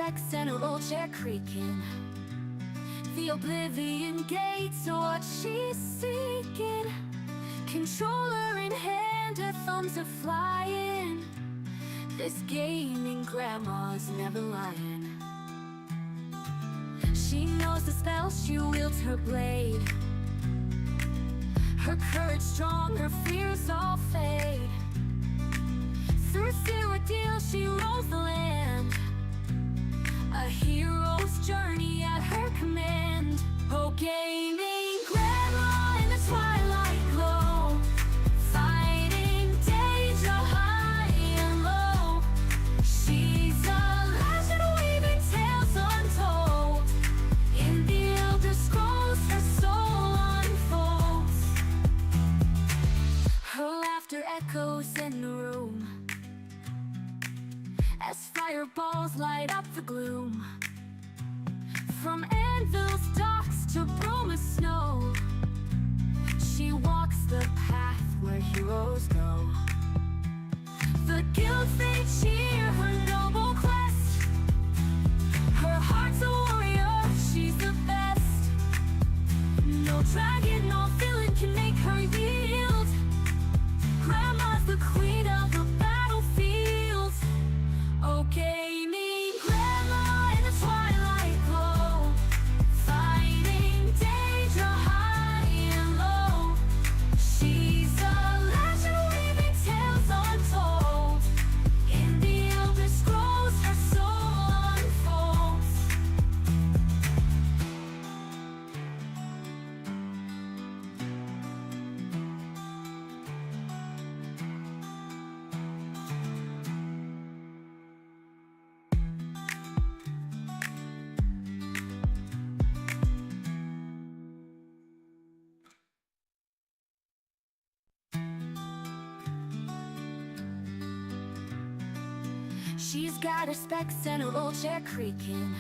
specs and her old chair creaking. The Oblivion gates are what she's seeking. Controller in hand, her thumbs are flying. This gaming grandma's never lying. She knows the spell, she wields her blade. Her courage strong, her fears all fade. Through Cyrodil she rolls the land, a hero's journey at her command. Oh, gaming grandma in the twilight glow, fighting danger high and low. She's a legend weaving tales untold. In the Elder Scrolls her soul unfolds. Her laughter echoes in the room as fireballs light up the gloom. From anvils, docks to broom of snow, she walks the path where heroes go. The guild they cheer her noble quest. Her heart's a warrior, she's the best. No dragon, no villain can make her yield. Grandma's the queen of the battlefield. Oh, gaming grandma in the twilight glow, fighting danger high and low. She's a legend weaving tales untold. In the Elder Scrolls her soul unfolds. She's got her specs and her old chair creaking.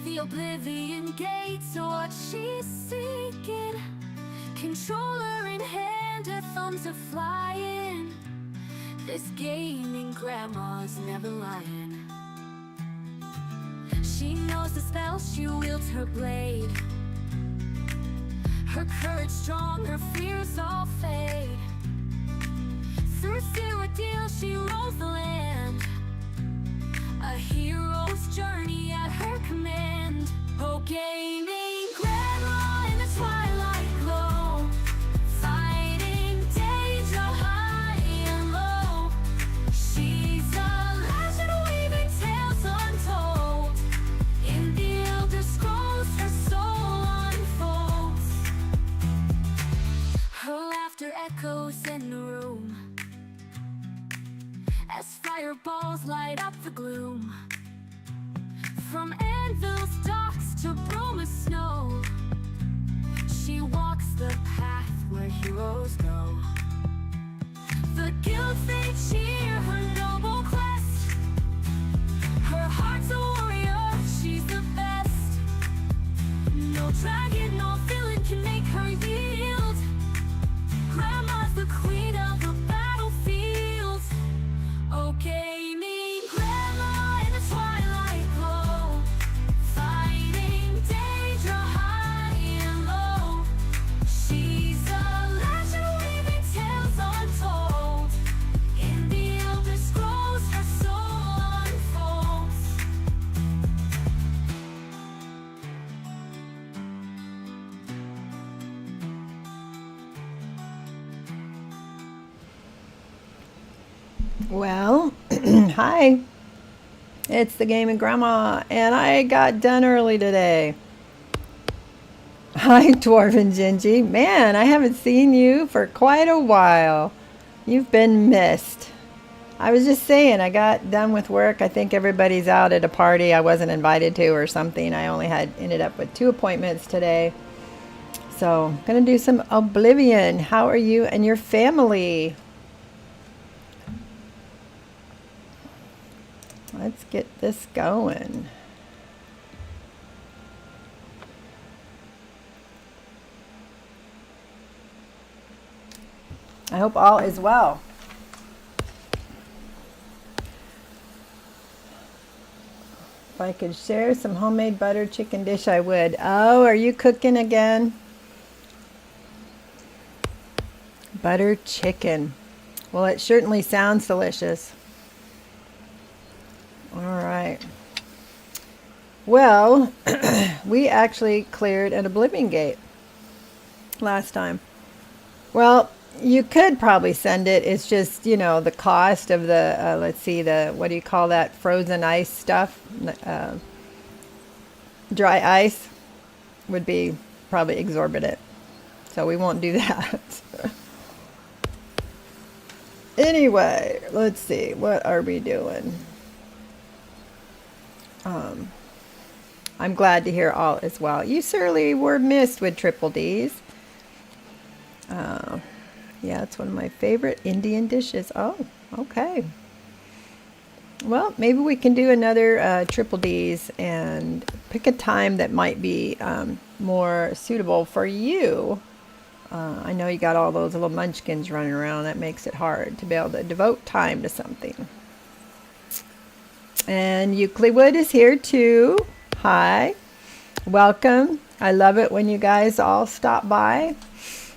The Oblivion gates are what she's seeking. Controller in hand, her thumbs are flying. This gaming grandma's never lying. She knows the spell, she wields her blade. Her courage strong, her fears all fade. Through Cyrodil she rolls the land, a hero's journey at her command. Oh, gaming grandma in the twilight glow, fighting danger high and low. She's a legend weaving tales untold. In the Elder Scrolls her soul unfolds. Her laughter echoes in the room as fireballs light up the gloom. From anvils, docks to broom of snow, she walks the path where heroes go. The guild they cheer her noble quest. Her heart's a warrior, she's the best. No dragon, no villain can make her yield. Grandma's the queen of the battlefield. Oh, gaming grandma in the twilight glow, fighting danger high and low. She's a legend weaving tales untold. In the Elder Scrolls her soul unfolds. Well, hi, it's the Gaming Grandma, and I got done early today. Hi, Dwarven Gingy. Man, I haven't seen you for quite a while. You've been missed. I was just saying, I got done with work. I think everybody's out at a party I wasn't invited to or something. I only ended up with 2 appointments today. So, I'm going to do some Oblivion. How are you and your family? Let's get this going. I hope all is well. If I could share some homemade butter chicken dish, I would. Oh, are you cooking again? Butter chicken. Well, it certainly sounds delicious. All right. Well, we actually cleared an Oblivion gate last time. Well, you could probably send it. It's just, you know, the cost of the, let's see, the, what do you call that? Frozen ice stuff? Dry ice would be probably exorbitant. So we won't do that. Anyway, let's see. What are we doing? I'm glad to hear all is well. You certainly were missed with Triple D's. Yeah, it's one of my favorite Indian dishes. Oh, okay. Well, maybe we can do another Triple D's and pick a time that might be more suitable for you. I know you got all those little munchkins running around. That makes it hard to be able to devote time to something. And Euclidwood is here too. Hi. Welcome. I love it when you guys all stop by.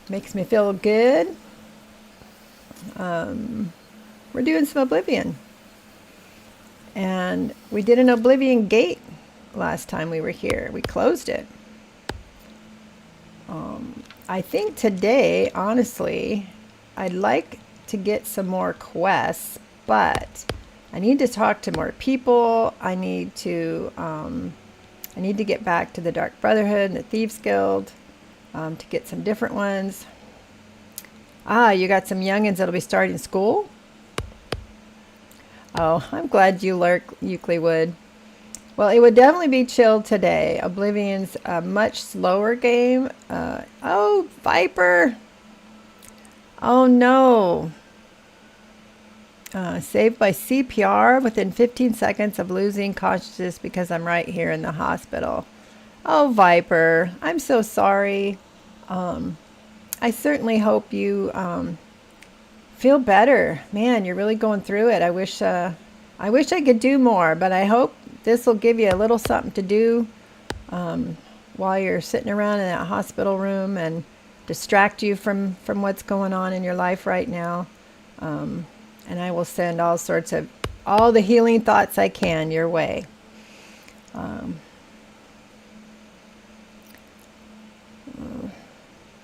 Makes me feel good. We're doing some Oblivion. And we did an Oblivion gate last time we were here. We closed it. I think today, honestly, I'd like to get some more quests, but I need to talk to more people. I need to get back to the Dark Brotherhood and the Thieves Guild to get some different ones. Ah, you got some youngins that'll be starting school? Oh, I'm glad you lurk, Euclidwood. Well, it would definitely be chill today. Oblivion's a much slower game. Oh, Viper. Oh, no. Saved by CPR within 15 seconds of losing consciousness because I'm right here in the hospital. Oh, Viper. I'm so sorry. I certainly hope you feel better. Man, you're really going through it. I wish I could do more, but I hope this will give you a little something to do while you're sitting around in that hospital room and distract you from what's going on in your life right now. And I will send all the healing thoughts I can your way.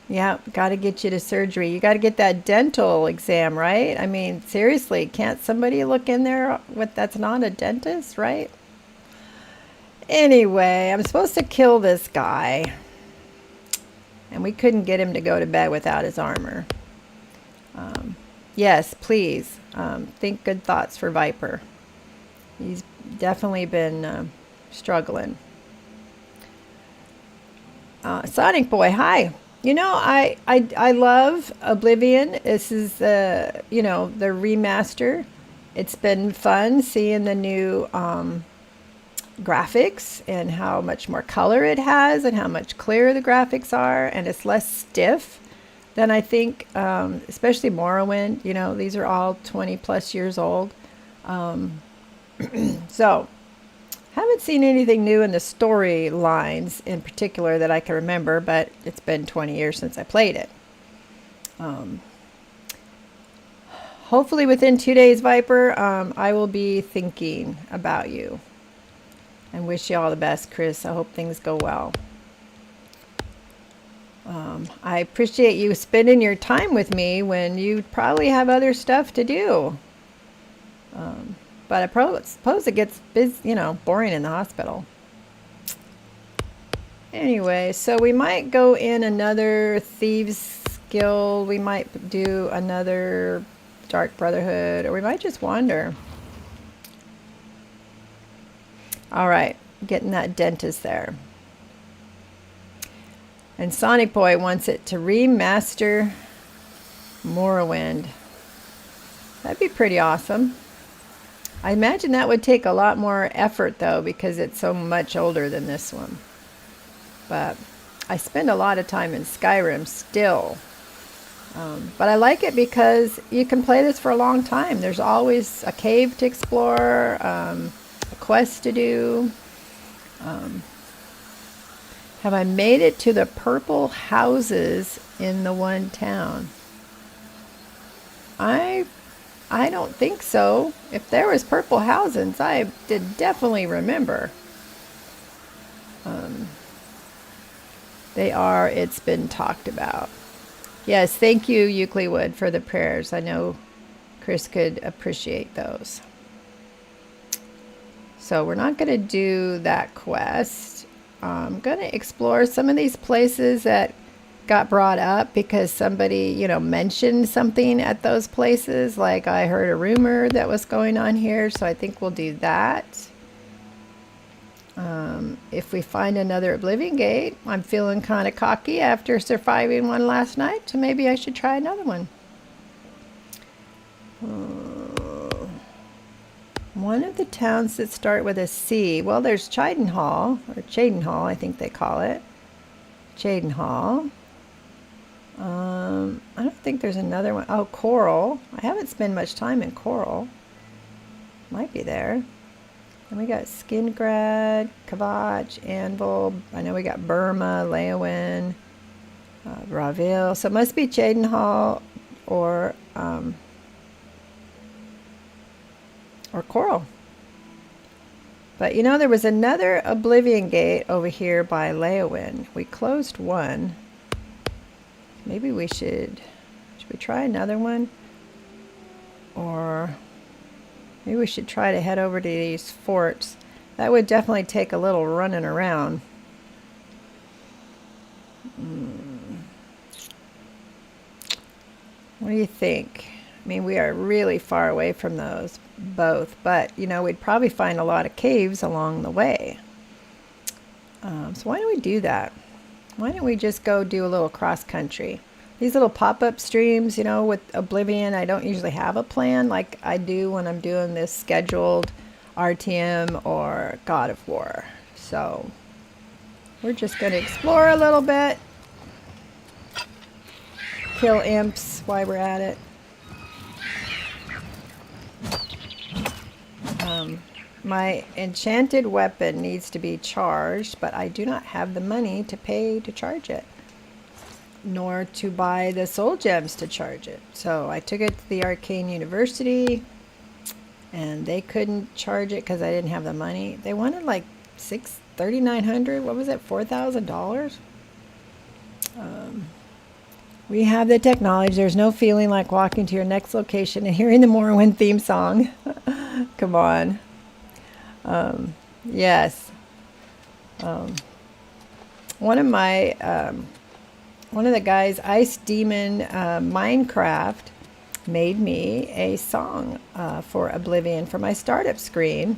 Yeah, got to get you to surgery. You got to get that dental exam, right? I mean, seriously, can't somebody look in there that's not a dentist, right? Anyway, I'm supposed to kill this guy. And we couldn't get him to go to bed without his armor. Yes, please. Think good thoughts for Viper. He's definitely been struggling. Sonic Boy, hi. You know, I love Oblivion. This is the remaster. It's been fun seeing the new graphics and how much more color it has and how much clearer the graphics are, and it's less stiff than I think, especially Morrowind. You know, these are all 20 plus years old. So haven't seen anything new in the storylines in particular that I can remember, but it's been 20 years since I played it. Hopefully within 2 days, Viper, I will be thinking about you. And wish you all the best, Chris. I hope things go well. I appreciate you spending your time with me when you probably have other stuff to do. But I suppose it gets boring in the hospital. Anyway, so we might go in another Thieves Guild. We might do another Dark Brotherhood, or we might just wander. All right, getting that dentist there. And Sonic Boy wants it to remaster Morrowind. That'd be pretty awesome. I imagine that would take a lot more effort, though, because it's so much older than this one. But I spend a lot of time in Skyrim still. But I like it because you can play this for a long time. There's always a cave to explore, a quest to do. Have I made it to the purple houses in the one town? I don't think so. If there was purple houses, I did definitely remember. They are. It's been talked about. Yes, thank you, Euclid, for the prayers. I know Chris could appreciate those. So we're not going to do that quest. I'm going to explore some of these places that got brought up because somebody, you know, mentioned something at those places. Like I heard a rumor that was going on here, so I think we'll do that. If we find another Oblivion Gate, I'm feeling kind of cocky after surviving one last night, so maybe I should try another one. One of the towns that start with a C. Well, there's Chidenhall, or Chadenhall, I think they call it. Chadenhall. I don't think there's another one. Oh, Coral. I haven't spent much time in Coral. Might be there. And we got Skingrad, Kavach, Anvil. I know we got Burma, Leowin, Ravil. So it must be Chadenhall or Coral. But you know, there was another Oblivion Gate over here by Leowin. We closed one. Maybe we should we try another one? Or maybe we should try to head over to these forts. That would definitely take a little running around. What do you think? I mean, we are really far away from those both, but you know, we'd probably find a lot of caves along the way. So why don't we do that? Why don't we just go do a little cross country? These little pop-up streams, you know, with Oblivion, I don't usually have a plan like I do when I'm doing this scheduled RTM or God of War. So we're just going to explore a little bit. Kill imps while we're at it. My enchanted weapon needs to be charged, but I do not have the money to pay to charge it, nor to buy the soul gems to charge it. So I took it to the Arcane University, and they couldn't charge it because I didn't have the money. They wanted like $3,900. What was it? $4,000. We have the technology. There's no feeling like walking to your next location and hearing the Morrowind theme song. Come on. Yes. One of the guys, Ice Demon Minecraft, made me a song for Oblivion for my startup screen.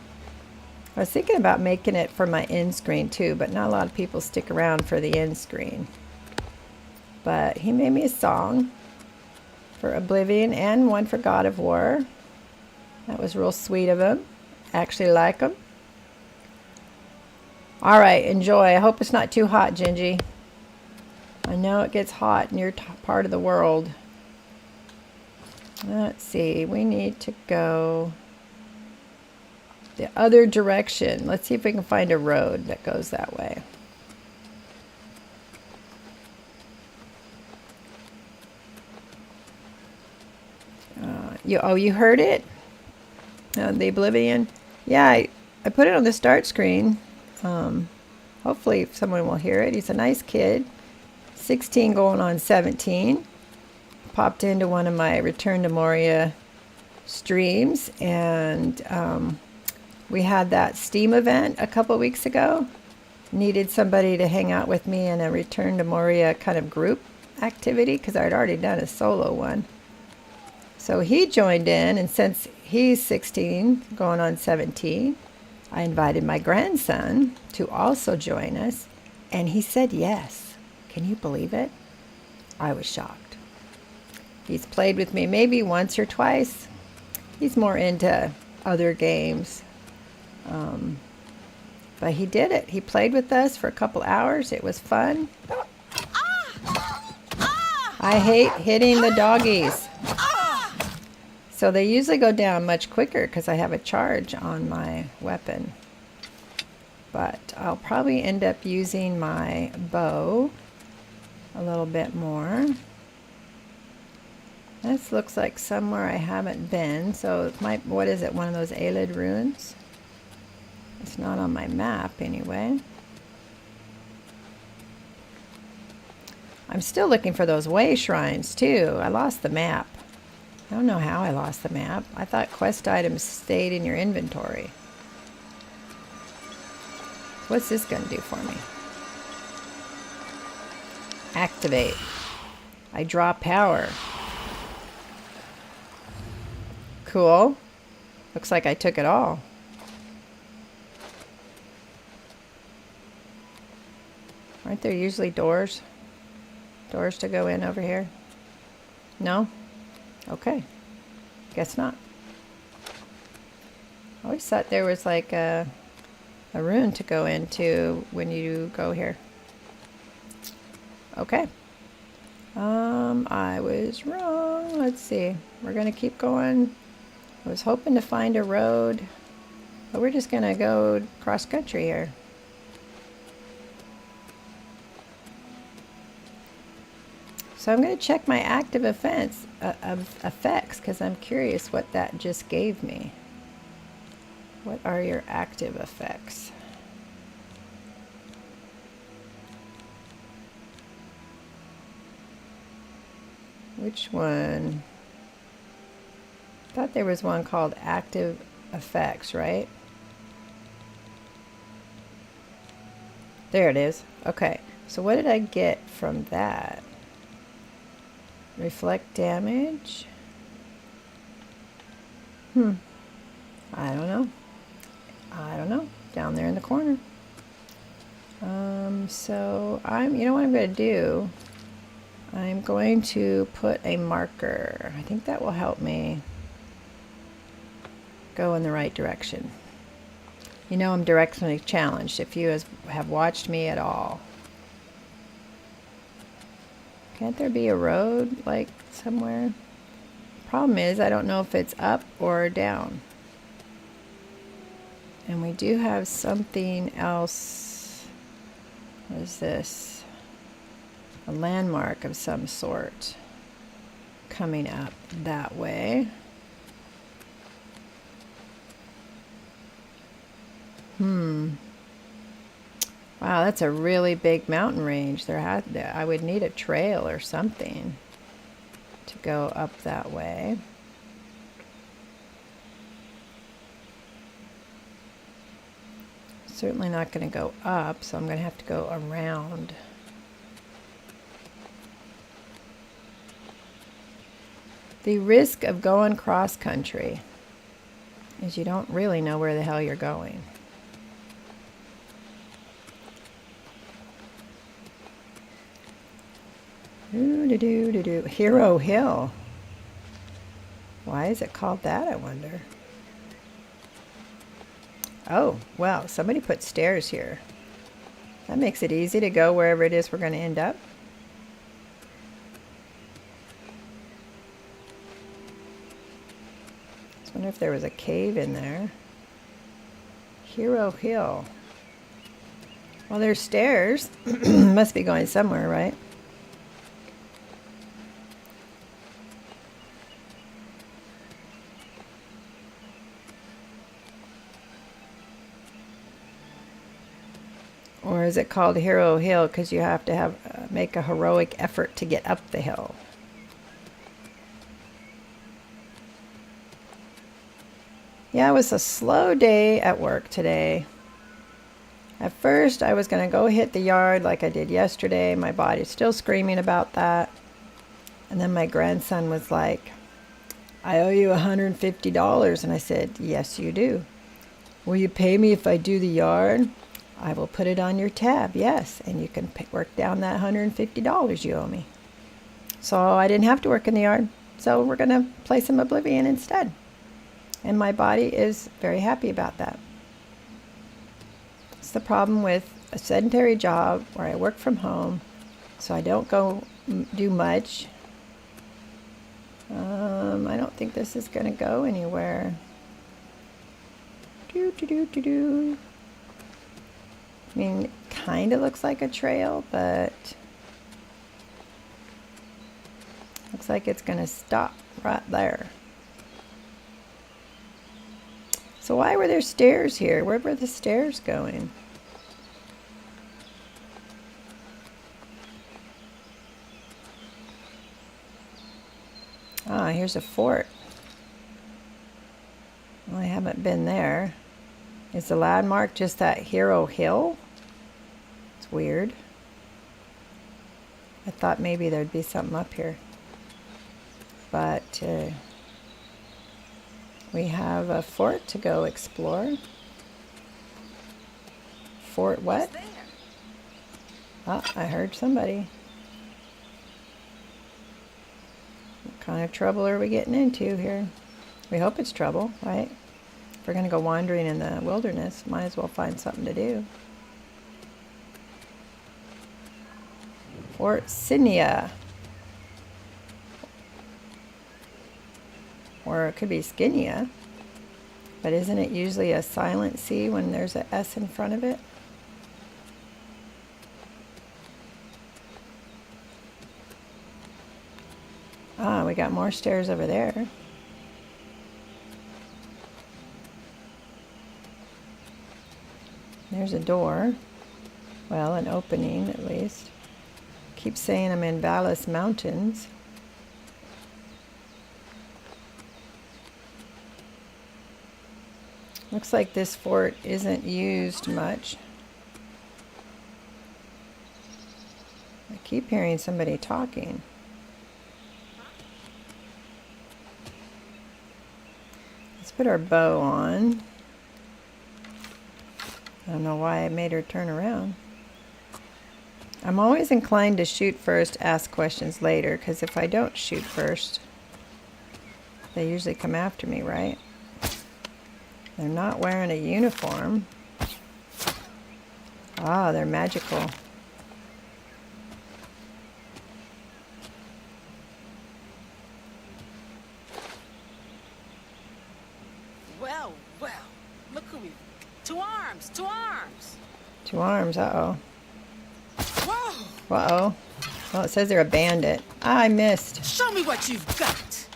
I was thinking about making it for my end screen too, but not a lot of people stick around for the end screen. But he made me a song for Oblivion and one for God of War. That was real sweet of him. Actually like him. All right, enjoy. I hope it's not too hot, Gingy. I know it gets hot in your part of the world. Let's see. We need to go the other direction. Let's see if we can find a road that goes that way. You heard it? The Oblivion? Yeah, I put it on the start screen. Hopefully someone will hear it. He's a nice kid. 16 going on 17. Popped into one of my Return to Moria streams, and we had that Steam event a couple weeks ago. Needed somebody to hang out with me in a Return to Moria kind of group activity because I'd already done a solo one. So he joined in, and since he's 16 going on 17, I invited my grandson to also join us, and he said yes. Can you believe it? I was shocked. He's played with me maybe once or twice. He's more into other games. But he did it. He played with us for a couple hours. It was fun. I hate hitting the doggies. So they usually go down much quicker because I have a charge on my weapon. but I'll probably end up using my bow a little bit more. This looks like somewhere I haven't been, so it might, what is it, one of those Aelid ruins? It's not on my map anyway. I'm still looking for those way shrines too. I lost the map. I don't know how I lost the map. I thought quest items stayed in your inventory. What's this going to do for me? Activate. I draw power. Cool. Looks like I took it all. Aren't there usually doors? Doors to go in over here? No? Okay. Guess not. I always thought there was like a room to go into when you go here. Okay. I was wrong. Let's see. We're going to keep going. I was hoping to find a road, but we're just going to go cross country here. So I'm going to check my active effects because I'm curious what that just gave me. What are your active effects? Which one? I thought there was one called active effects, right? There it is. Okay, so what did I get from that? Reflect damage? I don't know. I don't know. Down there in the corner. So you know what I'm going to do? I'm going to put a marker. I think that will help me go in the right direction. You know I'm directionally challenged if you have watched me at all. Can't there be a road like somewhere? Problem is I don't know if it's up or down. And we do have something else. What is this? A landmark of some sort coming up that way. Wow, that's a really big mountain range. I would need a trail or something to go up that way. Certainly not going to go up, so I'm going to have to go around. The risk of going cross country is you don't really know where the hell you're going. Hero Hill. Why is it called that, I wonder? Oh, wow, somebody put stairs here. That makes it easy to go wherever it is we're going to end up. I wonder if there was a cave in there. Hero Hill. Well, there's stairs. Must be going somewhere, right? Or is it called Hero Hill because you have to make a heroic effort to get up the hill? Yeah, it was a slow day at work today. At first, I was going to go hit the yard like I did yesterday. My body's still screaming about that. And then my grandson was like, I owe you $150. And I said, yes, you do. Will you pay me if I do the yard? I will put it on your tab, yes. And you can work down that $150 you owe me. So I didn't have to work in the yard. So we're going to play some Oblivion instead. And my body is very happy about that. It's the problem with a sedentary job where I work from home, so I don't go do much. I don't think this is going to go anywhere. I mean, it kind of looks like a trail, but looks like it's going to stop right there. So why were there stairs here? Where were the stairs going? Ah, here's a fort. Well, I haven't been there. Is the landmark just that Hero Hill? It's weird. I thought maybe there'd be something up here. But we have a fort to go explore. Fort what? Oh, I heard somebody. What kind of trouble are we getting into here? We hope it's trouble, right? If we're going to go wandering in the wilderness, might as well find something to do. Fort Sydney. Or it could be Skinia. But isn't it usually a silent C when there's an S in front of it? Ah, we got more stairs over there. There's a door. Well, an opening at least. Keep saying I'm in Vallis Mountains. Looks like this fort isn't used much. I keep hearing somebody talking. Let's put our bow on. I don't know why I made her turn around. I'm always inclined to shoot first, ask questions later, because if I don't shoot first, they usually come after me, right? They're not wearing a uniform. Ah, they're magical. Well, well, look who we... To arms, to arms! To arms, uh-oh. Whoa! Uh-oh. Well, it says they're a bandit. Ah, I missed. Show me what you've got!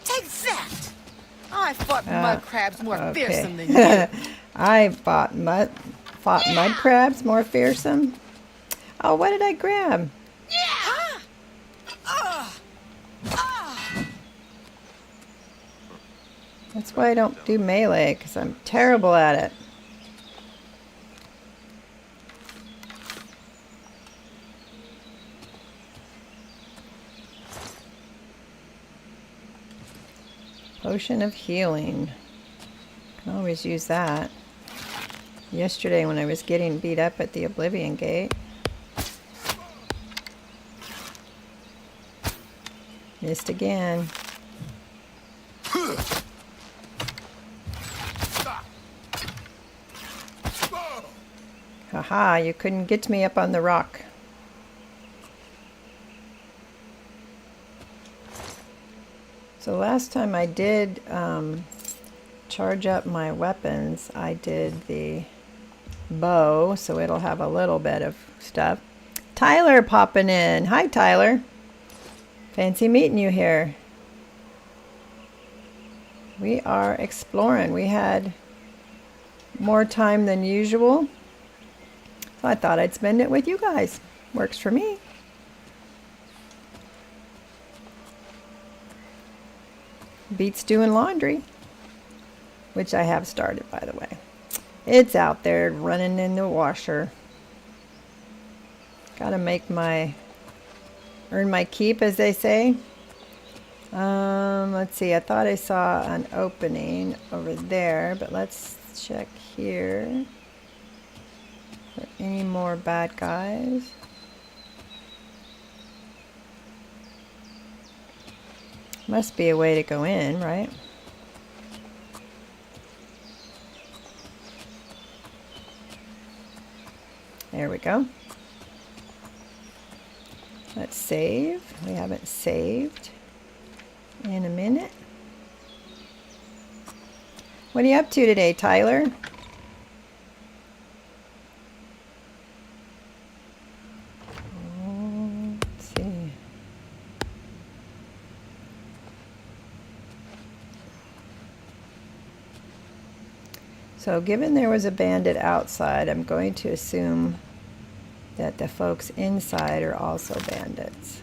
Take that! I fought mud crabs more fearsome than you. I fought mud crabs more fearsome. Oh, what did I grab? Huh? That's why I don't do melee, because I'm terrible at it. Potion of healing. Can always use that. Yesterday when I was getting beat up at the Oblivion gate. Missed again. Haha, you couldn't get me up on the rock. So last time I did charge up my weapons, I did the bow, so it'll have a little bit of stuff. Tyler popping in. Hi, Tyler. Fancy meeting you here. We are exploring. We had more time than usual, so I thought I'd spend it with you guys. Works for me. Beats doing laundry, which I have started, by the way. It's out there running in the washer. Gotta make earn my keep, as they say. Let's see, I thought I saw an opening over there, but let's check here for any more bad guys. Must be a way to go in, right? There we go. Let's save. We haven't saved in a minute. What are you up to today, Tyler? So given there was a bandit outside, I'm going to assume that the folks inside are also bandits.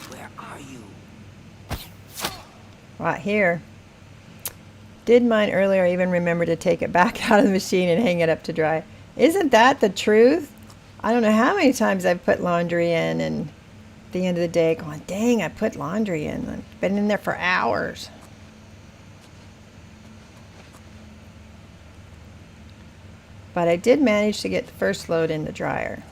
Where are you? Right here. Did mine earlier. I even remember to take it back out of the machine and hang it up to dry. Isn't that the truth? I don't know how many times I've put laundry in and at the end of the day going, dang, I put laundry in. I've been in there for hours. But I did manage to get the first load in the dryer.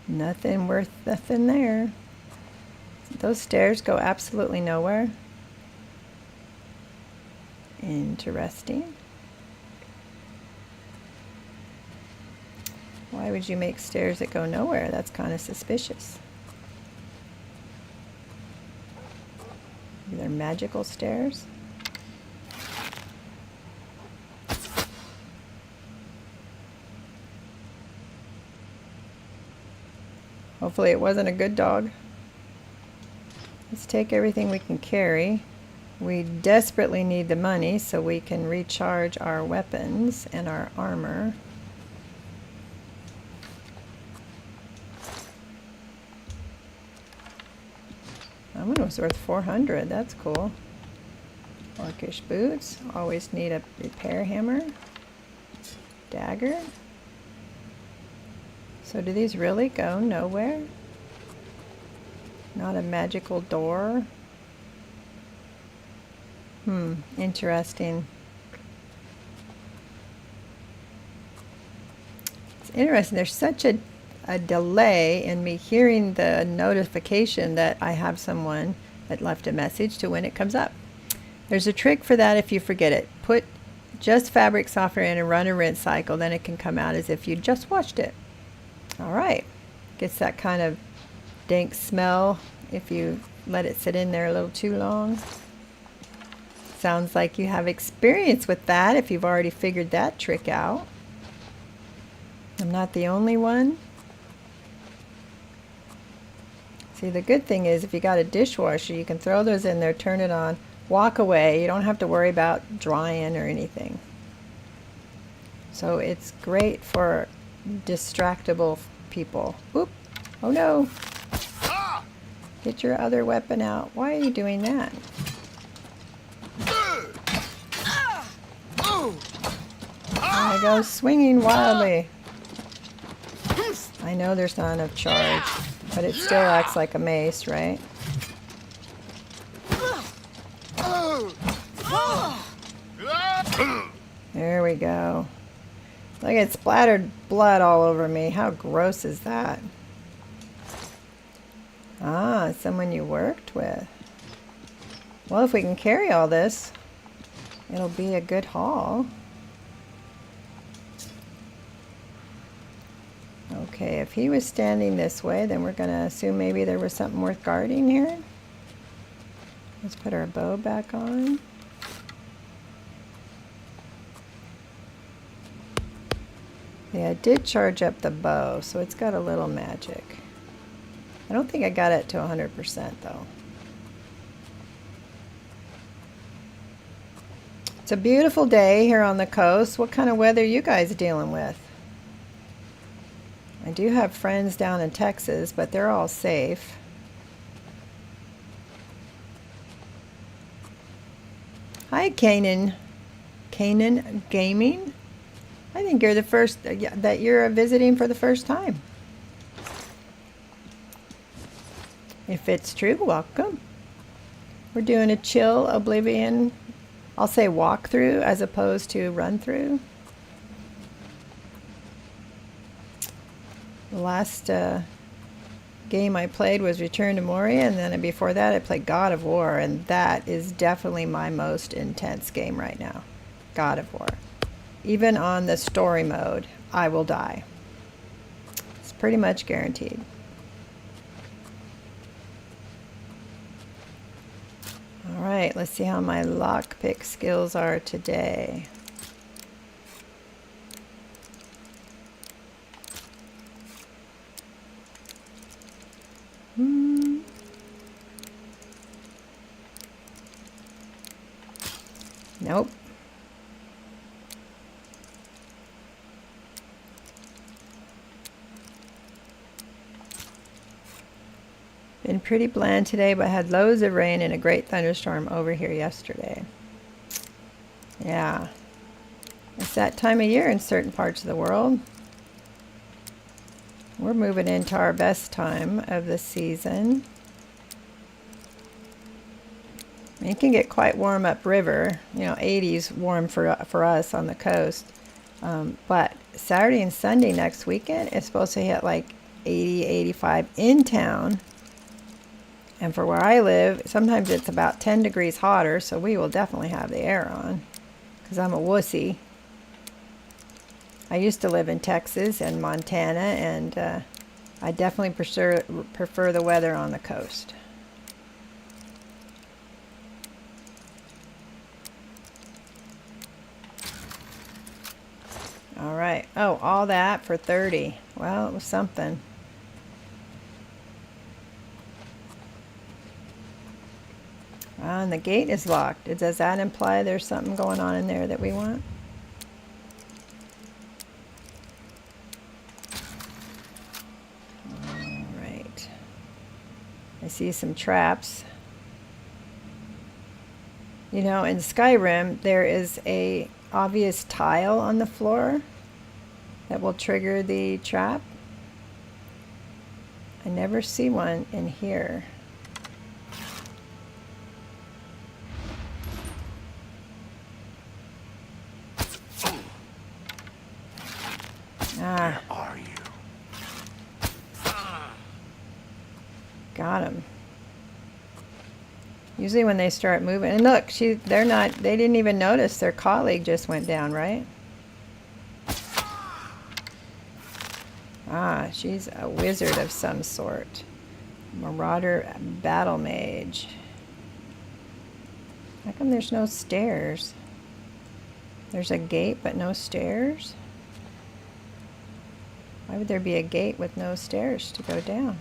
Nothing worth nothing there. Those stairs go absolutely nowhere. Interesting. Why would you make stairs that go nowhere? That's kind of suspicious. Maybe they're magical stairs. Hopefully it wasn't a good dog. Let's take everything we can carry. We desperately need the money so we can recharge our weapons and our armor. That one was worth 400. That's cool. Orcish boots. Always need a repair hammer. Dagger. So do these really go nowhere? Not a magical door? Interesting. It's interesting. There's such a delay in me hearing the notification that I have someone that left a message to when it comes up. There's a trick for that if you forget it. Put just fabric softener in and run a rinse cycle, then it can come out as if you just watched it. All right. Gets that kind of dank smell if you let it sit in there a little too long. Sounds like you have experience with that if you've already figured that trick out. I'm not the only one. See, the good thing is if you got a dishwasher, you can throw those in there, turn it on, walk away. You don't have to worry about drying or anything. So it's great for distractible people. Oop! Oh no! Get your other weapon out. Why are you doing that? I go swinging wildly. I know there's not enough charge, but it still acts like a mace, right? There we go. Look, it splattered blood all over me. How gross is that? Ah, someone you worked with. Well, if we can carry all this, it'll be a good haul. Okay, if he was standing this way, then we're going to assume maybe there was something worth guarding here. Let's put our bow back on. Yeah, I did charge up the bow, so it's got a little magic. I don't think I got it to 100% though. It's a beautiful day here on the coast. What kind of weather are you guys dealing with? I do have friends down in Texas, but they're all safe. Hi, Kanan. Kanan Gaming. I think you're the first, that you're visiting for the first time. If it's true, welcome. We're doing a chill Oblivion, I'll say walkthrough as opposed to run through. The last game I played was Return to Moria, and then before that I played God of War, and that is definitely my most intense game right now. God of War. Even on the story mode, I will die. It's pretty much guaranteed. Alright, let's see how my lockpick skills are today. Nope. Been pretty bland today, but had loads of rain and a great thunderstorm over here yesterday. Yeah. It's that time of year in certain parts of the world. We're moving into our best time of the season. It can get quite warm upriver. You know, 80s warm for us on the coast. But Saturday and Sunday next weekend is supposed to hit like 80, 85 in town. And for where I live, sometimes it's about 10 degrees hotter, so we will definitely have the air on. Because I'm a wussy. I used to live in Texas and Montana, and I definitely prefer the weather on the coast. All right. Oh, all that for 30. Well, it was something. And the gate is locked. Does that imply there's something going on in there that we want? All right. I see some traps. You know, in Skyrim, there is a obvious tile on the floor that will trigger the trap. I never see one in here. Ah. Where are you? Got him. Usually when they start moving, and look, they didn't even notice their colleague just went down, right? Ah, she's a wizard of some sort. Marauder battle mage. How come there's no stairs? There's a gate but no stairs? Why would there be a gate with no stairs to go down?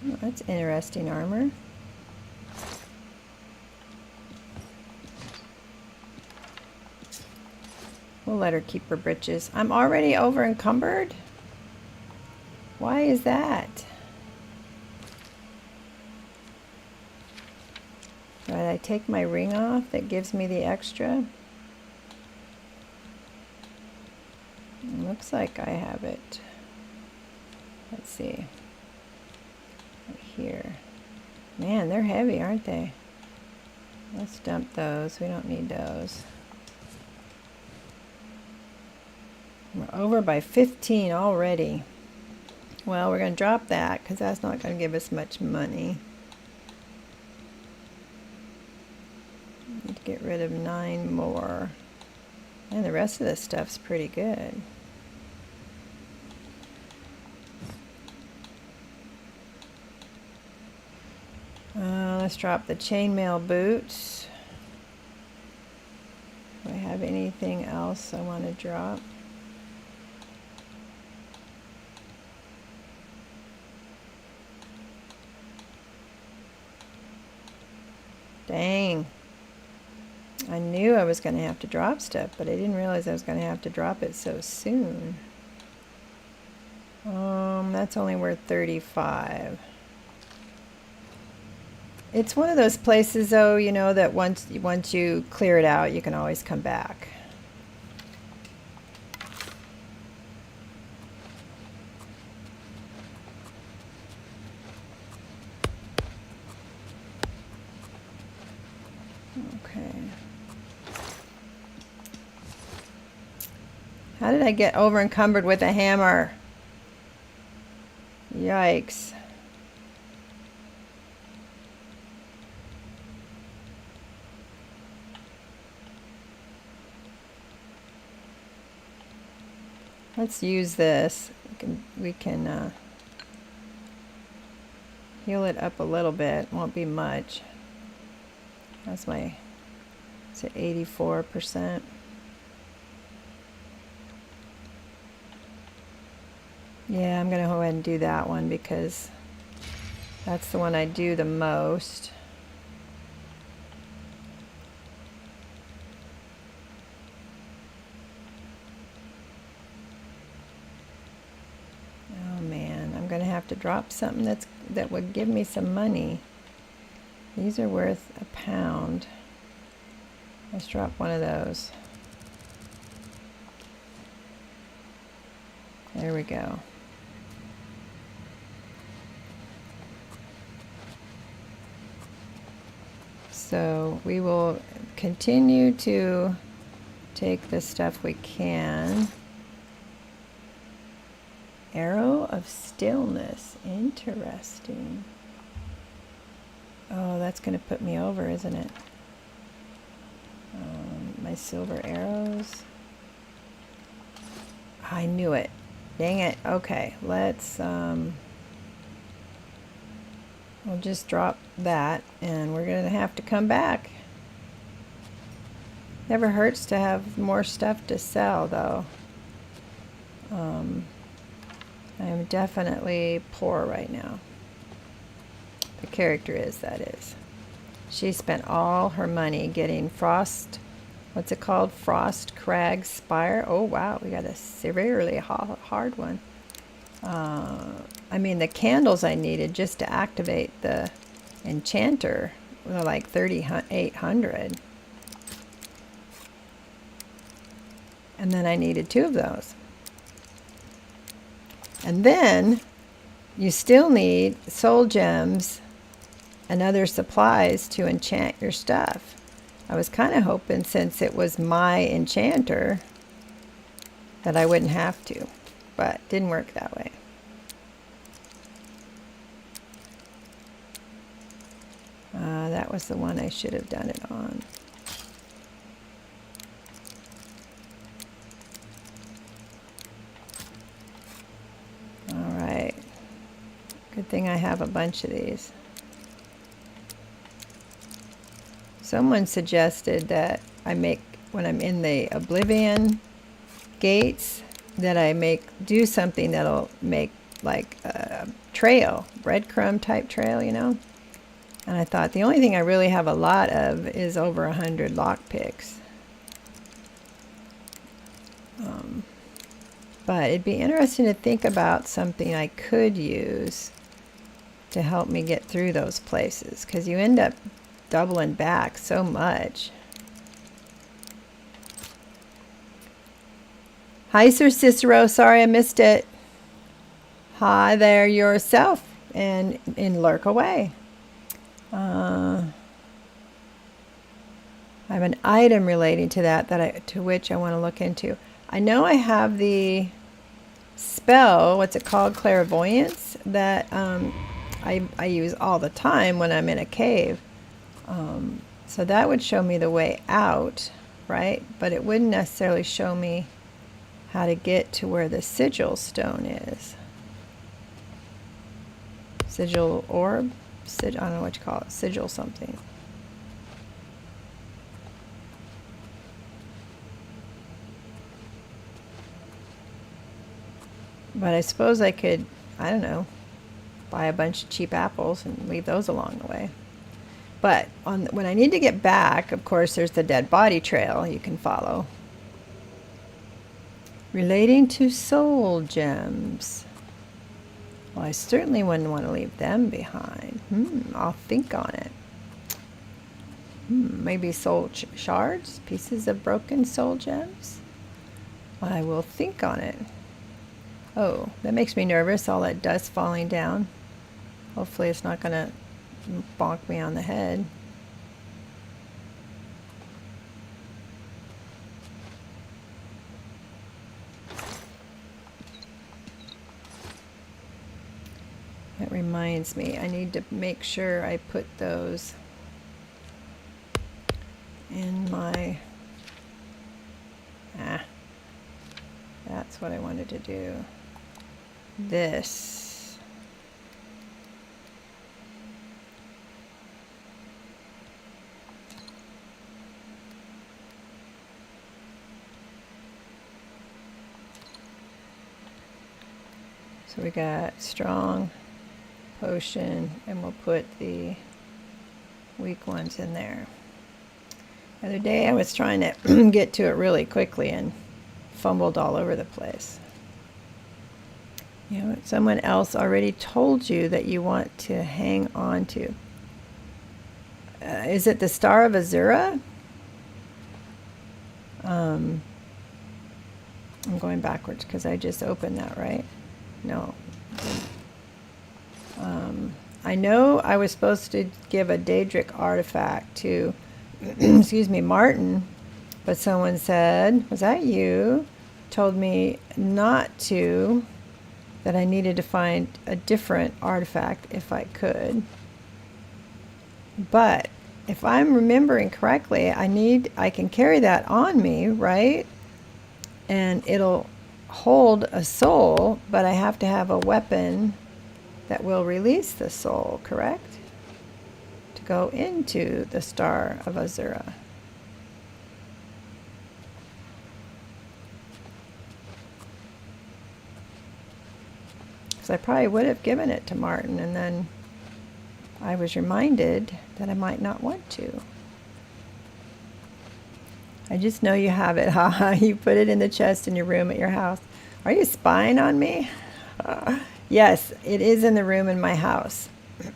Oh, that's interesting armor. We'll let her keep her britches. I'm already over encumbered? Why is that? Right, I take my ring off that gives me the extra. It looks like I have it. Let's see. Right here. Man, they're heavy, aren't they? Let's dump those. We don't need those. We're over by 15 already. Well, we're going to drop that because that's not going to give us much money. Need to get rid of 9 more. And the rest of this stuff's pretty good. Let's drop the chainmail boots. Do I have anything else I want to drop? Dang. I knew I was going to have to drop stuff, but I didn't realize I was going to have to drop it so soon. That's only worth 35. It's one of those places, though, you know, that once you clear it out, you can always come back. Okay. How did I get over encumbered with a hammer? Yikes. Let's use this. We can heal it up a little bit. Won't be much. That's it's at 84%. Yeah, I'm going to go ahead and do that one because That's the one I do the most. Oh man, I'm gonna have to drop something that would give me some money. These are worth £1. Let's drop one of those. There we go. So we will continue to take the stuff we can. Arrow of Stillness. Interesting. Oh, that's going to put me over, isn't it? My silver arrows. I knew it. Dang it. Okay, let's... we'll just drop that, and we're going to have to come back. Never hurts to have more stuff to sell, though. I'm definitely poor right now. The character is, that is. She spent all her money getting frost... What's it called? Frost Crag Spire. Oh, wow. We got a severely hard one. I mean, the candles I needed just to activate the enchanter were like 3,800. And then I needed 2 of those. And then you still need soul gems and other supplies to enchant your stuff. I was kind of hoping, since it was my enchanter, that I wouldn't have to, but it didn't work that way. That was the one I should have done it on. All right. Good thing I have a bunch of these. Someone suggested that I make, when I'm in the Oblivion gates, that I do something that'll make like a trail, breadcrumb type trail, you know? And I thought the only thing I really have a lot of is over 100 lockpicks. But it'd be interesting to think about something I could use to help me get through those places, because you end up doubling back so much. Hi, Sir Cicero. Sorry I missed it. Hi there yourself, and lurk away. I have an item relating to that to which I want to look into. I know I have the spell, what's it called, clairvoyance, that I use all the time when I'm in a cave. So that would show me the way out, right? But it wouldn't necessarily show me how to get to where the sigil stone is. Sigil orb? I don't know what you call it. Sigil something. But I suppose I could, I don't know, buy a bunch of cheap apples and leave those along the way. But when I need to get back, of course, there's the dead body trail you can follow. Relating to soul gems. Well, I certainly wouldn't want to leave them behind. I'll think on it. Maybe soul shards? Pieces of broken soul gems? I will think on it. Oh, that makes me nervous, all that dust falling down. Hopefully it's not going to bonk me on the head. That reminds me, I need to make sure I put those in my... that's what I wanted to do. This. So we got strong, potion, and we'll put the weak ones in there. The other day I was trying to get to it really quickly and fumbled all over the place. You know, someone else already told you that you want to hang on to. Is it the Star of Azura? I'm going backwards because I just opened that, right? No. I know I was supposed to give a Daedric artifact to, excuse me, Martin, but someone said, was that you? Told me not to, that I needed to find a different artifact if I could. But if I'm remembering correctly, I can carry that on me, right? And it'll hold a soul, but I have to have a weapon that will release the soul, correct? To go into the Star of Azura. So I probably would have given it to Martin, and then I was reminded that I might not want to. I just know you have it, haha. You put it in the chest in your room at your house. Are you spying on me? Yes, it is in the room in my house.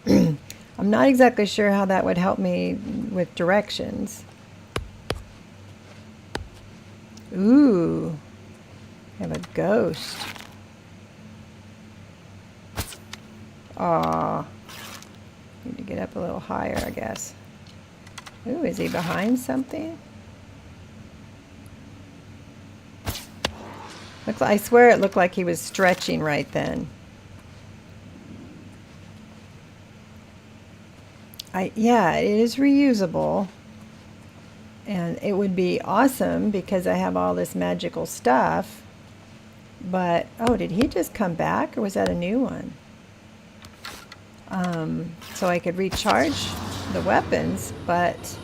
I'm not exactly sure how that would help me with directions. Ooh, I have a ghost. Aw, need to get up a little higher, I guess. Ooh, is he behind something? I swear it looked like he was stretching right then. Yeah, it is reusable. And it would be awesome because I have all this magical stuff. But, oh, did he just come back or was that a new one? So I could recharge the weapons, but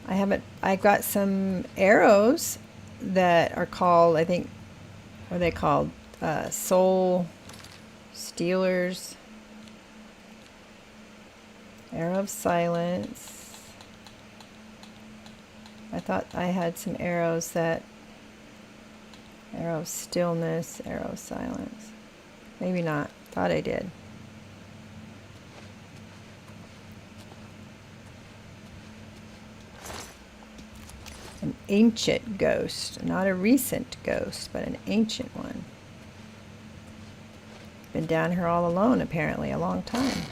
I got some arrows that are called, I think, what are they called? Soul Stealers. Arrow of Silence. I thought I had some arrows that, Arrow of Stillness, Arrow of Silence. Maybe not. Thought I did. An ancient ghost, not a recent ghost, but an ancient one. Been down here all alone, apparently, a long time.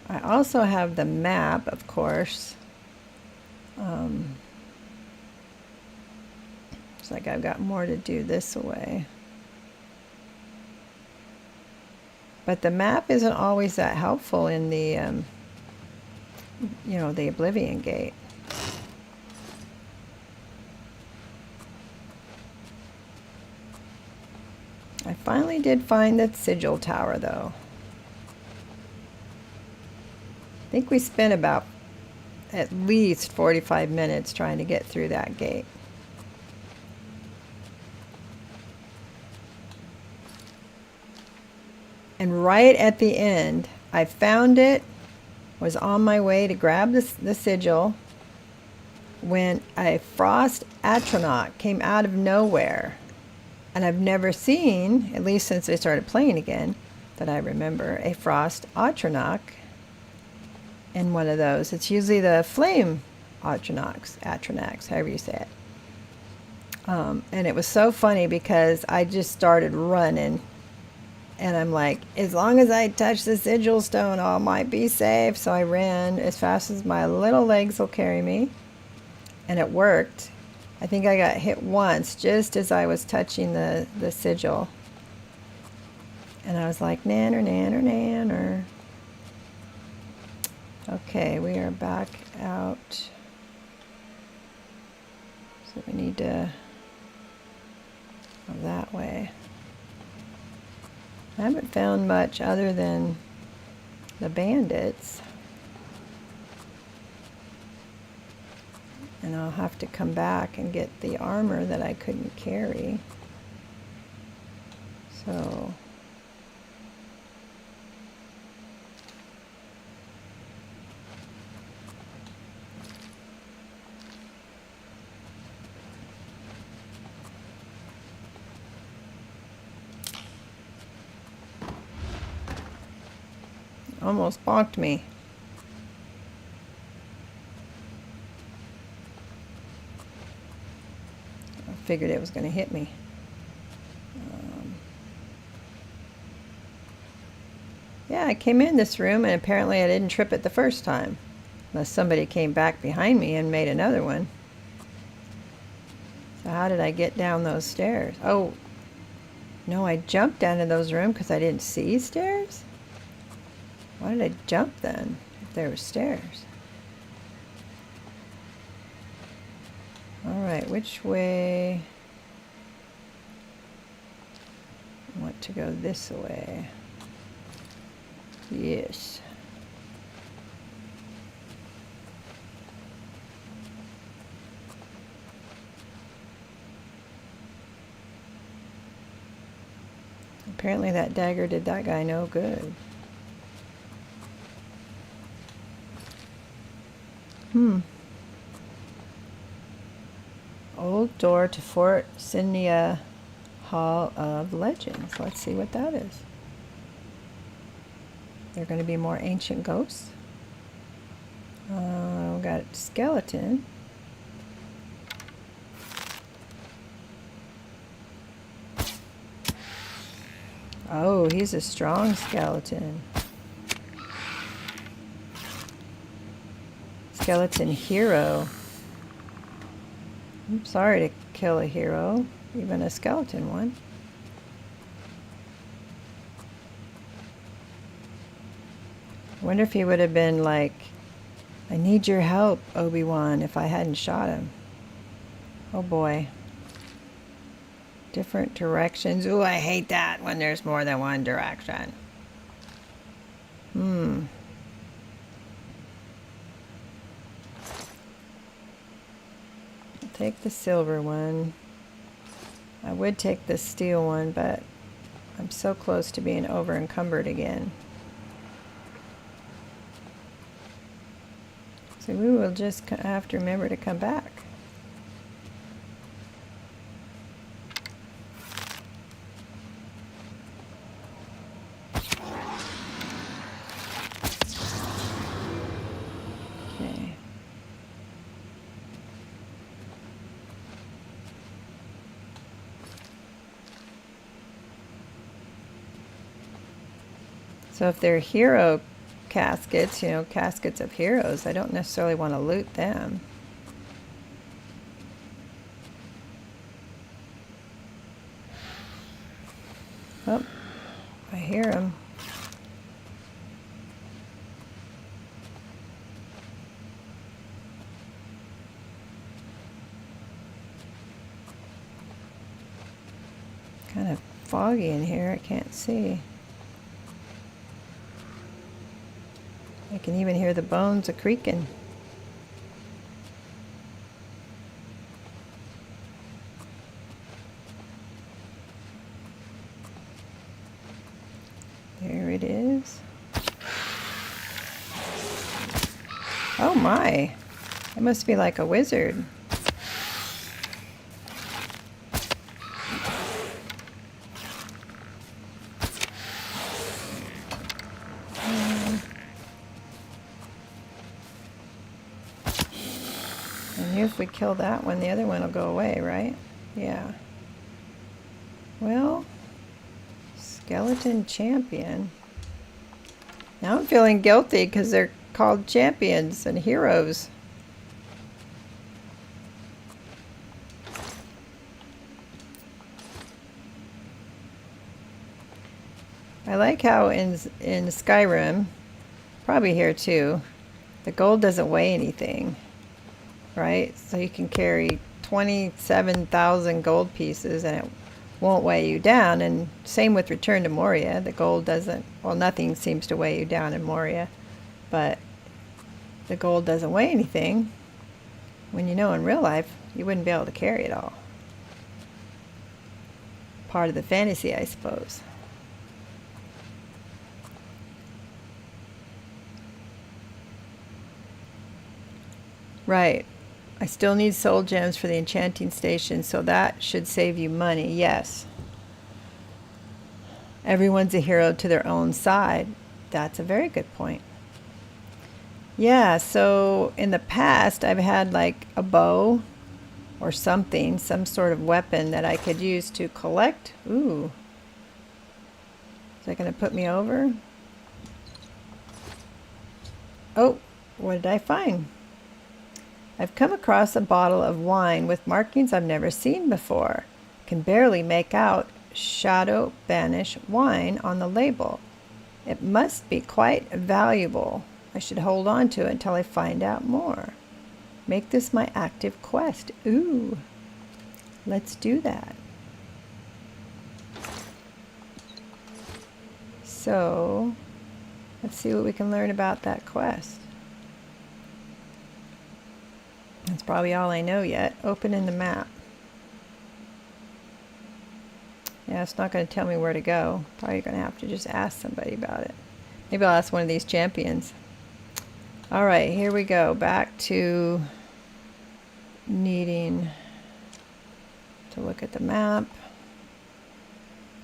I also have the map, of course. It's like I've got more to do this way. But the map isn't always that helpful in the, the Oblivion Gate. I finally did find the Sigil Tower, though. I think we spent about at least 45 minutes trying to get through that gate. And right at the end, I found it, was on my way to grab the sigil, when a Frost Atronach came out of nowhere. And I've never seen, at least since I started playing again, that I remember, a Frost Atronach in one of those. It's usually the Flame Atronachs, however you say it. And it was so funny because I just started running. And I'm like, as long as I touch the sigil stone, I might be safe. So I ran as fast as my little legs will carry me. And it worked. I think I got hit once just as I was touching the sigil. And I was like, nanner, nanner, nanner. Okay, we are back out. So we need to go that way. I haven't found much other than the bandits. And I'll have to come back and get the armor that I couldn't carry. So... almost bonked me. I figured it was going to hit me. Yeah, I came in this room and apparently I didn't trip it the first time. Unless somebody came back behind me and made another one. So how did I get down those stairs? Oh, no, I jumped down to those rooms because I didn't see stairs? Why did I jump then, if there were stairs? Alright, which way? I want to go this way. Yes. Apparently that dagger did that guy no good. Old door to Fort Cynia Hall of Legends. Let's see what that is. There are going to be more ancient ghosts. We got a skeleton. Oh, he's a strong skeleton. Skeleton hero. I'm sorry to kill a hero, even a skeleton one. I wonder if he would have been like, I need your help, Obi-Wan, if I hadn't shot him. Oh boy. Different directions. Ooh, I hate that when there's more than one direction. Take the silver one. I would take the steel one, but I'm so close to being over encumbered again. So we will just have to remember to come back. Okay. So if they're hero caskets, you know, caskets of heroes, I don't necessarily want to loot them. Oh, I hear them. Kind of foggy in here, I can't see. I can even hear the bones a-creaking. There it is. Oh my! It must be like a wizard. If we kill that one, the other one will go away, right? Yeah. Well, skeleton champion. Now I'm feeling guilty because they're called champions and heroes. I like how in Skyrim, probably here too, the gold doesn't weigh anything. Right? So you can carry 27,000 gold pieces and it won't weigh you down. And same with Return to Moria. The gold doesn't, well, nothing seems to weigh you down in Moria, but the gold doesn't weigh anything. When you know in real life, you wouldn't be able to carry it all. Part of the fantasy, I suppose. Right. I still need soul gems for the enchanting station, so that should save you money, yes. Everyone's a hero to their own side. That's a very good point. Yeah, so in the past, I've had like a bow or something, some sort of weapon that I could use to collect. Ooh. Is that going to put me over? Oh, what did I find? I've come across a bottle of wine with markings I've never seen before. Can barely make out Shadow Banish wine on the label. It must be quite valuable. I should hold on to it until I find out more. Make this my active quest. Ooh, let's do that. So, let's see what we can learn about that quest. That's probably all I know yet. Open in the map. Yeah, it's not going to tell me where to go. Probably going to have to just ask somebody about it. Maybe I'll ask one of these champions. Alright, here we go. Back to needing to look at the map.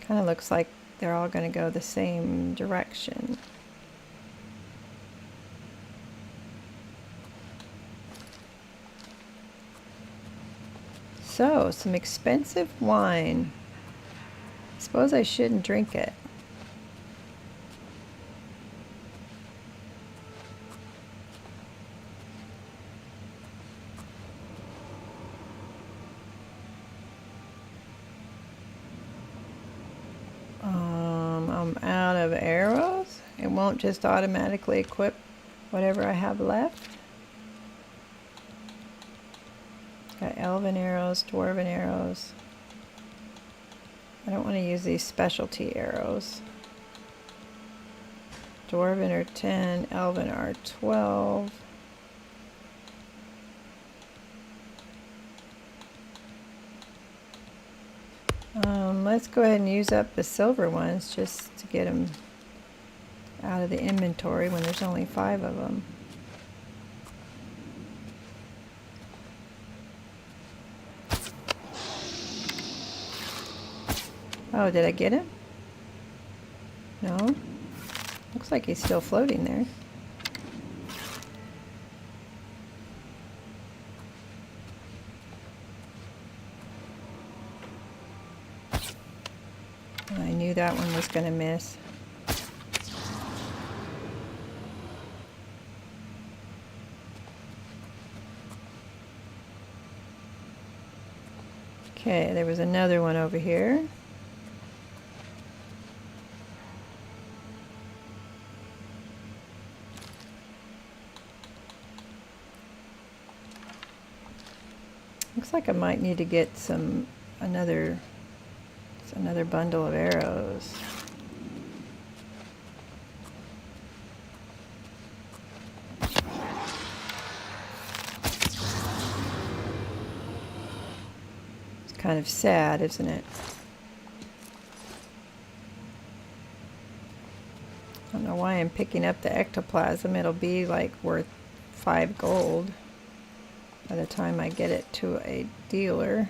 Kind of looks like they're all going to go the same direction. So, some expensive wine. Suppose I shouldn't drink it. I'm out of arrows. It won't just automatically equip whatever I have left. Got elven arrows, dwarven arrows. I don't want to use these specialty arrows. Dwarven are 10, elven are 12. Let's go ahead and use up the silver ones just to get them out of the inventory when there's only 5 of them. Oh, did I get him? No? Looks like he's still floating there. I knew that one was going to miss. Okay, there was another one over here. Looks like I might need to get another bundle of arrows. It's kind of sad, isn't it? I don't know why I'm picking up the ectoplasm. It'll be like worth 5 gold by the time I get it to a dealer.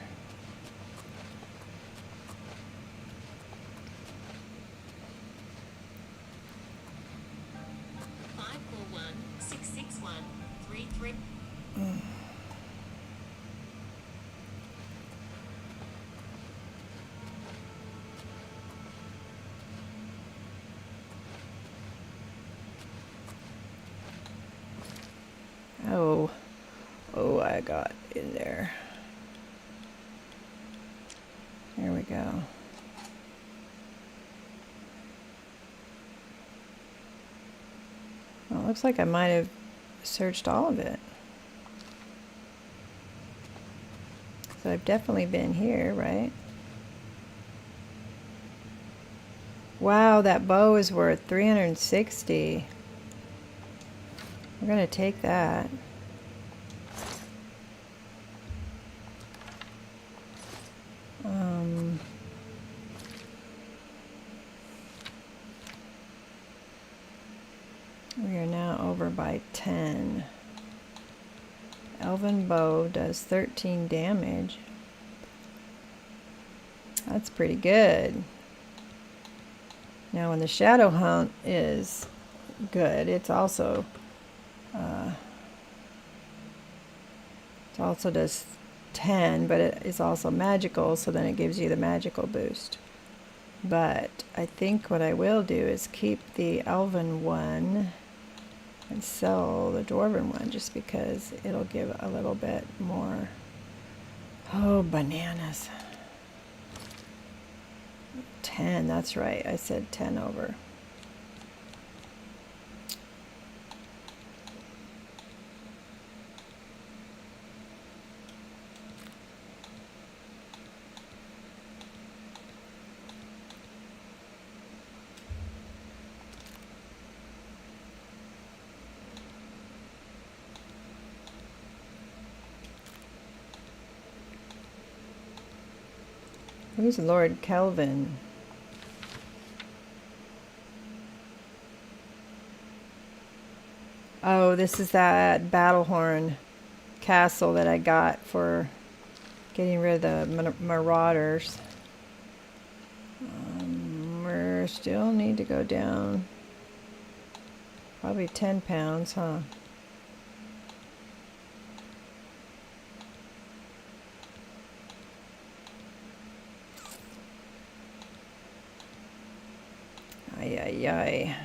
Oh, I got in there. There we go. Well, it looks like I might have searched all of it. So I've definitely been here, right? Wow, that bow is worth 360. We're gonna take that. over by 10. Elven bow does 13 damage. That's pretty good. Now when the shadow hunt is good, it also does 10, but it is also magical, so then it gives you the magical boost. But I think what I will do is keep the elven one and sell the dwarven one, just because it'll give a little bit more. Oh, bananas. 10, that's right. I said 10 over. Who's Lord Kelvin? Oh, this is that Battlehorn castle that I got for getting rid of the marauders. We still need to go down probably 10 pounds, huh? Ay, ay, ay.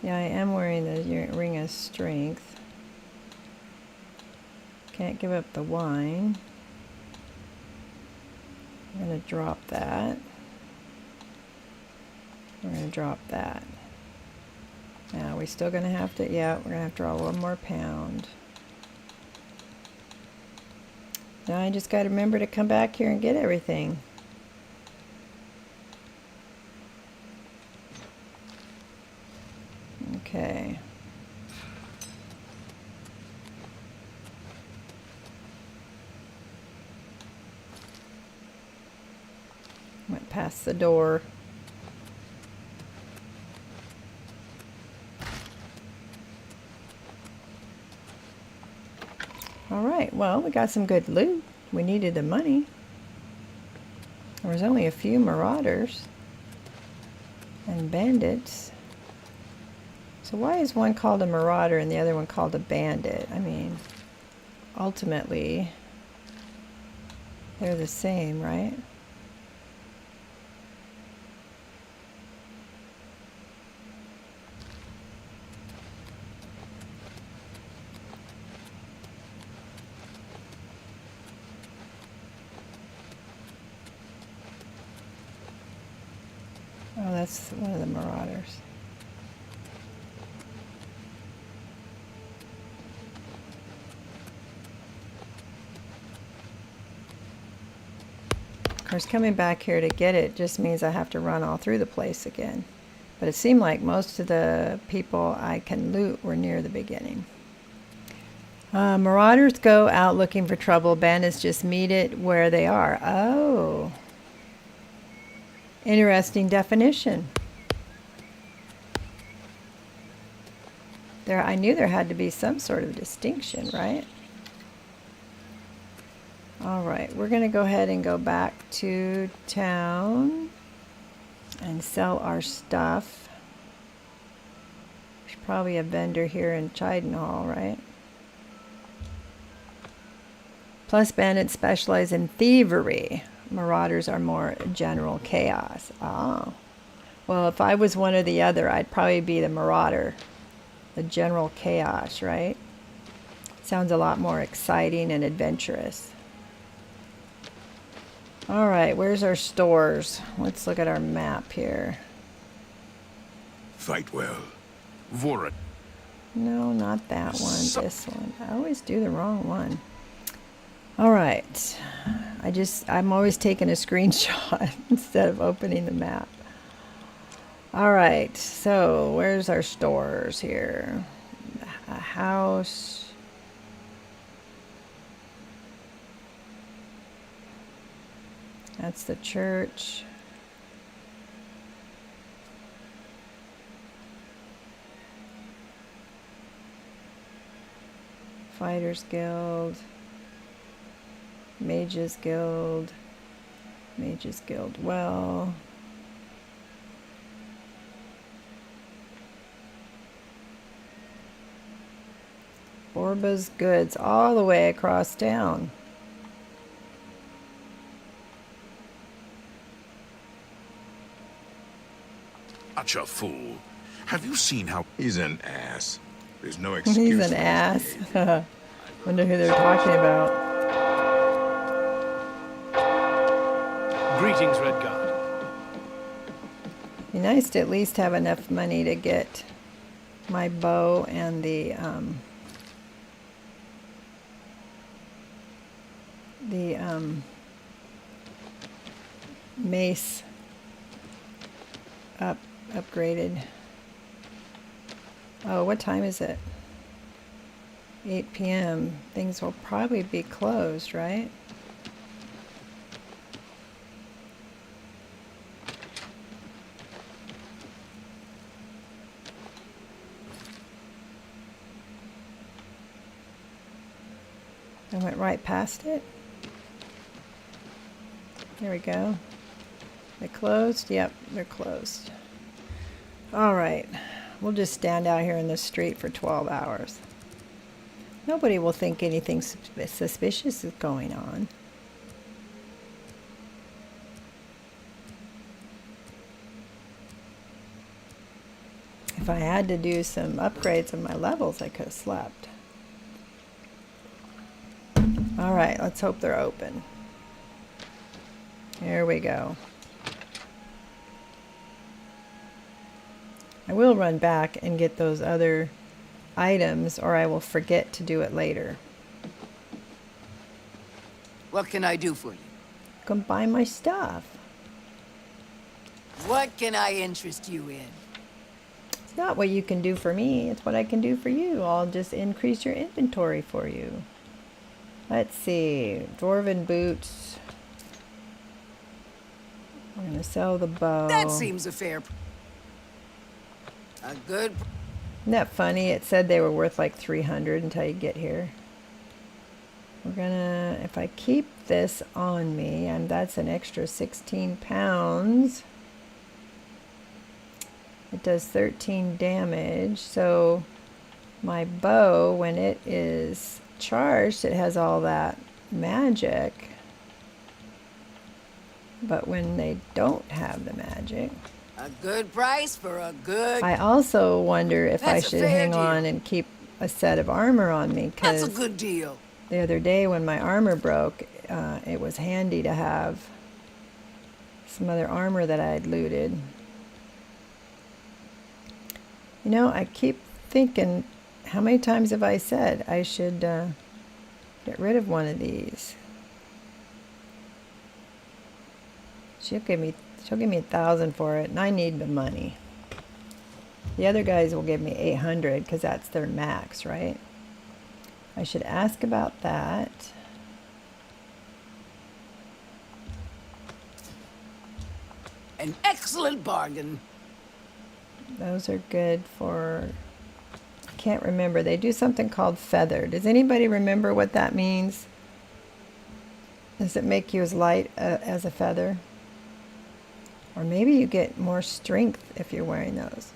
Yeah, I am wearing the ring of strength. Can't give up the wine. I'm going to drop that. We're going to drop that. Now, we're still going to have to, yeah, we're going to have to draw 1 more pound. Now I just got to remember to come back here and get everything. Okay. Went past the door. Alright, well, we got some good loot. We needed the money. There was only a few marauders and bandits. So why is one called a marauder and the other one called a bandit? I mean, ultimately, they're the same, right? Oh, that's one of the marauders. Of course, coming back here to get it just means I have to run all through the place again. But it seemed like most of the people I can loot were near the beginning. Marauders go out looking for trouble. Bandits just meet it where they are. Oh. Interesting definition. There, I knew there had to be some sort of distinction, right? All right, we're going to go ahead and go back to town and sell our stuff. There's probably a vendor here in Chidenhall, right? Plus, bandits specialize in thievery. Marauders are more general chaos. Oh. Well, if I was one or the other, I'd probably be the marauder. The general chaos, right? Sounds a lot more exciting and adventurous. All right, where's our stores? Let's look at our map here. Fight well. Vorat. No, not that one. This one. I always do the wrong one. All right. I'm always taking a screenshot instead of opening the map. All right. So where's our stores here? A house. That's the church. Fighters Guild. Mages Guild. Mages Guild. Well. Orba's Goods all the way across town. Such a fool. Have you seen how... He's an ass. There's no excuse. He's an for his ass. behavior. Wonder who they're talking about. Greetings, Redguard. Be nice to at least have enough money to get my bow and the mace upgraded. Oh, what time is it? 8 p.m. Things will probably be closed, right? I went right past it. There we go. They closed? Yep, they're closed. All right. We'll just stand out here in the street for 12 hours. Nobody will think anything suspicious is going on. If I had to do some upgrades of my levels, I could have slept. All right, let's hope they're open. Here we go. I will run back and get those other items, or I will forget to do it later. What can I do for you? Come buy my stuff. What can I interest you in? It's not what you can do for me, it's what I can do for you. I'll just increase your inventory for you. Let's see. Dwarven boots. I'm going to sell the bow. That seems a good... Isn't that funny? It said they were worth like 300 until you get here. We're gonna, if I keep this on me, and that's an extra 16 pounds. It does 13 damage. So my bow, when it is charged, it has all that magic. But when they don't have the magic, A good price for a good... I also wonder if I That's a should fair hang deal. on and keep a set of armor on me, That's a because good deal. the other day when my armor broke, it was handy to have some other armor that I had looted. You know, I keep thinking, how many times have I said I should get rid of one of these? She'll give me 1,000 for it, and I need the money. The other guys will give me 800 because that's their max, right? I should ask about that. An excellent bargain. Those are good for... I can't remember. They do something called feather. Does anybody remember what that means? Does it make you as light as a feather? Or maybe you get more strength if you're wearing those.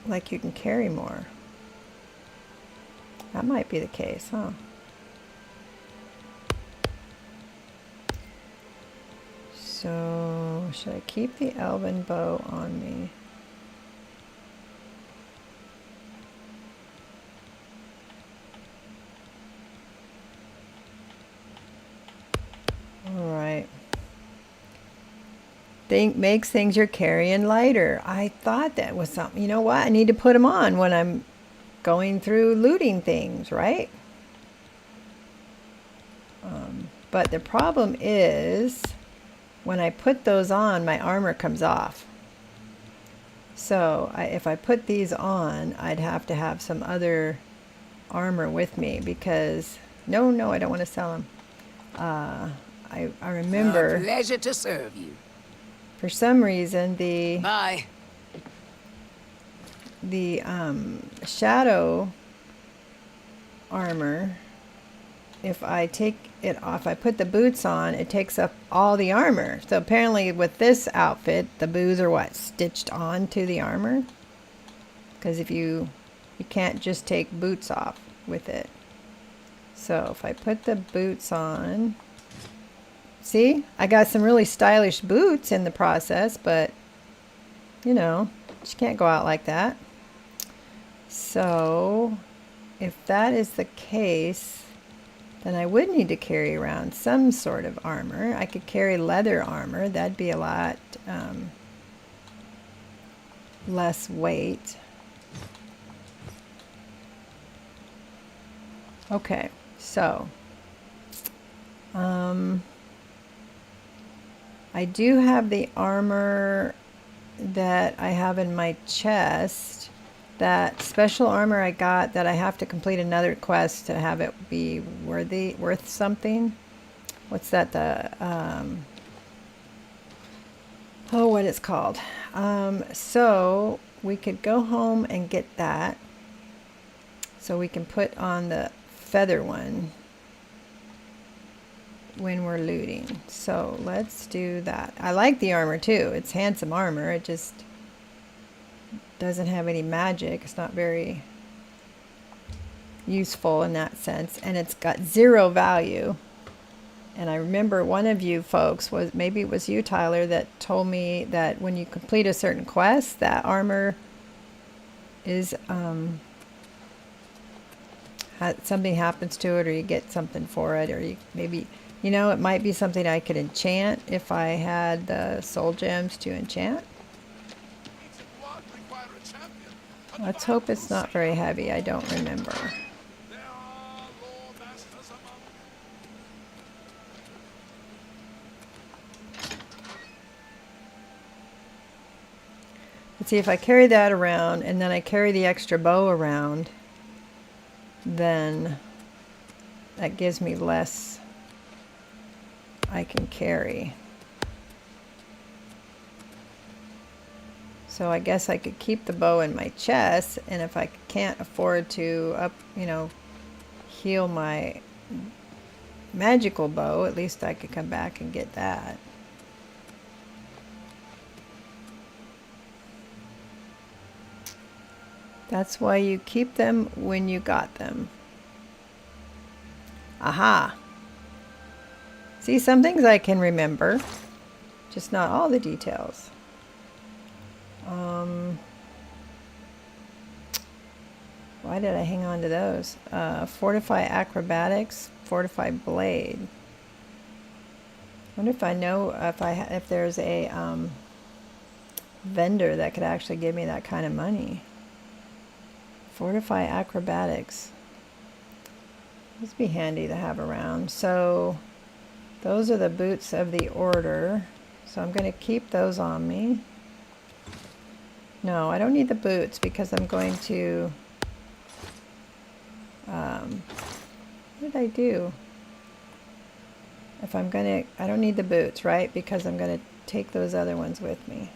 Like you can carry more. That might be the case, huh? So, should I keep the elven bow on me? All right. Makes things you're carrying lighter. I thought that was something. You know what? I need to put them on when I'm going through looting things, right? But the problem is when I put those on, my armor comes off. So if I put these on, I'd have to have some other armor with me because... No, I don't want to sell them. I remember... A pleasure to serve you. For some reason, the Bye. shadow armor if I take it off, I put the boots on, it takes up all the armor. So apparently with this outfit, the boots are what? Stitched onto the armor? Because if you can't just take boots off with it. So if I put the boots on, see, I got some really stylish boots in the process, but you know, you can't go out like that. So if that is the case, then I would need to carry around some sort of armor. I could carry leather armor. That'd be a lot less weight. Okay, so I do have the armor that I have in my chest. That special armor I got that I have to complete another quest to have it be worth something. What's that? The oh, what it's called? So we could go home and get that. So we can put on the feather one when we're looting. So let's do that. I like the armor too. It's handsome armor. It just doesn't have any magic. It's not very useful in that sense, and it's got 0 value. And I remember one of you folks, was maybe it was you, Tyler, that told me that when you complete a certain quest, that armor is something happens to it, or you get something for it, or you maybe, you know, it might be something I could enchant if I had the soul gems to enchant. Let's hope it's not very heavy. I don't remember. Let's see, if I carry that around and then I carry the extra bow around, then that gives me less I can carry. So I guess I could keep the bow in my chest, and if I can't afford to heal my magical bow, at least I could come back and get that. That's why you keep them when you got them. Aha! See, some things I can remember, just not all the details. Why did I hang on to those? Fortify acrobatics, fortify blade. Wonder if I know if there's a vendor that could actually give me that kind of money. Fortify acrobatics. This would be handy to have around. So those are the boots of the order. So I'm going to keep those on me. No, I don't need the boots because I'm going to... what did I do? If I'm going to... I don't need the boots, right? Because I'm going to take those other ones with me.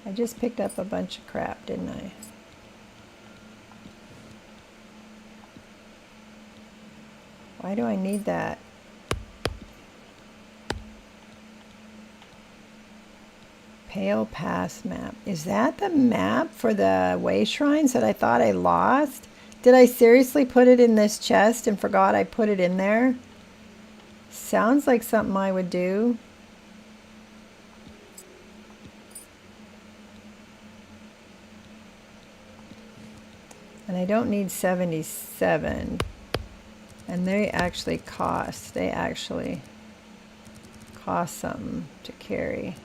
I just picked up a bunch of crap, didn't I? Why do I need that? Pale Pass map. Is that the map for the way shrines that I thought I lost? Did I seriously put it in this chest and forgot I put it in there? Sounds like something I would do. And I don't need 77. And they actually cost something to carry.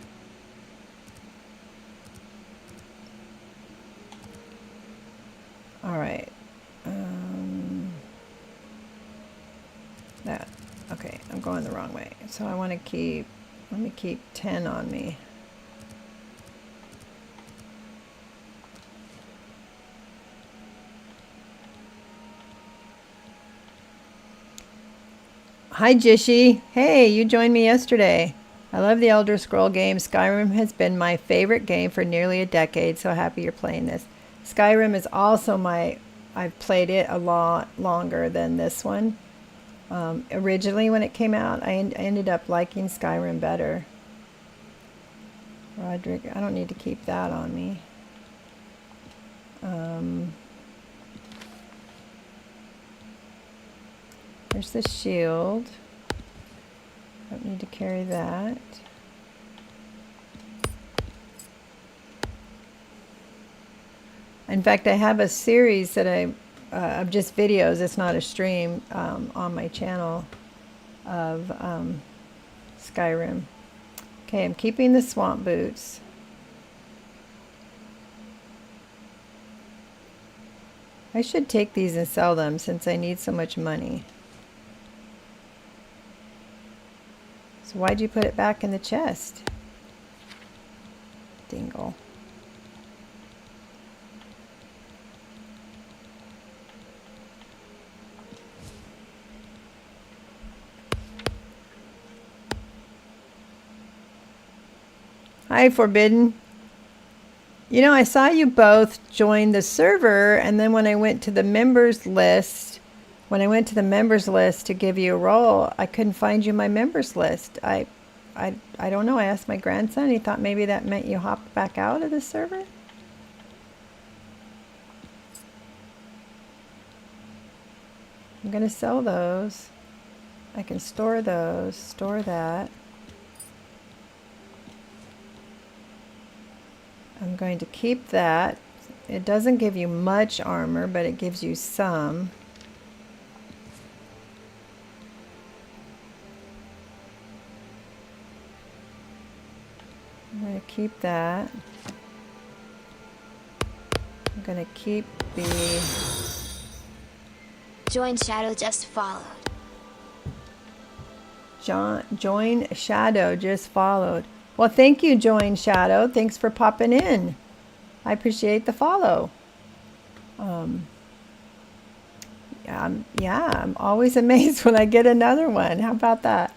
All right. That. Okay, I'm going the wrong way. So I want to keep, let me keep 10 on me. Hi Jishi. Hey, you joined me yesterday. I love the Elder Scroll game. Skyrim has been my favorite game for nearly a decade, so happy you're playing this. Skyrim is also I've played it a lot longer than this one. Originally when it came out, I ended up liking Skyrim better. Roderick, I don't need to keep that on me. There's the shield. Don't need to carry that. In fact, I have a series that of just videos, it's not a stream, on my channel of Skyrim. Okay, I'm keeping the swamp boots. I should take these and sell them since I need so much money. So why'd you put it back in the chest? Dingle. Hi, Forbidden. You know, I saw you both join the server, and then when I went to the members list, to give you a role, I couldn't find you in my members list. I don't know. I asked my grandson. He thought maybe that meant you hopped back out of the server. I'm going to sell those. I can store those, store that. I'm going to keep that. It doesn't give you much armor, but it gives you some. I'm going to keep that. I'm going to keep the... Join Shadow just followed. Join Shadow just followed. Well, thank you, Join Shadow. Thanks for popping in. I appreciate the follow. Yeah, I'm always amazed when I get another one. How about that?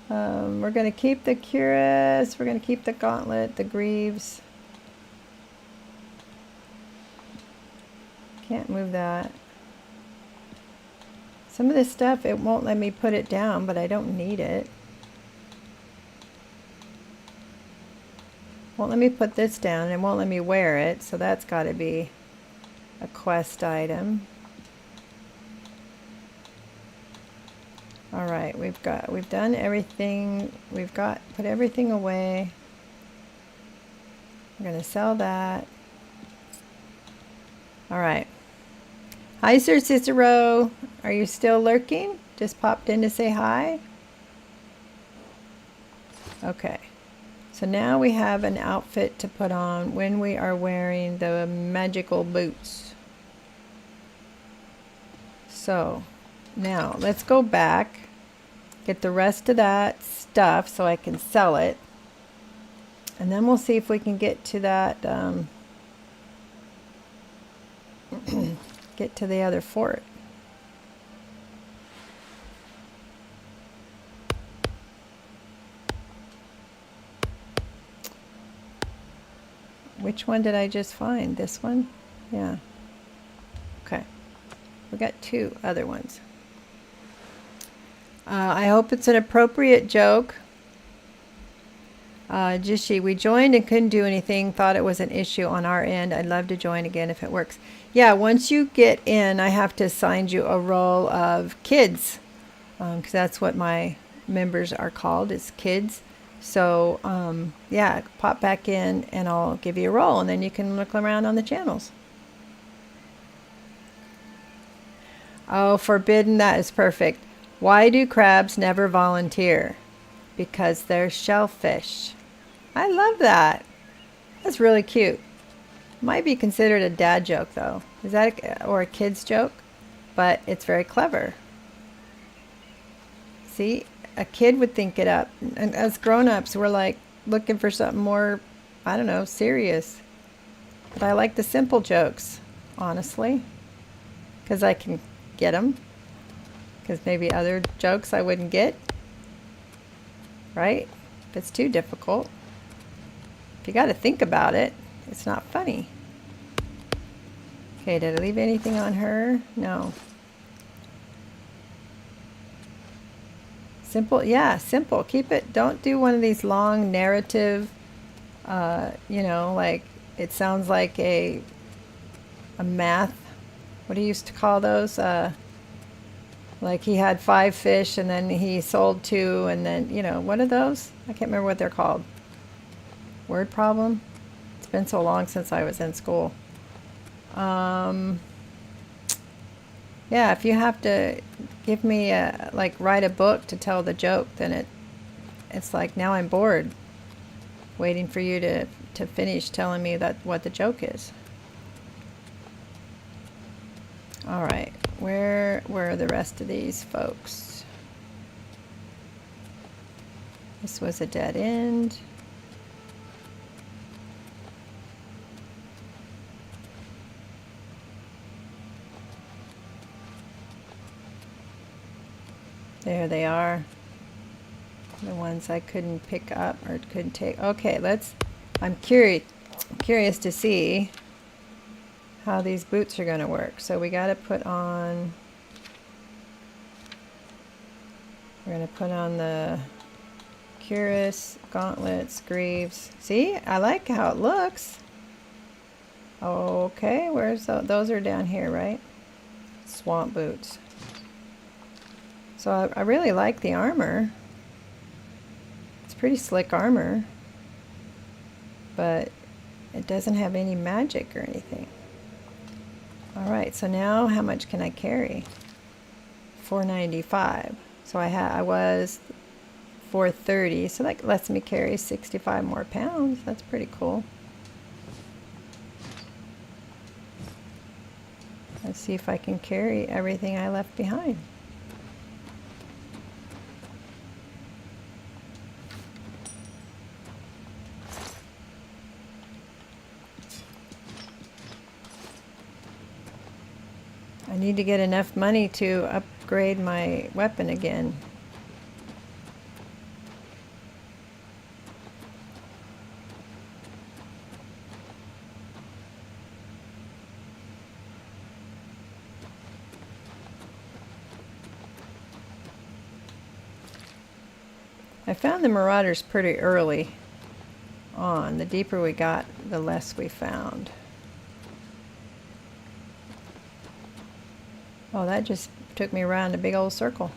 We're going to keep the Cuirass. We're going to keep the Gauntlet, the Greaves. Can't move that. Some of this stuff, it won't let me put it down, but I don't need it. Won't let me put this down, and won't let me wear it, so that's got to be a quest item. All right, we've done everything. Put everything away. We're going to sell that. All right. Hi, Sir Cicero. Are you still lurking? Just popped in to say hi? Okay. So now we have an outfit to put on when we are wearing the magical boots. So now let's go back, get the rest of that stuff so I can sell it. And then we'll see if we can get to that, get to the other fort. Which one did I just find? This one? Yeah. Okay. We got two other ones. I hope it's an appropriate joke. Jishi, we joined and couldn't do anything. Thought it was an issue on our end. I'd love to join again if it works. Yeah, once you get in, I have to assign you a role of kids. Because that's what my members are called, is kids. So, yeah, pop back in and I'll give you a role, and then you can look around on the channels. Oh, Forbidden, that is perfect. Why do crabs never volunteer? Because they're shellfish. I love that. That's really cute. Might be considered a dad joke, though. Is that or a kid's joke? But it's very clever. See? A kid would think it up, and as grown-ups we're like looking for something more, I don't know, serious. But I like the simple jokes, honestly, because I can get them, because maybe other jokes I wouldn't get, right? If it's too difficult, if you got to think about it, it's not funny. Okay, did I leave anything on her? No. Simple, yeah, simple. Keep it, don't do one of these long narrative, you know, like it sounds like a math, what do you used to call those? Like he had 5 fish and then he sold 2 and then, you know, what are those? I can't remember what they're called. Word problem? It's been so long since I was in school. Yeah, if you have to give me a, like write a book to tell the joke, then it's like now I'm bored waiting for you to finish telling me that what the joke is. All right, where are the rest of these folks? This was a dead end. There they are. The ones I couldn't pick up or couldn't take. Okay, I'm curious to see how these boots are going to work. So we got to put on, we're going to put on the cuirass, gauntlets, greaves. See, I like how it looks. Okay, where's those are down here, right? Swamp boots. So I really like the armor. It's pretty slick armor, but it doesn't have any magic or anything. All right, so now how much can I carry? 495. So I was 430, so that lets me carry 65 more pounds. That's pretty cool. Let's see if I can carry everything I left behind. I need to get enough money to upgrade my weapon again. I found the marauders pretty early on. The deeper we got, the less we found. Oh, that just took me around a big old circle.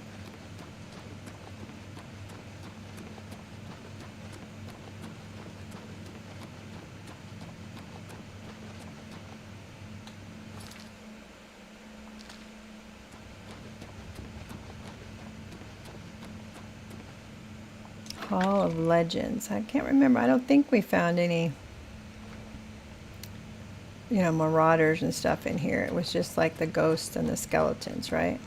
Hall of Legends. I can't remember. I don't think we found any, you know, marauders and stuff in here. It was just like the ghosts and the skeletons, right?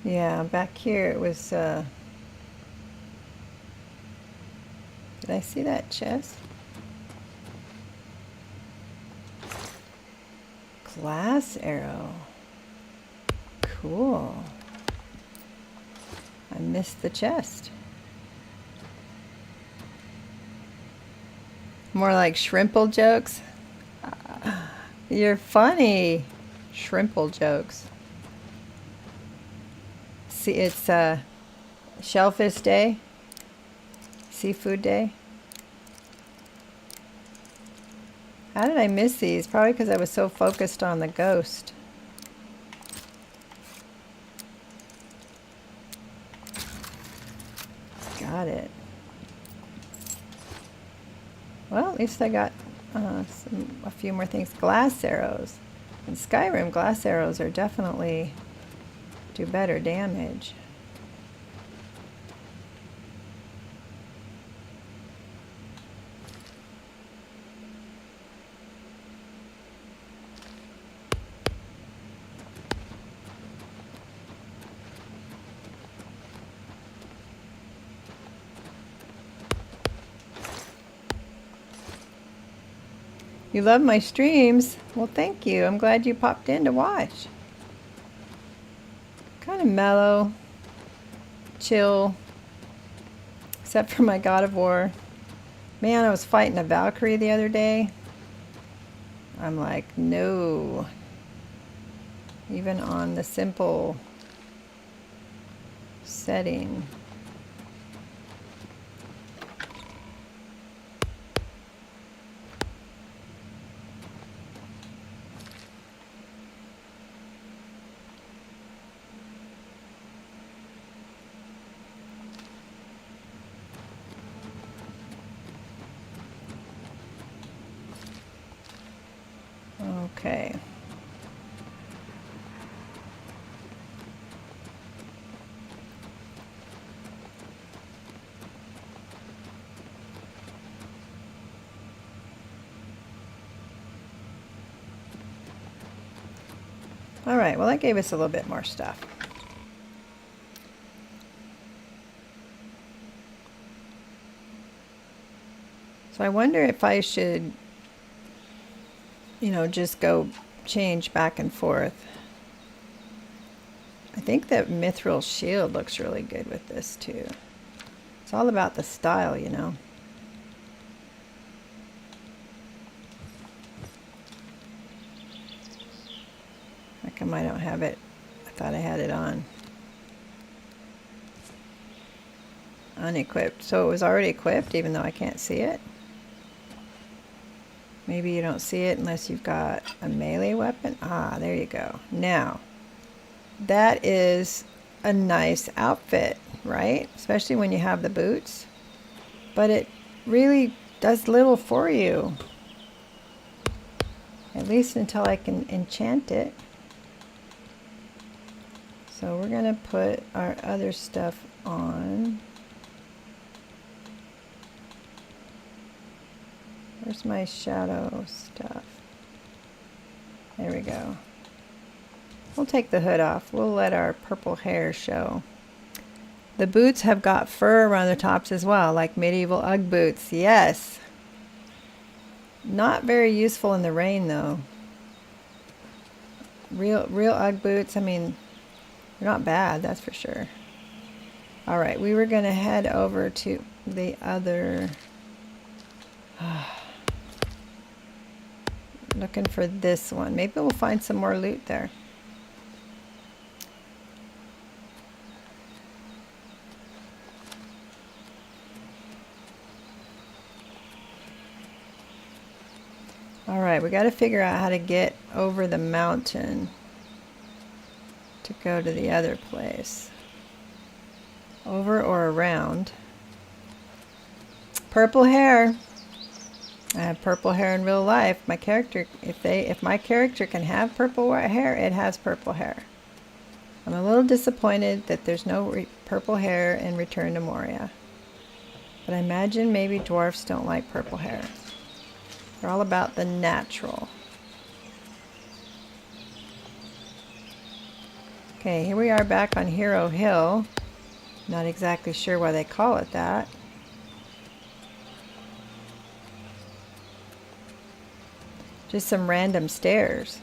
Yeah, back here it was, did I see that chest? Glass arrow. Cool. I missed the chest. More like shrimple jokes. You're funny. Shrimple jokes. See, it's Shellfish Day, Seafood Day. How did I miss these? Probably because I was so focused on the ghost. Got it. Well, at least I got a few more things. Glass arrows. In Skyrim, glass arrows are definitely do better damage. You love my streams? Well, thank you. I'm glad you popped in to watch. Kind of mellow, chill, except for my God of War. Man, I was fighting a Valkyrie the other day. I'm like, no. Even on the simple setting. Okay. All right, well, that gave us a little bit more stuff. So I wonder if I should, just go change back and forth. I think that Mithril Shield looks really good with this too. It's all about the style, How come I don't have it? I thought I had it on. Unequipped. So it was already equipped even though I can't see it? Maybe you don't see it unless you've got a melee weapon. Ah, there you go. Now, that is a nice outfit, right? Especially when you have the boots. But it really does little for you. At least until I can enchant it. So we're going to put our other stuff on. Where's my shadow stuff? There we go. We'll take the hood off. We'll let our purple hair show. The boots have got fur around their tops as well, like medieval Ugg boots. Yes. Not very useful in the rain though. Real Ugg boots, I mean, they're not bad, that's for sure. All right, we were going to head over to the other... Looking for this one. Maybe we'll find some more loot there. All right, we got to figure out how to get over the mountain to go to the other place. Over or around. Purple hair. I have purple hair in real life. My character, if my character can have purple hair, it has purple hair. I'm a little disappointed that there's no purple hair in Return to Moria. But I imagine maybe dwarfs don't like purple hair. They're all about the natural. Okay, here we are back on Hero Hill. Not exactly sure why they call it that. Just some random stairs.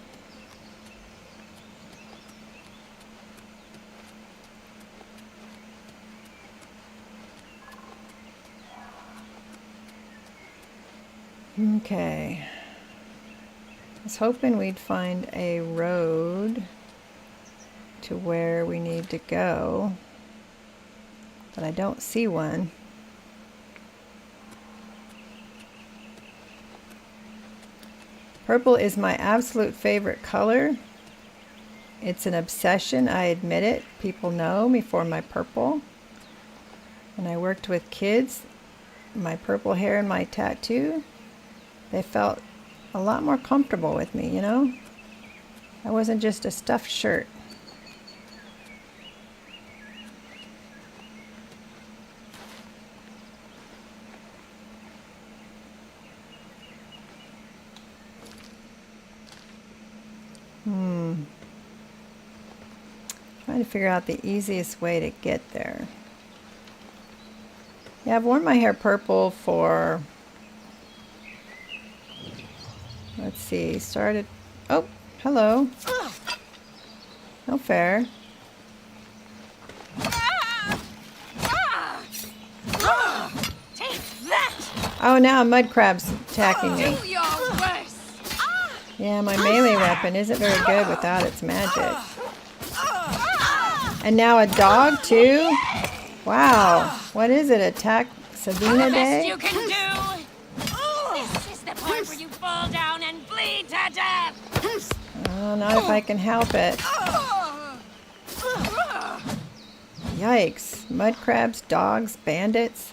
Okay. I was hoping we'd find a road to where we need to go, but I don't see one. Purple is my absolute favorite color. It's an obsession, I admit it. People know me for my purple. When I worked with kids, my purple hair and my tattoo, they felt a lot more comfortable with me, you know? I wasn't just a stuffed shirt. Trying to figure out the easiest way to get there. Yeah, I've worn my hair purple for Let's see. Started. Oh, hello. No fair. Take that! Oh, now a mud crab's attacking me. Do your worst! Yeah, my melee weapon isn't very good without its magic. And now a dog too? Wow. What is it? Attack Sabina Best Day? you can do! This is the part where you fall down and bleed to death! Oh, not if I can help it. Yikes. Mud crabs, dogs, bandits.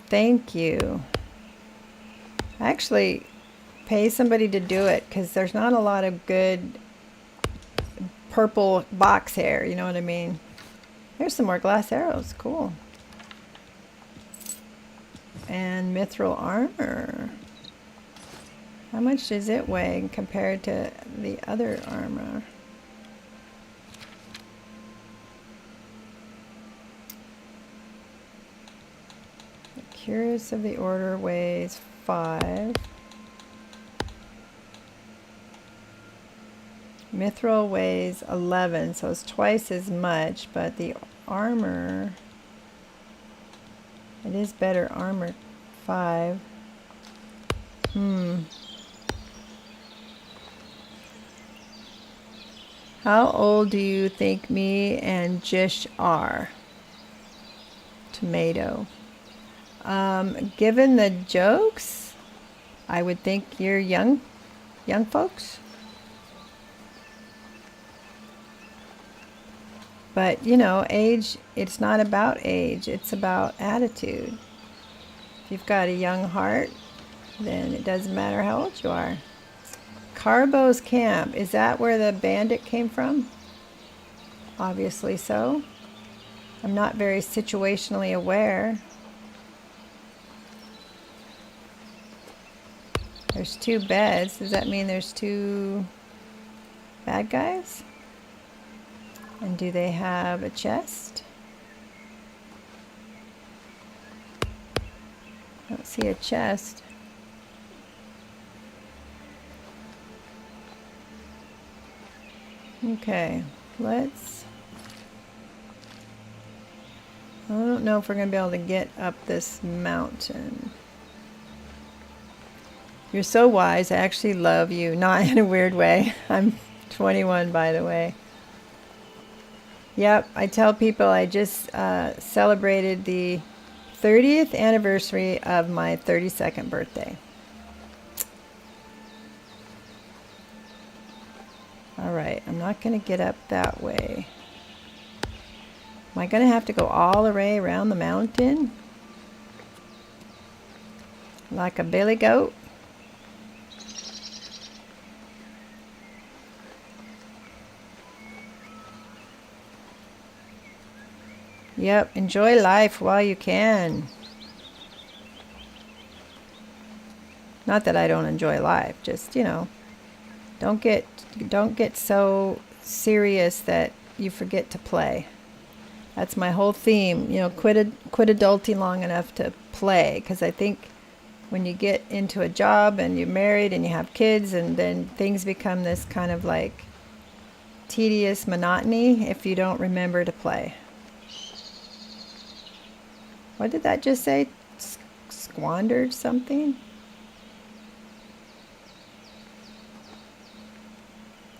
Thank you. Actually, pay somebody to do it because there's not a lot of good purple box hair, you know what I mean? There's some more glass arrows. Cool. And mithril armor. How much does it weigh compared to the other armor? The Curious of the Order weighs 5. Mithril weighs 11, so it's twice as much, but the armor, it is better armor, 5. How old do you think me and Jish are? Tomato. Given the jokes, I would think you're young folks. But, you know, age, it's not about age, it's about attitude. If you've got a young heart, then it doesn't matter how old you are. Carbo's camp, is that where the bandit came from? Obviously so. I'm not very situationally aware. There's 2 beds. Does that mean there's 2 bad guys? And do they have a chest? I don't see a chest. Okay, let's... I don't know if we're going to be able to get up this mountain. You're so wise. I actually love you. Not in a weird way. I'm 21, by the way. Yep, I tell people I just celebrated the 30th anniversary of my 32nd birthday. Alright, I'm not going to get up that way. Am I going to have to go all the way around the mountain? Like a billy goat? Yep, enjoy life while you can. Not that I don't enjoy life, just, you know, don't get so serious that you forget to play. That's my whole theme, you know, quit adulting long enough to play, because I think when you get into a job and you're married and you have kids, and then things become this kind of like tedious monotony if you don't remember to play. What did that just say? Squandered something?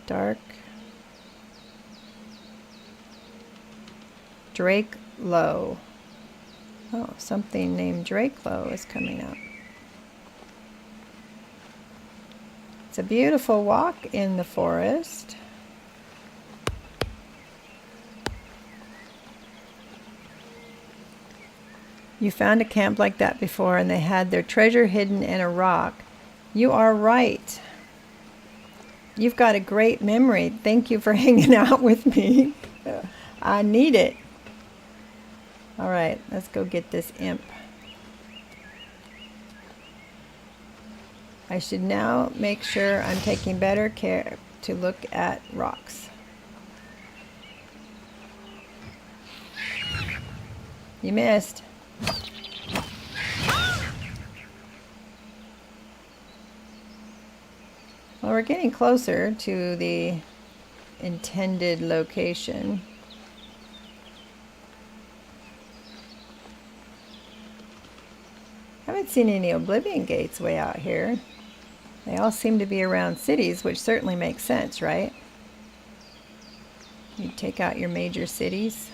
Dark. Drake Low. Oh, something named Drake Low is coming up. It's a beautiful walk in the forest. You found a camp like that before and they had their treasure hidden in a rock. You are right. You've got a great memory. Thank you for hanging out with me. I need it. All right, let's go get this imp. I should now make sure I'm taking better care to look at rocks. You missed. Well, we're getting closer to the intended location. Haven't seen any Oblivion gates way out here. They all seem to be around cities, which certainly makes sense, right? You take out your major cities.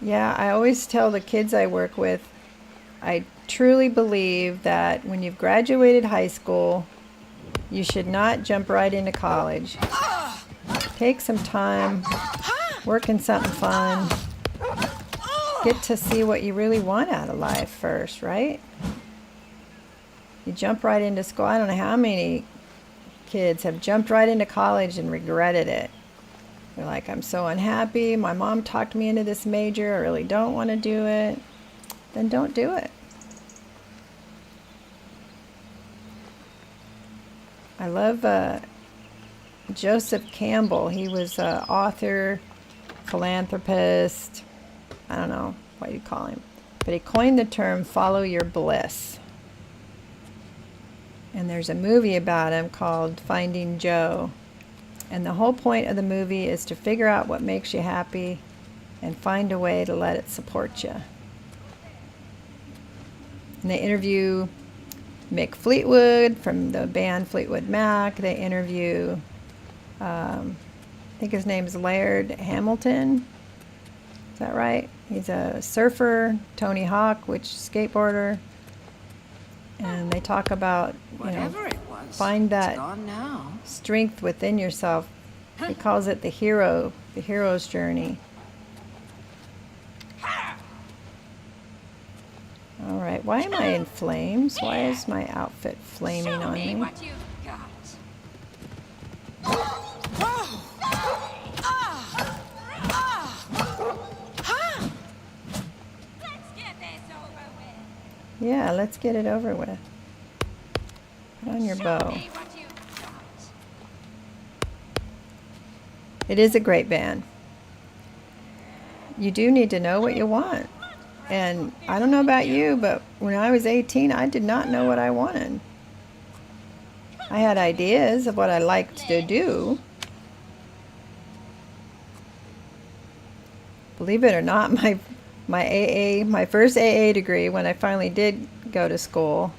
Yeah, I always tell the kids I work with, I truly believe that when you've graduated high school, you should not jump right into college. Take some time, work in something fun, get to see what you really want out of life first, right? You jump right into school. I don't know how many kids have jumped right into college and regretted it. They're like, I'm so unhappy. My mom talked me into this major. I really don't want to do it. Then don't do it. I love Joseph Campbell. He was an author, philanthropist. I don't know what you call him. But he coined the term follow your bliss. And there's a movie about him called Finding Joe. And the whole point of the movie is to figure out what makes you happy and find a way to let it support you. And they interview Mick Fleetwood from the band Fleetwood Mac. They interview, I think his name is Laird Hamilton. Is that right? He's a surfer, Tony Hawk, which skateboarder. And they talk about, Whatever it was, find it's that gone now. strength within yourself. He calls it the hero's journey. All right, why am I in flames? Why is my outfit flaming on me? What you got. Let's get this over with. Yeah, let's get it over with. Put on your bow. Me what you got. It is a great band. You do need to know what you want. And I don't know about you, but when I was 18, I did not know what I wanted. I had ideas of what I liked to do. Believe it or not, my first AA degree, when I finally did go to school,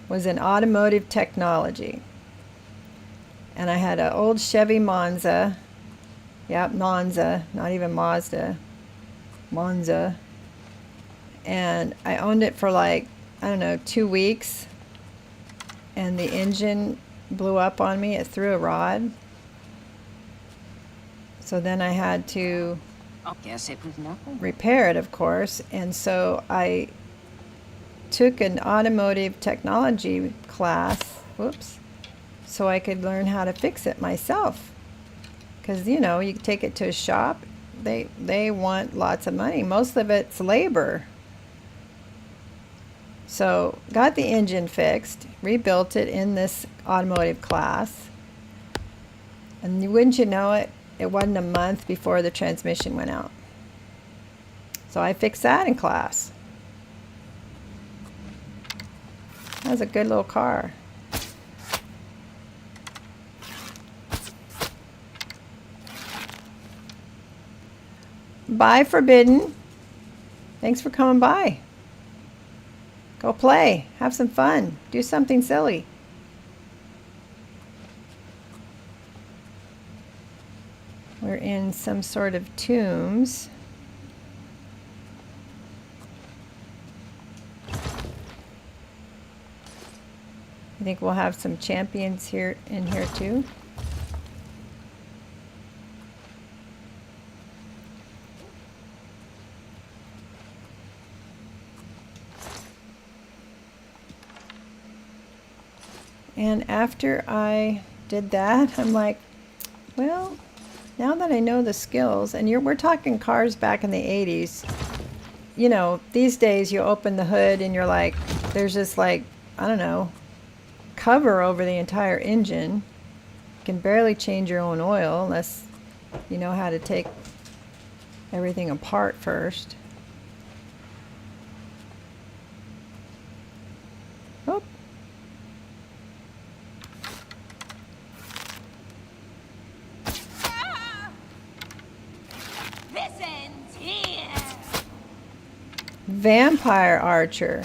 was in automotive technology. And I had an old Chevy Monza. Yep, Monza, not even Mazda. Monza. And I owned it for like, I don't know, 2 weeks. And the engine blew up on me. It threw a rod. So then I had to I guess it was nothing. repair it, of course. And so I took an automotive technology class, whoops, so I could learn how to fix it myself. Because, you know, you take it to a shop, they want lots of money. Most of it's labor. So got the engine fixed, rebuilt it in this automotive class. And wouldn't you know it, it wasn't a month before the transmission went out. So I fixed that in class. That was a good little car. Bye, Forbidden. Thanks for coming by. Go play. Have some fun. Do something silly. We're in some sort of tombs. I think we'll have some champions here in here too. And after I did that, I'm like, well, now that I know the skills, and we're talking cars back in the 80s, you know, these days you open the hood and you're like, there's this like, I don't know, cover over the entire engine. You can barely change your own oil unless you know how to take everything apart first. Oh. This ends here. Vampire archer.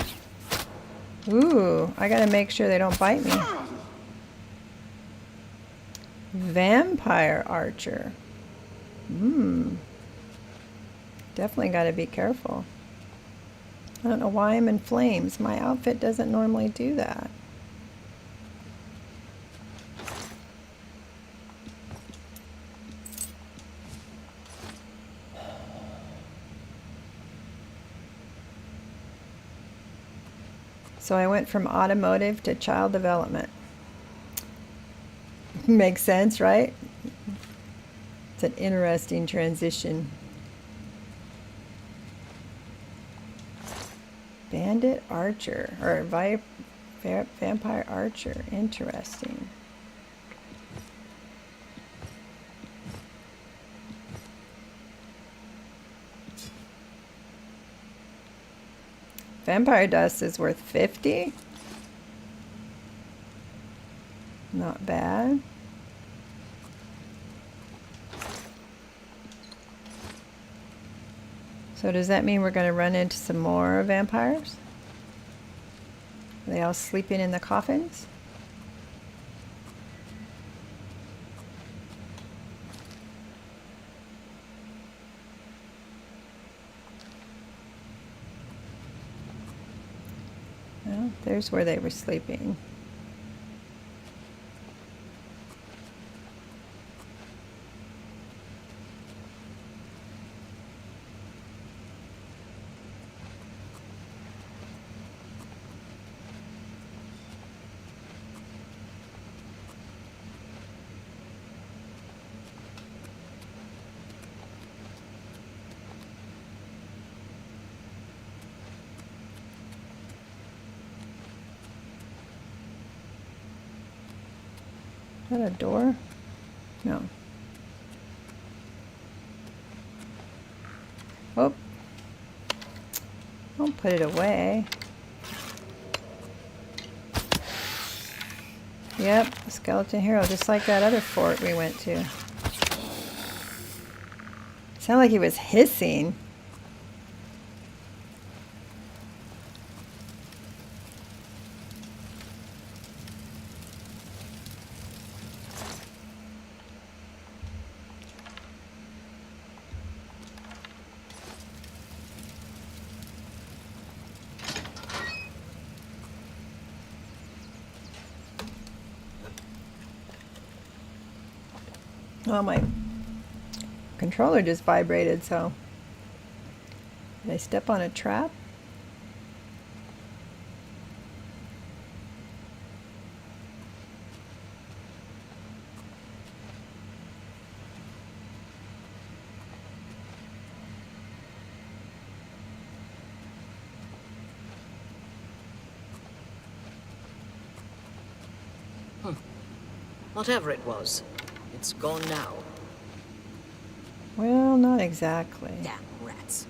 Ooh, I gotta make sure they don't bite me. Vampire archer. Definitely gotta be careful. I don't know why I'm in flames. My outfit doesn't normally do that. So I went from automotive to child development. Makes sense, right? It's an interesting transition. Bandit archer, or vampire archer. Interesting. Vampire dust is worth 50. Not bad. So does that mean we're going to run into some more vampires? Are they all sleeping in the coffins? Well, there's where they were sleeping. Is that a door? No. Oh. Don't put it away. Yep, skeleton hero, just like that other fort we went to. Sounded like he was hissing. Well, my controller just vibrated, so did I step on a trap? Whatever it was, it's gone now. Well, not exactly. Damn rats.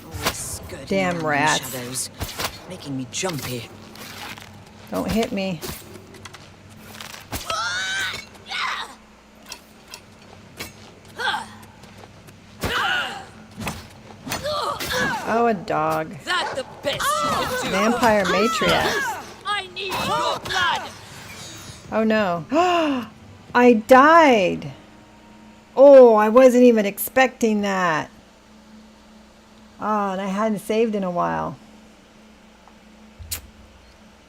Always skirting Damn around in rats. shadows, making me jumpy. Don't hit me. Oh, a dog. That the best you could do. Vampire matriarch. I need your blood. Oh no. I died. Oh, I wasn't even expecting that. Oh, and I hadn't saved in a while.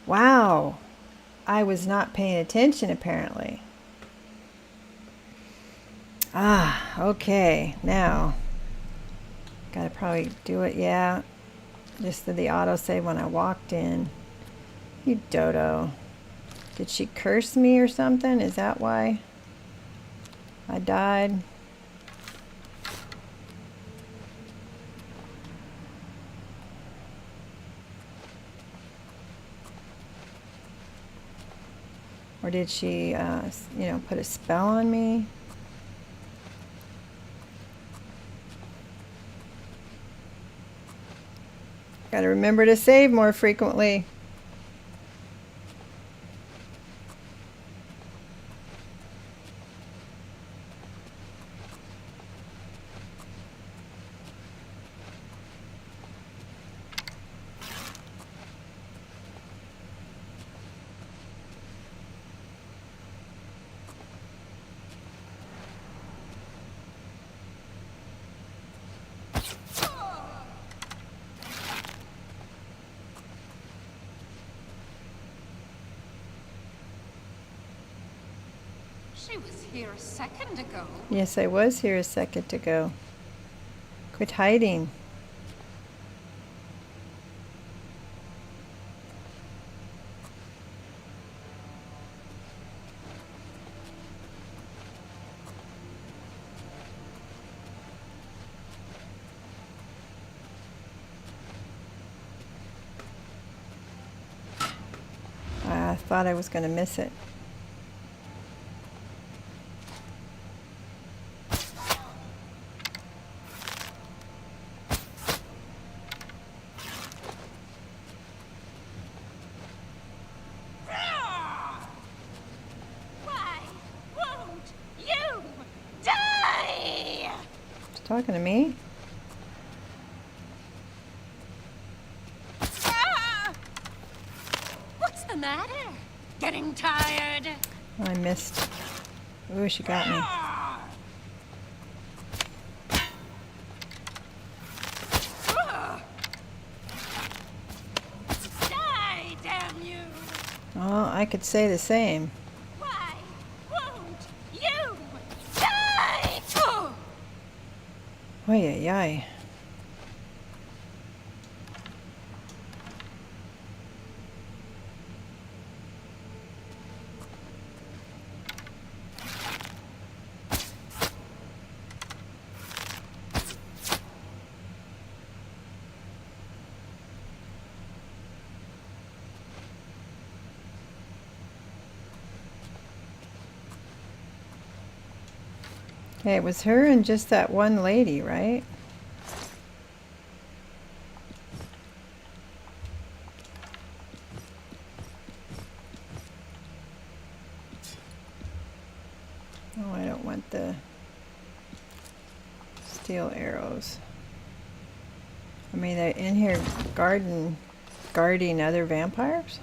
Wow. I was not paying attention apparently. Ah, okay. Now, gotta probably do it, yeah. Just did the autosave when I walked in. You dodo. Did she curse me or something? Is that why I died? Or did she, put a spell on me? Gotta remember to save more frequently. She was here a second ago. Yes, I was here a second ago. Quit hiding. I thought I was going to miss it. Why won't you die? She's talking to me. What's the matter? Getting tired? I missed. Ooh, she got me. Die, damn you! Oh, I could say the same. Why won't you die? Oh. Oy, oy, oy. Okay, it was her and just that one lady, right? Oh, I don't want the steel arrows. I mean, they're in here guarding other vampires?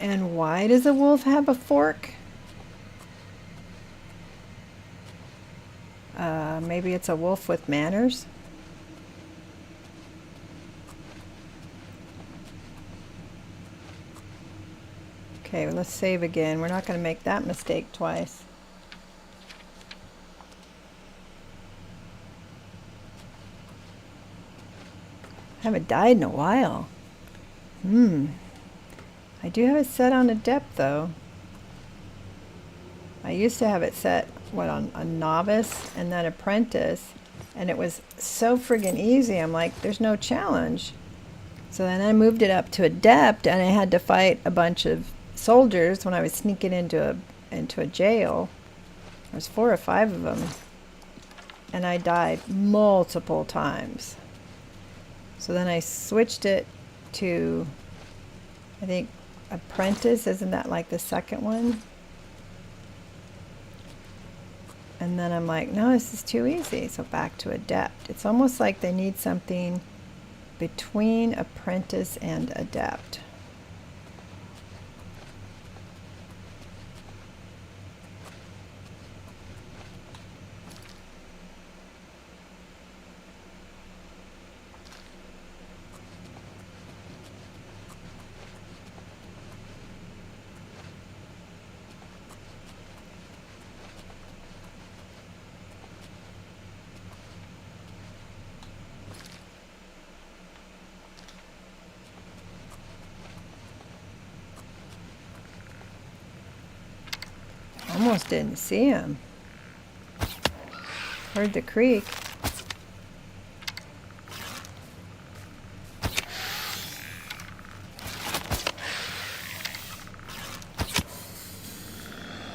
And why does a wolf have a fork? Maybe it's a wolf with manners? Okay, well, let's save again. We're not going to make that mistake twice. I haven't died in a while. I do have it set on adept though. I used to have it set, on a novice and then apprentice, and it was so friggin' easy. I'm like, there's no challenge. So then I moved it up to adept, and I had to fight a bunch of soldiers when I was sneaking into a jail. There's 4 or 5 of them, and I died multiple times. So then I switched it to, I think, apprentice. Isn't that like the second one? And then I'm like, no, this is too easy. So back to adept. It's almost like they need something between apprentice and adept. Almost didn't see him. Heard the creak.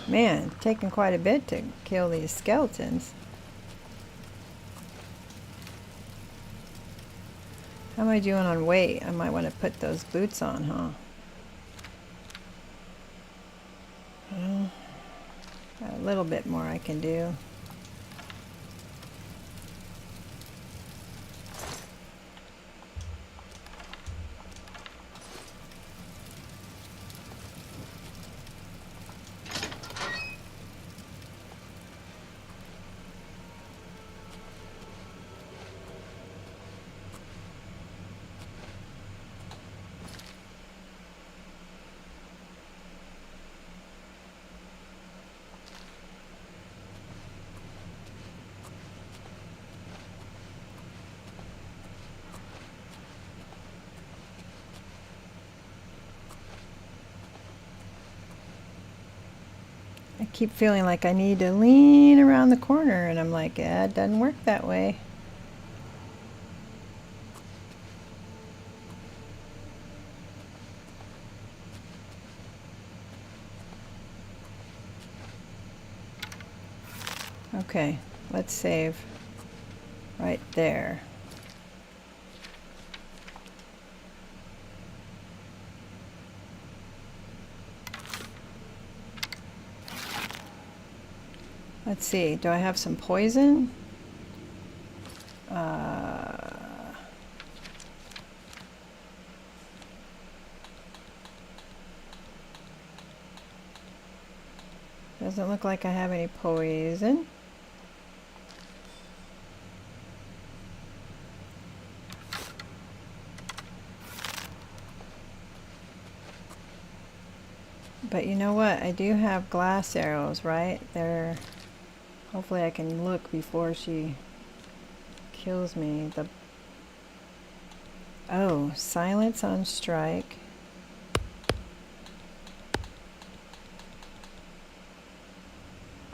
Man, taking quite a bit to kill these skeletons. How am I doing on weight? I might want to put those boots on, huh? Well, got a little bit more I can do. I keep feeling like I need to lean around the corner, and I'm like, it doesn't work that way. Okay, let's save right there. Let's see, do I have some poison? Doesn't look like I have any poison. But you know what? I do have glass arrows, right? They're... Hopefully I can look before she kills me. Oh, silence on strike.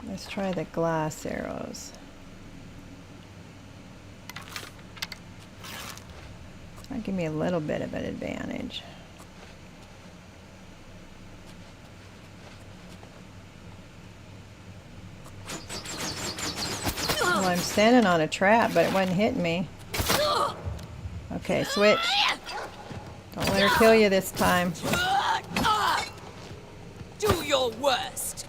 Let's try the glass arrows. That'll give me a little bit of an advantage. Well, I'm standing on a trap, but it wasn't hitting me. Okay, switch. Don't let her kill you this time. Do your worst.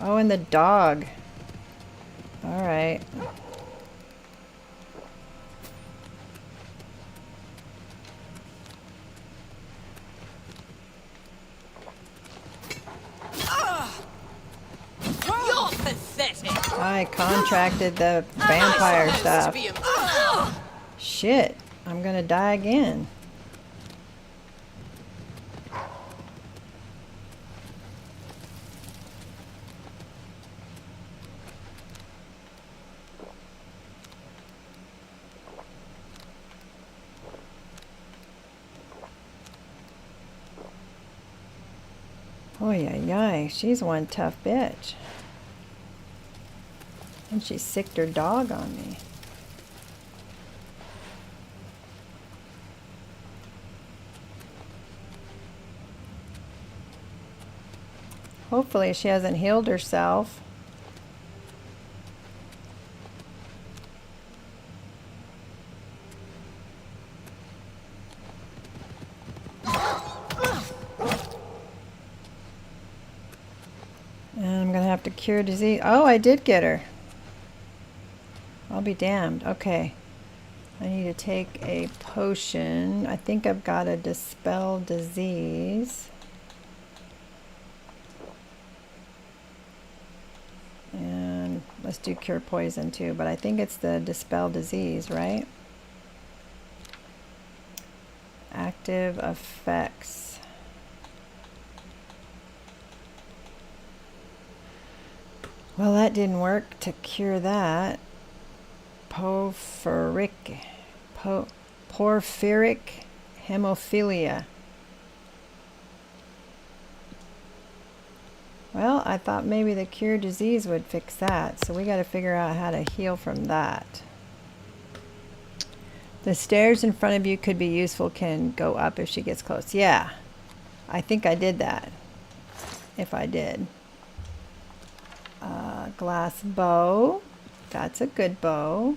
Oh, and the dog. All right. You're pathetic. I contracted the vampire stuff. Shit, I'm gonna die again. Oh yeah, she's one tough bitch. And she sicked her dog on me. Hopefully she hasn't healed herself. And I'm gonna have to cure disease. Oh, I did get her. I'll be damned. Okay. I need to take a potion. I think I've got a dispel disease. And let's do cure poison too, but I think it's the dispel disease, right? Active effects. Well, that didn't work to cure that. Porphyric hemophilia. Well, I thought maybe the cure disease would fix that, so we got to figure out how to heal from that. The stairs in front of you could be useful, can go up if she gets close. Yeah, I think I did that. if I did. Glass bow. That's a good bow.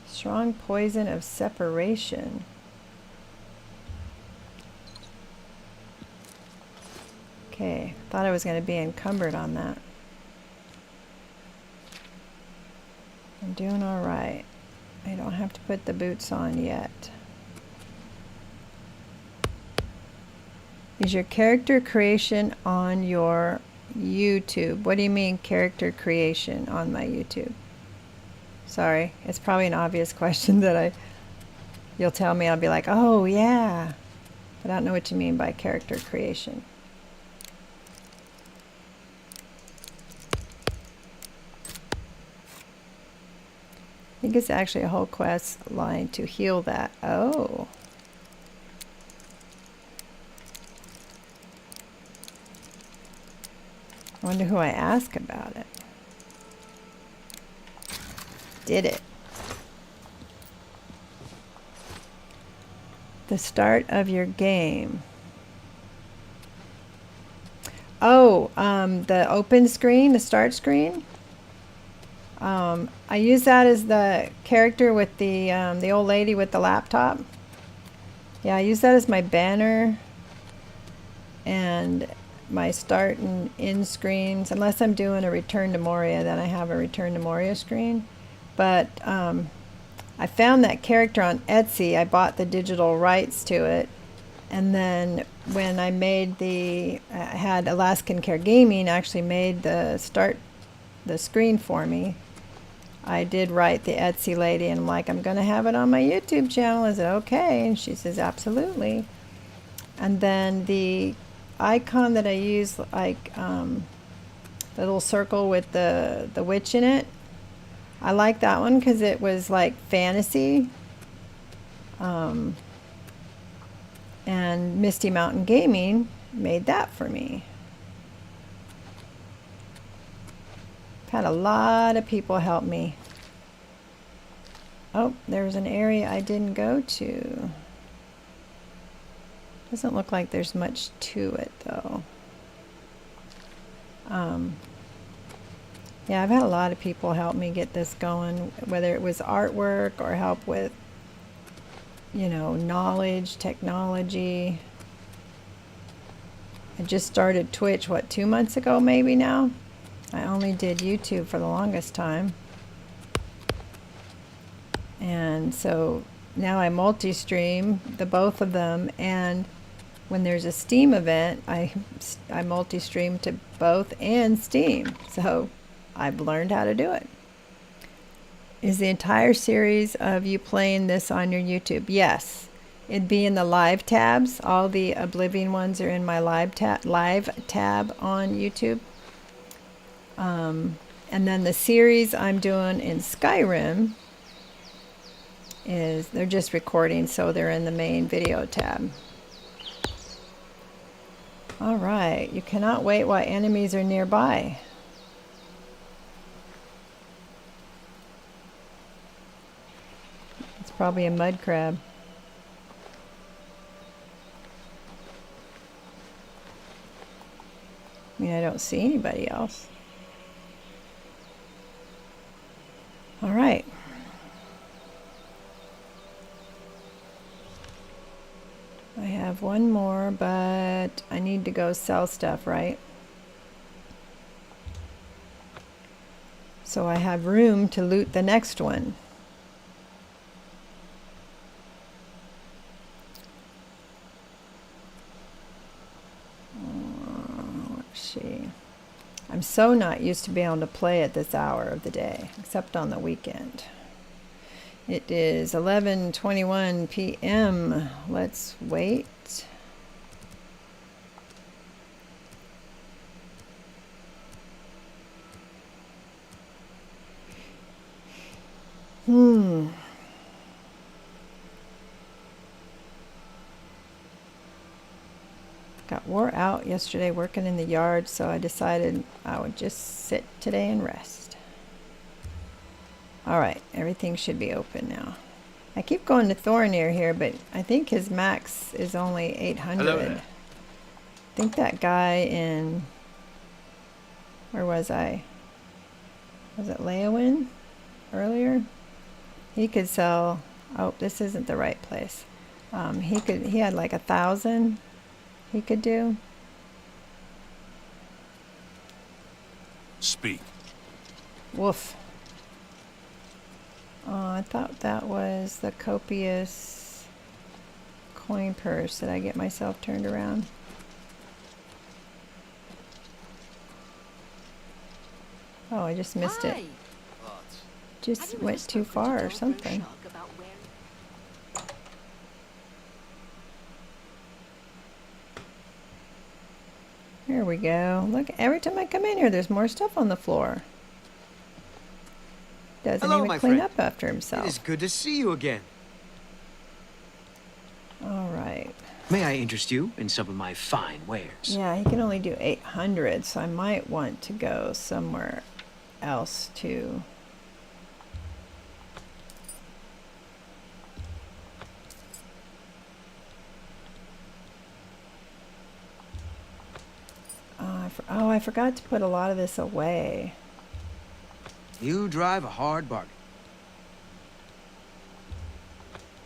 Strong poison of separation. Okay, thought I was going to be encumbered on that. I'm doing all right. I don't have to put the boots on yet. Is your character creation on your YouTube? What do you mean character creation on my YouTube? Sorry, it's probably an obvious question that you'll tell me, I'll be like, oh yeah. But I don't know what you mean by character creation. I think it's actually a whole quest line to heal that. Oh. I wonder who I ask about it. Did it. The start of your game. Oh, the open screen, the start screen. I use that as the character with the old lady with the laptop. Yeah, I use that as my banner and my start and end screens. Unless I'm doing a Return to Moria, then I have a Return to Moria screen. But I found that character on Etsy. I bought the digital rights to it. And then when I made I had Alaskan Care Gaming actually made the screen for me. I did write the Etsy lady, and I'm like, I'm going to have it on my YouTube channel. Is it okay? And she says, absolutely. And then the icon that I use, like the little circle with the witch in it, I like that one because it was like fantasy. And Misty Mountain Gaming made that for me. Had a lot of people help me. Oh, there's an area I didn't go to. Doesn't look like there's much to it though. Yeah, I've had a lot of people help me get this going, whether it was artwork or help with, you know, knowledge, technology. I just started Twitch, what, 2 months ago maybe now? I only did YouTube for the longest time. And so now I multi-stream the both of them, and when there's a Steam event, I multi-stream to both and Steam. So I've learned how to do it. Is the entire series of you playing this on your YouTube? Yes. It'd be in the live tabs. All the Oblivion ones are in my live tab on YouTube. And then the series I'm doing in Skyrim they're just recording, so they're in the main video tab. All right, you cannot wait while enemies are nearby. It's probably a mud crab. I mean, I don't see anybody else. All right. I have one more, but I need to go sell stuff, right? So I have room to loot the next one. Let's see. I'm so not used to being able to play at this hour of the day, except on the weekend. It is 11:21 p.m. Let's wait. Got wore out yesterday working in the yard, so I decided I would just sit today and rest. All right, everything should be open now. I keep going to Thornir here, but I think his max is only 800. Hello there. I think that guy in... Where was I? Was it Leowin earlier? He could sell... Oh, this isn't the right place. He had like 1,000 he could do. Speak. Woof. Oh, I thought that was the copious coin purse. Did I get myself turned around? Oh, I just missed it. Hi. Just went too far or something. There we go. Look, every time I come in here, there's more stuff on the floor. Doesn't Hello, even my clean friend. up after It himself. is good to see you again. All right. May I interest you in some of my fine wares? Yeah, he can only do 800, so I might want to go somewhere else too. Oh, I forgot to put a lot of this away. You drive a hard bargain.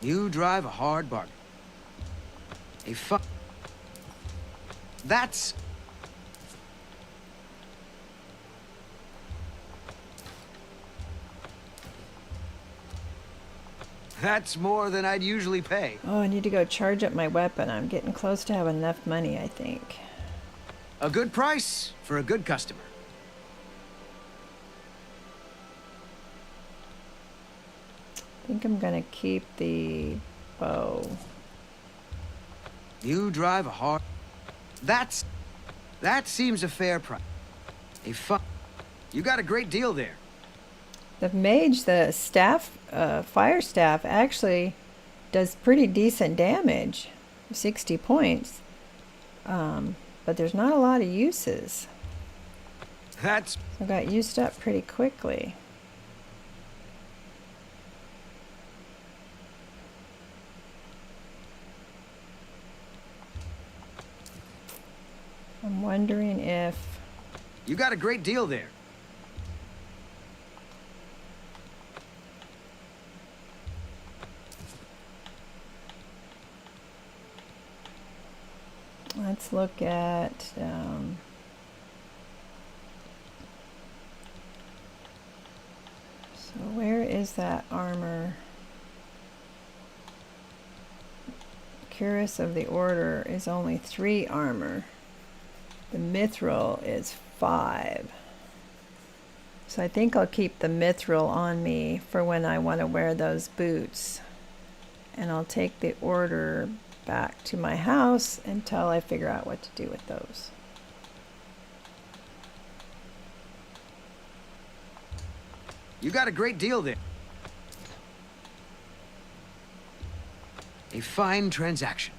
You drive a hard bargain. A fu- That's... That's more than I'd usually pay. Oh, I need to go charge up my weapon. I'm getting close to having enough money, I think. A good price for a good customer. I think I'm gonna keep the bow. You drive a hard... That seems a fair price. A fu... You got a great deal there. The mage, the staff, fire staff, actually does pretty decent damage, 60 points. But there's not a lot of uses. That's... I got used up pretty quickly. I'm wondering if... You got a great deal there. Let's look at... so where is that armor? Cuirass of the Order is only 3 armor. The mithril is 5. So I think I'll keep the mithril on me for when I want to wear those boots. And I'll take the order back to my house until I figure out what to do with those. You got a great deal there. A fine transaction.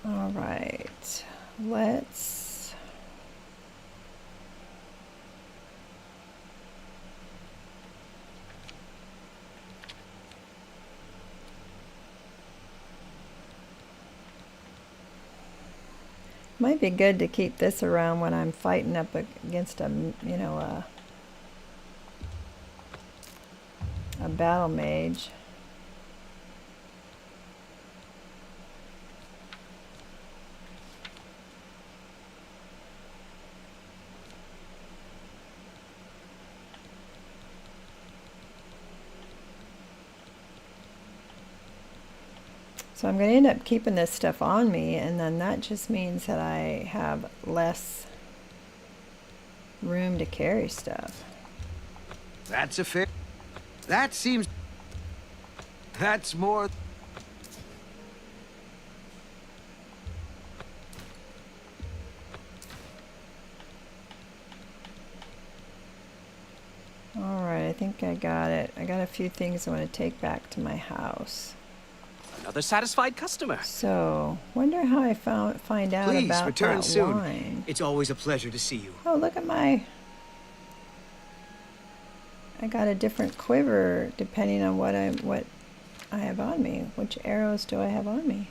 All right, let's... Might be good to keep this around when I'm fighting up against a, you know, a battle mage. So I'm going to end up keeping this stuff on me, and then that just means that I have less room to carry stuff. That's a fair... That seems... That's more... All right, I think I got it. I got a few things I want to take back to my house. Another satisfied customer. So, wonder how I find out Please about return that soon. wine. It's always a pleasure to see you. Oh, look at my... I got a different quiver depending on what I have on me. Which arrows do I have on me?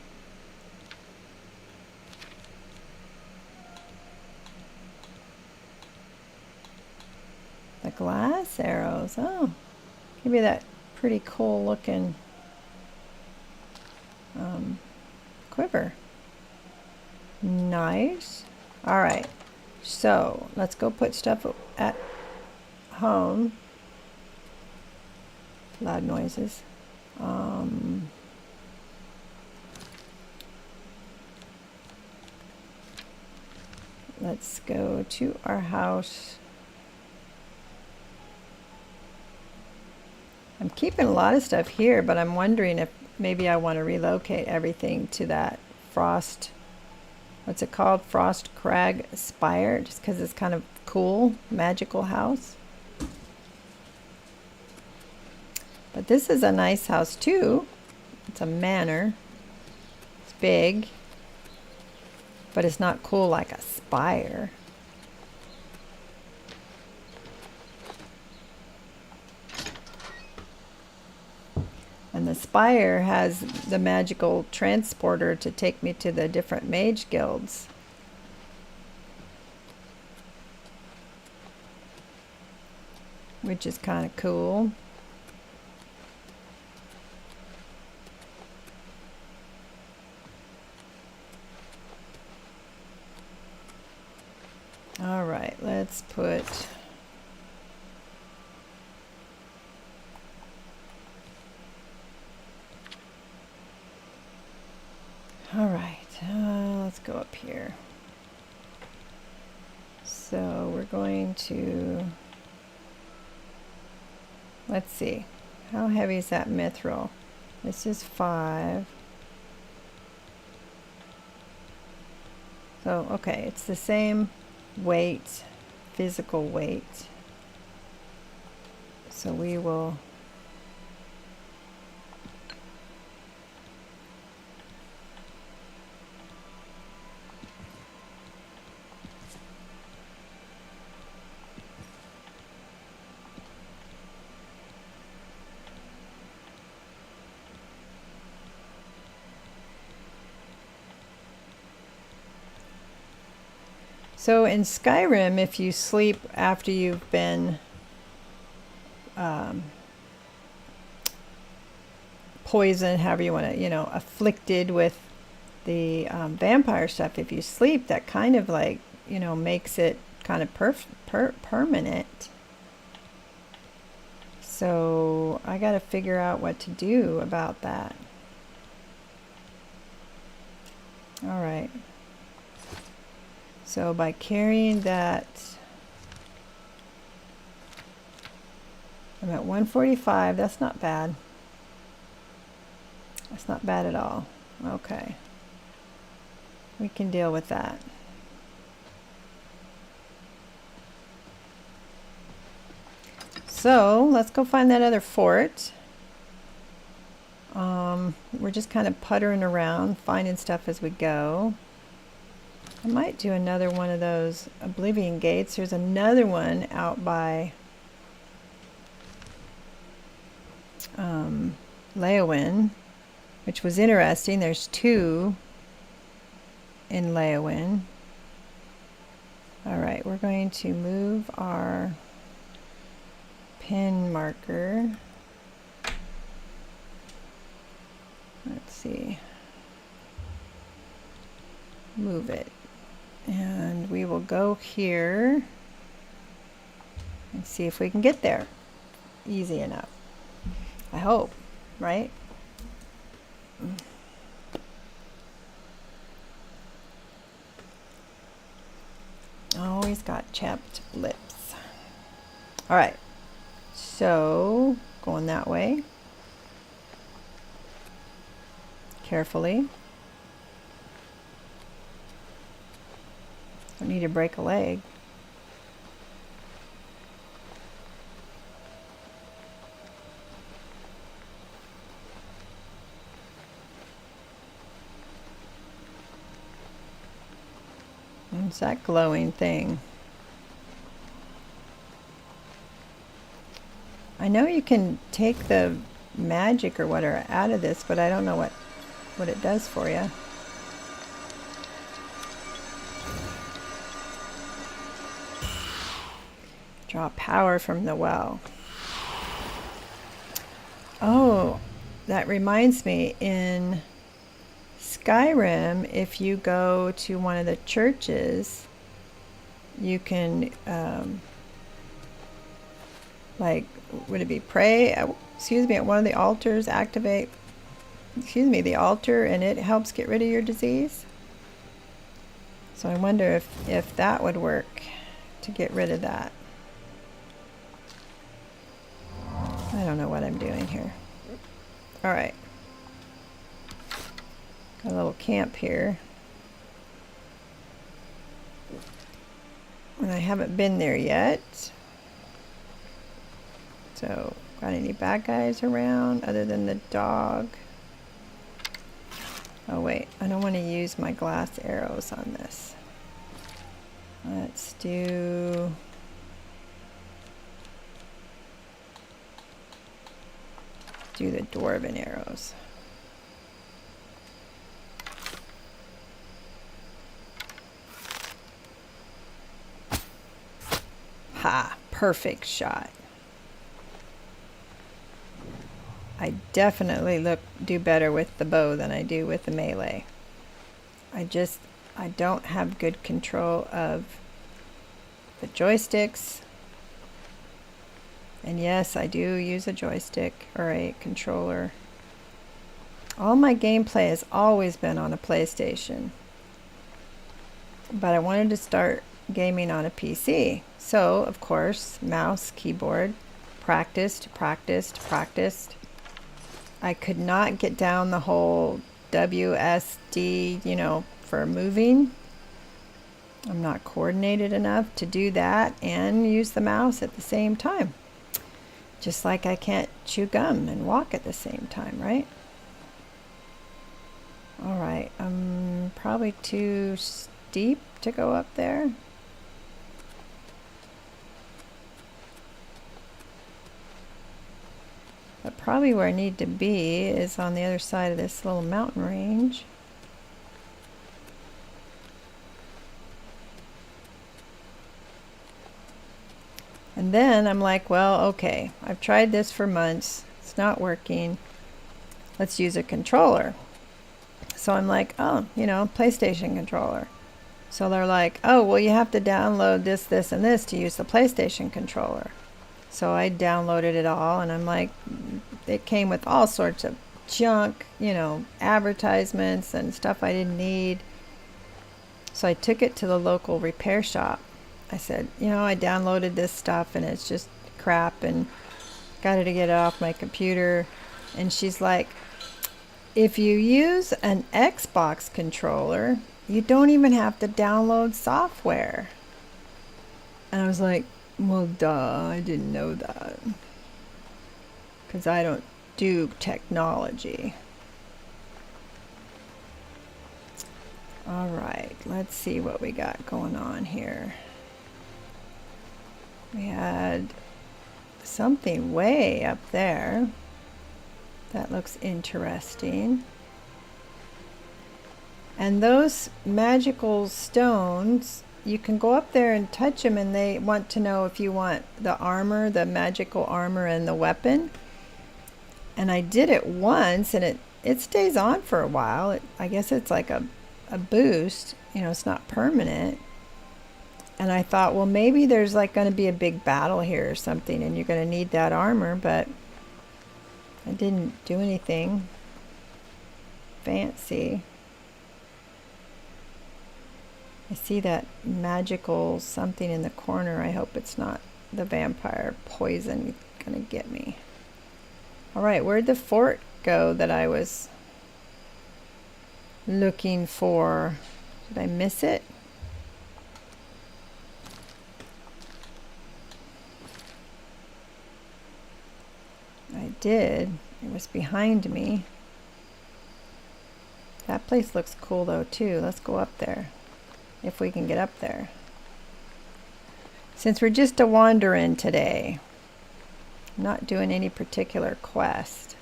The glass arrows. Oh, give me that pretty cool looking quiver. Nice. All right, so let's go put stuff at home. Loud noises. Let's go to our house. I'm keeping a lot of stuff here, but I'm wondering if maybe I want to relocate everything to that frost, what's it called? Frost Crag Spire, just because it's kind of cool, magical house. But this is a nice house too. It's a manor. It's big, but it's not cool like a spire. And the spire has the magical transporter to take me to the different mage guilds. Which is kind of cool. All right, let's put let's go up here. So we're going to, let's see, how heavy is that mithril? This is 5. So, okay, it's the same weight, physical weight. So we will So in Skyrim, if you sleep after you've been poisoned, however you want to, afflicted with the vampire stuff, if you sleep, that kind of like, makes it kind of permanent. So I got to figure out what to do about that. All right. So by carrying that, I'm at 145. That's not bad. That's not bad at all. Okay. We can deal with that. So let's go find that other fort. We're just kind of puttering around, finding stuff as we go. I might do another one of those Oblivion gates. There's another one out by Leowyn, which was interesting. There's 2 in Leowyn. All right, we're going to move our pin marker. Let's see. Move it. And we will go here and see if we can get there. Easy enough. I hope, right? Always got chapped lips. All right. So, going that way. Carefully. Don't need to break a leg. What's that glowing thing? I know you can take the magic or whatever out of this, but I don't know what it does for you. Draw power from the well. Oh, that reminds me, in Skyrim, if you go to one of the churches, you can, like, would it be pray, excuse me, at one of the altars, activate, excuse me, the altar, and it helps get rid of your disease. So I wonder if that would work to get rid of that. I don't know what I'm doing here. All right. Got a little camp here. And I haven't been there yet. So, got any bad guys around other than the dog? Oh wait, I don't want to use my glass arrows on this. Let's do... the dwarven arrows. Ha! Perfect shot. I definitely do better with the bow than I do with the melee. I don't have good control of the joysticks. And yes, I do use a joystick or a controller. All my gameplay has always been on a PlayStation. But I wanted to start gaming on a PC. So, of course, mouse, keyboard, practiced. I could not get down the whole WSD, you know, for moving. I'm not coordinated enough to do that and use the mouse at the same time. Just like I can't chew gum and walk at the same time, right? All right, I'm probably too steep to go up there. But probably where I need to be is on the other side of this little mountain range. And then I'm like, well, okay, I've tried this for months. It's not working. Let's use a controller. So I'm like, oh, you know, PlayStation controller. So they're like, oh, well, you have to download this, this, and this to use the PlayStation controller. So I downloaded it all, and I'm like, it came with all sorts of junk, you know, advertisements and stuff I didn't need. So I took it to the local repair shop. I said, you know, I downloaded this stuff and it's just crap and got to get it off my computer. And she's like, if you use an Xbox controller, you don't even have to download software. And I was like, well, duh, I didn't know that. Because I don't do technology. All right, let's see what we got going on here. We had something way up there. That looks interesting. And those magical stones, you can go up there and touch them, and they want to know if you want the armor, the magical armor, and the weapon. And I did it once, and it stays on for a while. I guess it's like a boost. You know, it's not permanent. And I thought, well, maybe there's like going to be a big battle here or something, and you're going to need that armor, but I didn't do anything fancy. I see that magical something in the corner. I hope it's not the vampire poison going to get me. All right, where'd the fort go that I was looking for? Did I miss it? I did. It was behind me. That place looks cool though too. Let's go up there. If we can get up there. Since we're just a wanderin' today, I'm not doing any particular quest.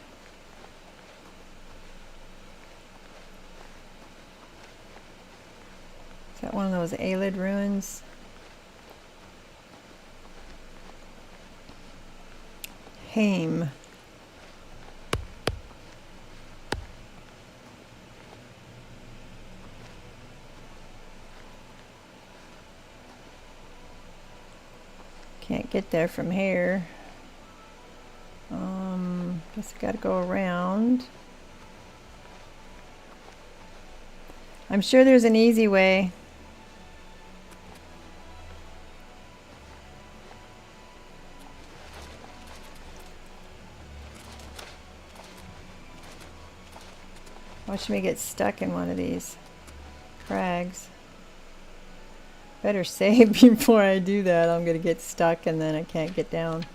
Is that one of those Aelid ruins? Haim. Can't get there from here. Guess I gotta go around. I'm sure there's an easy way. Watch me get stuck in one of these crags. Better save before I do that. I'm gonna get stuck and then I can't get down.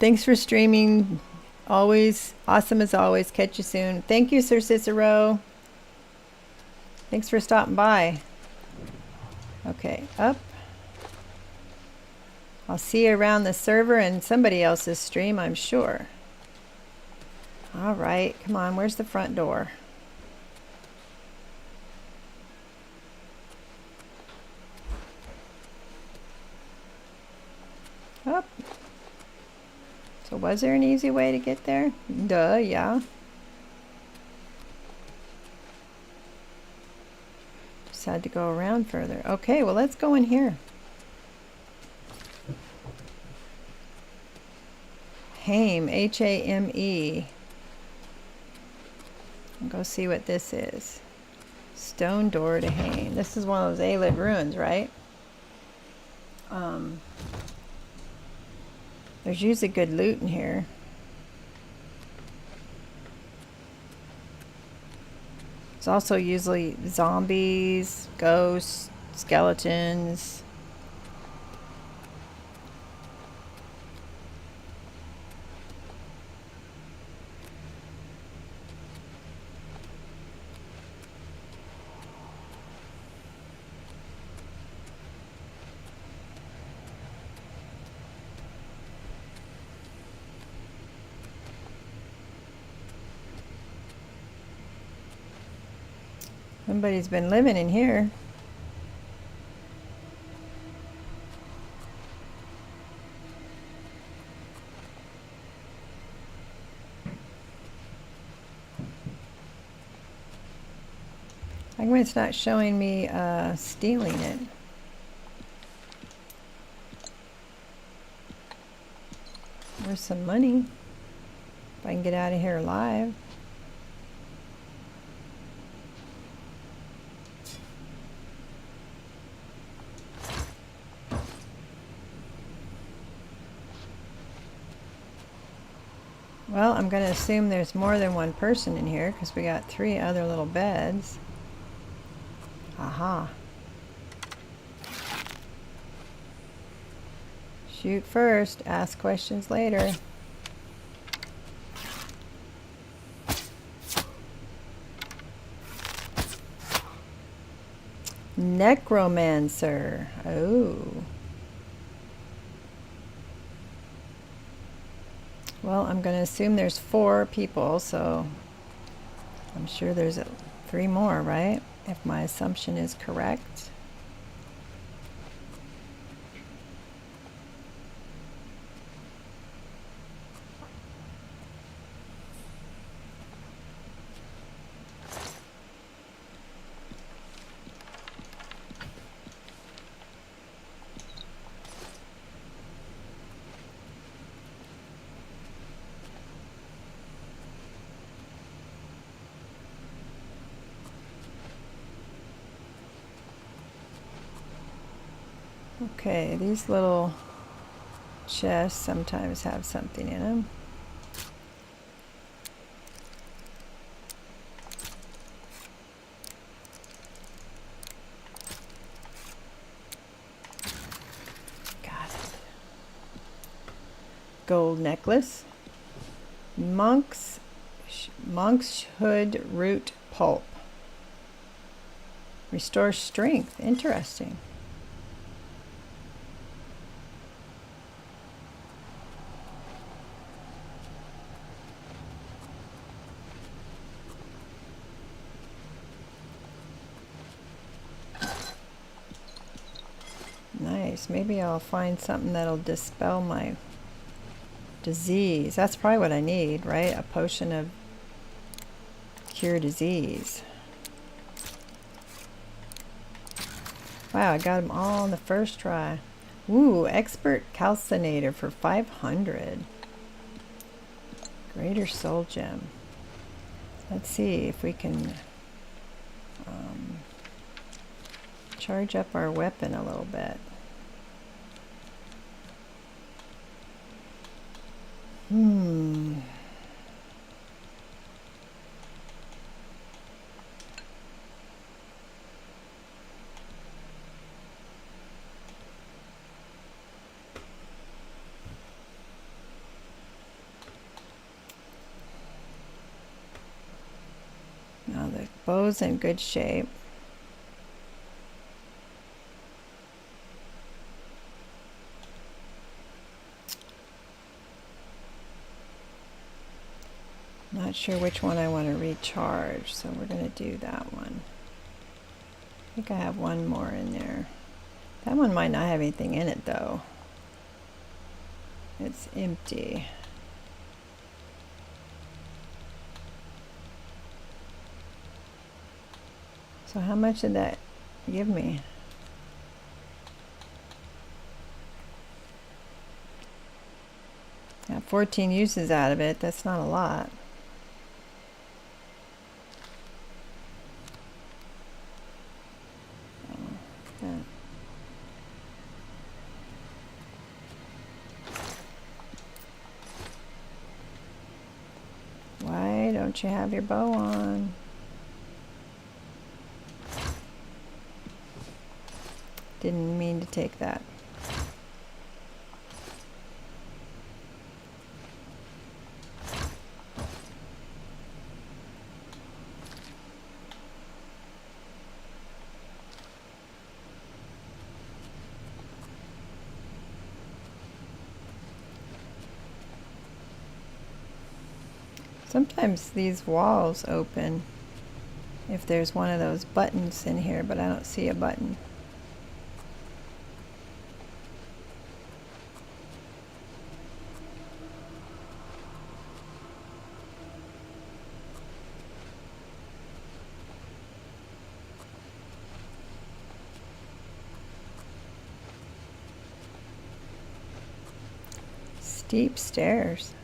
Thanks for streaming. Always awesome as always. Catch you soon. Thank you, Sir Cicero. Thanks for stopping by. Okay, up. I'll see you around the server and somebody else's stream, I'm sure. All right, come on. Where's the front door? Up. So was there an easy way to get there? Duh, yeah. Just had to go around further. Okay, well let's go in here. Haim, H-A-M-E. Go see what this is. Stone door to Haim. This is one of those Aelid ruins, right? There's usually good loot in here. It's also usually zombies, ghosts, skeletons. Somebody's been living in here. How come it's not showing me stealing it? There's some money. If I can get out of here alive. Well, I'm going to assume there's more than one person in here because we got 3 other little beds. Aha. Shoot first, ask questions later. Necromancer. Oh. Well, I'm going to assume there's 4 people, so I'm sure there's 3 more, right? If my assumption is correct. Okay, these little chests sometimes have something in them. Got it. Gold necklace. Monk's hood root pulp. Restores strength. Interesting. Nice. Maybe I'll find something that'll dispel my disease. That's probably what I need, right? A potion of cure disease. Wow, I got them all on the first try. Ooh, expert calcinator for 500. Greater soul gem. Let's see if we can charge up our weapon a little bit. Now the bow's in good shape. Not sure which one I want to recharge, so we're going to do that one. I think I have one more in there. That one might not have anything in it though. It's empty. So how much did that give me? Got 14 uses out of it. That's not a lot. Why don't you have your bow on? Didn't mean to take that. Sometimes these walls open if there's one of those buttons in here, but I don't see a button. Steep stairs.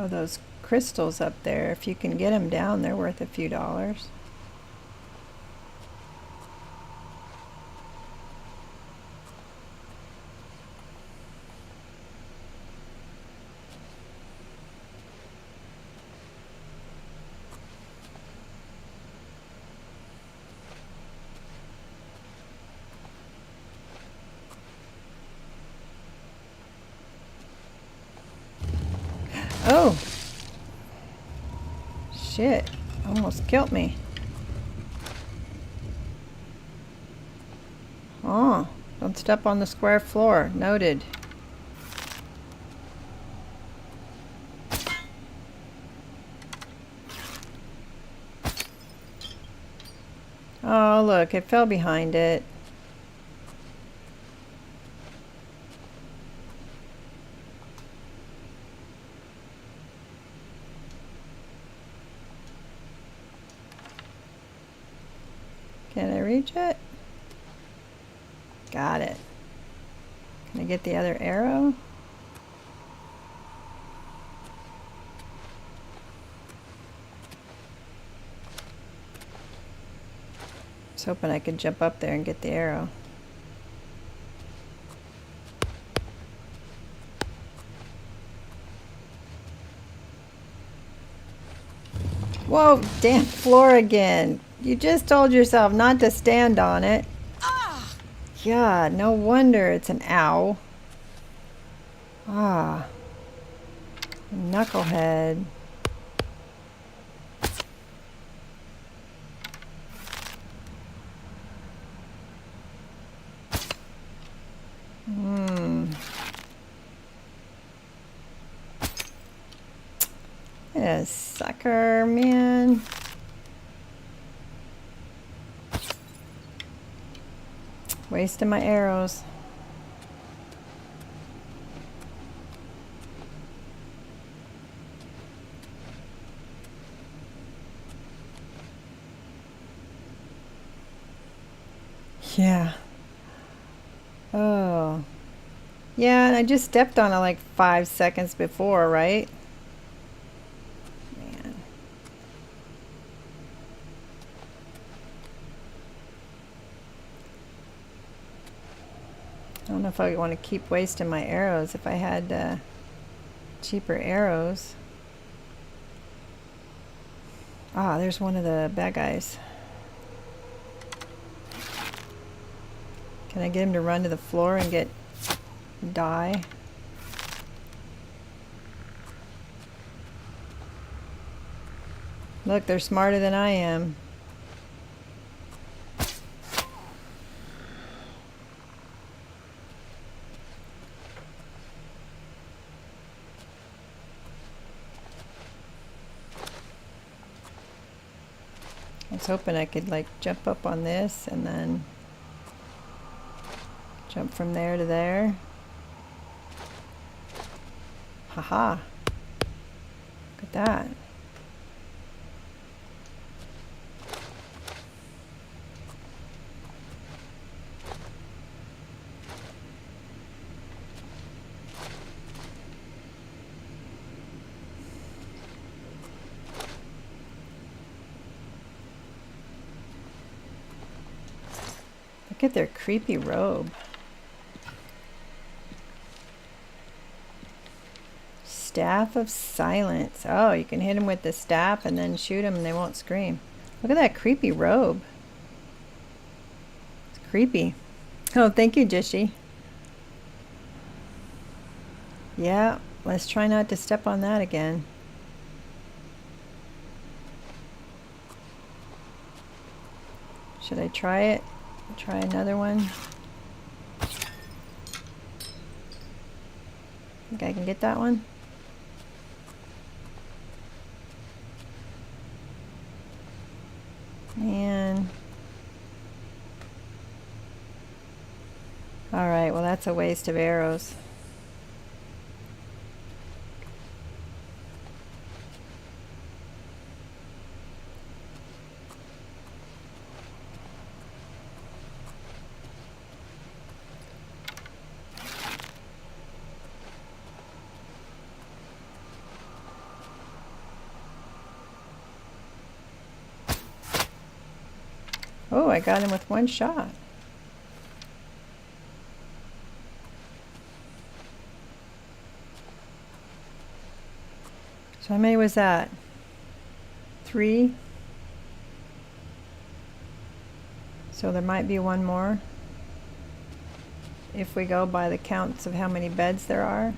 Oh, those crystals up there, if you can get them down, they're worth a few dollars. Oh! Shit, almost killed me. Oh, don't step on the square floor. Noted. Oh, look, it fell behind it. Can I reach it? Got it. Can I get the other arrow? I was hoping I could jump up there and get the arrow. Whoa, damn floor again. You just told yourself not to stand on it. God, no wonder it's an ow. Ah. Knucklehead. a sucker, man. Wasting my arrows. Yeah. Oh. Yeah, and I just stepped on it like 5 seconds before, right? Man. I don't know if I want to keep wasting my arrows if I had cheaper arrows. Ah, there's one of the bad guys. Can I get him to run to the floor and die? Look, they're smarter than I am. I was hoping I could like jump up on this and then jump from there to there. Haha. Look at that. Look at their creepy robe. Staff of Silence. Oh, you can hit them with the staff and then shoot them and they won't scream. Look at that creepy robe. It's creepy. Oh, thank you, Jishi. Yeah, let's try not to step on that again. Should I try it? Try another one. Think I can get that one? Man. Alright, well that's a waste of arrows. Oh, I got him with one shot. So how many was that? 3? So there might be one more. If we go by the counts of how many beds there are.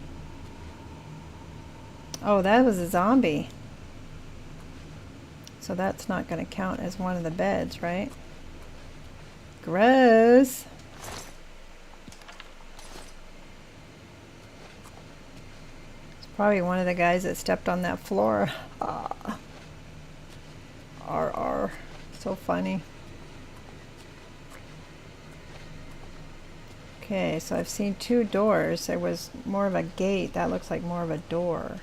Oh, that was a zombie. So that's not going to count as one of the beds, right? Gross. It's probably one of the guys that stepped on that floor. RR. So funny. Okay, so I've seen 2 doors. There was more of a gate. That looks like more of a door.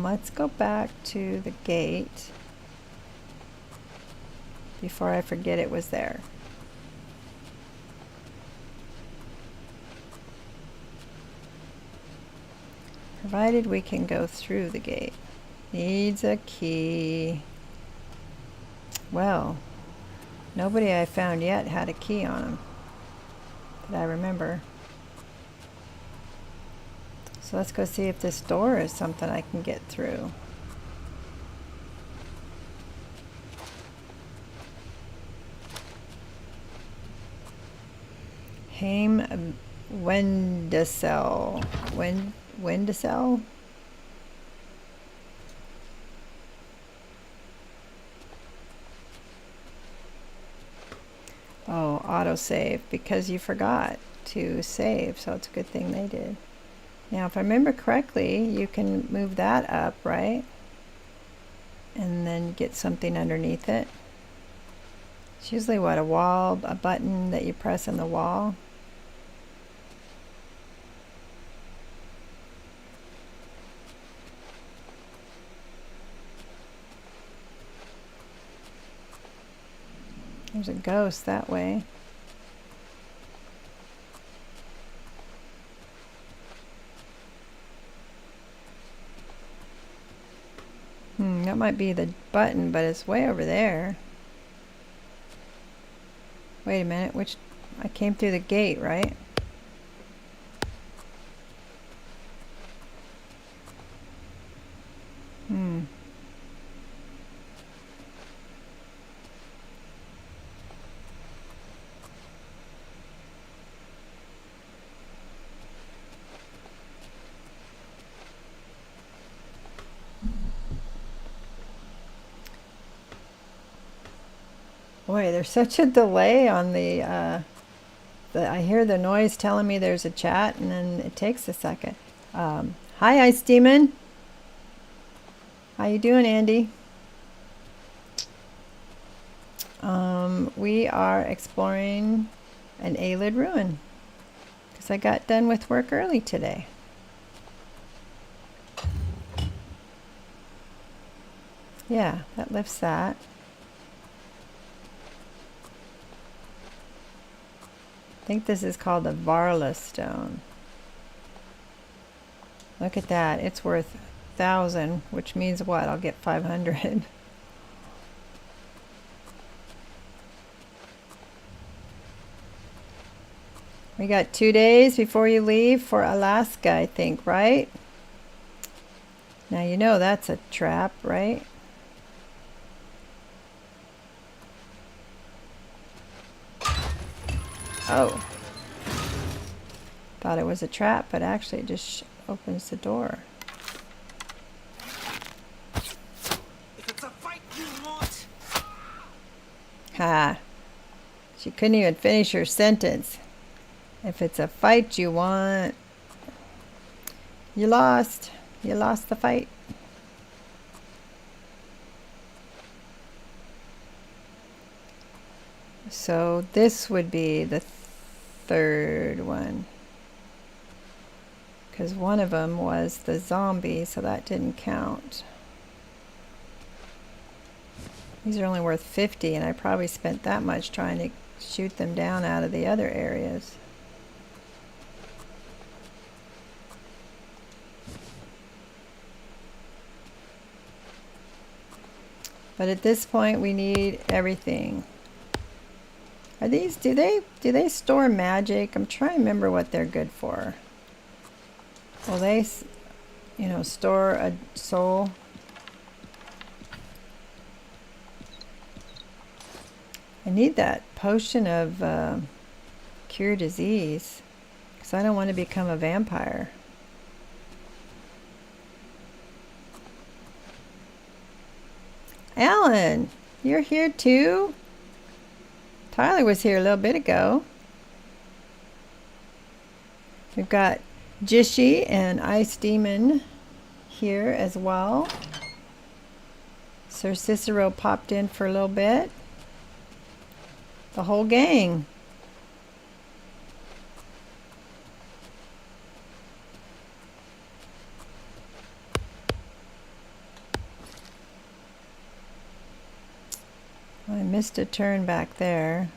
Let's go back to the gate before I forget it was there. Provided we can go through the gate. Needs a key. Well, nobody I found yet had a key on them that I remember. So let's go see if this door is something I can get through. Haim Wendesel. Wendesel? Oh, autosave, because you forgot to save, so it's a good thing they did. Now, if I remember correctly, you can move that up, right? And then get something underneath it. It's usually what, a button that you press in the wall. There's a ghost that way. That might be the button, but it's way over there. Wait a minute, which I came through the gate, right? Boy, there's such a delay on the I hear the noise telling me there's a chat, and then it takes a second. Hi, Ice Demon. How you doing, Andy? We are exploring an Ayleid ruin because I got done with work early today. Yeah, that lifts that. I think this is called the Varla stone. Look at that. It's worth 1,000, which means what? I'll get 500. We got 2 days before you leave for Alaska, I think, right? Now you know that's a trap, right? Oh. Thought it was a trap, but actually it just opens the door. If it's a fight you want. Ha. She couldn't even finish her sentence. If it's a fight you want, you lost. You lost the fight. So this would be the third one. Because one of them was the zombie, so that didn't count. These are only worth 50, and I probably spent that much trying to shoot them down out of the other areas. But at this point we need everything. Are these, do they store magic? I'm trying to remember what they're good for. Will they, you know, store a soul? I need that potion of cure disease because I don't want to become a vampire. Alan, you're here too? Tyler was here a little bit ago. We've got Jishy and Ice Demon here as well. Sir Cicero popped in for a little bit. The whole gang. I missed a turn back there.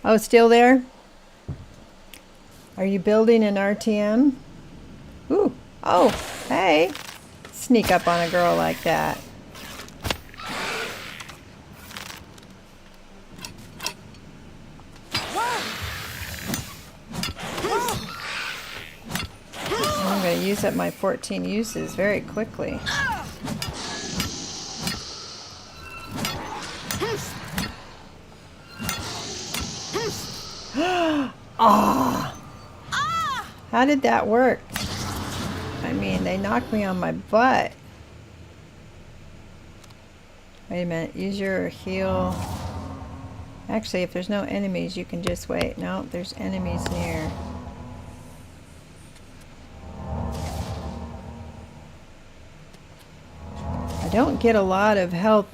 Oh, still there? Are you building an RTM? Ooh, oh, hey. Sneak up on a girl like that. I'm going to use up my 14 uses very quickly. Oh, how did that work? I mean, they knocked me on my butt. Wait a minute, use your heal Actually, if there's no enemies, you can just wait. No, there's enemies near. I don't get a lot of health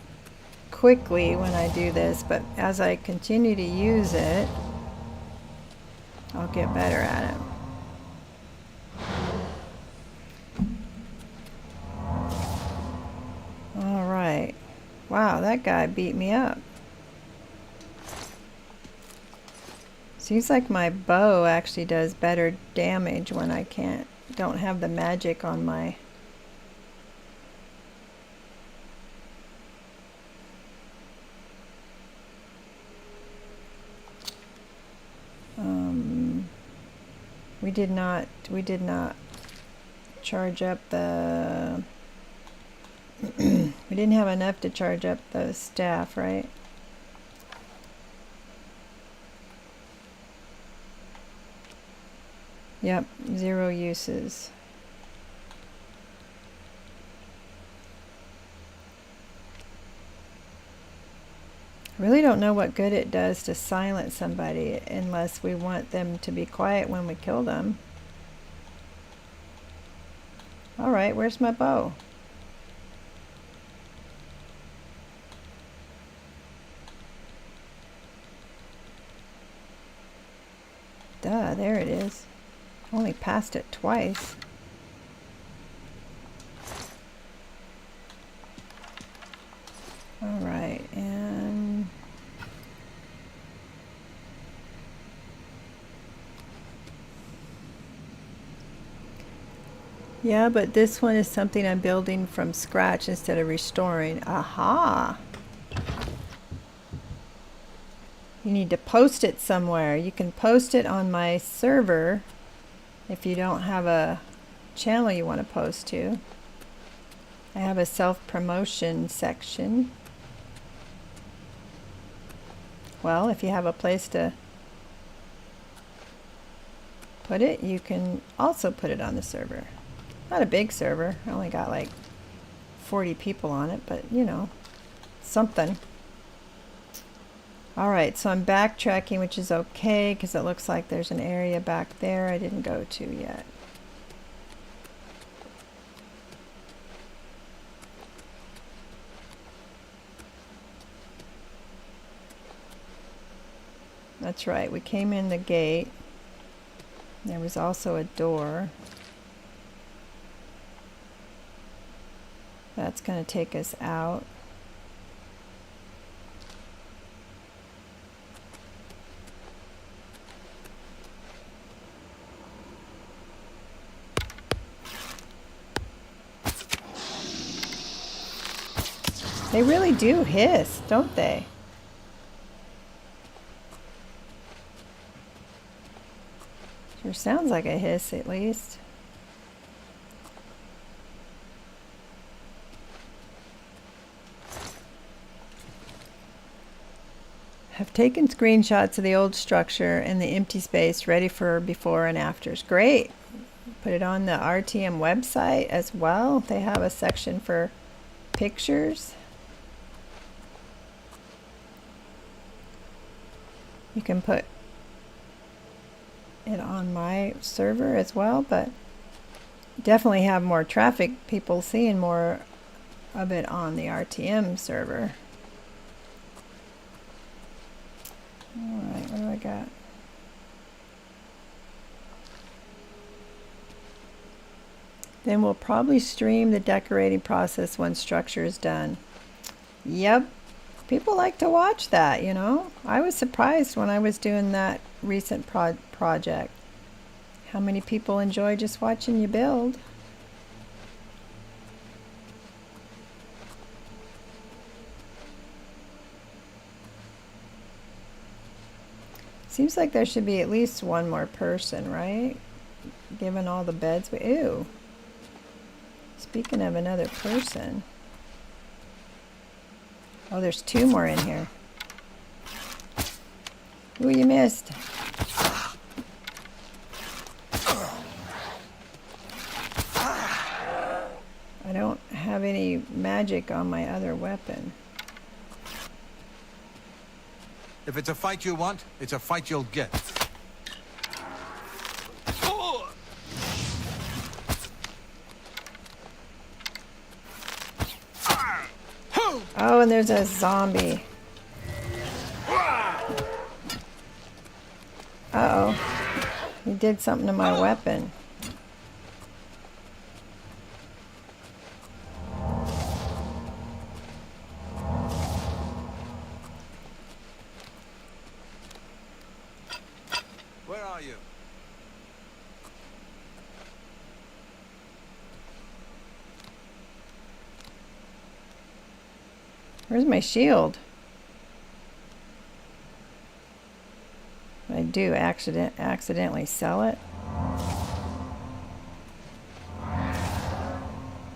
quickly when I do this, but as I continue to use it, I'll get better at it. All right. Wow, that guy beat me up. Seems like my bow actually does better damage when I don't have the magic on my... we did not charge up the... we didn't have enough to charge up the staff, right? Yep, 0 uses. I really don't know what good it does to silence somebody unless we want them to be quiet when we kill them. Alright, where's my bow? Duh, there it is. Only passed it twice. All right, and yeah, but this one is something I'm building from scratch instead of restoring. Aha! You need to post it somewhere. You can post it on my server if you don't have a channel you want to post to. I have a self-promotion section. Well, if you have a place to put it, you can also put it on the server. Not a big server. I only got like 40 people on it, but you know, something. Alright, so I'm backtracking, which is okay because it looks like there's an area back there I didn't go to yet. That's right, we came in the gate. There was also a door. That's going to take us out. They really do hiss, don't they? Sure sounds like a hiss, at least. Have taken screenshots of the old structure and the empty space ready for before and afters. Great. Put it on the RTM website as well. They have a section for pictures. You can put it on my server as well, but definitely have more traffic, people seeing more of it on the RTM server. Alright, what do I got? Then we'll probably stream the decorating process when structure is done. Yep. People like to watch that, you know. I was surprised when I was doing that recent project. How many people enjoy just watching you build. Seems like there should be at least one more person, right? Given all the beds. Ew. Speaking of another person. Oh, there's 2 more in here. Ooh, you missed. I don't have any magic on my other weapon. If it's a fight you want, it's a fight you'll get. Oh, and there's a zombie. Uh-oh. He did something to my weapon. Where are you? Where's my shield? I do accidentally sell it.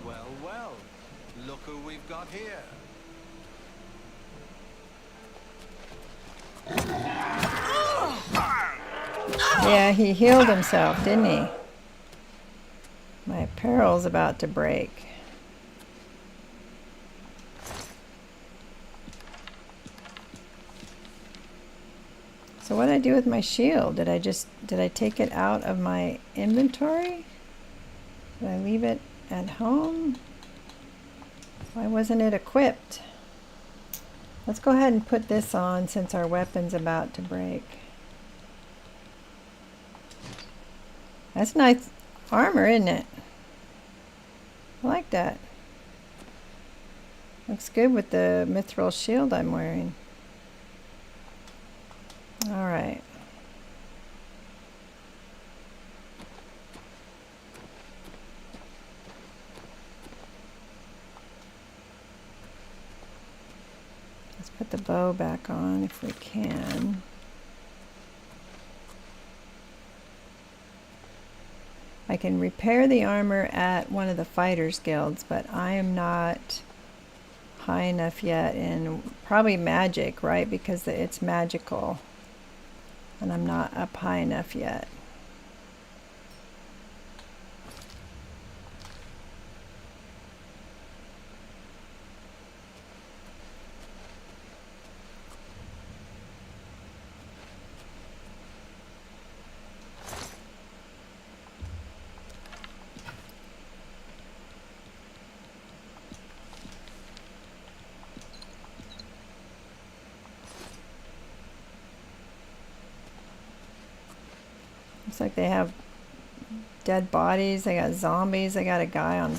Well, well. Look who we've got here. Yeah, he healed himself, didn't he? My apparel's about to break. So what did I do with my shield? Did I take it out of my inventory? Did I leave it at home? Why wasn't it equipped? Let's go ahead and put this on since our weapon's about to break. That's nice armor, isn't it? I like that. Looks good with the mithril shield I'm wearing. All right. Let's put the bow back on if we can. I can repair the armor at one of the fighters guilds, but I am not high enough yet in probably magic, right? Because it's magical. And I'm not up high enough yet. Looks like they have dead bodies. They got zombies. They got a guy on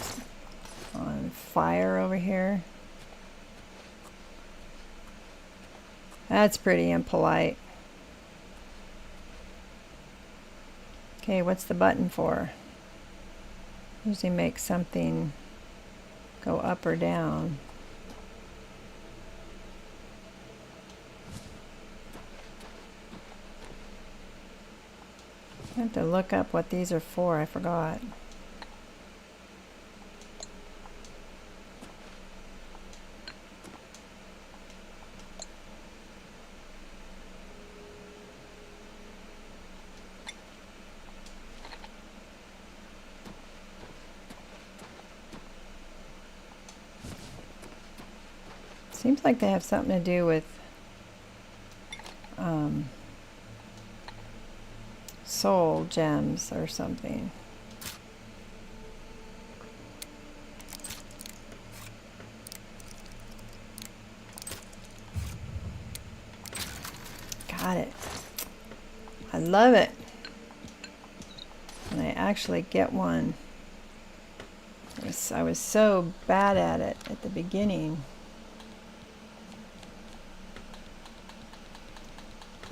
fire over here. That's pretty impolite. Okay, what's the button for? Usually make something go up or down. I have to look up what these are for. I forgot. Seems like they have something to do with soul gems or something. Got it. I love it. And I actually get one. I was so bad at it at the beginning.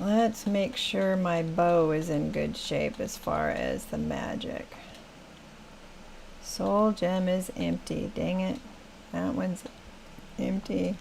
Let's make sure my bow is in good shape as far as the magic. Soul gem is empty. Dang it. That one's empty.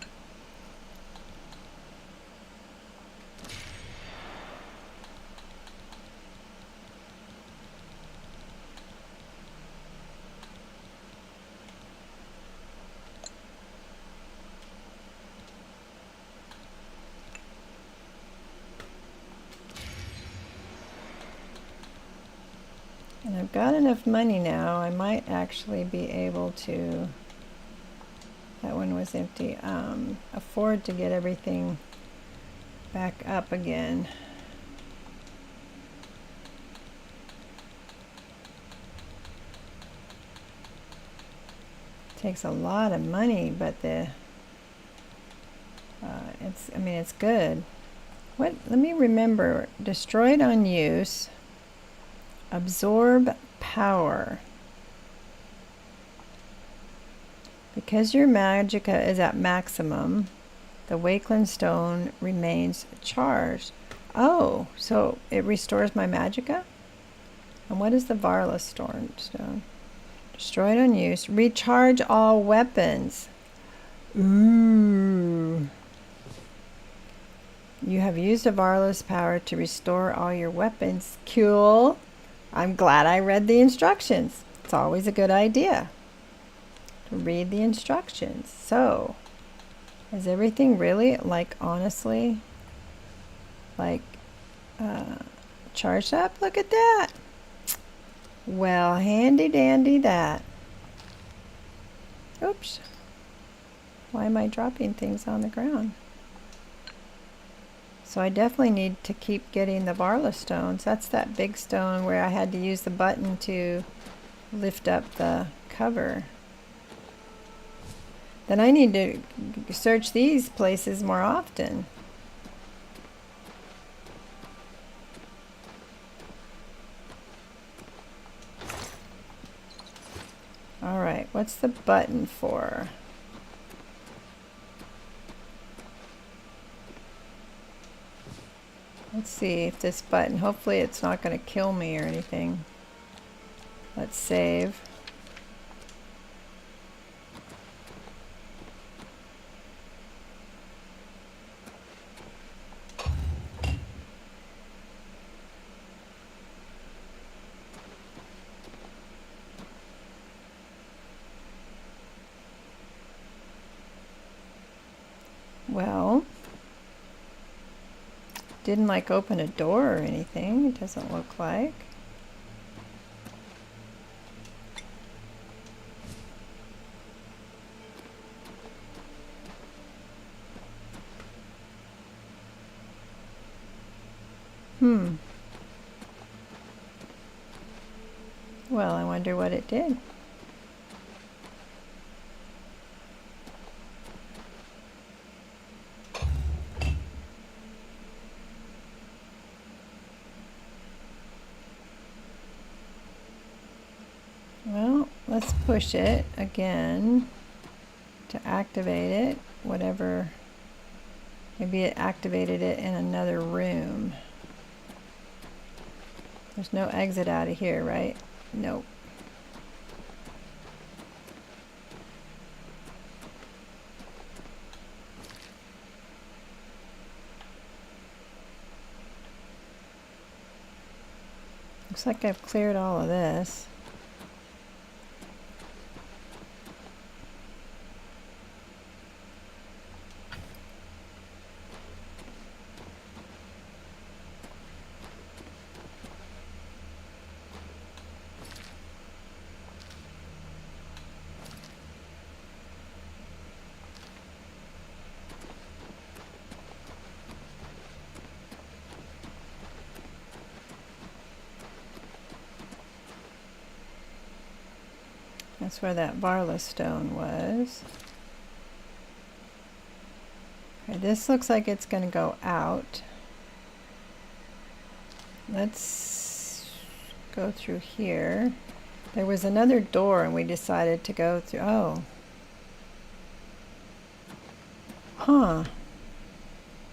And I've got enough money now, I might actually be able to, that one was empty, afford to get everything back up again. Takes a lot of money, but I mean, it's good. What? Let me remember. Destroyed on use. Absorb power. Because your magicka is at maximum, the Wakeland stone remains charged. Oh, so it restores my magicka? And what is the Varla stone? Destroyed on use. Recharge all weapons. Ooh. You have used a Varla's power to restore all your weapons. Cool. I'm glad I read the instructions. It's always a good idea to read the instructions. So, is everything really, like, honestly, like, charged up? Look at that. Well, handy dandy that. Oops. Why am I dropping things on the ground? So I definitely need to keep getting the Varla stones. That's that big stone where I had to use the button to lift up the cover. Then I need to search these places more often. All right, what's the button for? Let's see if this button, hopefully it's not going to kill me or anything. Let's save. Well, didn't like open a door or anything. It doesn't look like. Well, I wonder what it did. Well, let's push it again to activate it, whatever. Maybe it activated it in another room. There's no exit out of here, right? Nope. Looks like I've cleared all of this. That's where that Varla stone was. Okay, this looks like it's going to go out. Let's go through here. There was another door and we decided to go through. Oh. Huh.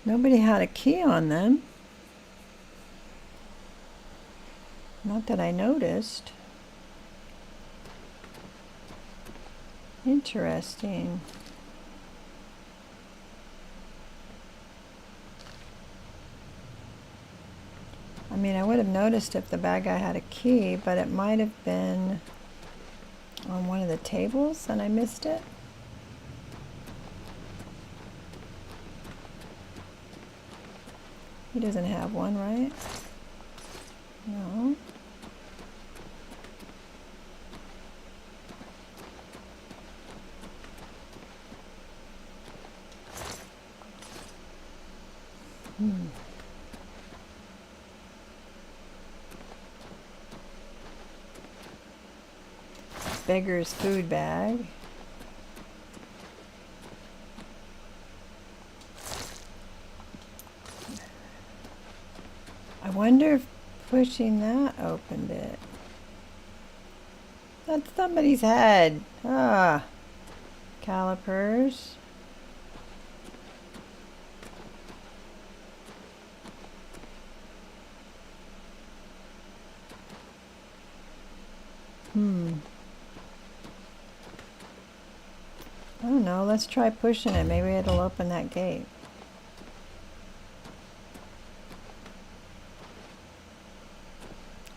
Nobody had a key on them. Not that I noticed. Interesting. I mean, I would have noticed if the bad guy had a key, but it might have been on one of the tables and I missed it. He doesn't have one, right? No. beggar's food bag. I wonder if pushing that opened it. That's somebody's head. Ah. Calipers. I don't know. Let's try pushing it. Maybe it'll open that gate.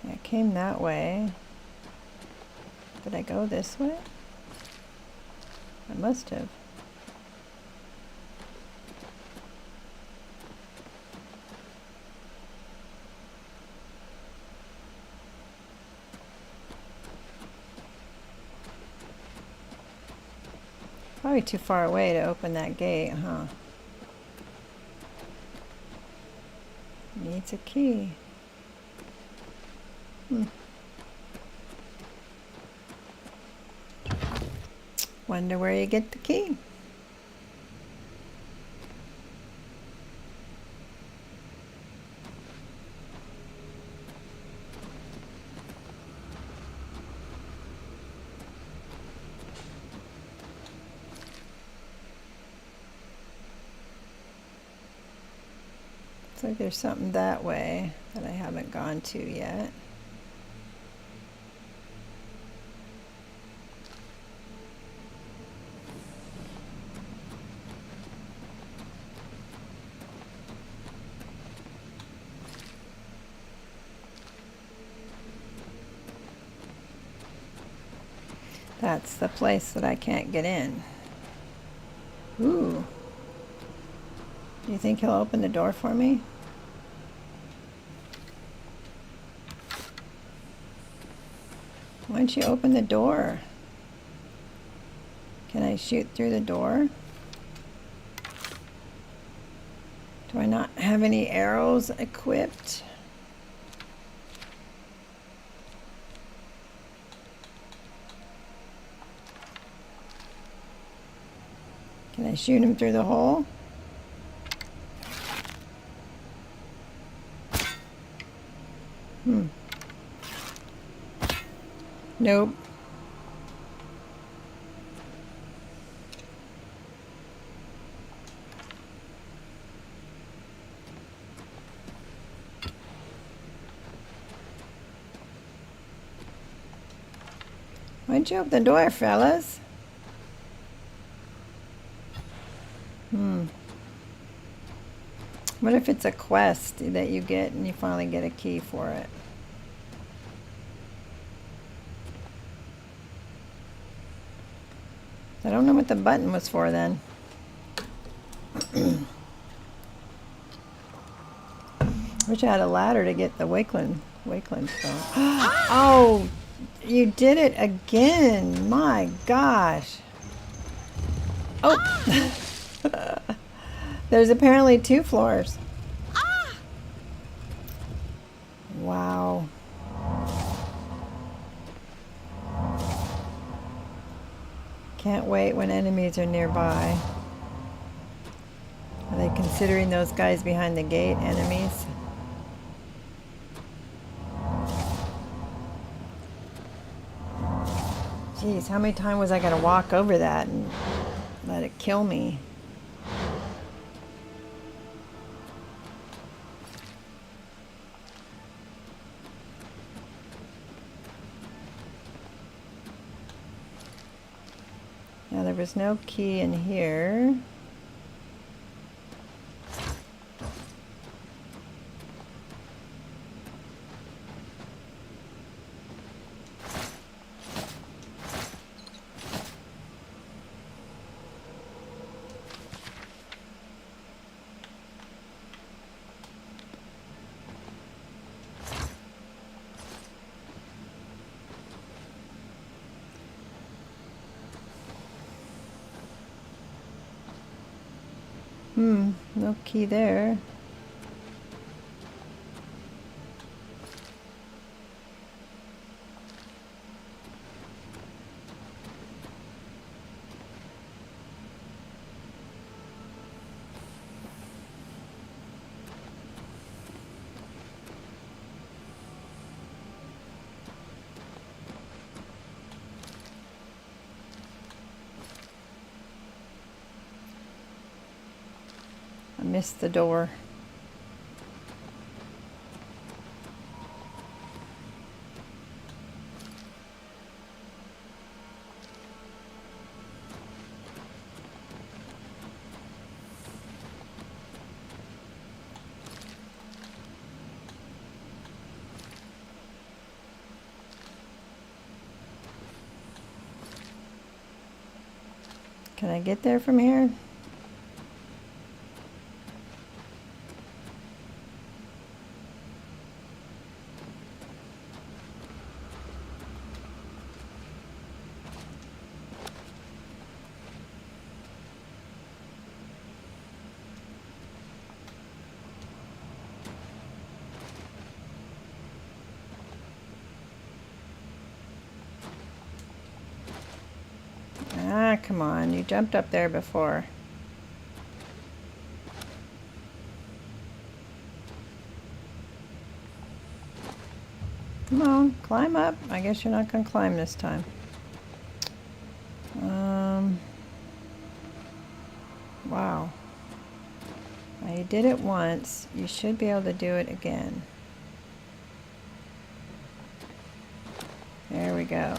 It came that way. Did I go this way? I must have. Probably too far away to open that gate, huh? Needs a key. Wonder where you get the key. Looks like there's something that way that I haven't gone to yet. That's the place that I can't get in. Ooh. Do you think he'll open the door for me? Why don't you open the door? Can I shoot through the door? Do I not have any arrows equipped? Can I shoot him through the hole? Nope. Why'd you open the door, fellas? What if it's a quest that you get and you finally get a key for it? I don't know what the button was for then. Wish I had a ladder to get the Wakeland stone. Oh, you did it again. My gosh. Oh. There's apparently 2 floors. Wow. Can't wait when enemies are nearby. Are they considering those guys behind the gate enemies? Jeez, how many times was I gonna walk over that and let it kill me? Now there was no key in here. No key there. I missed the door. Can I get there from here? Ah, come on. You jumped up there before. Come on, climb up. I guess you're not going to climb this time. Wow. Now you did it once. You should be able to do it again. There we go.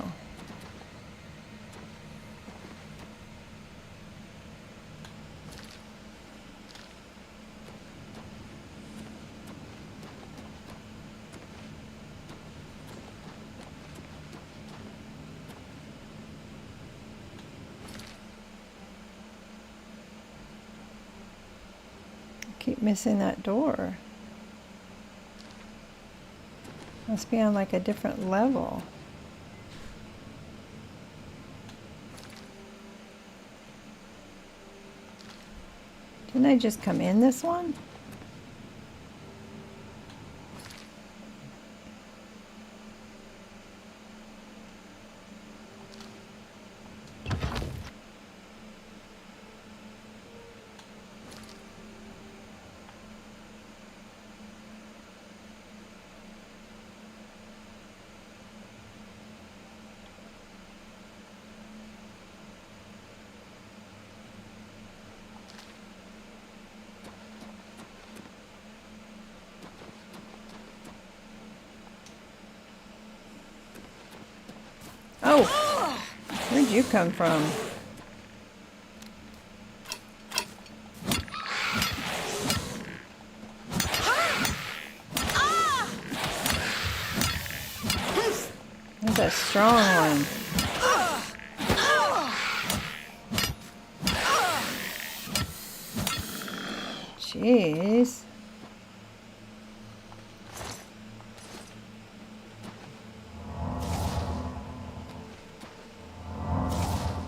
Keep missing that door. Must be on like a different level. Didn't I just come in this one? Oh! Where'd you come from? That's a strong one. Jeez.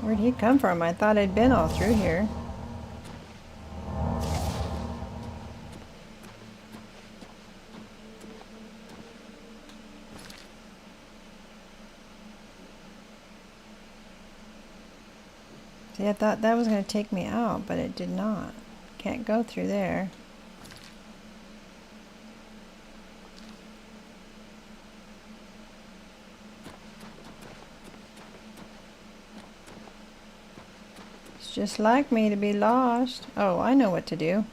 Where'd he come from? I thought I'd been all through here. See, I thought that was going to take me out, but it did not. Can't go through there. Just like me to be lost. Oh, I know what to do.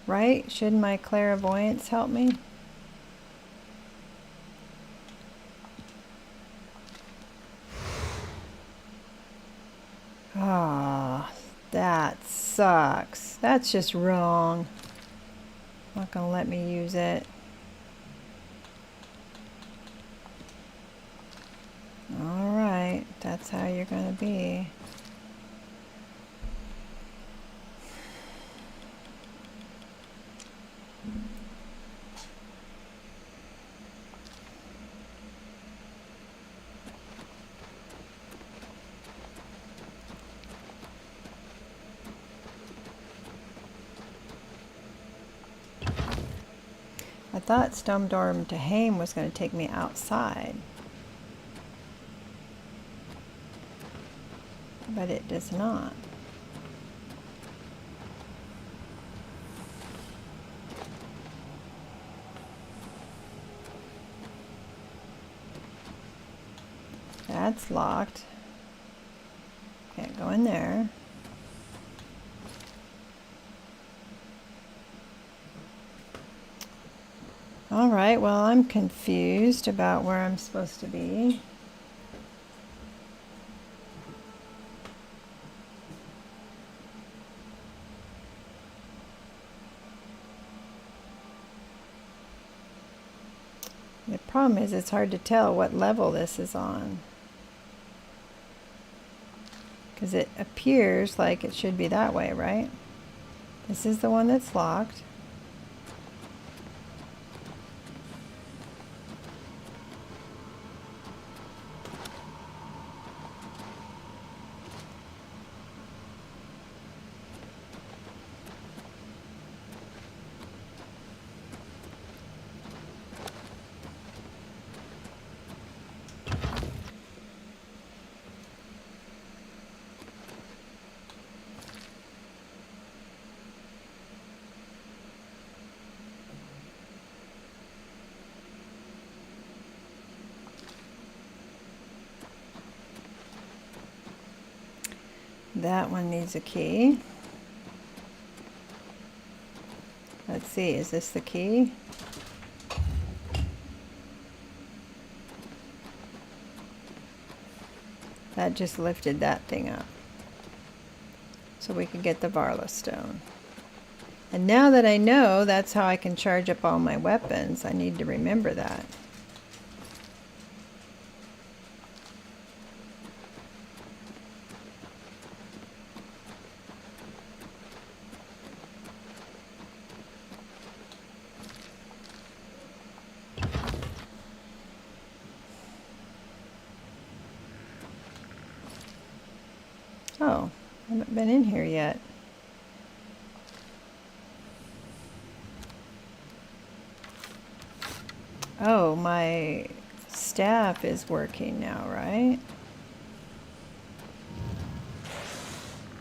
Right? Shouldn't my clairvoyance help me? Ah, that sucks. That's just wrong. Not gonna let me use it. Alright, that's how you're gonna be. I thought Stormdorm to Haim was going to take me outside. But it does not. That's locked. Can't go in there. All right, well, I'm confused about where I'm supposed to be. The problem is it's hard to tell what level this is on, because it appears like it should be that way, right? This is the one that's locked. That one needs a key. Let's see, is this the key? That just lifted that thing up. So we could get the Varla stone. And now that I know that's how I can charge up all my weapons, I need to remember that. Oh, I haven't been in here yet. Oh, my staff is working now, right?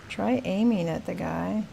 Try aiming at the guy.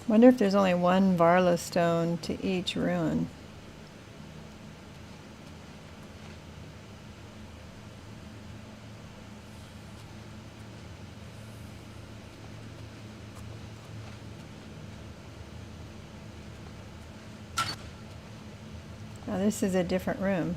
Wonder if there's only one Varla stone to each ruin. Now this is a different room.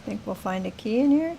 Think we'll find a key in here?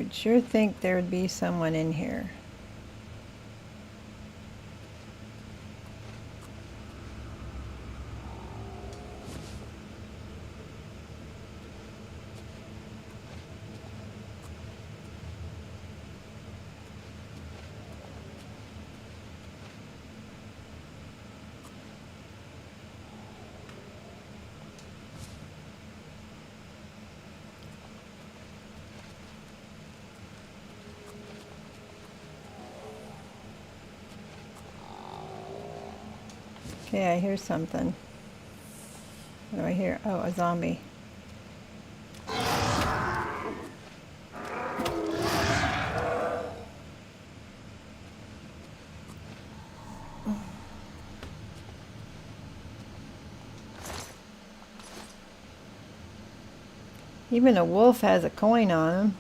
would sure think there would be someone in here. Okay, I hear something. What do I hear? Oh, a zombie. Even a wolf has a coin on him.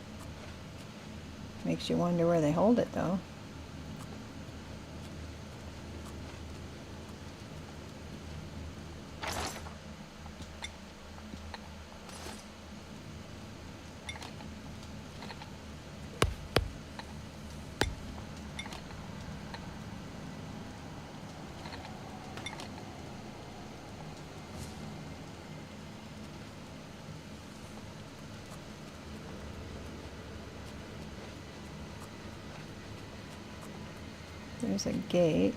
Makes you wonder where they hold it, though. There's a gate.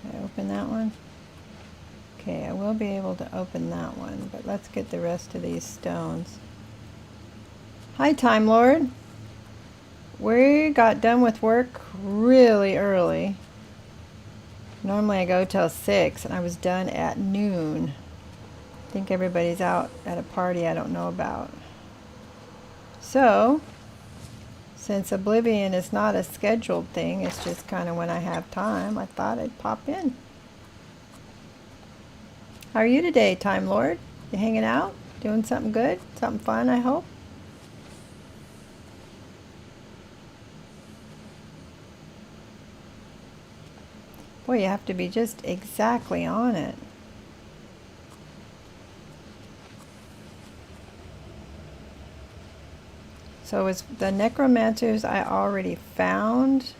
Can I open that one? Okay, I will be able to open that one, but let's get the rest of these stones. Hi, Time Lord. We got done with work really early. Normally I go till 6, and I was done at noon. I think everybody's out at a party I don't know about. So, since Oblivion is not a scheduled thing, it's just kind of when I have time, I thought I'd pop in. How are you today, Time Lord? You hanging out? Doing something good? Something fun, I hope? Boy, you have to be just exactly on it. So is the necromancers I already found,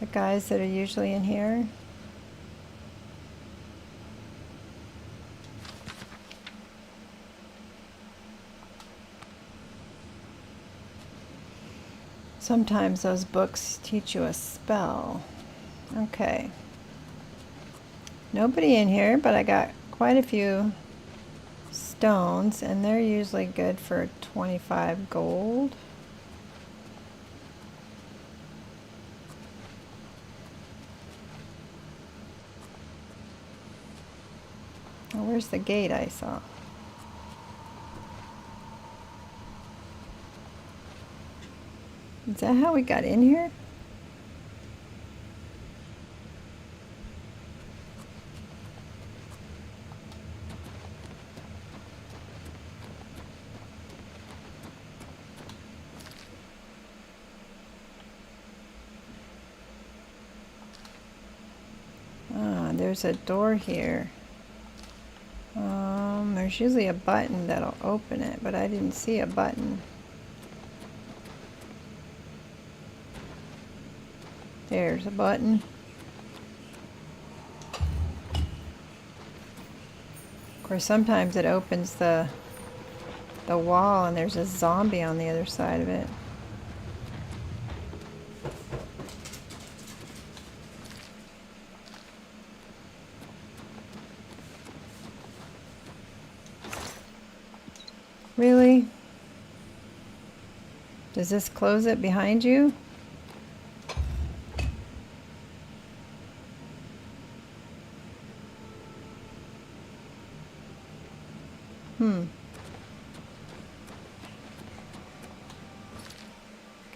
the guys that are usually in here? Sometimes those books teach you a spell. Okay. Nobody in here, but I got quite a few stones, and they're usually good for 25 gold. Oh, where's the gate I saw? Is that how we got in here? There's a door here. There's usually a button that'll open it, but I didn't see a button. There's a button. Of course, sometimes it opens the wall and there's a zombie on the other side of it. Really? Does this close it behind you?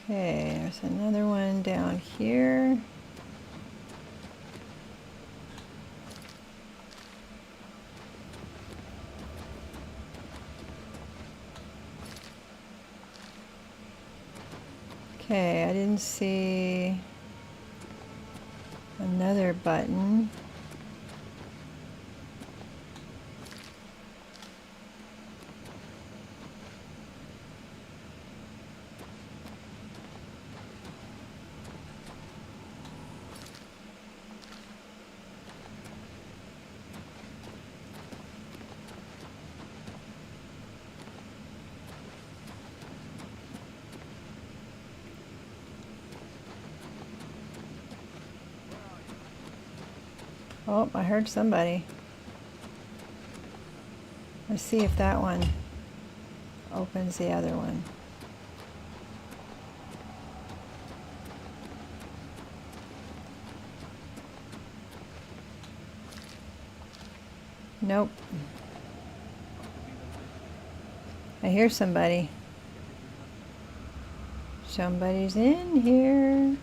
Okay, there's another one down here. Okay, I didn't see another button. Oh, I heard somebody. Let's see if that one opens the other one. Nope. I hear somebody. Somebody's in here.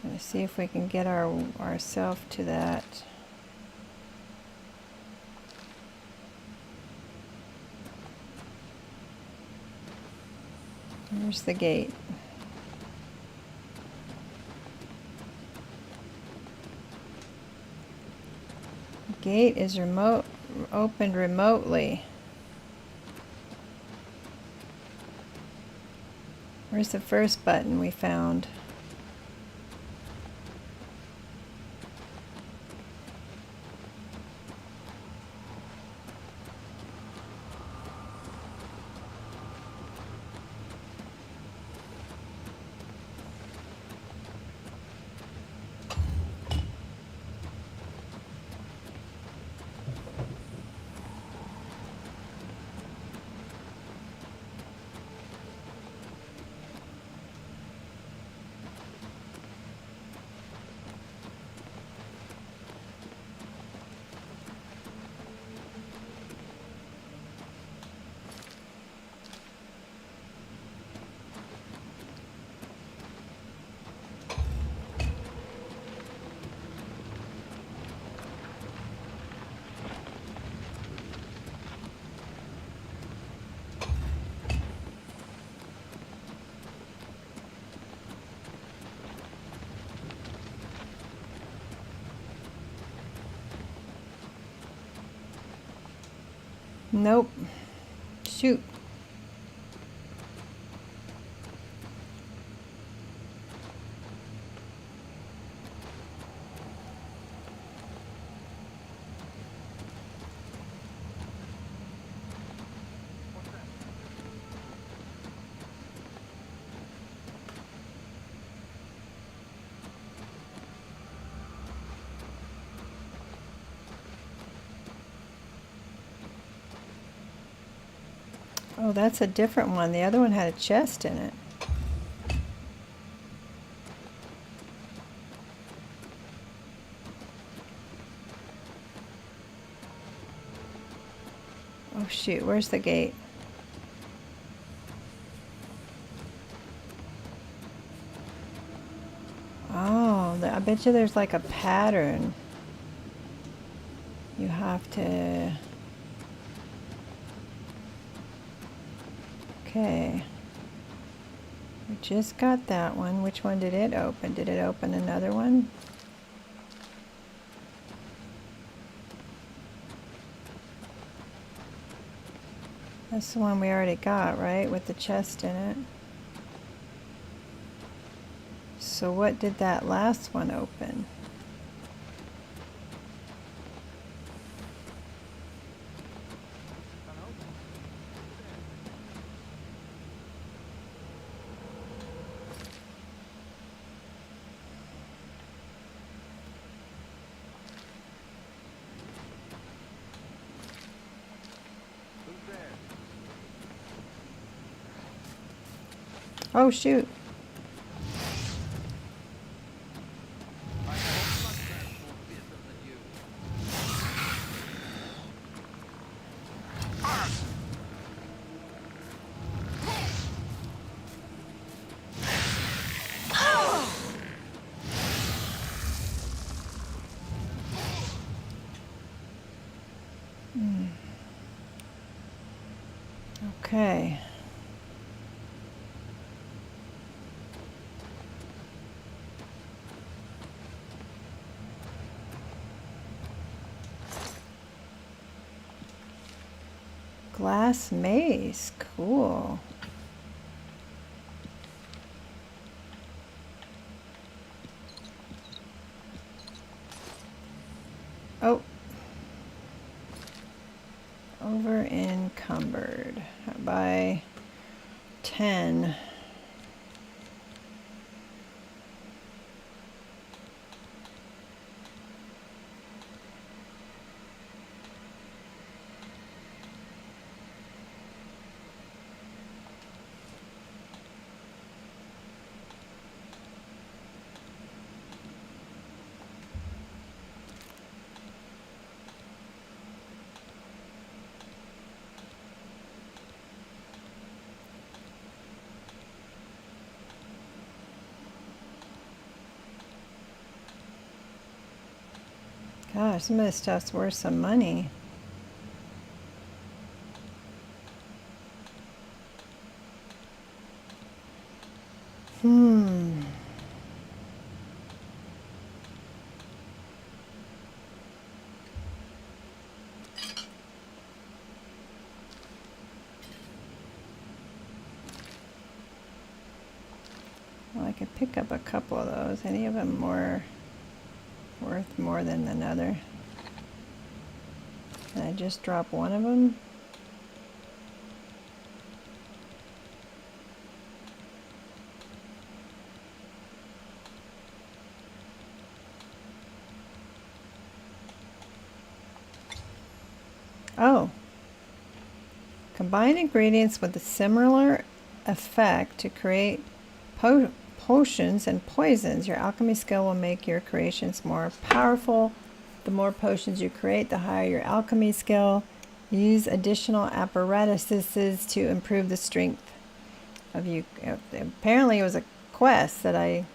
Let's see if we can get ourselves to that. Here's the gate. Gate is opened remotely. Where's the first button we found? Nope. Shoot. Oh, that's a different one. The other one had a chest in it. Oh shoot, where's the gate? Oh, I bet you there's like a pattern. You have to... Okay. We just got that one. Which one did it open? Did it open another one? That's the one we already got, right? With the chest in it. So what did that last one open? Oh shoot. Okay. Glass maze, cool. Oh. Over encumbered by 10. Gosh, some of this stuff's worth some money. Well, I could pick up a couple of those. Any of them more worth more than another? Can I just drop one of them? Oh. Combine ingredients with a similar effect to create potions and poisons. Your alchemy skill will make your creations more powerful. The more potions you create, the higher your alchemy skill. Use additional apparatuses to improve the strength of you. Apparently it was a quest that I...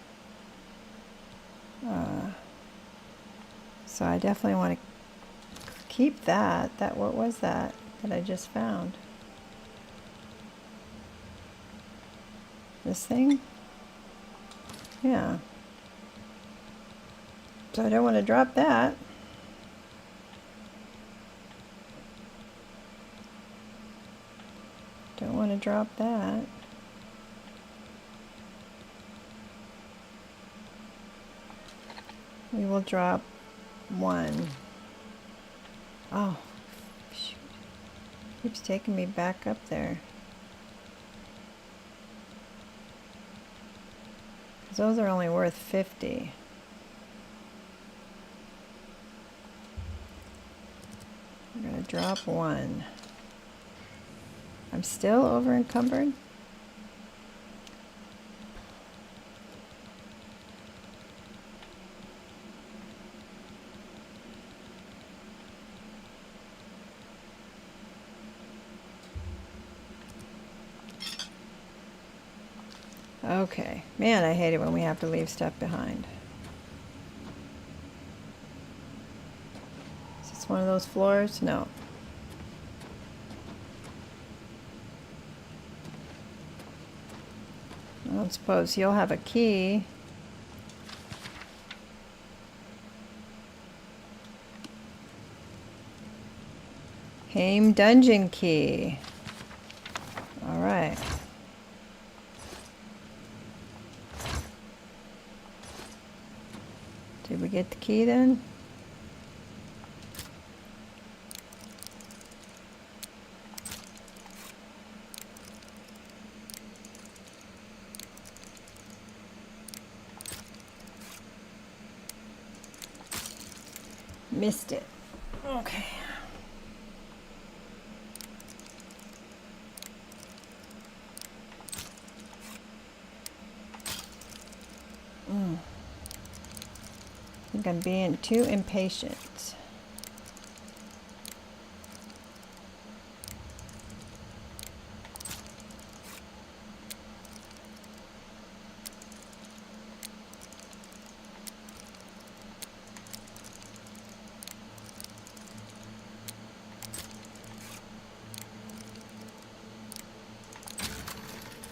so I definitely want to keep that. What was that I just found? This thing? Yeah. So I don't want to drop that. Don't want to drop that. We will drop one. Oh, shoot. Keeps taking me back up there. Those are only worth 50. I'm going to drop one. I'm still over encumbered. Okay. Man, I hate it when we have to leave stuff behind. Is this one of those floors? No. I don't suppose you'll have a key. Haim dungeon key. All right. Did we get the key then? Missed it. Okay. I think I'm being too impatient.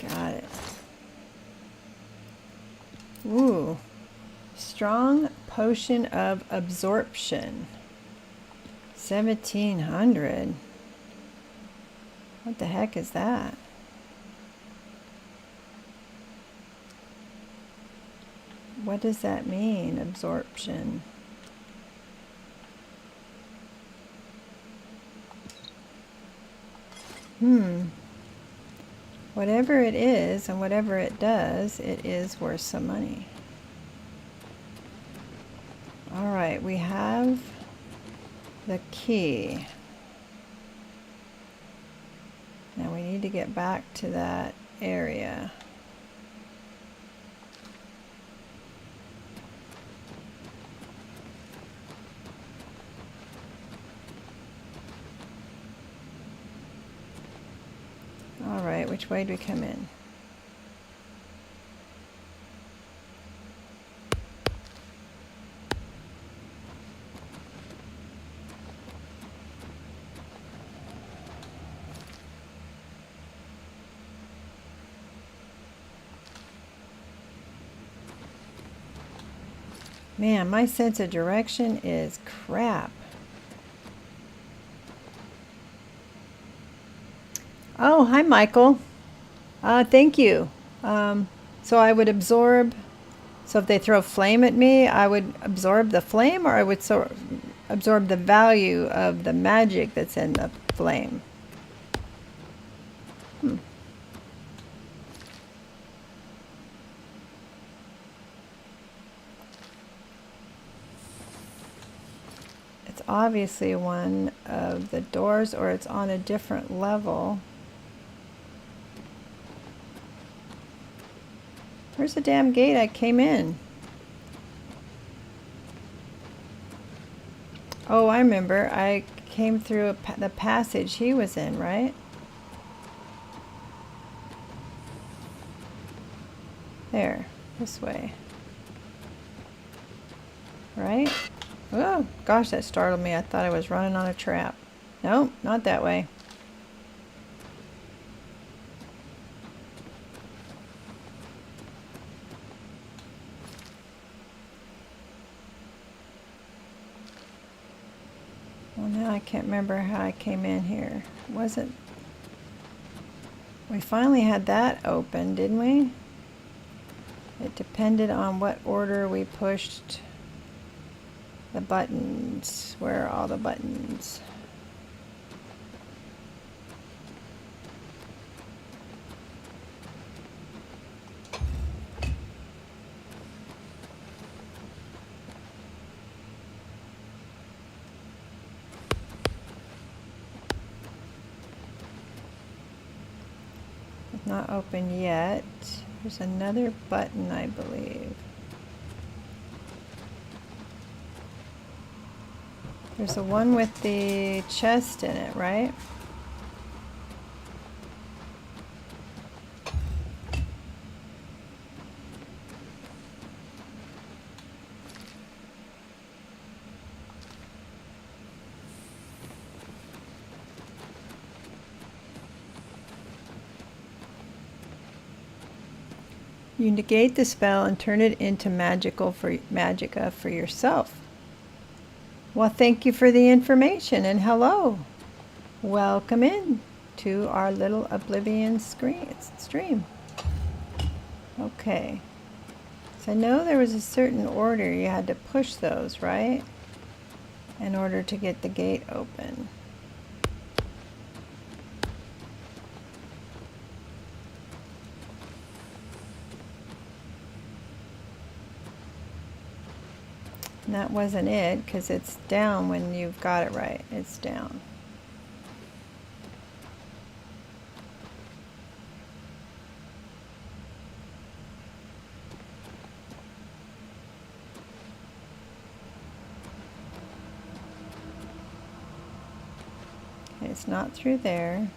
Got it. Ooh. Strong potion of absorption. 1700. What the heck is that? What does that mean, absorption? Whatever it is and whatever it does, it is worth some money. All right, we have the key. Now we need to get back to that area. All right, which way do we come in? Man, my sense of direction is crap. Oh, hi, Michael. Thank you. So I would absorb, so if they throw flame at me, I would absorb the flame, or I would absorb the value of the magic that's in the flame. It's obviously one of the doors, or it's on a different level. Where's the damn gate I came in? Oh, I remember. I came through the passage he was in, right? There, this way. Right? Oh, gosh, that startled me. I thought I was running on a trap. Nope, not that way. Well, now I can't remember how I came in here. Wasn't... We finally had that open, didn't we? It depended on what order we pushed the buttons. Where are all the buttons? It's not open yet. There's another button, I believe. There's the one with the chest in it, right? You negate the spell and turn it into magica for yourself. Well, thank you for the information, and hello. Welcome in to our little Oblivion stream. Okay. So I know there was a certain order you had to push those, right? In order to get the gate open. And that wasn't it, because it's down when you've got it right. It's down. Okay, it's not through there.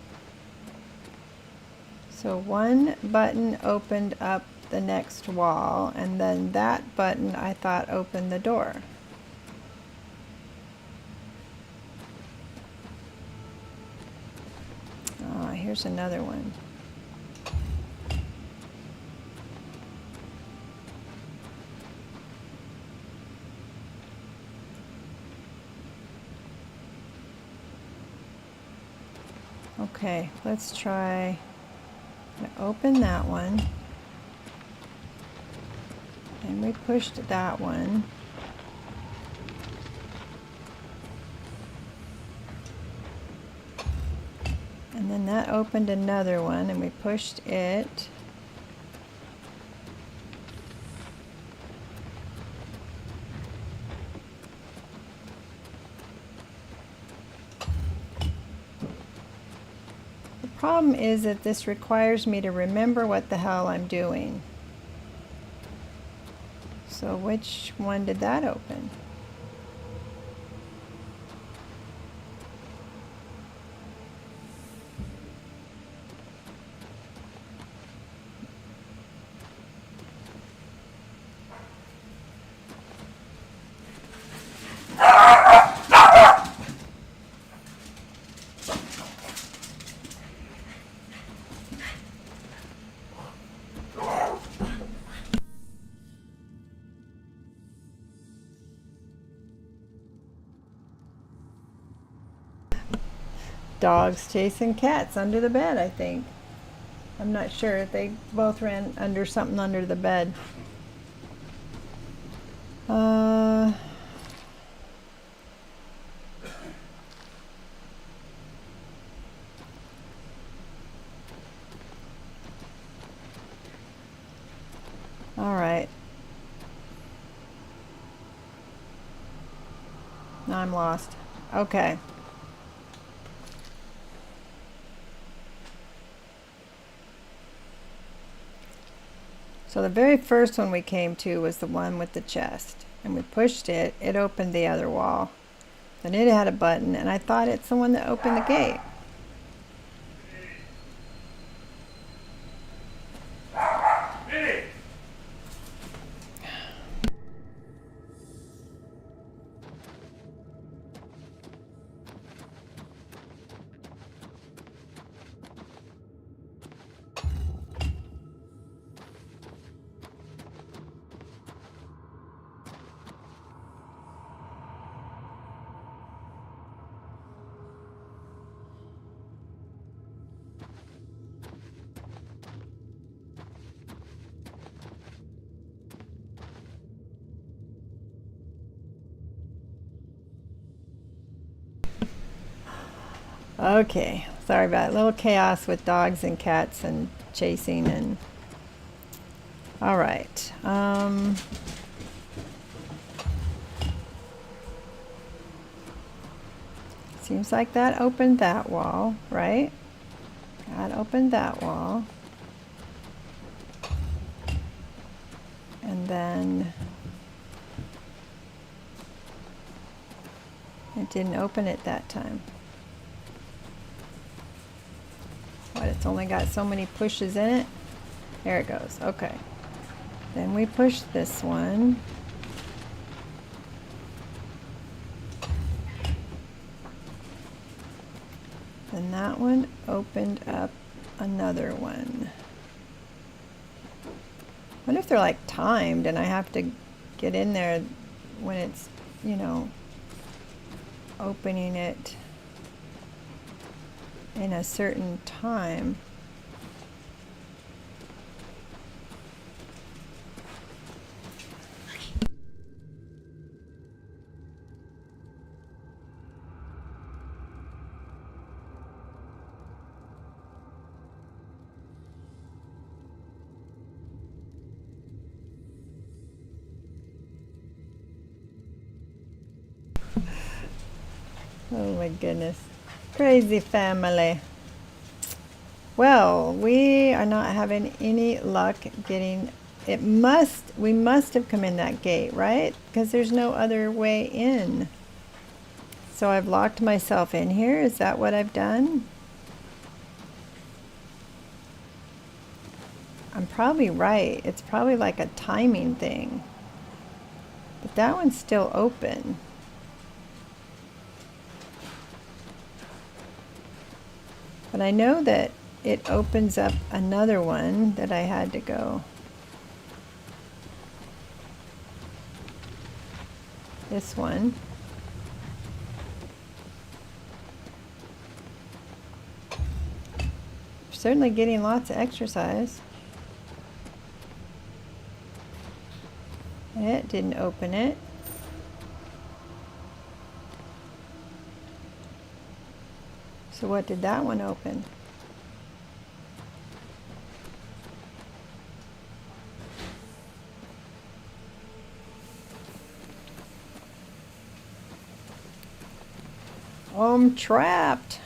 So one button opened up the next wall, and then that button I thought opened the door. Oh, here's another one. Okay, let's try to open that one. And we pushed that one. And And then that opened another one, and we pushed it. The problem is that this requires me to remember what the hell I'm doing. So which one did that open? Dogs chasing cats under the bed, I think. I'm not sure. They both ran under something under the bed. All right. Now I'm lost. Okay. So the very first one we came to was the one with the chest, and we pushed it, it opened the other wall. Then it had a button, and I thought it's the one that opened the gate. Okay, sorry about it. A little chaos with dogs and cats and chasing and... All right. Seems like that opened that wall, right? That opened that wall. And then... it didn't open it that time. But it's only got so many pushes in it. There it goes. Okay. Then we push this one. Then that one opened up another one. I wonder if they're like timed and I have to get in there when it's, you know, opening it in a certain time. Oh my goodness. Crazy family. Well, we are not having any luck getting it. We must have come in that gate, right? Because there's no other way in. So I've locked myself in here. Is that what I've done? I'm probably right. It's probably like a timing thing. But that one's still open. But I know that it opens up another one that I had to go. This one. Certainly getting lots of exercise. It didn't open it. So what did that one open? I'm trapped.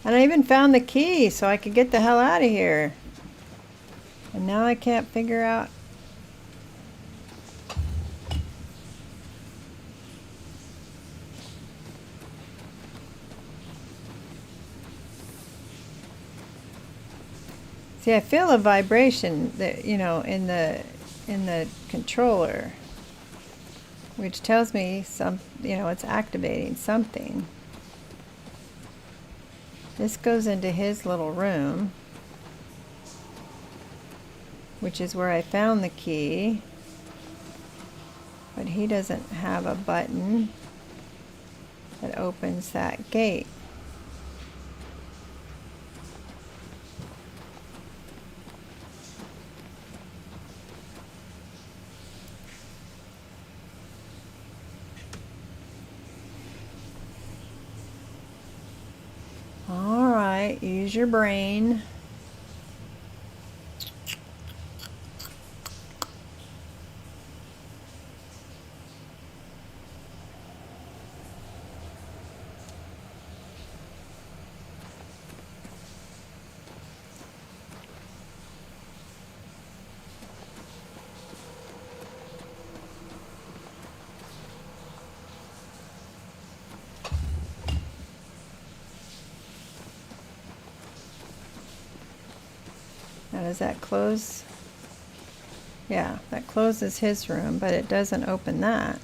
And I even found the key so I could get the hell out of here. And now I can't figure out. See, I feel a vibration that, you know, in the controller, which tells me it's activating something. This goes into his little room, which is where I found the key, but he doesn't have a button that opens that gate. All right, use your brain. Now does that close? Yeah, that closes his room, but it doesn't open that.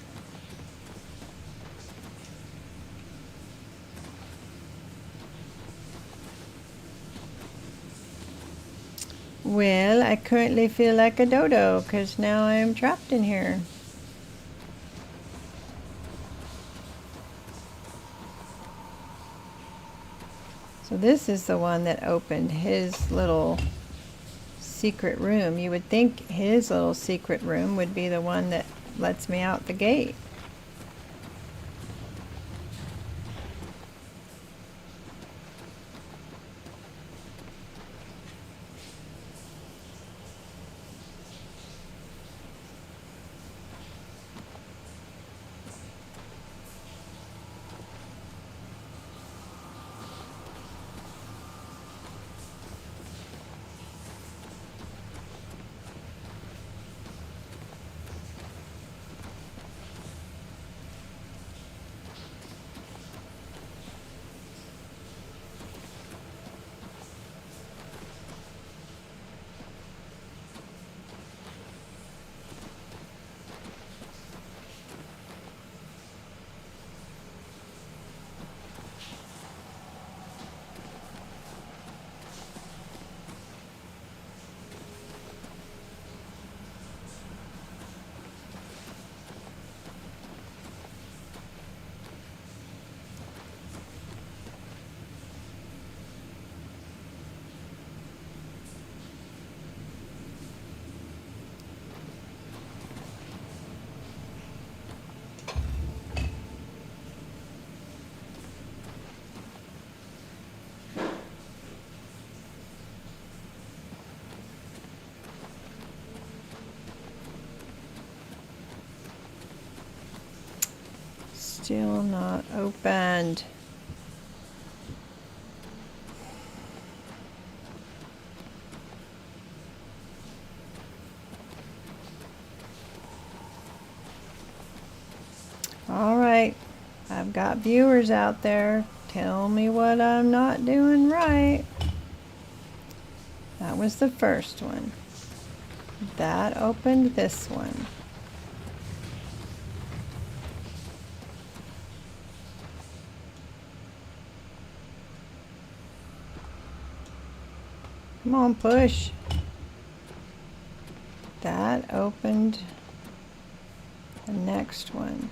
Well, I currently feel like a dodo because now I'm trapped in here. So this is the one that opened his little secret room. You would think his little secret room would be the one that lets me out the gate. Still not opened. All right, I've got viewers out there. Tell me what I'm not doing right. That was the first one. That opened this one. Come on, push. That opened the next one.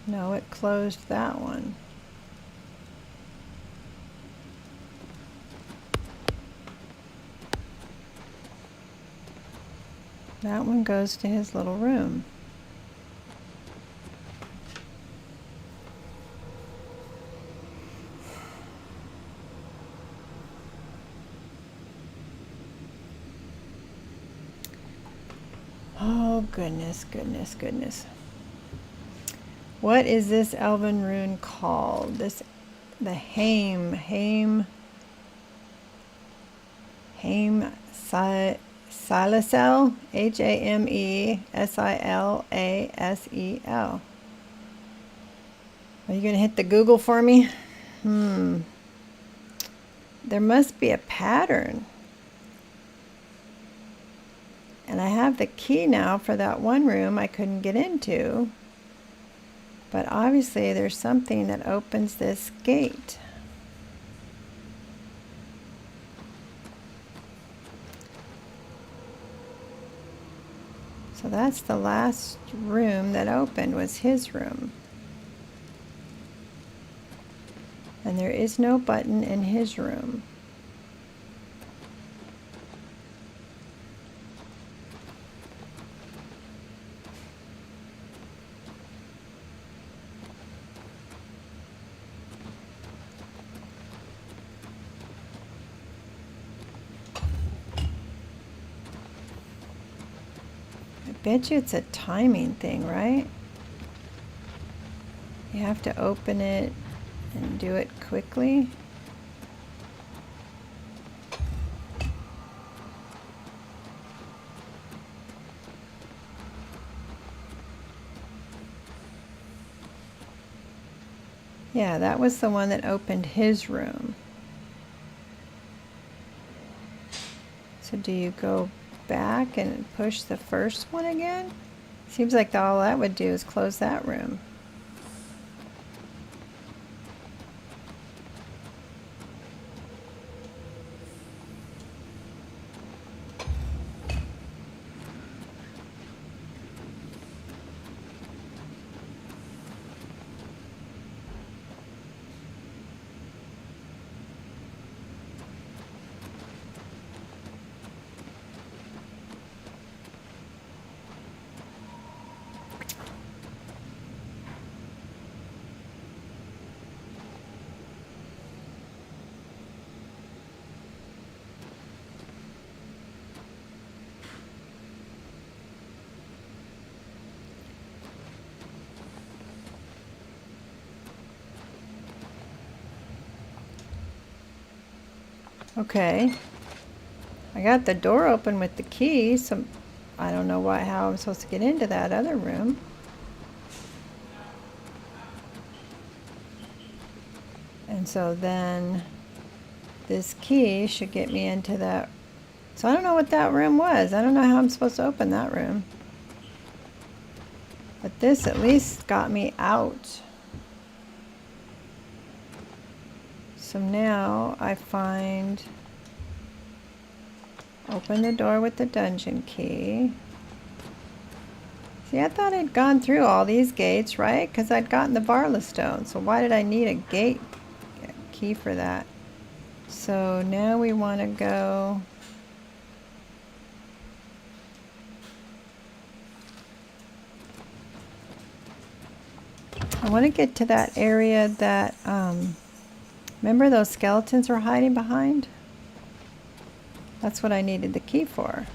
No, it closed that one. That one goes to his little room. goodness, goodness, goodness. What is this elven rune called? The Haim Silasel, Hamesilasel. Are you going to hit the Google for me? There must be a pattern. And I have the key now for that one room I couldn't get into. But obviously there's something that opens this gate. So that's the last room that opened, was his room. And there is no button in his room. I bet you it's a timing thing, right? You have to open it and do it quickly. Yeah, that was the one that opened his room. So do you go back and push the first one again? Seems like all that would do is close that room. Okay, I got the door open with the key, so I don't know how I'm supposed to get into that other room. And so then this key should get me into that. So I don't know what that room was. I don't know how I'm supposed to open that room. But this at least got me out. So now I open the door with the dungeon key. See, I thought I'd gone through all these gates, right? Because I'd gotten the Varla stone. So why did I need a key for that? So now we want to go. I want to get to that area that, remember those skeletons were hiding behind? That's what I needed the key for.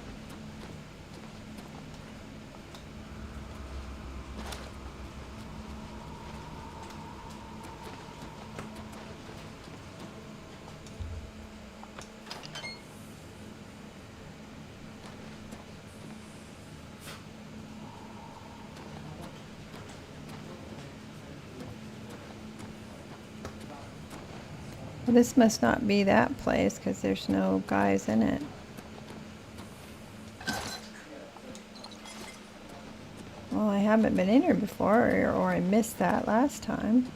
Well, this must not be that place because there's no guys in it. Well, I haven't been in here before, or I missed that last time.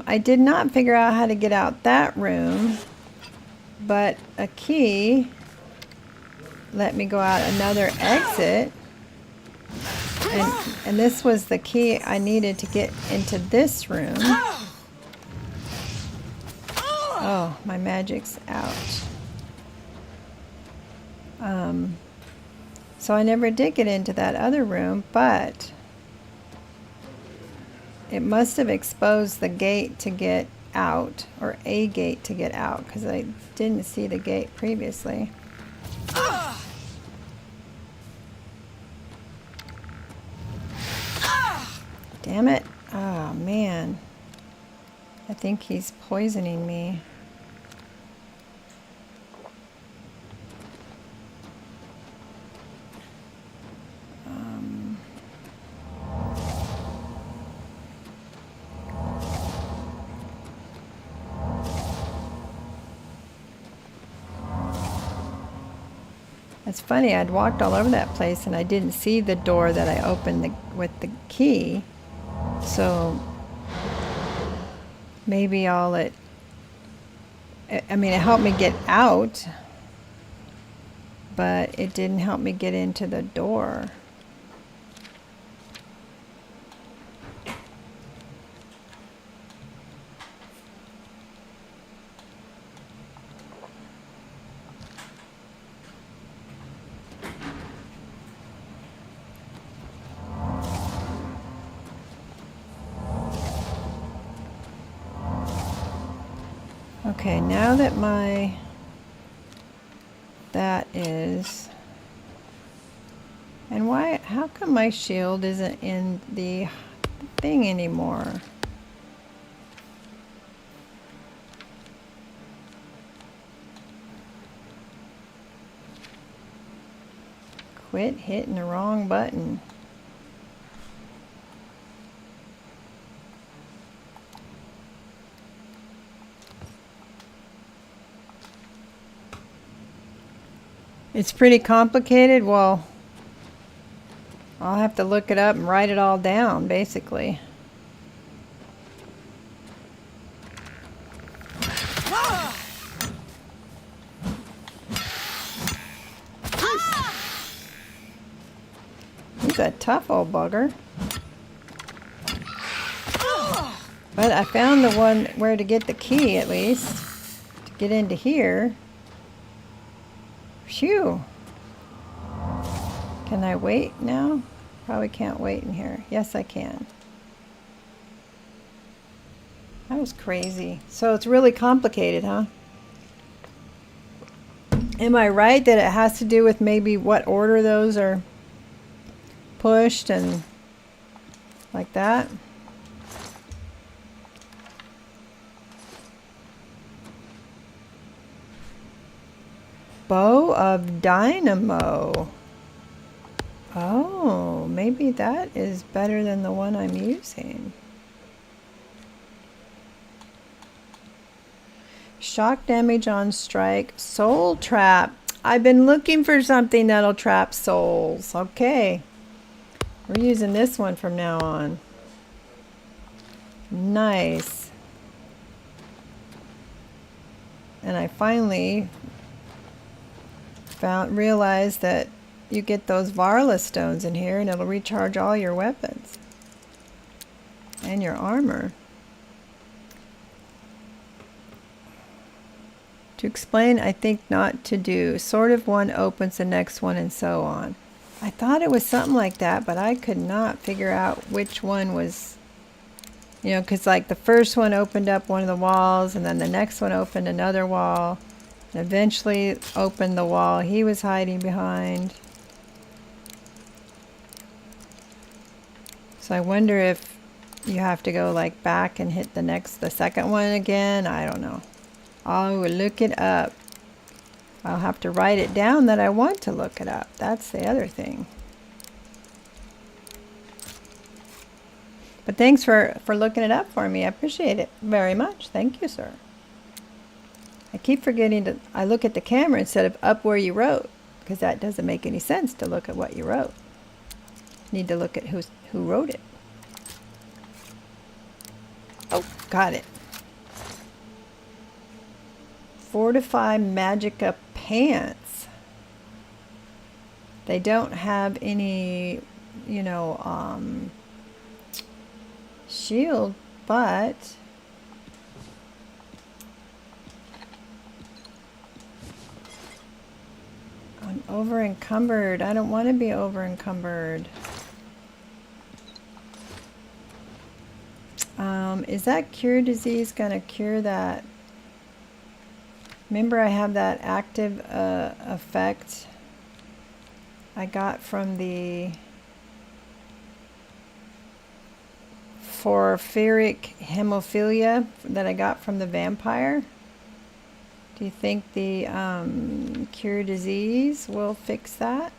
I did not figure out how to get out that room, but a key let me go out another exit, and this was the key I needed to get into this room. Oh, my magic's out. So I never did get into that other room, but it must have exposed the gate to get out, or a gate to get out, because I didn't see the gate previously. Damn it. Oh, man. I think he's poisoning me. It's funny, I'd walked all over that place and I didn't see the door that I opened with the key. So maybe I mean, it helped me get out, but it didn't help me get into the door. Okay, now that that is, and how come my shield isn't in the thing anymore? Quit hitting the wrong button. It's pretty complicated. Well, I'll have to look it up and write it all down, basically. He's a tough old bugger. But I found the one where to get the key, at least, to get into here. Phew. Can I wait now? Probably can't wait in here. Yes, I can. That was crazy. So it's really complicated, huh? Am I right that it has to do with maybe what order those are pushed and like that? Bow of Dynamo. Oh, maybe that is better than the one I'm using. Shock damage on strike. Soul trap. I've been looking for something that'll trap souls. Okay. We're using this one from now on. Nice. And I finally realized that you get those Varla stones in here and it'll recharge all your weapons and your armor. To explain, I think not to do. Sort of one opens the next one and so on. I thought it was something like that, but I could not figure out which one was, you know, because like the first one opened up one of the walls and then the next one opened another wall. Eventually opened the wall he was hiding behind. So I wonder if you have to go like back and hit the second one again. I don't know. I'll look it up. I'll have to write it down that I want to look it up. That's the other thing. But thanks for looking it up for me. I appreciate it very much. Thank you, sir. I keep forgetting to, I look at the camera instead of up where you wrote, because that doesn't make any sense to look at what you wrote. You need to look at who wrote it. Oh, got it. Fortify Magica pants. They don't have any, you know, shield, but oh I'm over encumbered. I don't want to be over encumbered. Is that cure disease gonna cure that? Remember I have that active effect I got from the porphyric hemophilia that I got from the vampire? Do you think the cure disease will fix that?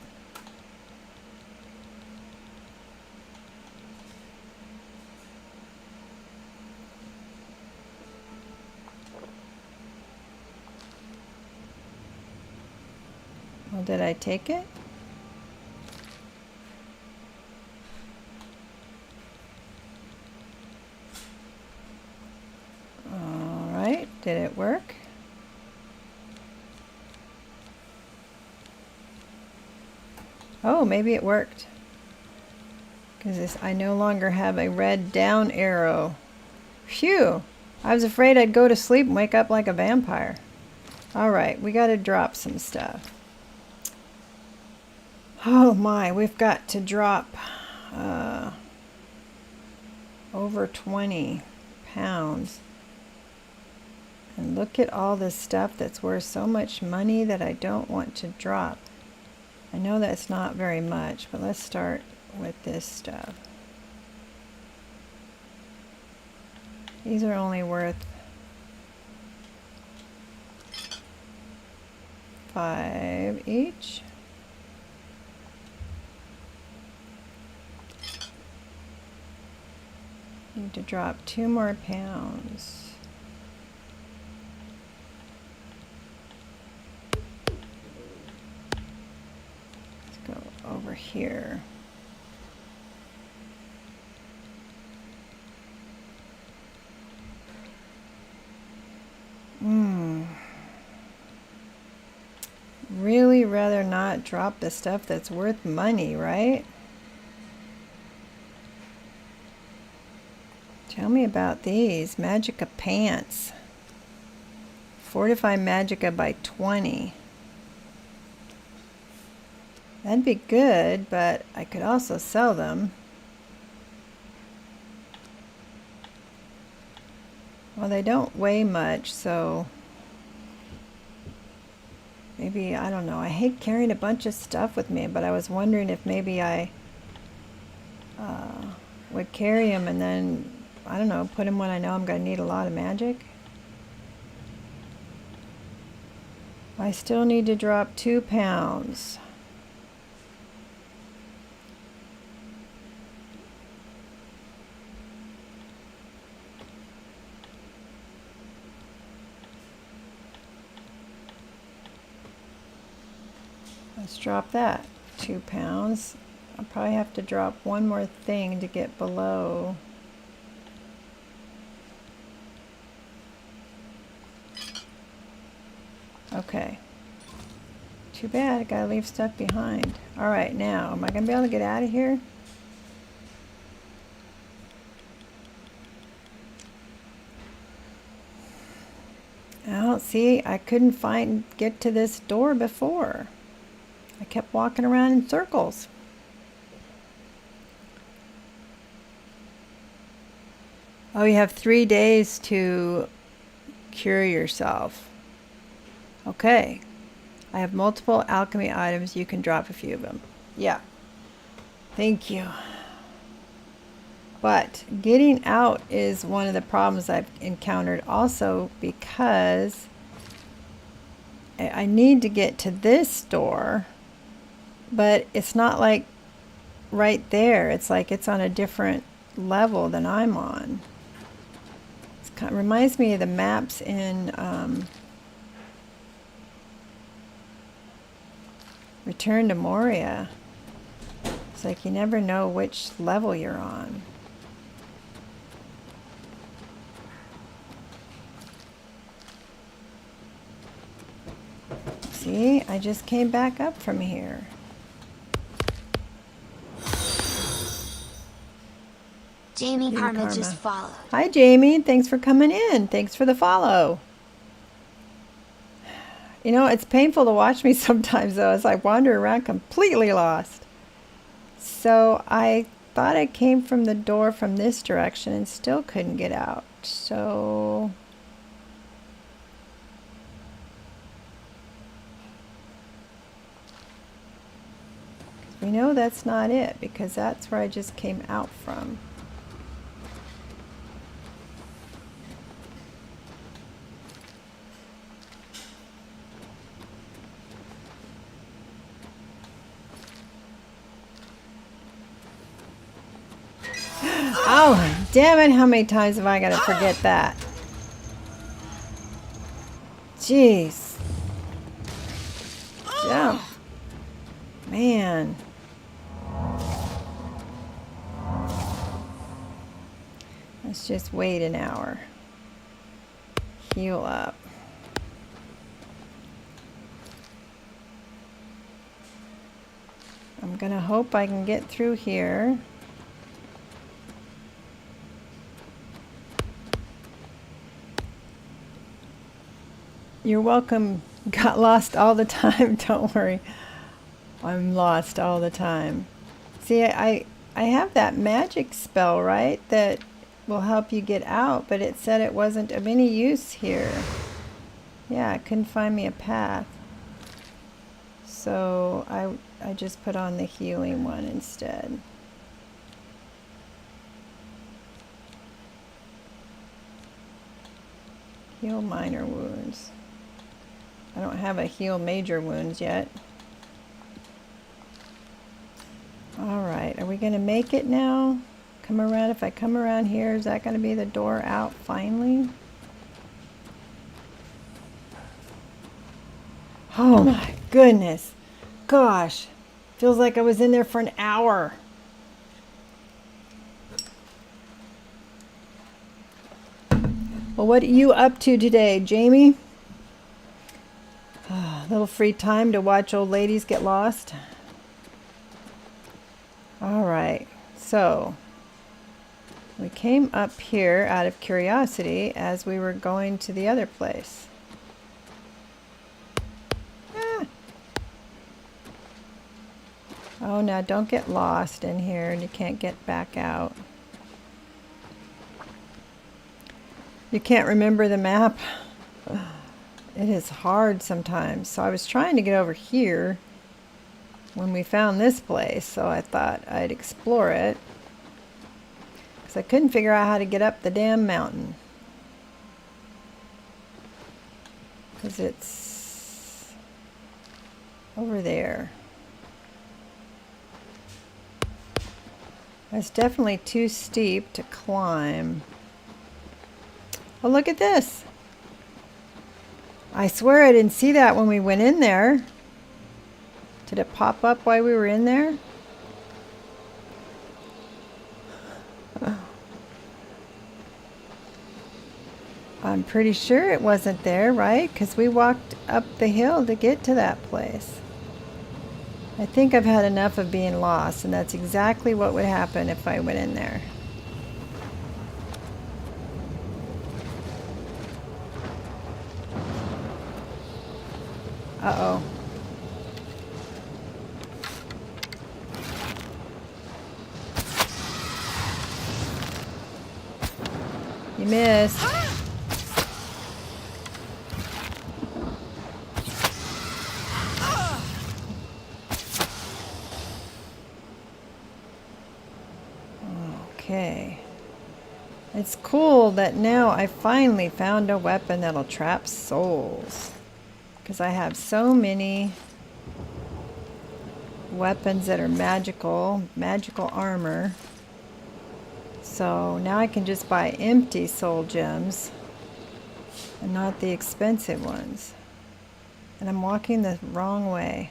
Well, did I take it? All right, did it work? Oh, maybe it worked. Because I no longer have a red down arrow. Phew! I was afraid I'd go to sleep and wake up like a vampire. Alright, we gotta drop some stuff. Oh my, we've got to drop over 20 pounds. And look at all this stuff that's worth so much money that I don't want to drop. I know that's not very much, but let's start with this stuff. These are only worth 5 each. Need to drop 2 more pounds. Let's go over here. Really rather not drop the stuff that's worth money, right? Tell me about these. Magicka pants. Fortify Magicka by 20. That'd be good, but I could also sell them. Well, they don't weigh much, so maybe, I don't know. I hate carrying a bunch of stuff with me, but I was wondering if maybe I would carry them and then, I don't know, put them when I know I'm going to need a lot of magic. I still need to drop 2 pounds. Let's drop that. 2 pounds. I'll probably have to drop one more thing to get below. Okay. Too bad, I gotta leave stuff behind. Alright, now, am I gonna be able to get out of here? Oh, see, I couldn't get to this door before. I kept walking around in circles. Oh, you have 3 days to cure yourself. Okay. I have multiple alchemy items. You can drop a few of them. Yeah. Thank you. But getting out is one of the problems I've encountered also, because I need to get to this door, but it's not like right there. It's like it's on a different level than I'm on. It reminds me of the maps in Return to Moria. It's like you never know which level you're on. See, I just came back up from here. Jamie Hey, Karma Karma. just followed. Hi, Jamie. Thanks for coming in. Thanks for the follow. You know, it's painful to watch me sometimes, though, as I wander around completely lost. So I thought I came from the door from this direction and still couldn't get out. So... we know that's not it, because that's where I just came out from. Oh, damn it, how many times have I got to forget that? Jeez. Jump. Man. Let's just wait an hour. Heal up. I'm gonna hope I can get through here. You're welcome. Got lost all the time. Don't worry. I'm lost all the time. See, I have that magic spell, right? That will help you get out, but it said it wasn't of any use here. Yeah, it couldn't find me a path. So I just put on the healing one instead. Heal minor wounds. I don't have a heal major wounds yet. Alright, are we going to make it now? Come around, if I come around here, is that going to be the door out finally? Oh my goodness. Gosh, feels like I was in there for an hour. Well, what are you up to today, Jamie? A little free time to watch old ladies get lost. All right, so we came up here out of curiosity as we were going to the other place. Oh, now don't get lost in here and you can't get back out. You can't remember the map? It is hard sometimes. So I was trying to get over here when we found this place, so I thought I'd explore it. Because I couldn't figure out how to get up the damn mountain. Because it's over there. It's definitely too steep to climb. Oh, look at this. I swear I didn't see that when we went in there. Did it pop up while we were in there? I'm pretty sure it wasn't there, right? Because we walked up the hill to get to that place. I think I've had enough of being lost, and that's exactly what would happen if I went in there. Uh-oh. You missed. Okay. It's cool that now I finally found a weapon that'll trap souls. Because I have so many weapons that are magical armor. So now I can just buy empty soul gems and not the expensive ones. And I'm walking the wrong way.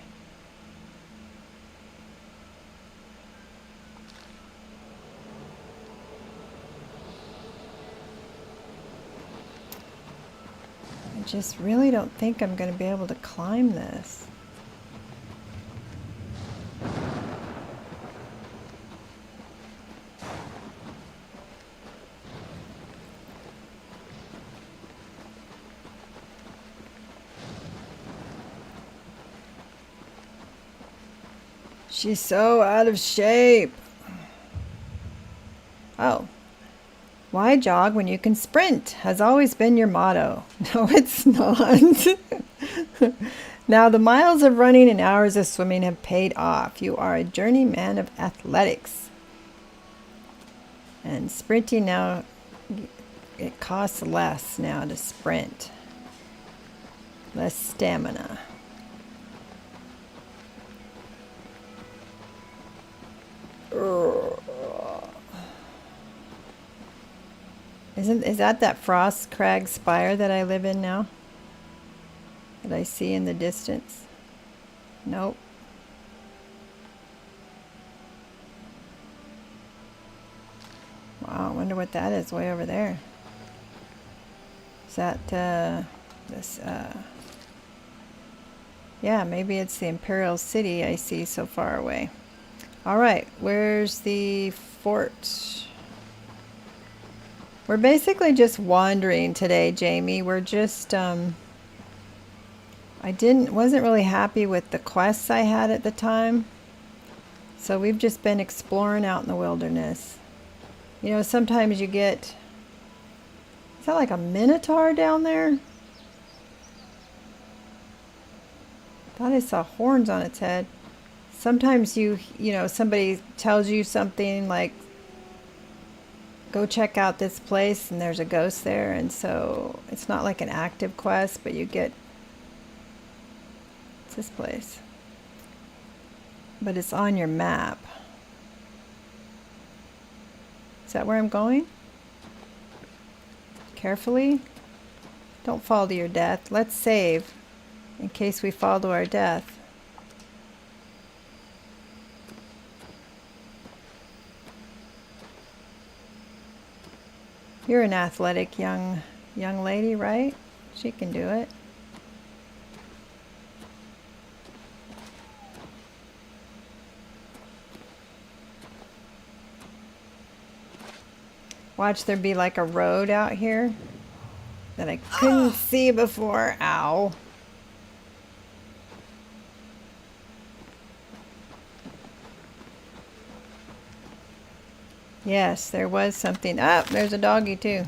I just really don't think I'm going to be able to climb this. She's so out of shape. Oh. Why jog when you can sprint? Has always been your motto. No, it's not. Now, the miles of running and hours of swimming have paid off. You are a journeyman of athletics. And sprinting now, it costs less now to sprint. Less stamina. Is that Frost Crag Spire that I live in now? That I see in the distance? Nope. Wow, I wonder what that is way over there. Is that this yeah, maybe it's the Imperial City I see so far away. All right, where's the fort? We're basically just wandering today, Jamie. We're just wasn't really happy with the quests I had at the time. So we've just been exploring out in the wilderness. You know, sometimes you get, is that like a minotaur down there? Thought I saw horns on its head. Sometimes you know, somebody tells you something like, go check out this place, and there's a ghost there, and so it's not like an active quest, but you get, it's this place, but it's on your map. Is that where I'm going? Carefully, don't fall to your death. Let's save in case we fall to our death. You're an athletic young lady, right? She can do it. Watch there be like a road out here that I couldn't see before. Ow. Yes, there was something. Oh, there's a doggy too.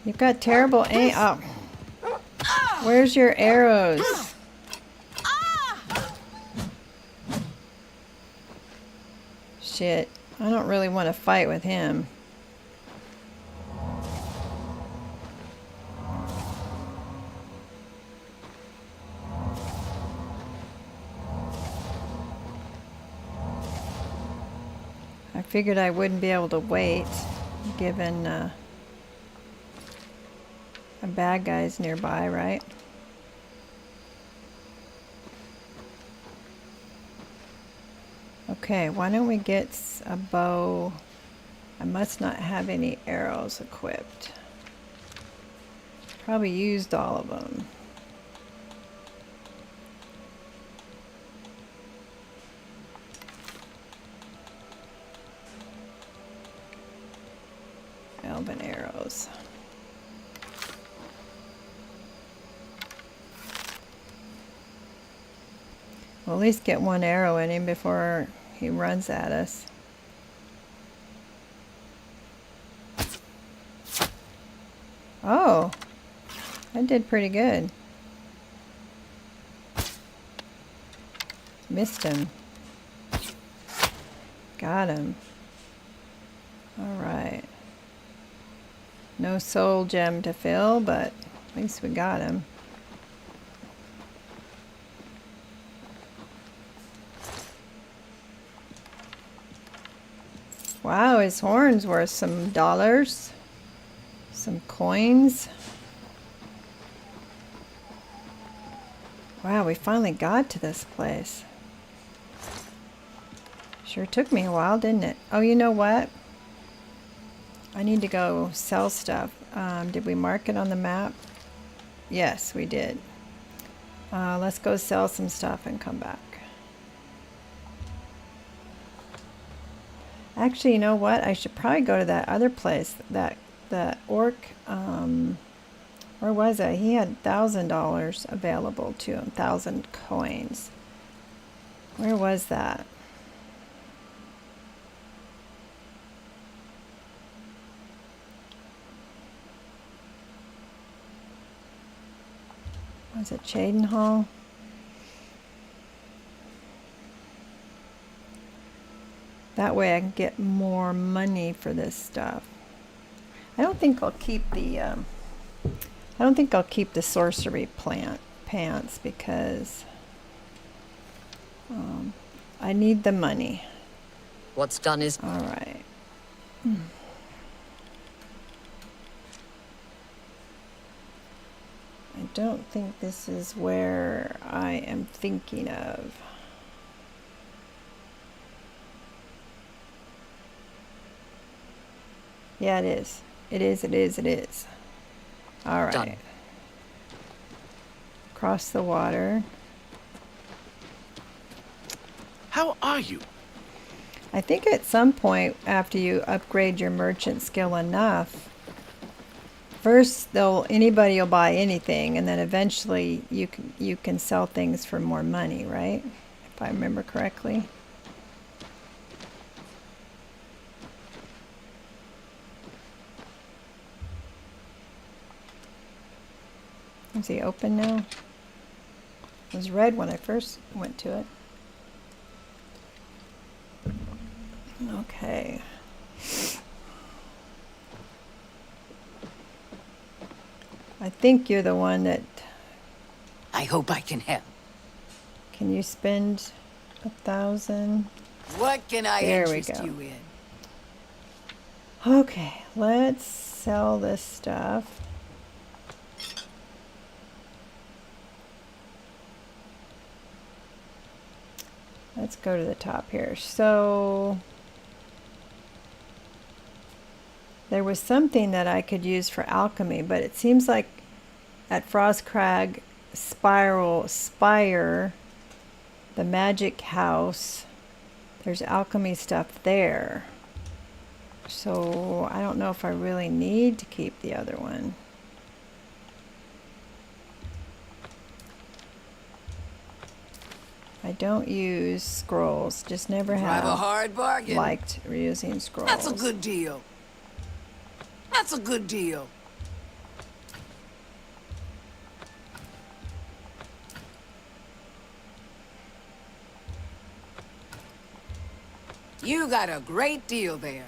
You've got terrible aim. Oh. Where's your arrows? Shit. I don't really want to fight with him. I figured I wouldn't be able to wait, given a bad guy's nearby, right? Okay, why don't we get a bow? I must not have any arrows equipped. Probably used all of them. Elven arrows. We'll at least get one arrow in him before he runs at us. Oh, I did pretty good. Missed him. Got him. All right. No soul gem to fill, but at least we got him. Wow, his horn's worth some dollars. Some coins. Wow, we finally got to this place. Sure took me a while, didn't it? Oh, you know what? I need to go sell stuff. Did we mark it on the map? Yes, we did. Let's go sell some stuff and come back. Actually, you know what? I should probably go to that other place, that the orc, where was I? He had $1,000 available to him, 1,000 coins. Where was that? Was it Chadenhall? That way I can get more money for this stuff. I don't think I'll keep the sorcery pants because I need the money. What's done is... All right. I don't think this is where I am thinking of. Yeah, it is. It is. All right. Done. Cross the water. How are you? I think at some point after you upgrade your merchant skill enough, first anybody will buy anything, and then eventually you can sell things for more money, right? If I remember correctly. Is he open now? It was red when I first went to it. Okay. I think you're the one that... I hope I can help. Can you spend 1,000? What can I There we interest go. you in? Okay, let's sell this stuff. Let's go to the top here. So there was something that I could use for alchemy, but it seems like at Frostcrag Spire, the magic house, there's alchemy stuff there. So I don't know if I really need to keep the other one. I don't use scrolls, just never Drive a have hard bargain. liked using scrolls. That's a good deal. That's a good deal. You got a great deal there.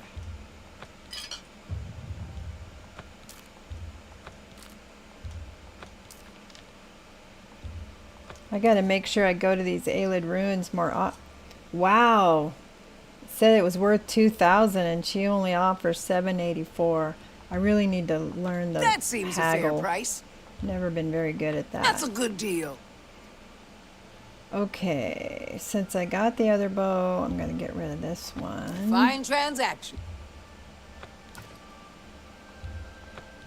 I gotta make sure I go to these Aelid ruins more. Wow, it said it was worth 2,000 and she only offers 784. I really need to learn the That seems haggle. a fair price. Never been very good at that. That's a good deal. Okay, since I got the other bow, I'm gonna get rid of this one. Fine transaction.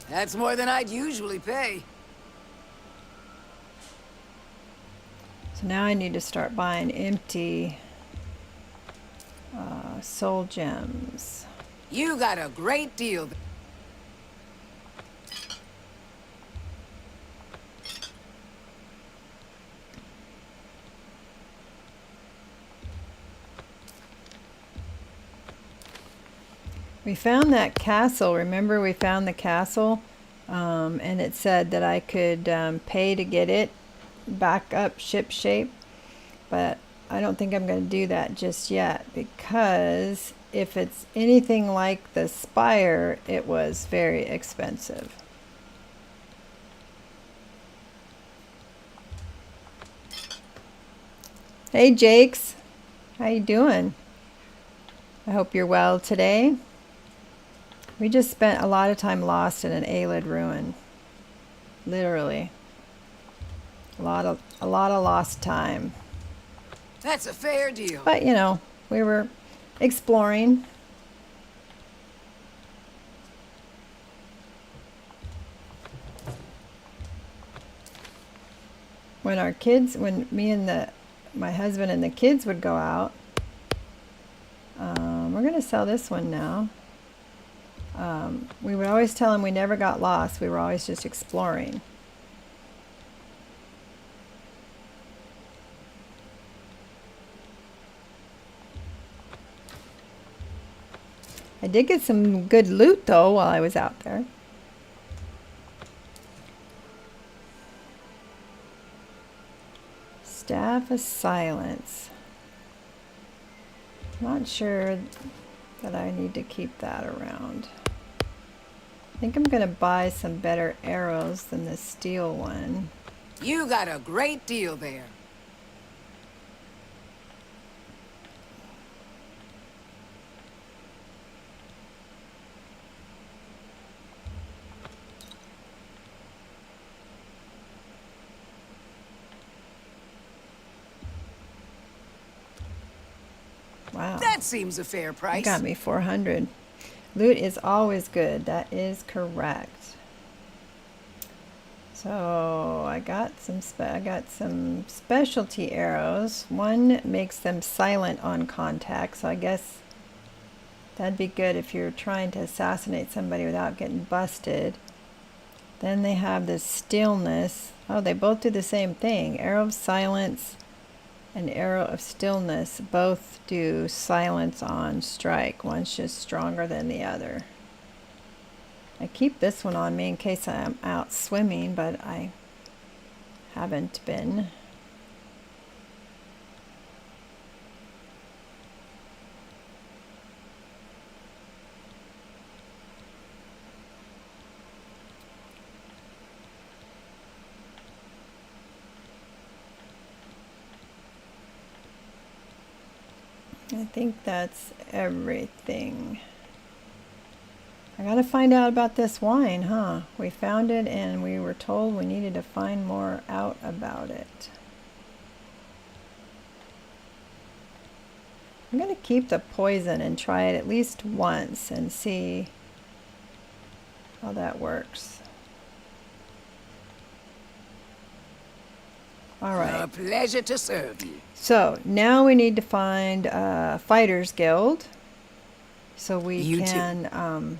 That's more than I'd usually pay. So now I need to start buying empty soul gems. You got a great deal. We found that castle. Remember we found the castle? And it said that I could pay to get it back up ship shape. But I don't think I'm going to do that just yet, because if it's anything like the Spire, it was very expensive. Hey Jakes, how you doing? I hope you're well today. We just spent a lot of time lost in an Aelid ruin. Literally. A lot of lost time. That's a fair deal. But you know, we were exploring. When me and my husband and the kids would go out, we're gonna sell this one now. We would always tell him we never got lost. We were always just exploring. I did get some good loot though while I was out there. Staff of Silence. Not sure that I need to keep that around. I think I'm gonna buy some better arrows than the steel one. You got a great deal there. Wow. That seems a fair price. You got me 400. Loot is always good. That is correct. So I got some specialty arrows. One makes them silent on contact, so I guess that'd be good if you're trying to assassinate somebody without getting busted. Then they have this stillness. Oh, they both do the same thing. Arrow of silence and arrow of stillness both do silence on strike. One's just stronger than the other. I keep this one on me in case I'm out swimming, but I haven't been. I think that's everything. I gotta find out about this wine, huh? We found it and we were told we needed to find more out about it. I'm gonna keep the poison and try it at least once and see how that works. All right. A pleasure to serve you. So now we need to find a Fighters Guild so we can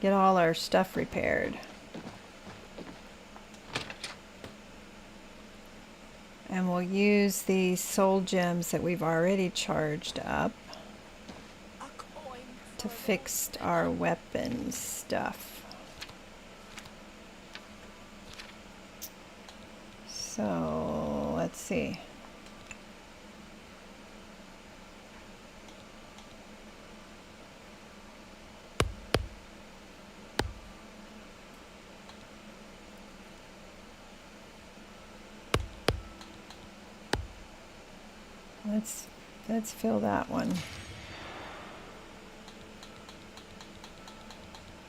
get all our stuff repaired. And we'll use the soul gems that we've already charged up to fix our weapon stuff. So let's see. Let's fill that one.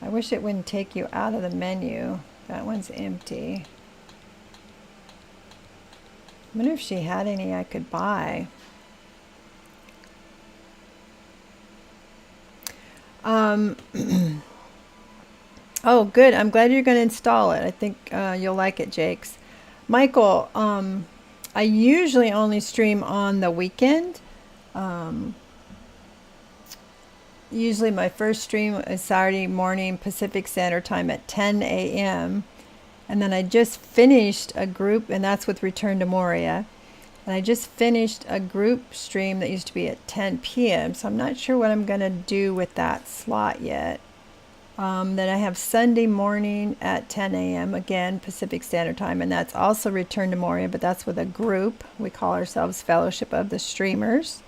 I wish it wouldn't take you out of the menu. That one's empty. I wonder if she had any I could buy. Oh, good. I'm glad you're going to install it. I think you'll like it, Jakes. Michael, I usually only stream on the weekend. Usually my first stream is Saturday morning Pacific Standard Time at 10 a.m. And then I just finished a group, and that's with Return to Moria. And I just finished a group stream that used to be at 10 p.m. So I'm not sure what I'm going to do with that slot yet. Then I have Sunday morning at 10 a.m. again, Pacific Standard Time. And that's also Return to Moria, but that's with a group. We call ourselves Fellowship of the Streamers.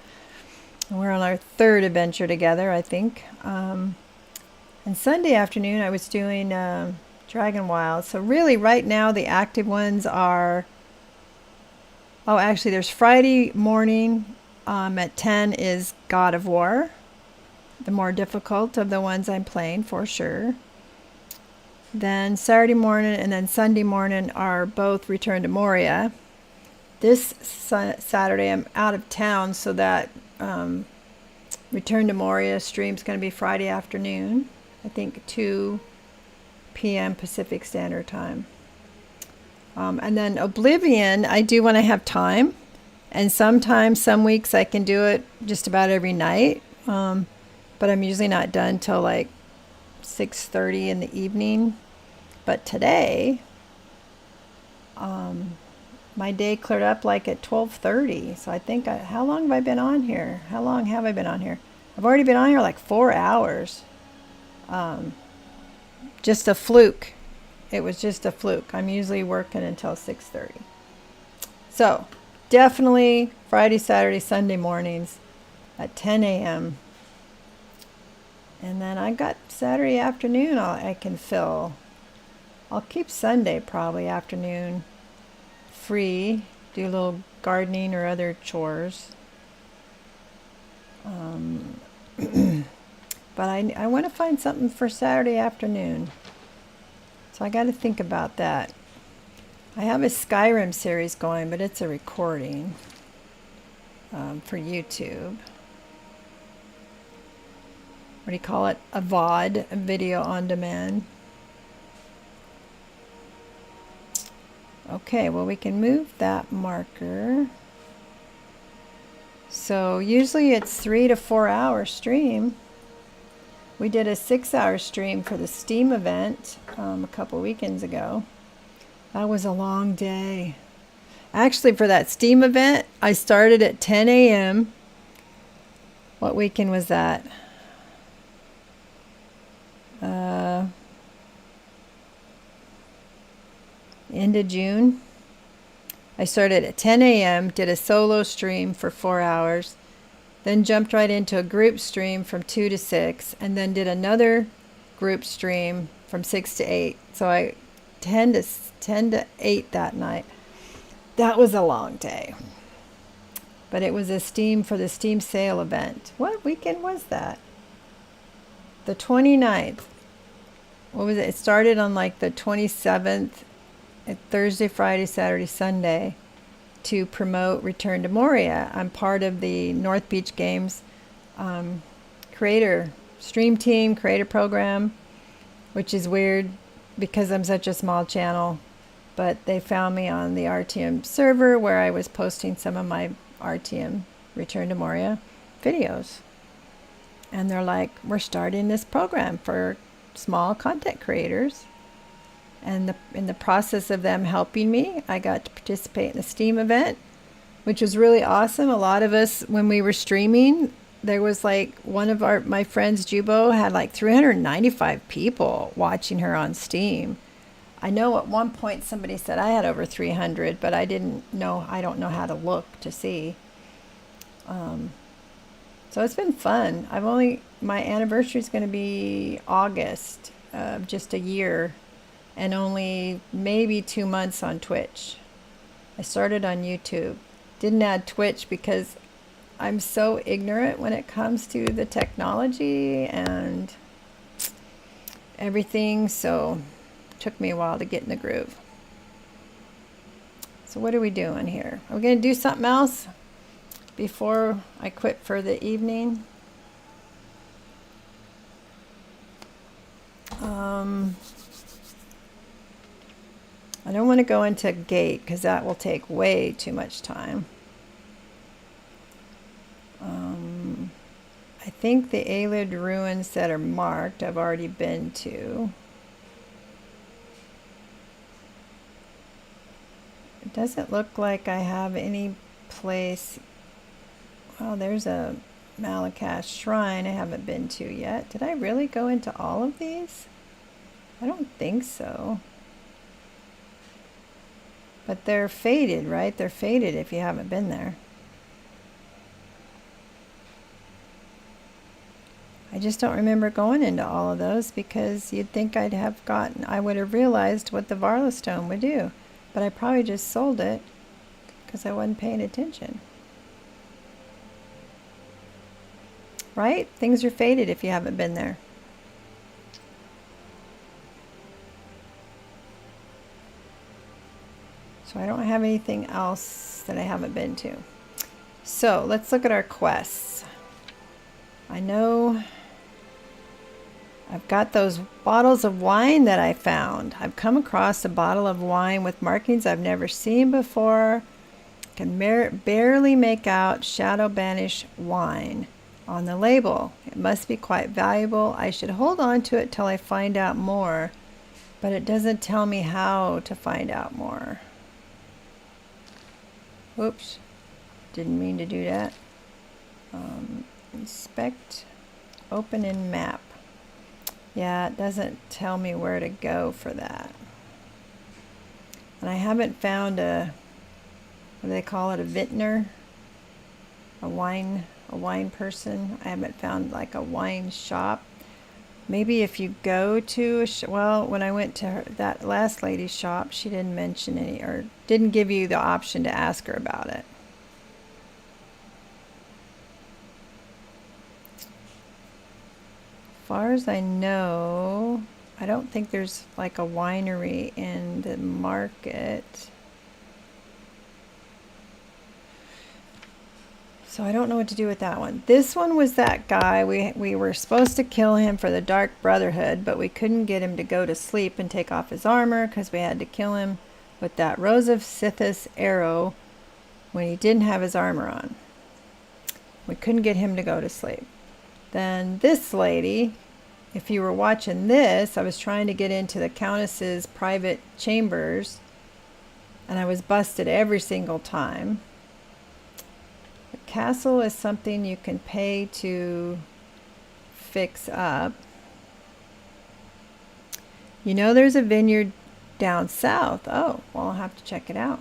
And we're on our third adventure together, I think. And Sunday afternoon I was doing Dragon Wild. So really right now the active ones are... Oh, actually there's Friday morning at 10 is God of War. The more difficult of the ones I'm playing for sure. Then Saturday morning and then Sunday morning are both Return to Moria. This Saturday I'm out of town, so that Return to Moria stream's going to be Friday afternoon. I think 2 p.m. Pacific Standard Time. And then Oblivion, I do when I have time. And sometimes, some weeks I can do it just about every night. but I'm usually not done till like 6:30 in the evening. But today, my day cleared up like at 12:30. So I think, how long have I been on here? How long have I been on here? I've already been on here like 4 hours. Just a fluke. It was just a fluke. I'm usually working until 6:30. So definitely Friday, Saturday, Sunday mornings at 10 a.m. And then I got Saturday afternoon I can fill. I'll keep Sunday probably afternoon free, do a little gardening or other chores. But I want to find something for Saturday afternoon. So I got to think about that. I have a Skyrim series going, but it's a recording for YouTube. What do you call it? A VOD, a video on demand. Okay, well we can move that marker. So usually it's 3 to 4 hour stream. We did a 6-hour stream for the Steam event a couple weekends ago. That was a long day. Actually, for that Steam event, I started at 10 a.m. What weekend was that? End of June. I started at 10 a.m., did a solo stream for 4 hours, then jumped right into a group stream from 2 to 6, and then did another group stream from 6 to 8. So I 10 to 8 that night. That was a long day. But it was a Steam for the Steam sale event. What weekend was that? The 29th. What was it? It started on like the 27th, Thursday, Friday, Saturday, Sunday, to promote Return to Moria. I'm part of the North Beach Games creator stream team, creator program, which is weird because I'm such a small channel. But they found me on the RTM server where I was posting some of my RTM Return to Moria videos. And they're like, we're starting this program for small content creators. And in the process of them helping me, I got to participate in the Steam event, which was really awesome. A lot of us, when we were streaming, there was like one of my friends, Jubo, had like 395 people watching her on Steam. I know at one point somebody said I had over 300, but I don't know how to look to see. So it's been fun. My anniversary is going to be August, just a year, and only maybe 2 months on Twitch. I started on YouTube. Didn't add Twitch because I'm so ignorant when it comes to the technology and everything, so it took me a while to get in the groove. So what are we doing here? Are we going to do something else before I quit for the evening? I don't want to go into gate because that will take way too much time. I think the Alid ruins that are marked I've already been to. It doesn't look like I have any place. Well, there's a Malakash shrine I haven't been to yet. Did I really go into all of these? I don't think so. But they're faded, right? They're faded if you haven't been there. I just don't remember going into all of those because you'd think I would have realized what the Varla stone would do. But I probably just sold it because I wasn't paying attention. Right? Things are faded if you haven't been there. So I don't have anything else that I haven't been to. So let's look at our quests. I know I've got those bottles of wine that I found. I've come across a bottle of wine with markings I've never seen before. Can barely make out Shadow Banish wine. on the label. It must be quite valuable. I should hold on to it till I find out more, but it doesn't tell me how to find out more. Oops, didn't mean to do that. Inspect, open in map. Yeah, it doesn't tell me where to go for that. And I haven't found a, what do they call it, a vintner? A wine person. I haven't found like a wine shop. Maybe if you go to a well, when I went to that last lady's shop, she didn't mention any, or didn't give you the option to ask her about it. As far as I know, I don't think there's like a winery in the market. So I don't know what to do with that one. This one was that guy. We were supposed to kill him for the Dark Brotherhood, but we couldn't get him to go to sleep and take off his armor because we had to kill him with that Rose of Sithis arrow when he didn't have his armor on. We couldn't get him to go to sleep. Then this lady, if you were watching this, I was trying to get into the Countess's private chambers, and I was busted every single time. The castle is something you can pay to fix up. You know there's a vineyard down south. Oh, well, I'll have to check it out.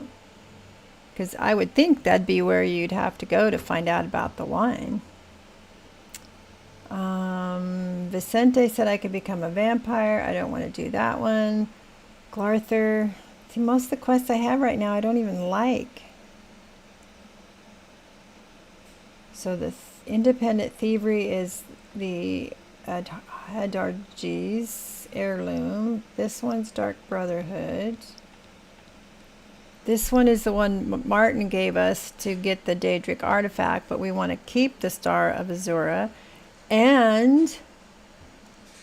Because I would think that'd be where you'd have to go to find out about the wine. Vicente said I could become a vampire. I don't want to do that one. Glarther. See, most of the quests I have right now I don't even like. So the independent thievery is the Hadarji's heirloom. This one's Dark Brotherhood. This one is the one Martin gave us to get the Daedric artifact, but we want to keep the Star of Azura. And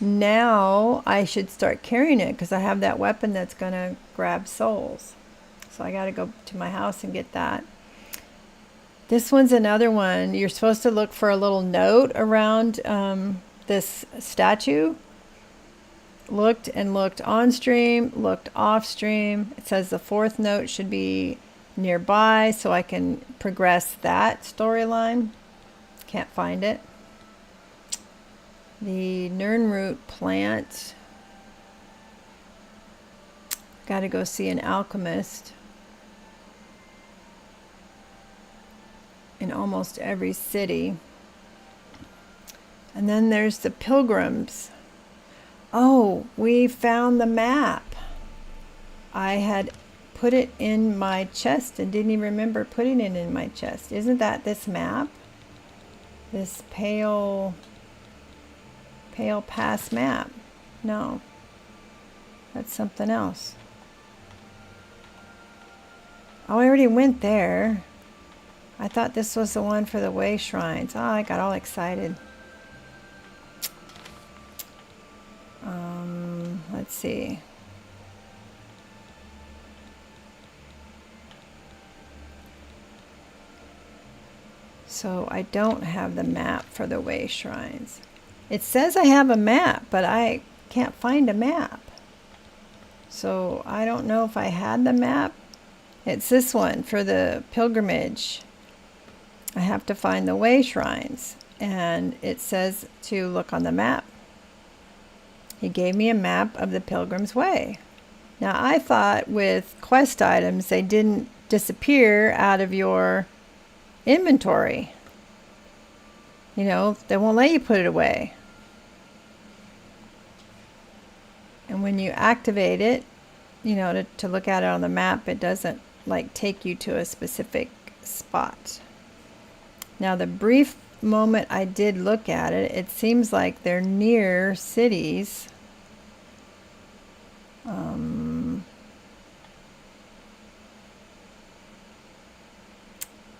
now I should start carrying it because I have that weapon that's going to grab souls. So I got to go to my house and get that. This one's another one. You're supposed to look for a little note around this statue. Looked and looked on stream, looked off stream. It says the fourth note should be nearby so I can progress that storyline. Can't find it. The Nirnroot plant. Got to go see an alchemist. In almost every city. And then there's the pilgrims. Oh, we found the map. I had put it in my chest and didn't even remember putting it in my chest. Isn't that this map? This pale pass map. No, that's something else. Oh, I already went there. I thought this was the one for the way shrines. Oh, I got all excited. Let's see. So I don't have the map for the way shrines. It says I have a map, but I can't find a map. So I don't know if I had the map. It's this one for the pilgrimage. I have to find the way shrines, and it says to look on the map. He gave me a map of the Pilgrim's Way. Now I thought with quest items they didn't disappear out of your inventory. You know, they won't let you put it away. And when you activate it, you know, to look at it on the map, it doesn't like take you to a specific spot. Now the brief moment I did look at it, it seems like they're near cities.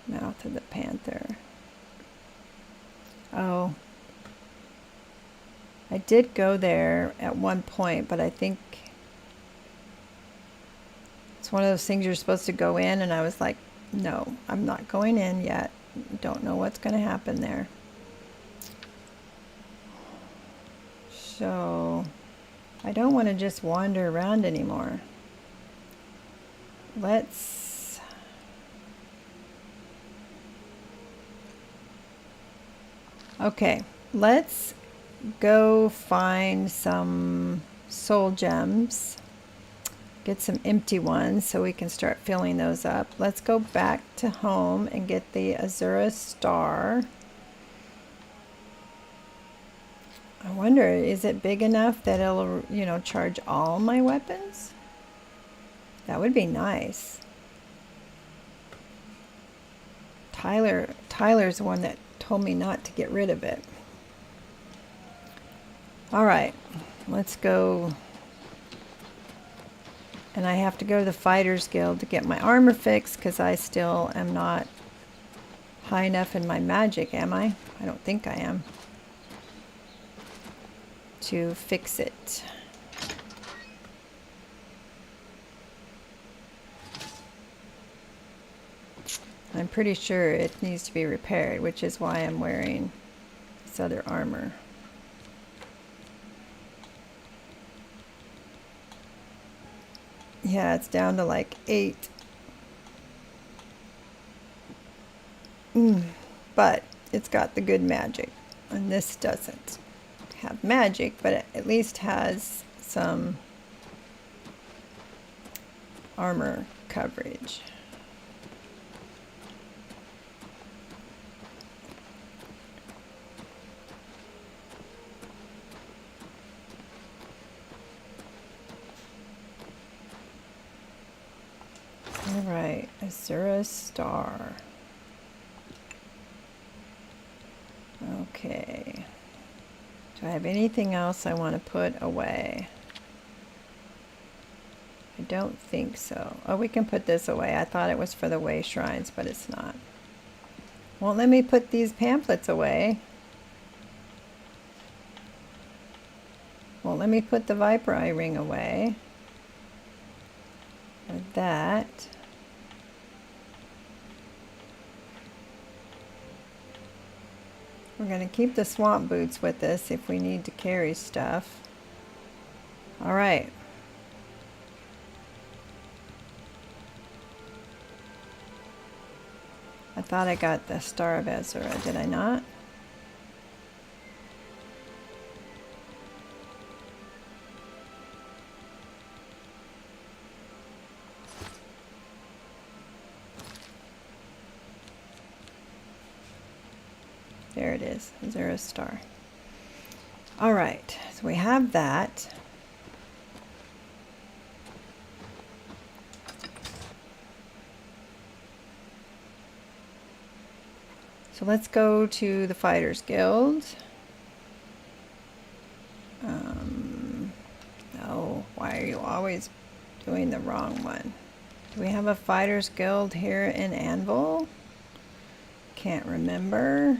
Mouth of the Panther. Oh, I did go there at one point, but I think it's one of those things you're supposed to go in, and I was like, no, I'm not going in yet. Don't know what's going to happen there. So I don't want to just wander around anymore. Let's let's go find some soul gems. Get some empty ones so we can start filling those up. Let's go back to home and get the Azura Star. I wonder, is it big enough that it'll, you know, charge all my weapons? That would be nice. Tyler's the one that told me not to get rid of it. All right, let's go. And I have to go to the Fighters Guild to get my armor fixed because I still am not high enough in my magic, am I? I don't think I am. To fix it. I'm pretty sure it needs to be repaired, which is why I'm wearing this other armor. Yeah, it's down to like 8. But it's got the good magic, and this doesn't have magic, but it at least has some armor coverage. All right, Azura Star. Okay. Do I have anything else I want to put away? I don't think so. Oh, we can put this away. I thought it was for the way shrines, but it's not. Won't let me put these pamphlets away. Won't let me put the Viper Eye ring away. Or that. We're going to keep the swamp boots with us if we need to carry stuff. All right. I thought I got the Star of Azura, did I not? There it is, Azura Star. All right, so we have that. So let's go to the Fighters Guild. No, why are you always doing the wrong one? Do we have a Fighters Guild here in Anvil? Can't remember.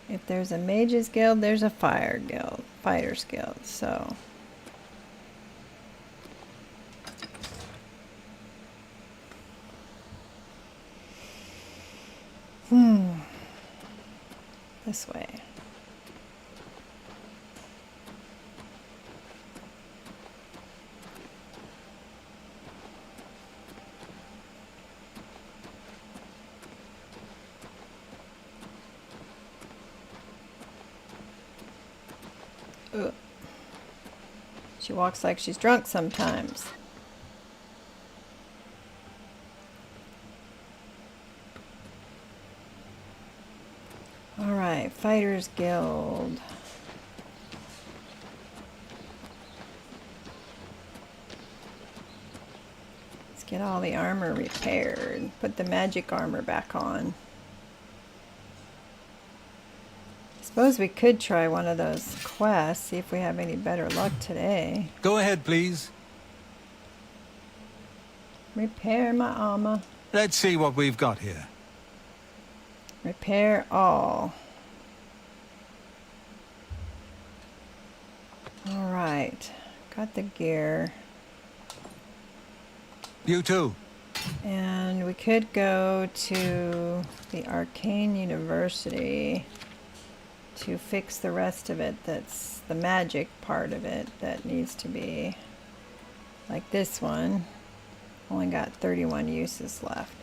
If there's a Mages Guild, there's a Fighters Guild, so. This way. Ugh. She walks like she's drunk sometimes. All right, Fighters Guild. Let's get all the armor repaired. Put the magic armor back on. Suppose we could try one of those quests, see if we have any better luck today. Go ahead, please. Repair my armor. Let's see what we've got here. Repair all. All right, got the gear. You too. And we could go to the Arcane University to fix the rest of it. That's the magic part of it that needs to be like this one. Only got 31 uses left.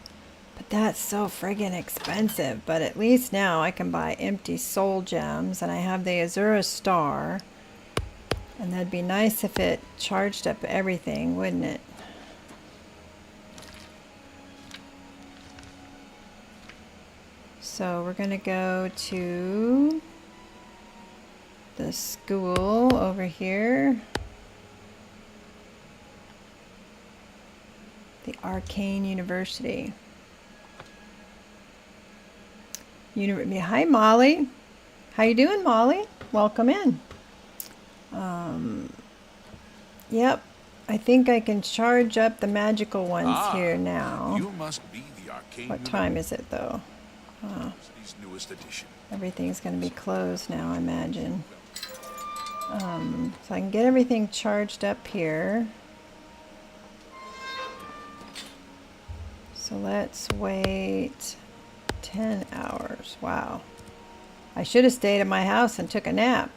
But that's so friggin' expensive. But at least now I can buy empty soul gems, and I have the Azura Star. And that'd be nice if it charged up everything, wouldn't it? So we're gonna go to the school over here. The Arcane University. Hi, Molly. How you doing, Molly? Welcome in. Yep. I think I can charge up the magical ones here now. You must be the Arcane What time is it, though? University's newest edition. Everything's going to be closed now, I imagine. So I can get everything charged up here. So let's wait 10 hours. Wow. I should have stayed at my house and took a nap.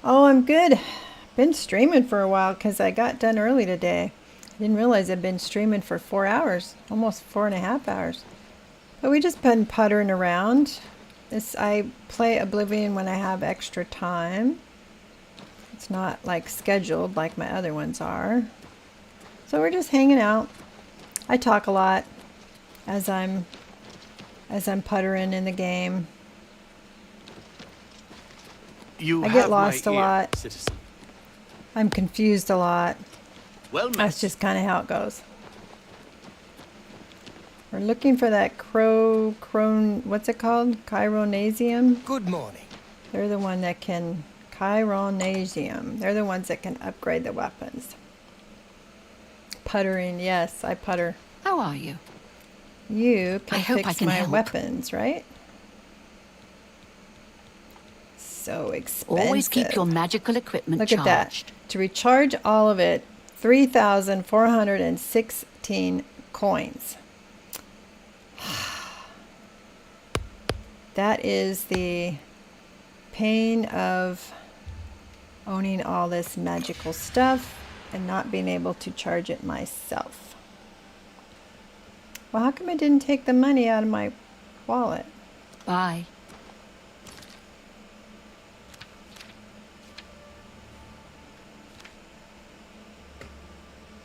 Oh, I'm good. Been streaming for a while because I got done early today. I didn't realize I'd been streaming for 4 hours, almost 4.5 hours. But we just been puttering around. I play Oblivion when I have extra time. It's not like scheduled like my other ones are. So we're just hanging out. I talk a lot as I'm puttering in the game. I get lost a lot. Citizen. I'm confused a lot. Well met. That's just kind of how it goes. We're looking for that what's it called? Chironasium? Good morning. They're the one that can, Chironasium. They're the ones that can upgrade the weapons. Puttering, yes, I putter. How are you? You can I hope fix I can my help. weapons, right? So expensive. Always keep your magical equipment Look charged. at that. To recharge all of it, 3,416 coins. That is the pain of owning all this magical stuff and not being able to charge it myself. Well, how come I didn't take the money out of my wallet? Bye.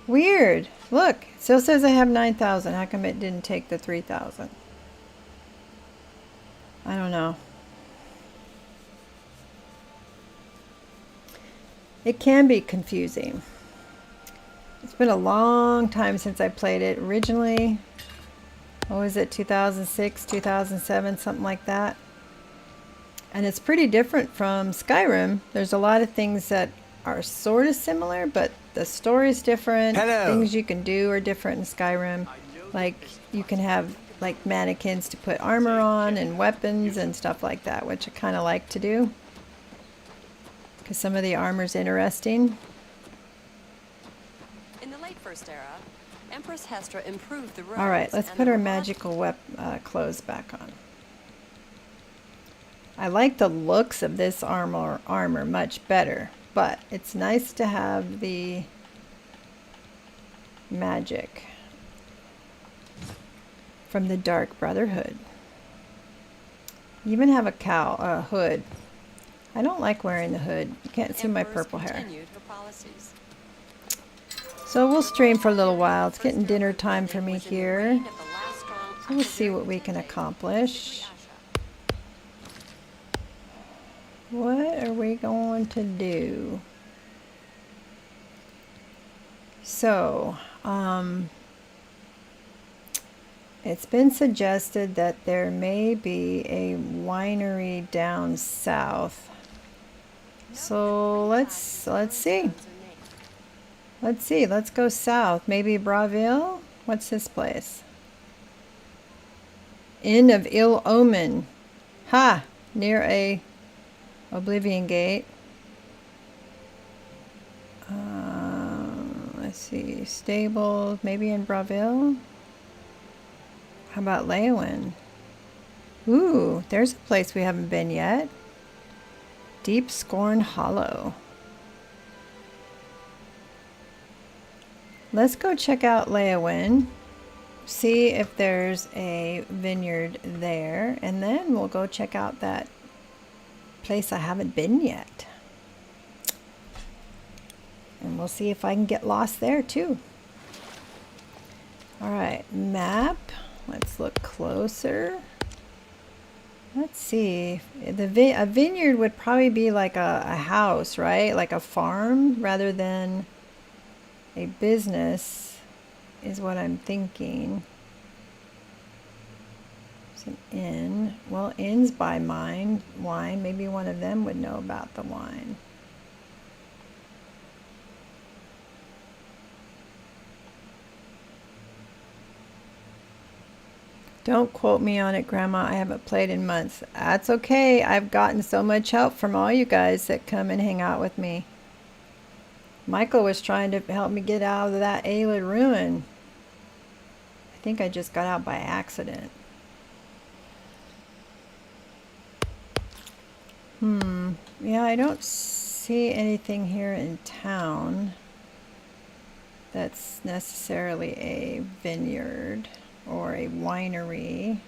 Weird. Look, it still says I have 9,000. How come it didn't take the 3,000? I don't know. It can be confusing. It's been a long time since I played it. Originally, what was it, 2006, 2007, something like that. And it's pretty different from Skyrim. There's a lot of things that are sort of similar, but the story's different. Hello. Things you can do are different in Skyrim. Like, you can have like mannequins to put armor on and weapons and stuff like that, which I kind of like to do because some of the armor's interesting. In the late First Era, Empress Hestra improved the roads. All right, let's and put the our robots- magical clothes back on. I like the looks of this armor much better, but it's nice to have the magic from the Dark Brotherhood. You even have a hood. I don't like wearing the hood. You can't see my Emperors purple hair. continued her policies. So we'll stream for a little while. It's getting dinner time for me Was in the here. reign of the last strong So we'll see Asher what we can Tente, accomplish. Asha. What are we going to do? So, it's been suggested that there may be a winery down south. So let's see. Let's see. Let's go south. Maybe Braville? What's this place? Inn of Ill Omen. Ha! Near a Oblivion gate. Let's see. Stables. Maybe in Braville. How about Leywin? Ooh, there's a place we haven't been yet. Deep Scorn Hollow. Let's go check out Leywin. See if there's a vineyard there. And then we'll go check out that place I haven't been yet. And we'll see if I can get lost there too. Alright, map. Let's look closer. Let's see. A vineyard would probably be like a house, right? Like a farm rather than a business is what I'm thinking. It's an inn. Well, inns buy wine. Maybe one of them would know about the wine. Don't quote me on it, Grandma. I haven't played in months. That's okay. I've gotten so much help from all you guys that come and hang out with me. Michael was trying to help me get out of that Ayla ruin. I think I just got out by accident. Yeah, I don't see anything here in town that's necessarily a vineyard or a winery.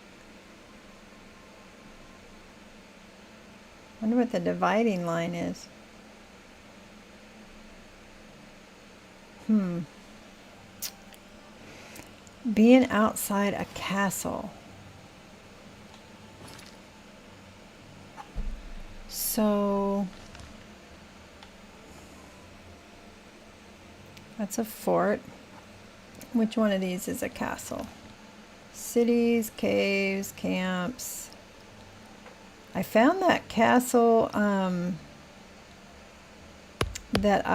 Wonder what the dividing line is. Being outside a castle. So that's a fort. Which one of these is a castle? Cities, caves, camps. I found that castle that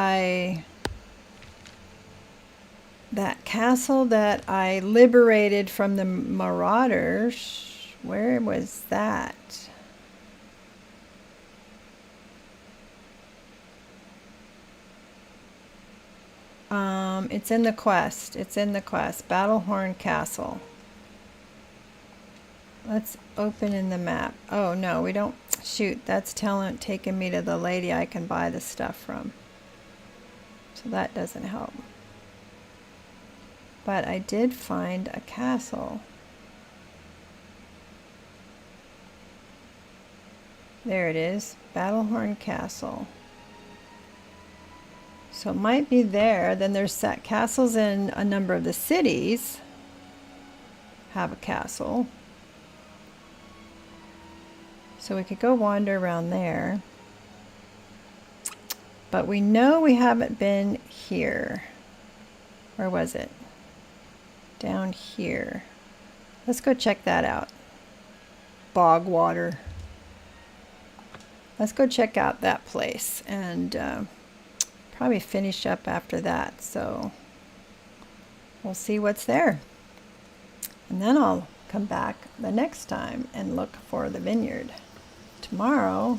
I liberated from the marauders. Where was that? It's in the quest. It's in the quest. Battlehorn Castle. Let's open in the map. Oh no, we don't. Shoot, that's taking me to the lady I can buy the stuff from. So that doesn't help. But I did find a castle. There it is. Battlehorn Castle. So it might be there. Then there's castles in a number of the cities. Have a castle. So we could go wander around there. But we know we haven't been here. Where was it? Down here. Let's go check that out. Bogwater. Let's go check out that place and probably finish up after that. So we'll see what's there. And then I'll come back the next time and look for the vineyard. Tomorrow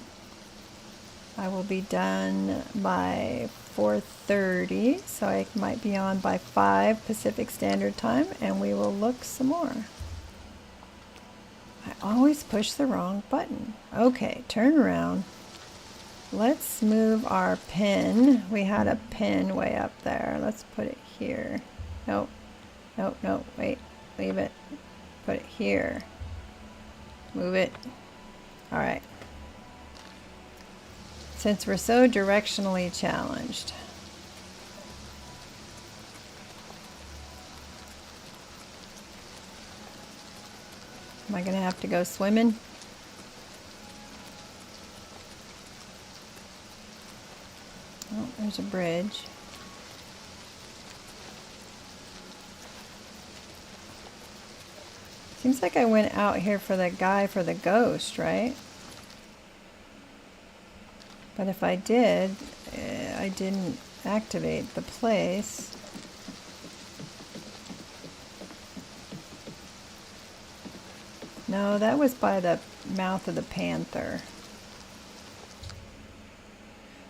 I will be done by 4:30, so I might be on by 5 Pacific Standard Time, and we will look some more. I always push the wrong button. Okay, turn around. Let's move our pin. We had a pin way up there. Let's put it here. Nope. Nope, nope. Wait. Leave it. Put it here. Move it. All right. Since we're so directionally challenged. Am I going to have to go swimming? Oh, there's a bridge. Seems like I went out here for the guy for the ghost, right? But if I did, I didn't activate the place. No, that was by the mouth of the panther.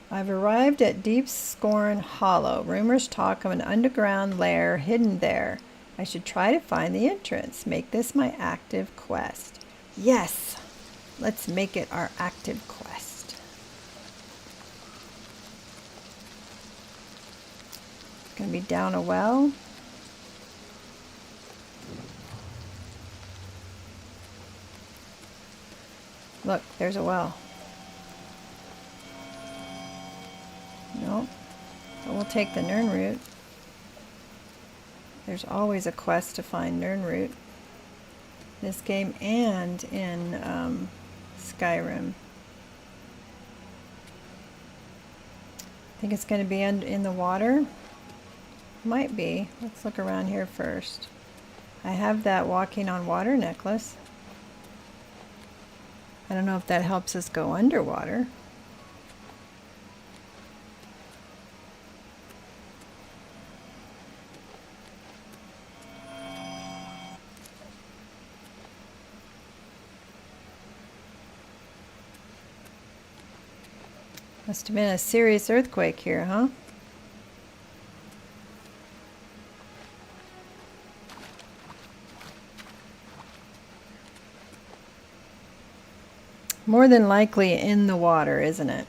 I've arrived at Deep Scorn Hollow. Rumors talk of an underground lair hidden there. I should try to find the entrance. Make this my active quest. Yes! Let's make it our active quest. It's gonna be down a well. Look, there's a well. Nope. But we'll take the Nern route. There's always a quest to find Nern route. This game and in Skyrim. Think it's going to be in the water? Might be. Let's look around here first. I have that walking on water necklace. I don't know if that helps us go underwater. Must have been a serious earthquake here, huh? More than likely in the water, isn't it?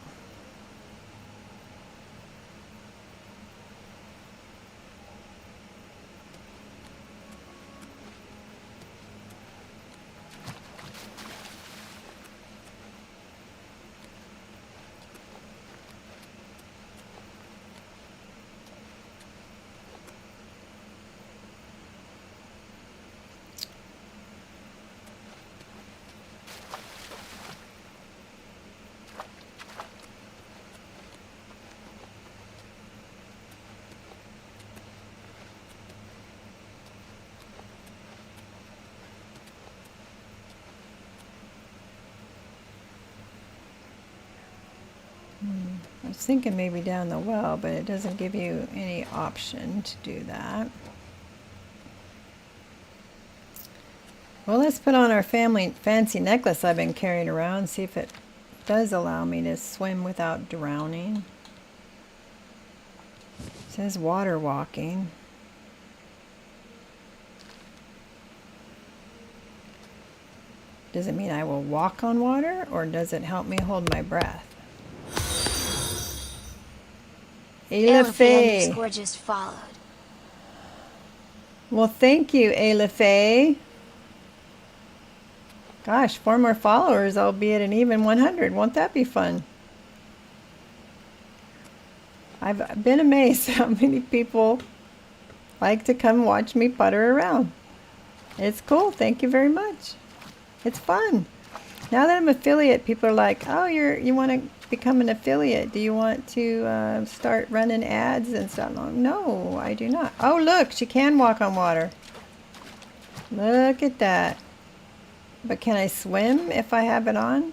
I was thinking maybe down the well, but it doesn't give you any option to do that. Well, let's put on our fancy necklace I've been carrying around, see if it does allow me to swim without drowning. It says water walking. Does it mean I will walk on water, or does it help me hold my breath? Ayla Faye. Gorgeous followed. Well, thank you, Ayla Faye. Gosh, 4 more followers, I'll be at an even 100. Won't that be fun? I've been amazed how many people like to come watch me putter around. It's cool. Thank you very much. It's fun. Now that I'm affiliate, people are like, oh, you want to become an affiliate? Do you want to start running ads and stuff? No, I do not. Oh, look, she can walk on water. Look at that. But can I swim if I have it on?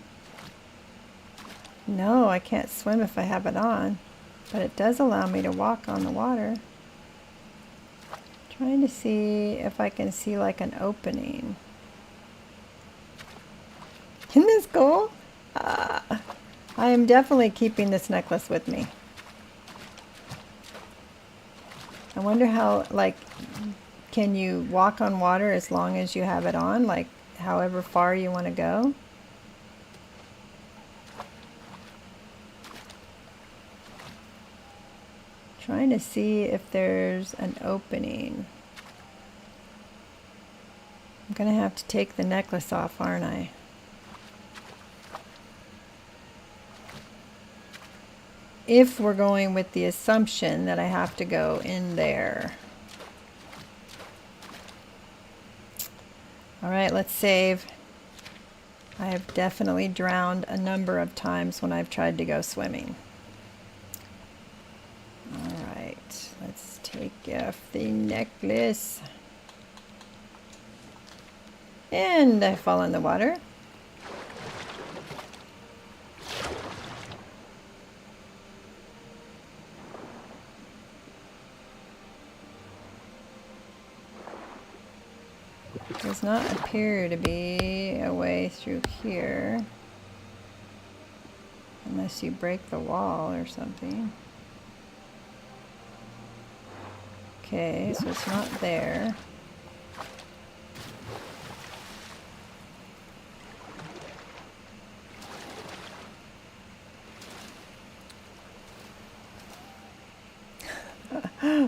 No, I can't swim if I have it on. But it does allow me to walk on the water. Trying to see if I can see like an opening. Isn't this cool? I am definitely keeping this necklace with me. I wonder how, like, can you walk on water as long as you have it on? Like, however far you want to go? Trying to see if there's an opening. I'm going to have to take the necklace off, aren't I? If we're going with the assumption that I have to go in there. All right, let's save. I have definitely drowned a number of times when I've tried to go swimming. All right, let's take off the necklace. And I fall in the water. Does not appear to be a way through here. Unless you break the wall or something. Okay, so it's not there.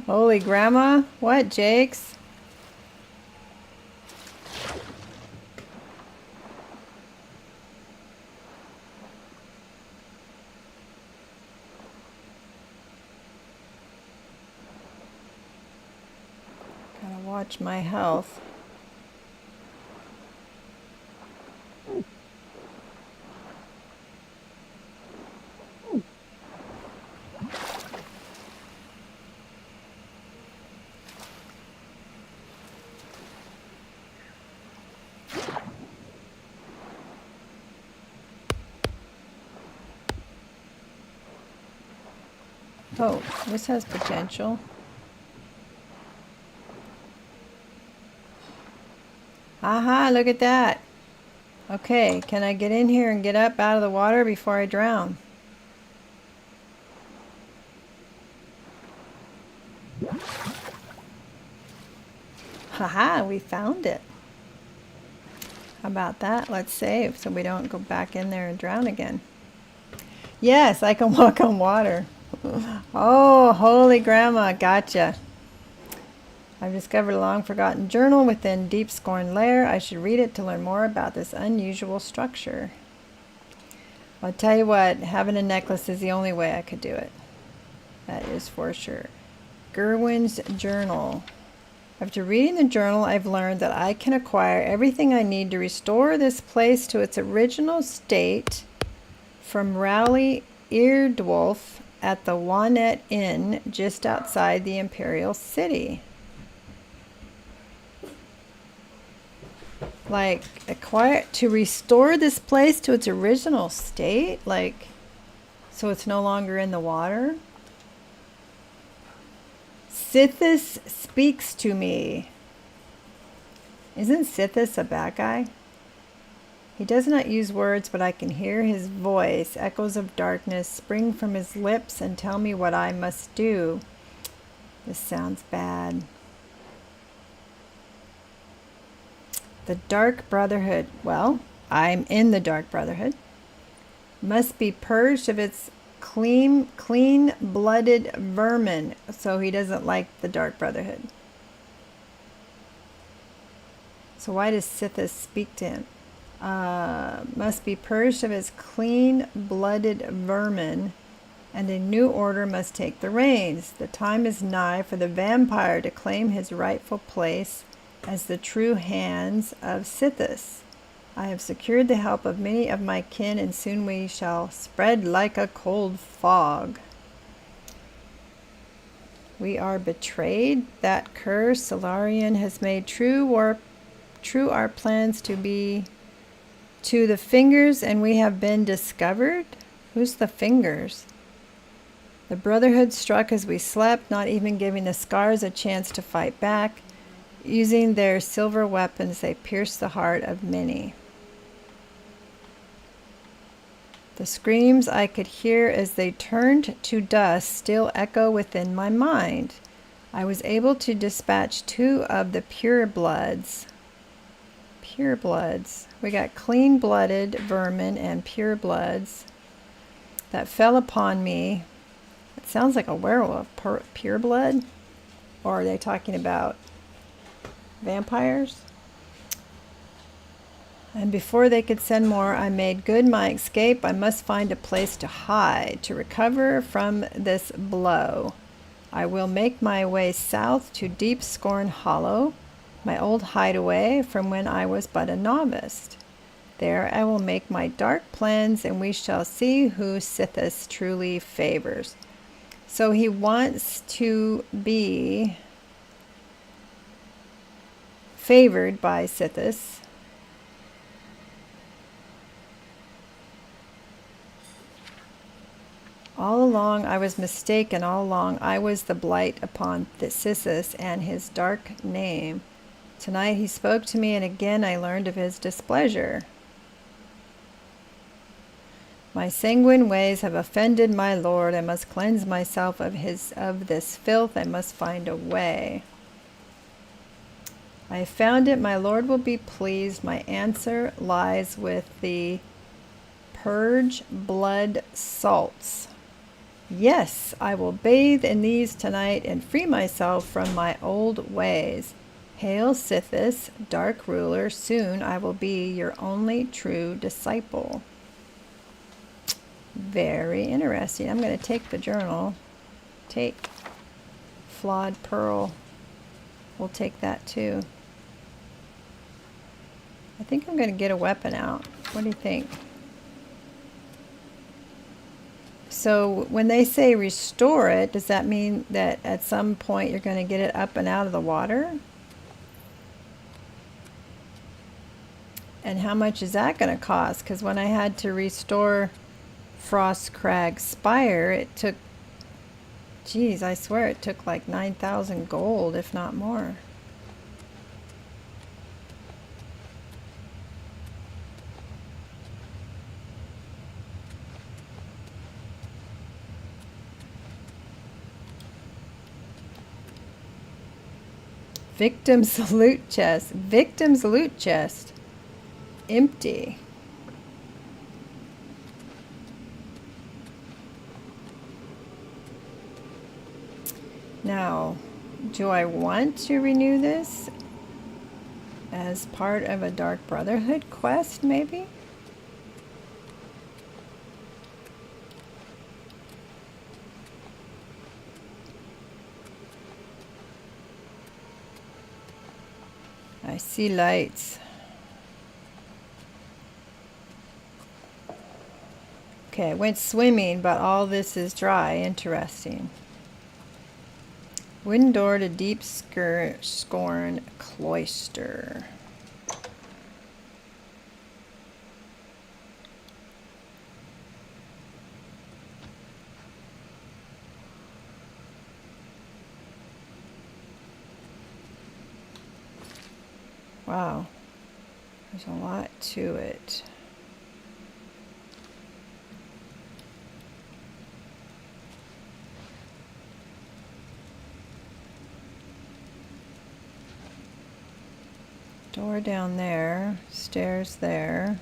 Holy grandma, what, Jakes? Gotta watch my health. Oh, this has potential. Aha, look at that. Okay, can I get in here and get up out of the water before I drown? Haha, we found it. How about that? Let's save so we don't go back in there and drown again. Yes, I can walk on water. Oh, holy grandma, gotcha. I've discovered a long forgotten journal within Deep Scorn Lair. I should read it to learn more about this unusual structure. I'll tell you what, having a necklace is the only way I could do it. That is for sure. Gerwin's journal. After reading the journal, I've learned that I can acquire everything I need to restore this place to its original state from Rowley Eardwolf at the Wanet Inn just outside the Imperial City. Like, acquire to restore this place to its original state? Like, so it's no longer in the water? Sithis speaks to me. Isn't Sithis a bad guy? He does not use words, but I can hear his voice. Echoes of darkness spring from his lips and tell me what I must do. This sounds bad. The Dark Brotherhood. Well, I'm in the Dark Brotherhood. Must be purged of its clean-blooded vermin. So he doesn't like the Dark Brotherhood. So why does Sithis speak to him? Must be purged of its clean-blooded vermin, and a new order must take the reins. The time is nigh for the vampire to claim his rightful place as the true hands of Sithis. I have secured the help of many of my kin, and soon we shall spread like a cold fog. We are betrayed. That curse Solarian has made true our plans to be to the fingers, and we have been discovered. Who's the fingers? The Brotherhood struck as we slept, not even giving the scars a chance to fight back. Using their silver weapons, they pierced the heart of many. The screams I could hear as they turned to dust still echo within my mind. I was able to dispatch 2 of the purebloods. Purebloods. We got clean-blooded vermin and purebloods that fell upon me. It sounds like a werewolf. Pureblood? Or are they talking about vampires? And before they could send more, I made good my escape. I must find a place to hide, to recover from this blow. I will make my way south to Deep Scorn Hollow, my old hideaway from when I was but a novice. There I will make my dark plans, and we shall see who Sithis truly favors. So he wants to be favored by Sithis. All along I was mistaken. All along I was the blight upon Sithis and his dark name. Tonight he spoke to me, and again I learned of his displeasure. My sanguine ways have offended my lord. I must cleanse myself of this filth. I must find a way. I have found it. My lord will be pleased. My answer lies with the purge blood salts. Yes, I will bathe in these tonight and free myself from my old ways. Hail Sithis, dark ruler, soon I will be your only true disciple. Very interesting. I'm going to take the journal. Take flawed pearl. We'll take that too. I think I'm going to get a weapon out. What do you think? So when they say restore it, does that mean that at some point you're going to get it up and out of the water? And how much is that going to cost? Because when I had to restore Frostcrag Spire, it took, geez, I swear it took like 9,000 gold, if not more. Victim's loot chest. Victim's loot chest. Empty. Now, do I want to renew this as part of a Dark Brotherhood quest, maybe? I see lights. Okay, I went swimming, but all this is dry. Interesting. Wooden door to Deep Scorn Cloister. Wow, there's a lot to it. Door down there, stairs there.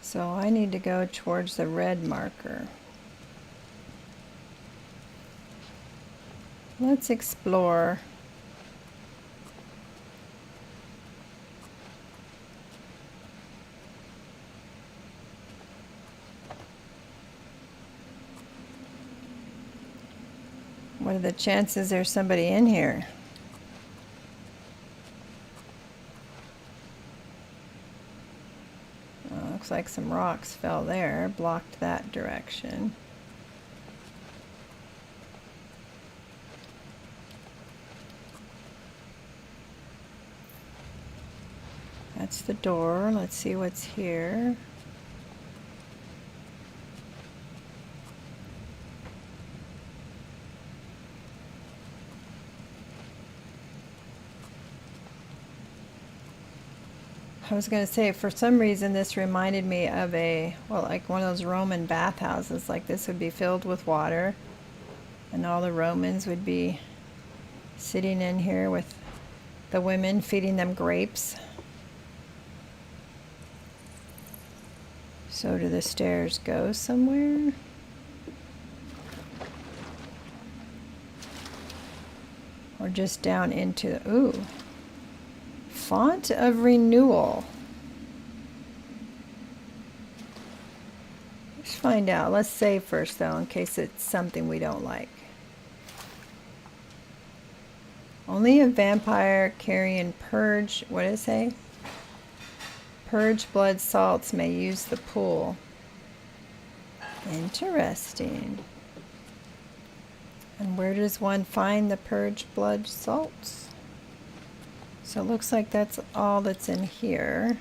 So I need to go towards the red marker. Let's explore. What are the chances there's somebody in here? Looks like some rocks fell there, blocked that direction. That's the door. Let's see what's here. I was going to say, for some reason this reminded me of like one of those Roman bathhouses. Like this would be filled with water and all the Romans would be sitting in here with the women feeding them grapes. So do the stairs go somewhere? Or just down into the, ooh. Font of renewal. Let's find out. Let's save first though, in case it's something we don't like. Only a vampire carrying purge, what did it say? Purge blood salts may use the pool. Interesting. And where does one find the purge blood salts? So it looks like that's all that's in here.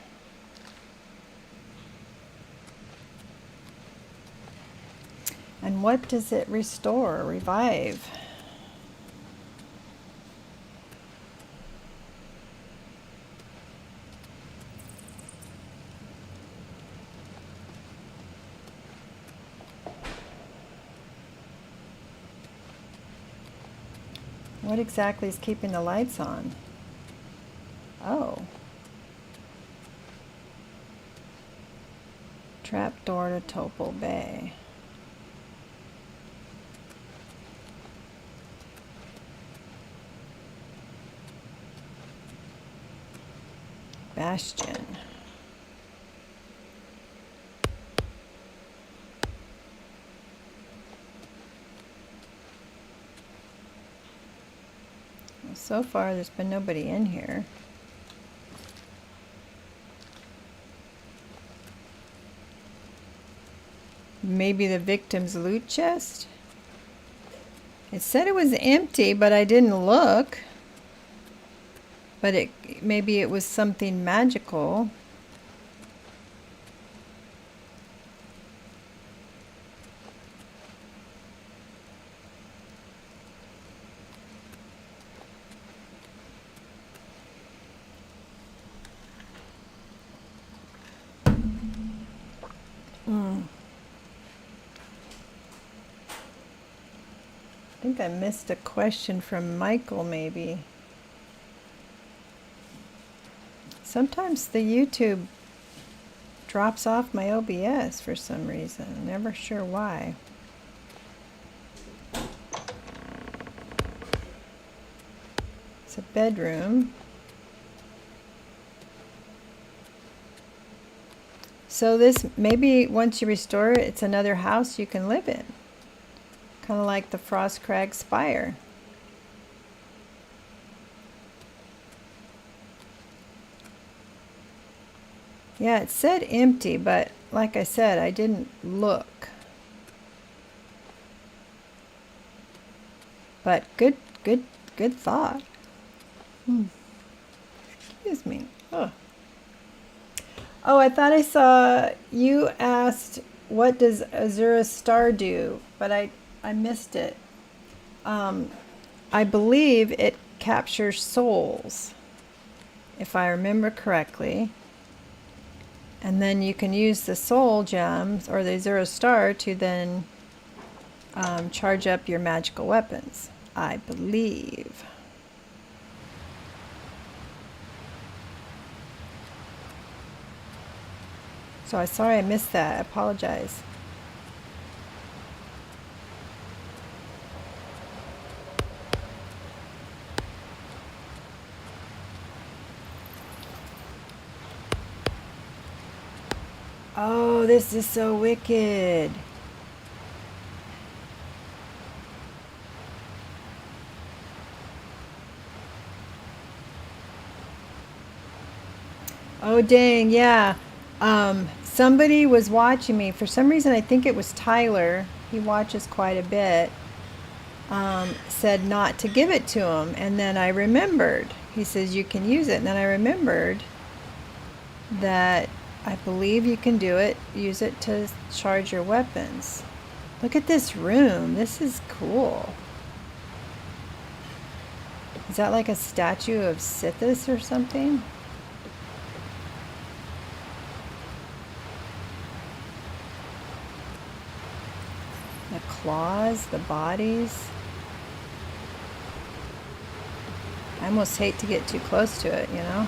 And what does it restore, revive? What exactly is keeping the lights on? Oh. Trapdoor to Topol Bay. Bastion. Well, so far there's been nobody in here. Maybe the victim's loot chest? It said it was empty, but I didn't look. But maybe it was something magical. I think I missed a question from Michael, maybe. Sometimes the YouTube drops off my OBS for some reason. Never sure why. It's a bedroom. So this, maybe once you restore it, it's another house you can live in. Kind of like the Frostcrag Spire. Yeah, it said empty, but like I said, I didn't look. But good thought. Excuse me. Oh, I thought I saw you asked, what does Azura Star do? But I missed it. I believe it captures souls, if I remember correctly. And then you can use the soul gems or the Azura Star to then charge up your magical weapons, I believe. So I'm sorry I missed that. I apologize. Oh, this is so wicked. Oh, dang, yeah. Somebody was watching me. For some reason, I think it was Tyler. He watches quite a bit. Said not to give it to him. And then I remembered. He says, you can use it. And then I remembered that I believe you can do it. Use it to charge your weapons. Look at this room. This is cool. Is that like a statue of Sithis or something? The claws, the bodies. I almost hate to get too close to it, you know?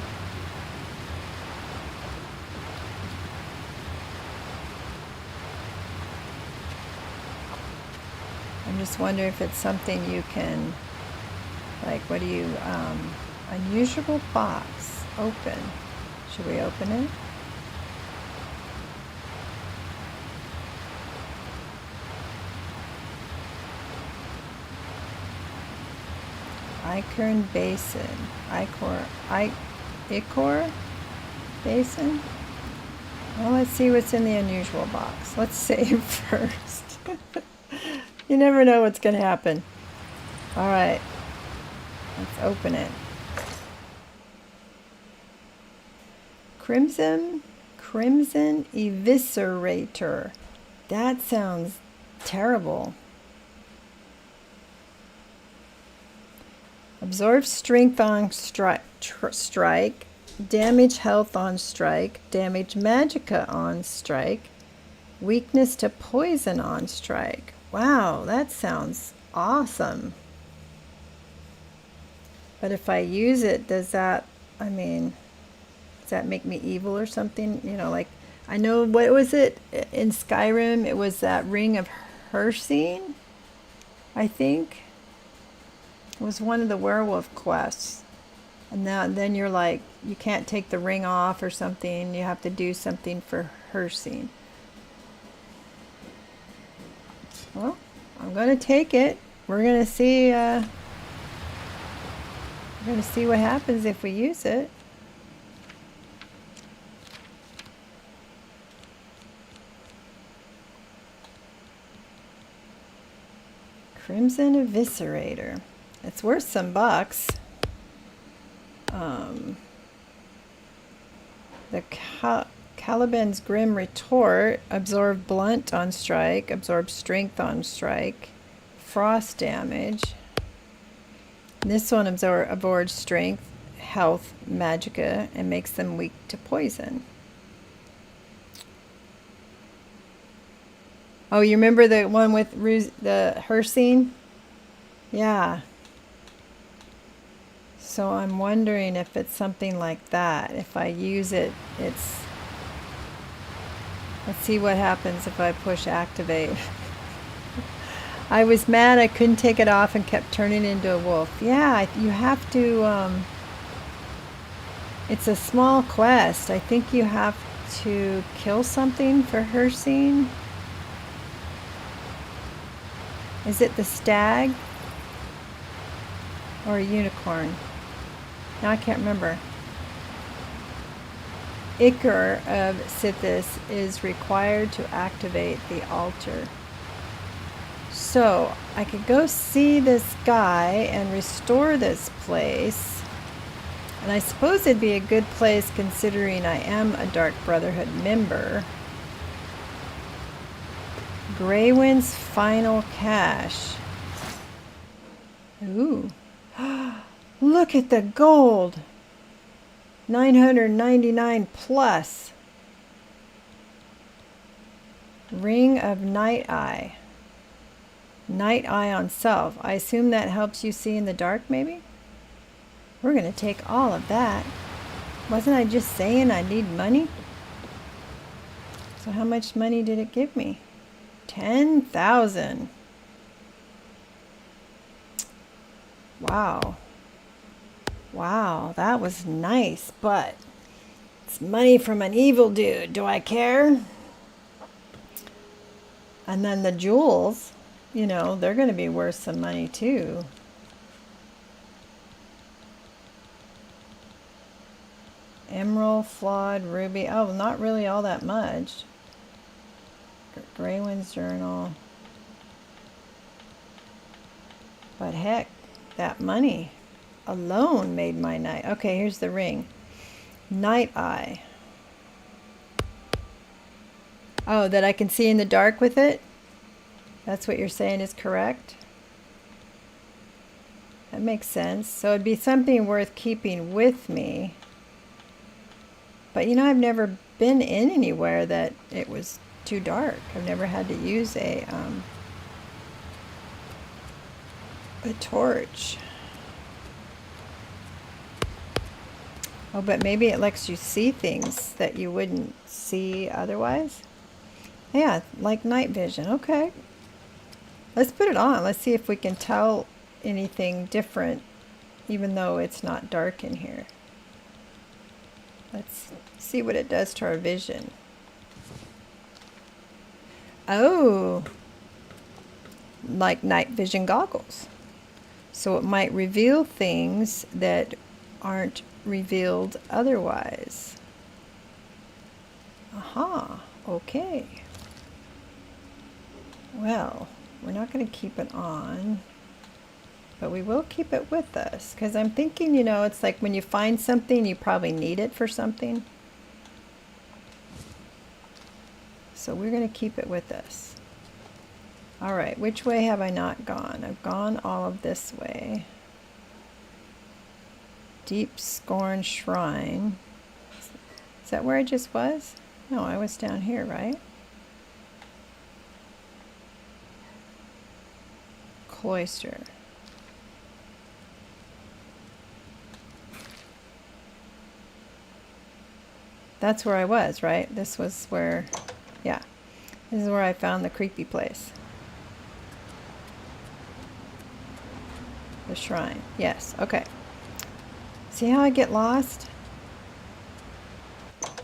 I'm just wondering if it's something you can, like, what do you, unusual box, open. Should we open it? Icorn Basin. Ichor Basin? Well, let's see what's in the unusual box. Let's save first. You never know what's going to happen. All right. Let's open it. Crimson Eviscerator. That sounds terrible. Absorb strength on strike, damage health on strike, damage magicka on strike, weakness to poison on strike. Wow, that sounds awesome. But if I use it, does that, I mean, does that make me evil or something? You know, like, I know, what was it in Skyrim? It was that ring of Hersine, I think. It was one of the werewolf quests. And then you're like, you can't take the ring off or something. You have to do something for Hersine. Well, I'm going to take it. We're going to see, what happens if we use it. Crimson Eviscerator. It's worth some bucks. The Caliban's Grim Retort. Absorb blunt on strike. Absorb strength on strike. Frost damage. This one absorbs strength, health, magicka, and makes them weak to poison. Oh, you remember the one with the Hersine? Yeah. So I'm wondering if it's something like that. If I use it, it's... Let's see what happens if I push activate. I was mad I couldn't take it off and kept turning into a wolf. Yeah, you have to... it's a small quest. I think you have to kill something for Hersine. Is it the stag? Or a unicorn? Now I can't remember. Ichor of Sithis is required to activate the altar. So I could go see this guy and restore this place. And I suppose it'd be a good place considering I am a Dark Brotherhood member. Greywind's Final Cache. Ooh. Look at the gold. 999 plus. Ring of Night Eye. Night Eye on self. I assume that helps you see in the dark, maybe? We're going to take all of that. Wasn't I just saying I need money? So how much money did it give me? 10,000. Wow. Wow, that was nice, but it's money from an evil dude. Do I care? And then the jewels, you know, they're going to be worth some money too. Emerald, flawed, ruby. Oh, not really all that much. Greywind's Journal. But heck, that money alone made my night. Okay, here's the ring. Night Eye. Oh, that I can see in the dark with it? That's what you're saying is correct? That makes sense. So it'd be something worth keeping with me. But you know, I've never been in anywhere that it was too dark. I've never had to use a torch. Oh, but maybe it lets you see things that you wouldn't see otherwise. Yeah, like night vision. Okay. Let's put it on. Let's see if we can tell anything different, even though it's not dark in here. Let's see what it does to our vision. Oh, like night vision goggles. So it might reveal things that aren't revealed otherwise. Aha, okay. Well, we're not going to keep it on, but we will keep it with us, because I'm thinking, you know, it's like when you find something, you probably need it for something. So we're going to keep it with us. All right, which way have I not gone? I've gone all of this way. Deep Scorn Shrine. Is that where I just was? No, I was down here, right? Cloister. That's where I was, right? This was where, yeah. This is where I found the creepy place. The shrine. Yes, okay. See how I get lost?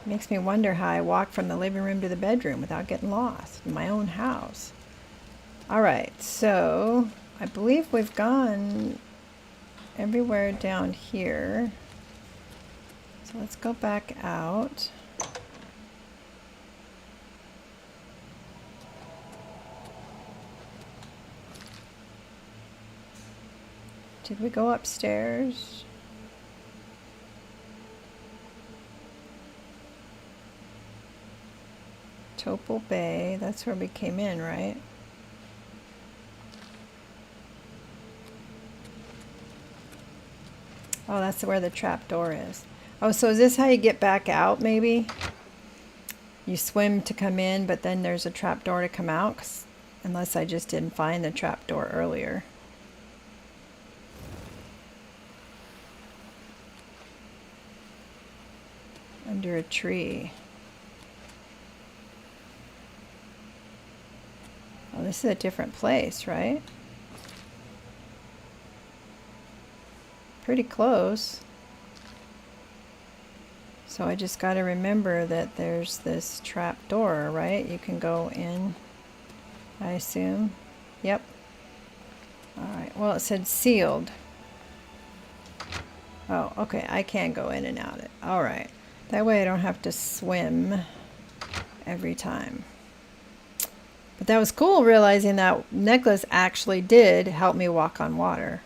Makes me wonder how I walk from the living room to the bedroom without getting lost in my own house. All right, so I believe we've gone everywhere down here. So let's go back out. Did we go upstairs? Topol Bay, that's where we came in, right? Oh, that's where the trap door is. Oh, so is this how you get back out, maybe? You swim to come in, but then there's a trap door to come out? 'Cause unless I just didn't find the trap door earlier. Under a tree. Oh, this is a different place, right? Pretty close. So I just got to remember that there's this trap door, right? You can go in, I assume. Yep. All right. Well, it said sealed. Oh, okay. I can go in and out it. All right. That way I don't have to swim every time. But that was cool realizing that necklace actually did help me walk on water.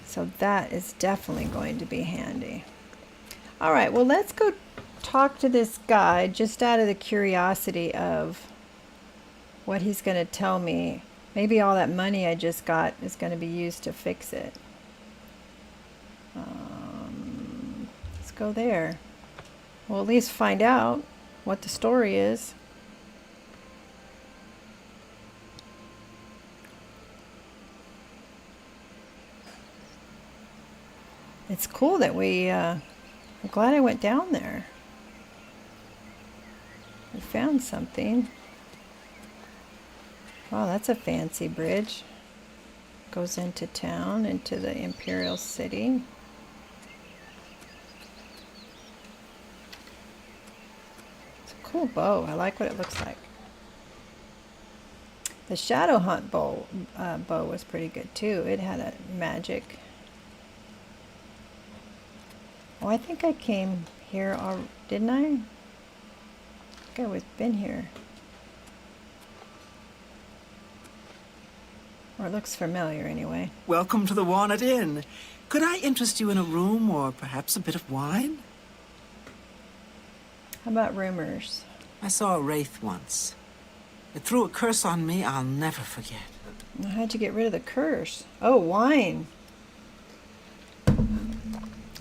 So that is definitely going to be handy. All right, well, let's go talk to this guy just out of the curiosity of what he's going to tell me. Maybe all that money I just got is going to be used to fix it. Let's go there. We'll at least find out what the story is. It's cool that I'm glad I went down there. We found something. Wow, that's a fancy bridge. Goes into town, into the Imperial City. It's a cool bow. I like what it looks like. The Shadow Hunt bow was pretty good too. It had a magic. Oh, I think I came here, didn't I? I think I've been here. Or it looks familiar anyway. Welcome to the Walnut Inn. Could I interest you in a room or perhaps a bit of wine? How about rumors? I saw a wraith once. It threw a curse on me I'll never forget. How'd you get rid of the curse? Oh, wine.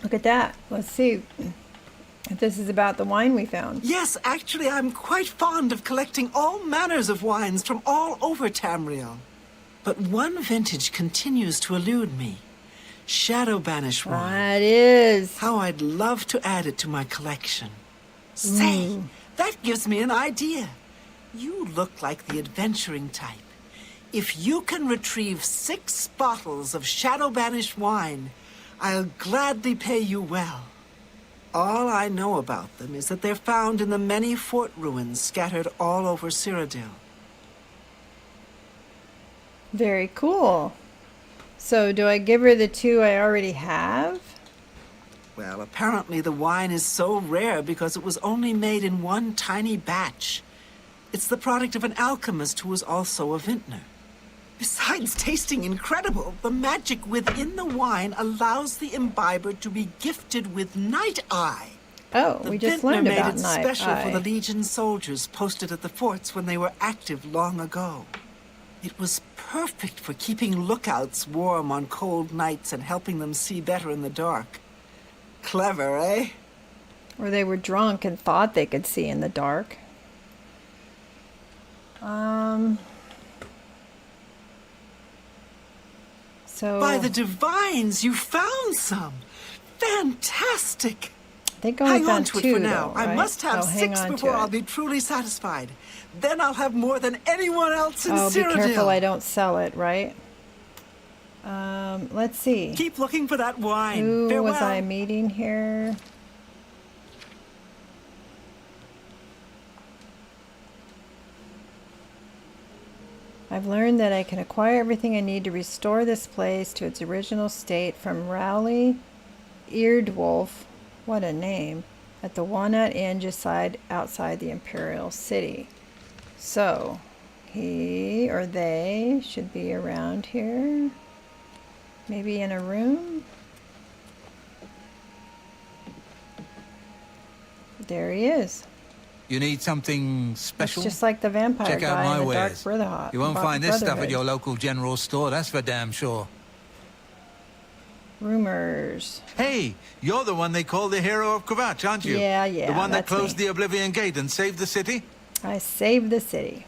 Look at that. Let's see if this is about the wine we found. Yes, actually, I'm quite fond of collecting all manners of wines from all over Tamriel. But one vintage continues to elude me. Shadow Banish wine. That is. How I'd love to add it to my collection. Say, that gives me an idea. You look like the adventuring type. If you can retrieve 6 bottles of Shadow Banish wine, I'll gladly pay you well. All I know about them is that they're found in the many fort ruins scattered all over Cyrodil. Very cool. So do I give her the 2 I already have? Well, apparently the wine is so rare because it was only made in one tiny batch. It's the product of an alchemist who was also a vintner. Besides tasting incredible, the magic within the wine allows the imbiber to be gifted with night eye. Oh, The we just vintner learned made about it night special for eye. the Legion soldiers posted at the forts when they were active long ago. It was perfect for keeping lookouts warm on cold nights and helping them see better in the dark. Clever, eh? Or they were drunk and thought they could see in the dark. So By the divines, you found some! Fantastic! I think I only Hang on found to it two for now. though, I right? must have Oh, hang 6 on to before I'll it. be truly satisfied. Then I'll have more than anyone else in Oh, be Cyrodil. careful I don't sell it, right? Let's see. Keep looking for that wine. Who Farewell. was I meeting here? I've learned that I can acquire everything I need to restore this place to its original state from Rowley Eardwolf, what a name, at the Walnut Inn just outside the Imperial City. So, he or they should be around here. Maybe in a room? There he is. You need something It's special? just like the vampire Check out guy my in the Dark wares. Brotherhood. You won't find this stuff at your local general store, that's for damn sure. Rumors. Hey, you're the one they call the hero of Kvatch, aren't you? Yeah, The one that that's closed me. the Oblivion Gate and saved the city? I saved the city.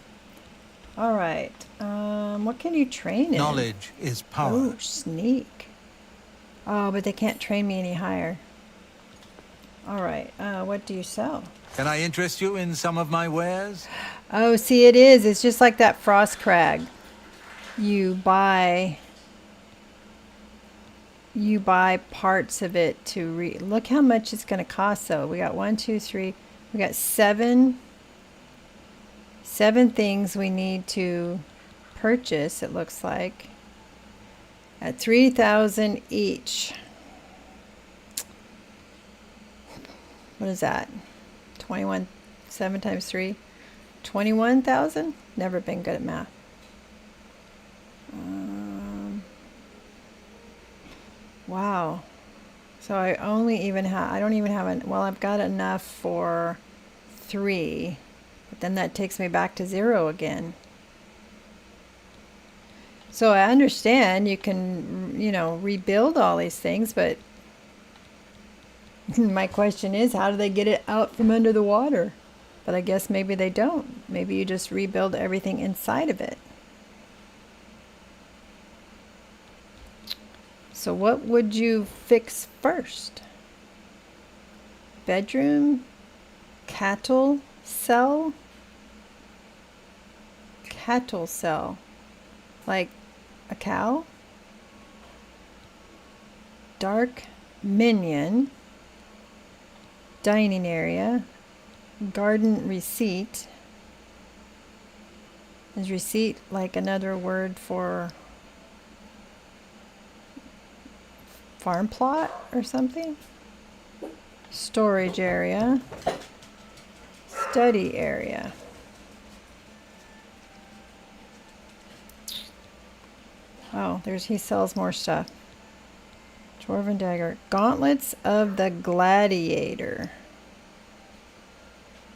All right. What can you train in? Knowledge is power. Oh, sneak. Oh, but they can't train me any higher. All right. What do you sell? Can I interest you in some of my wares? Oh, see, it is. It's just like that frost crag. You buy parts of it to look how much it's going to cost though. We got 1, 2, 3. We got seven things we need to purchase, it looks like, at 3,000 each. What is that? 21, 7 times 3, 21,000? Never been good at math. Wow. So I only even have, I don't even have, well, I've got enough for 3, but then that takes me back to 0 again. So I understand you can, rebuild all these things, but my question is, how do they get it out from under the water? But I guess maybe they don't. Maybe you just rebuild everything inside of it. So what would you fix first? Bedroom? Cattle cell? Cattle cell. Like a cow? Dark minion. Dining area. Garden receipt. Is receipt like another word for farm plot or something? Storage area. Study area. Oh, he sells more stuff. Dwarven dagger. Gauntlets of the Gladiator.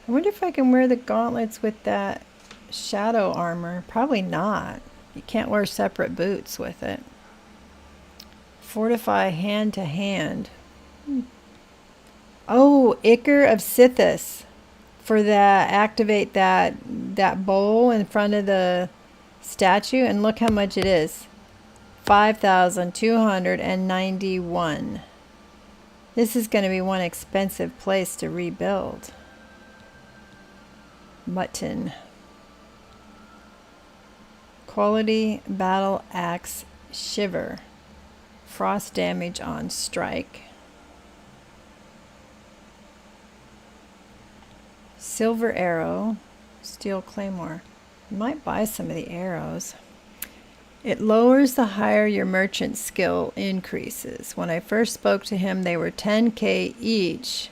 I wonder if I can wear the gauntlets with that shadow armor. Probably not. You can't wear separate boots with it. Fortify hand to hand. Oh, Ichor of Sithis. For that, activate that bowl in front of the statue, and look how much it is. 5,291. This is going to be one expensive place to rebuild. Mutton. Quality battle axe shiver. Frost damage on strike. Silver arrow. Steel claymore. I might buy some of the arrows. It lowers the higher your merchant skill increases. When I first spoke to him, they were 10k each.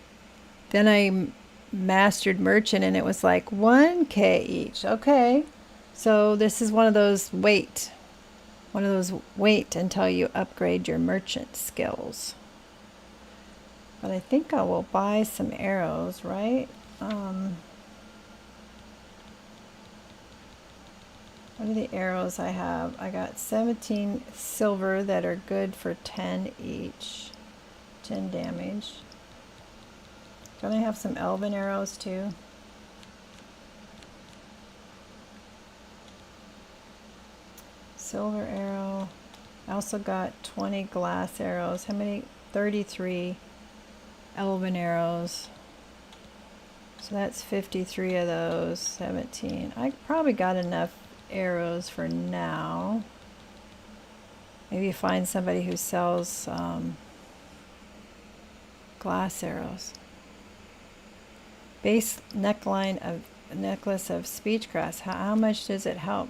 Then I mastered merchant and it was like 1k each. Okay. So this is one of those wait until you upgrade your merchant skills. But I think I will buy some arrows, right? What are the arrows I have? I got 17 silver that are good for 10 each. 10 damage. Don't I have some elven arrows too? Silver arrow. I also got 20 glass arrows. How many? 33 elven arrows. So that's 53 of those. 17. I probably got enough arrows for now. Maybe find somebody who sells glass arrows. Base neckline of necklace of speechgrass. How much does it help?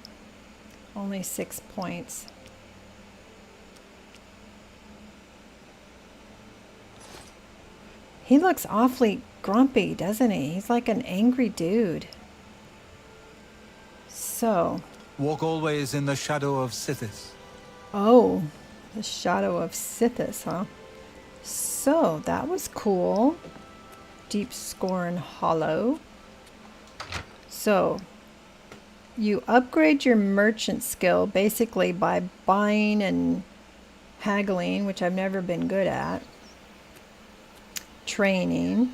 Only 6 points. He looks awfully grumpy, doesn't he? He's like an angry dude. So. Walk always in the shadow of Sithis. Oh, the shadow of Sithis, huh? So, that was cool. Deep Scorn Hollow. So, you upgrade your merchant skill basically by buying and haggling, which I've never been good at. Training.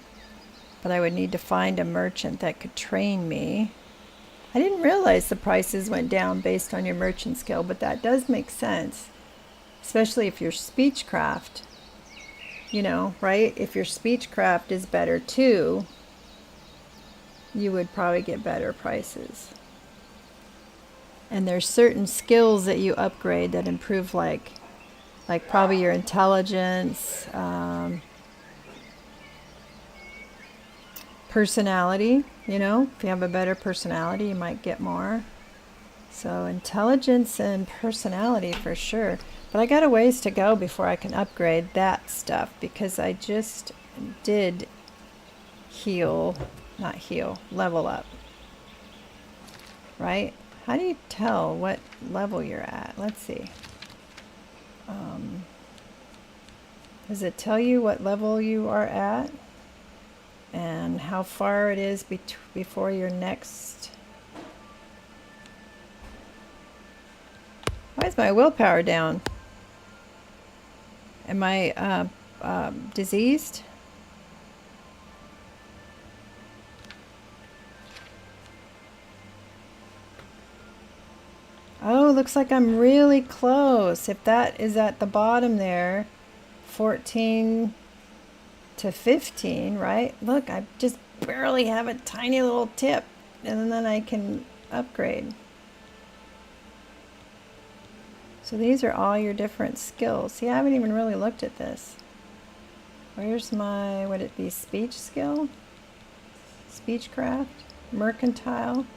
But I would need to find a merchant that could train me. I didn't realize the prices went down based on your merchant skill, but that does make sense. Especially if your speechcraft, you know, right? If your speechcraft is better too, you would probably get better prices. And there's certain skills that you upgrade that improve like probably your intelligence, personality, you know, if you have a better personality, you might get more. So intelligence and personality for sure. But I got a ways to go before I can upgrade that stuff because I just did level up. Right? How do you tell what level you're at? Let's see. Does it tell you what level you are at? And how far it is before your next... Why is my willpower down? Am I diseased? Oh, looks like I'm really close. If that is at the bottom there, 14 to 15, right? Look, I just barely have a tiny little tip, and then I can upgrade. So these are all your different skills. See, I haven't even really looked at this. Where's my, would it be speech skill? Speechcraft? Mercantile?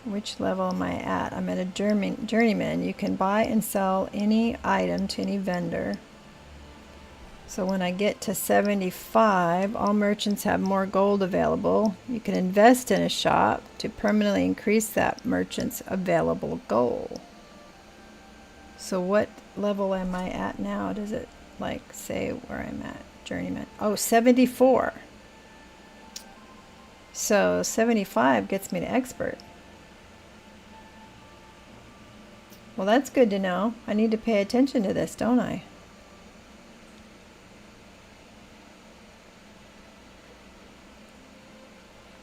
Which level am I at? I'm at a journeyman. You can buy and sell any item to any vendor. So when I get to 75, all merchants have more gold available. You can invest in a shop to permanently increase that merchant's available gold. So what level am I at now? Does it like say where I'm at? Journeyman. Oh, 74. So 75 gets me to expert. Well, that's good to know. I need to pay attention to this, don't I?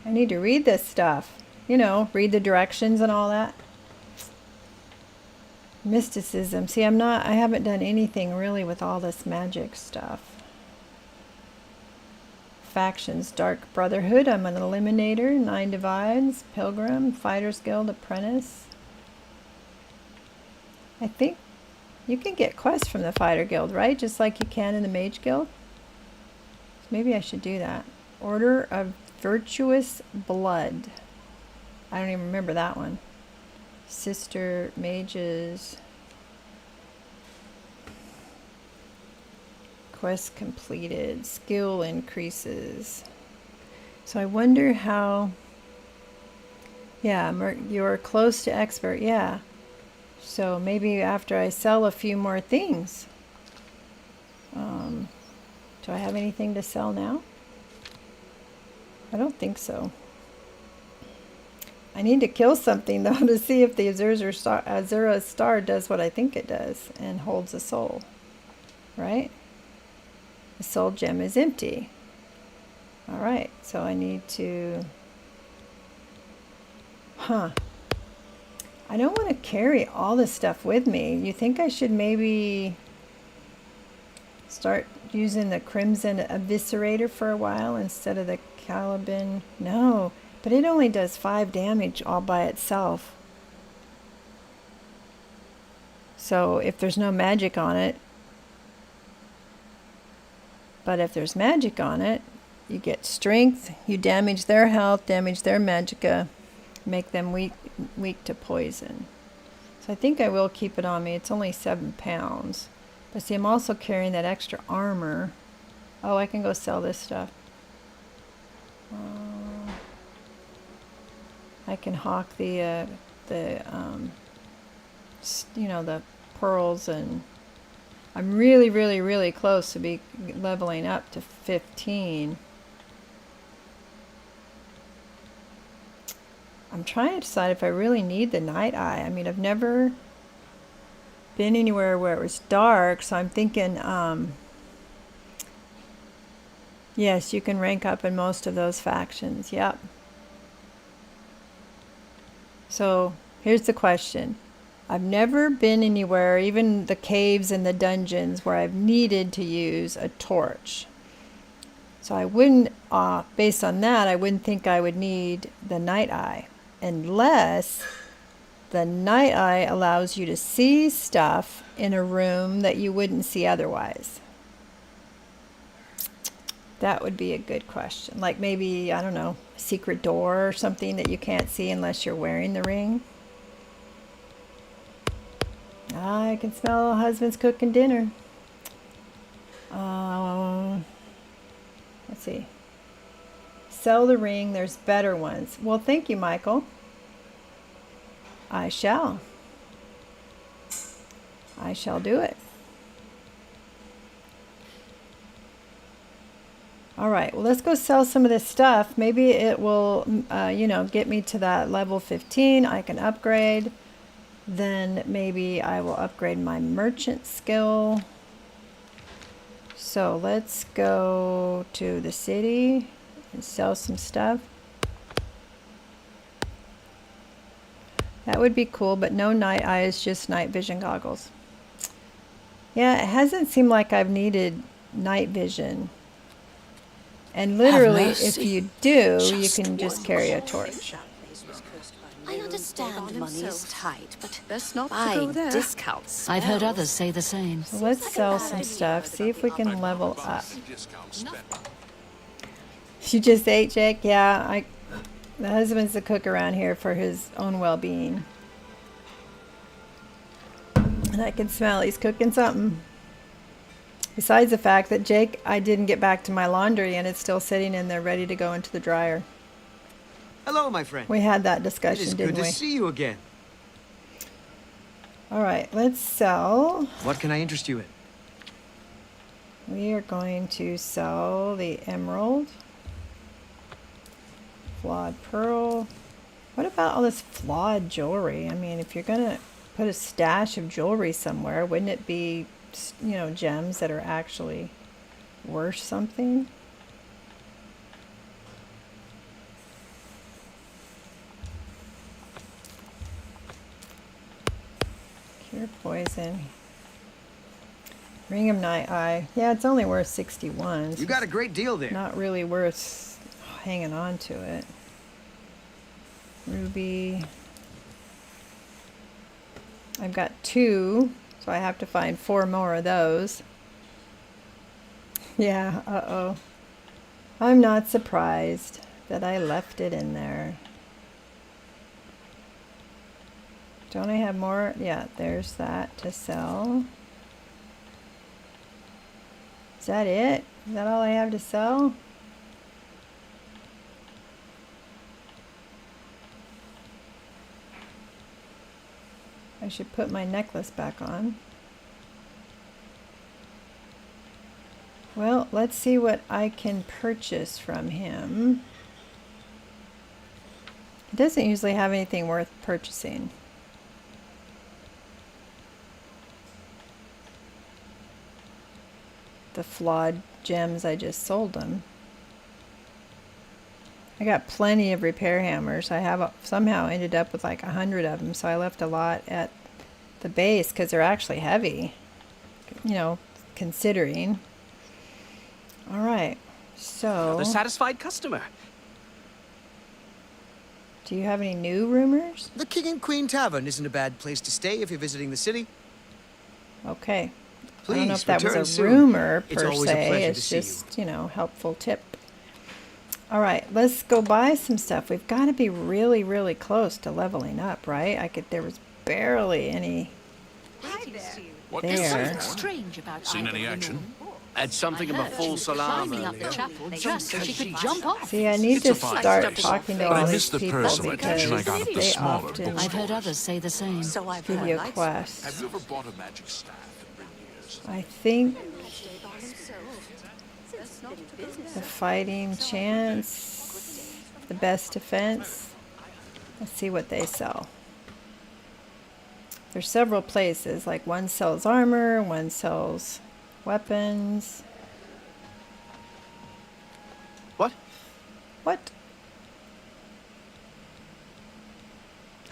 I need to read this stuff. You know, read the directions and all that. Mysticism. See, I haven't done anything really with all this magic stuff. Factions. Dark Brotherhood. I'm an Eliminator. 9 Divides. Pilgrim. Fighters Guild. Apprentice. I think you can get quests from the Fighter Guild, right? Just like you can in the Mage Guild. So maybe I should do that. Order of Virtuous Blood. I don't even remember that one. Sister Mages. Quest completed. Skill increases. So I wonder how... Yeah, you're close to expert. Yeah. So maybe after I sell a few more things. Do I have anything to sell now? I don't think so. I need to kill something though to see if the Azura star does what I think it does and holds a soul. Right? The soul gem is empty. Alright, so I need to... Huh. I don't want to carry all this stuff with me. You think I should maybe start using the Crimson Eviscerator for a while instead of the Caliban? No, but it only does 5 damage all by itself. So if there's no magic on it, but if there's magic on it, you get strength, you damage their health, damage their magicka, make them weak to poison. So I think I will keep it on me. It's only 7 pounds. But see, I'm also carrying that extra armor. Oh, I can go sell this stuff. I can hawk the you know, the pearls, and I'm really, really, really close to be leveling up to 15. I'm trying to decide if I really need the night eye. I mean, I've never been anywhere where it was dark, so I'm thinking, yes, you can rank up in most of those factions. Yep. So here's the question. I've never been anywhere, even the caves and the dungeons, where I've needed to use a torch. So I wouldn't, based on that, I wouldn't think I would need the night eye, unless the night eye allows you to see stuff in a room that you wouldn't see otherwise. That would be a good question. Like maybe, I don't know, a secret door or something that you can't see unless you're wearing the ring. I can smell husband's cooking dinner. Let's see. Sell the ring. There's better ones. Well, thank you, Michael. I shall. I shall do it. All right. Well, let's go sell some of this stuff. Maybe it will, you know, get me to that level 15. I can upgrade. Then maybe I will upgrade my merchant skill. So let's go to the city and sell some stuff. That would be cool, but no night eyes, just night vision goggles. Yeah, it hasn't seemed like I've needed night vision. And literally, if you do, you can just carry a torch. I understand money's tight, but Best not to buying go there. discounts. I've heard others say the same. So let's sell some stuff, see if we can level up. You just ate, Jake? Yeah, the husband's the cook around here for his own well-being. And I can smell he's cooking something. Besides the fact that Jake, I didn't get back to my laundry and it's still sitting in there ready to go into the dryer. Hello, my friend. We had that discussion, didn't we? It is good to see you again. All right, let's sell. What can I interest you in? We are going to sell the emerald. Flawed pearl. What about all this flawed jewelry? I mean, if you're going to put a stash of jewelry somewhere, wouldn't it be, you know, gems that are actually worth something? Cure poison. Ring of Night Eye. Yeah, it's only worth 61. You got a great deal there. Not really worth hanging on to it. Ruby. I've got 2, so I have to find 4 more of those. Yeah, uh-oh. I'm not surprised that I left it in there. Don't I have more? Yeah, there's that to sell. Is that it? Is that all I have to sell? I I should put my necklace back on. Well, let's see what I can purchase from him. He doesn't usually have anything worth purchasing. The flawed gems I just sold him. I got plenty of repair hammers. I have somehow ended up with like 100 of them, so I left a lot at the base because they're actually heavy, you know, considering. All right, so Another satisfied customer. do you have any new rumors? The King and Queen Tavern isn't a bad place to stay if you're visiting the city. Okay. Please, I don't know if that was return a soon. rumor It's per always a pleasure se. to It's see you. just, you know, helpful tip. All right, let's go buy some stuff. We've got to be really, really close to leveling up, right? There was barely any What there. Strange about Seen any action? Add something of a false alarm. climbing up the chapel just so she could jump off. See, I need It's to a fine start place, talking to but I all miss these the people personal because attention I got at the they smaller often bookstores. I've heard others say the same. So I've give you a quest. Have you ever bought a magic staff in Rindiers? I think the fighting chance, the best defense. Let's see what they sell. There's several places, like one sells armor, one sells weapons. What? What?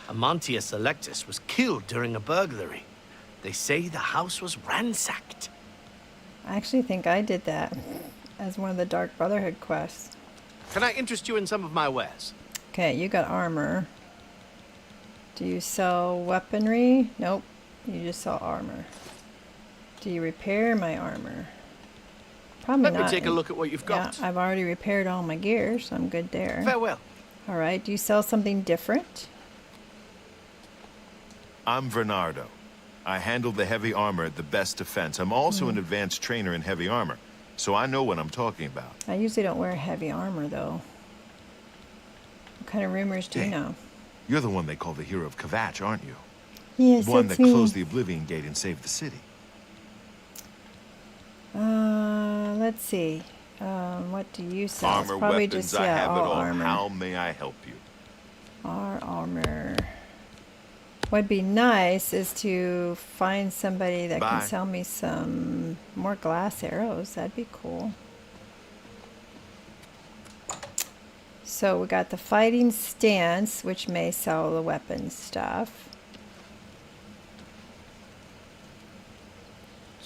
Amantius Electus was killed during a burglary. They say the house was ransacked. I actually think I did that as one of the Dark Brotherhood quests. Can I interest you in some of my wares? Okay, you got armor. Do you sell weaponry? Nope. You just sell armor. Do you repair my armor? Probably Let not. me take a look at what you've got. Yeah, I've already repaired all my gear, so I'm good there. Farewell. All right. Do you sell something different? I'm Bernardo. I handle the heavy armor at the best defense. I'm also an advanced trainer in heavy armor, so I know what I'm talking about. I usually don't wear heavy armor, though. What kind of rumors do you Hey. know? You're the one they call the hero of Kvatch, aren't you? Yes, The one that's that me. closed the Oblivion Gate and saved the city. Let's see. What do you sell? It's Armor, probably weapons, just, I yeah, have it all. armor. How may I help you? Our armor. What'd be nice is to find somebody that Bye. can sell me some more glass arrows. That'd be cool. So we got the fighting stance, which may sell the weapons stuff.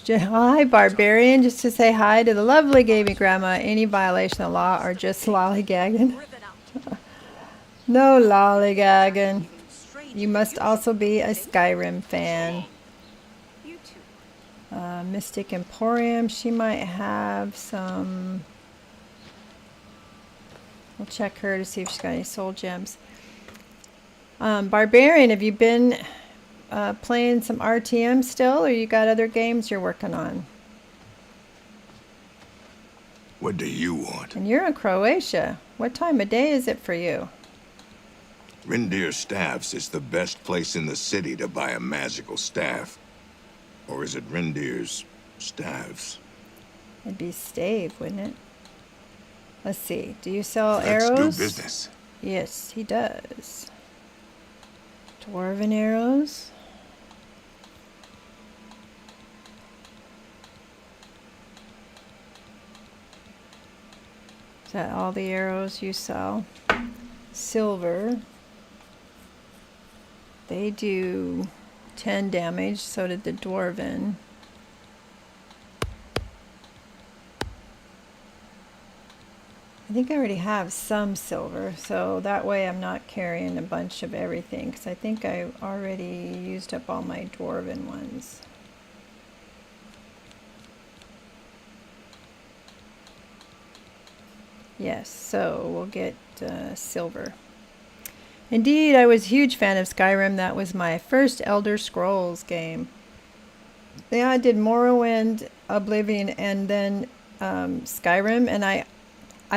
Hi, barbarian. Just to say hi to the lovely Gamey Grandma. Any violation of the law or just lollygagging? No lollygagging. You must also be a Skyrim fan. Mystic Emporium. She might have some. We'll check her to see if she's got any soul gems. Barbarian, have you been playing some RTM still, or you got other games you're working on? What do you want? And you're in Croatia. What time of day is it for you? Rindir Staffs is the best place in the city to buy a magical staff. Or is it Rindir's Staffs? It'd be stave, wouldn't it? Let's see. Do you sell Let's arrows? do business. Yes, he does. Dwarven arrows. Is that all the arrows you sell? Silver. They do 10 damage, so did the Dwarven. I think I already have some silver, so that way I'm not carrying a bunch of everything, because I think I already used up all my Dwarven ones. Yes, so we'll get silver. Indeed, I was a huge fan of Skyrim. That was my first Elder Scrolls game. Yeah, I did Morrowind, Oblivion, and then Skyrim, and I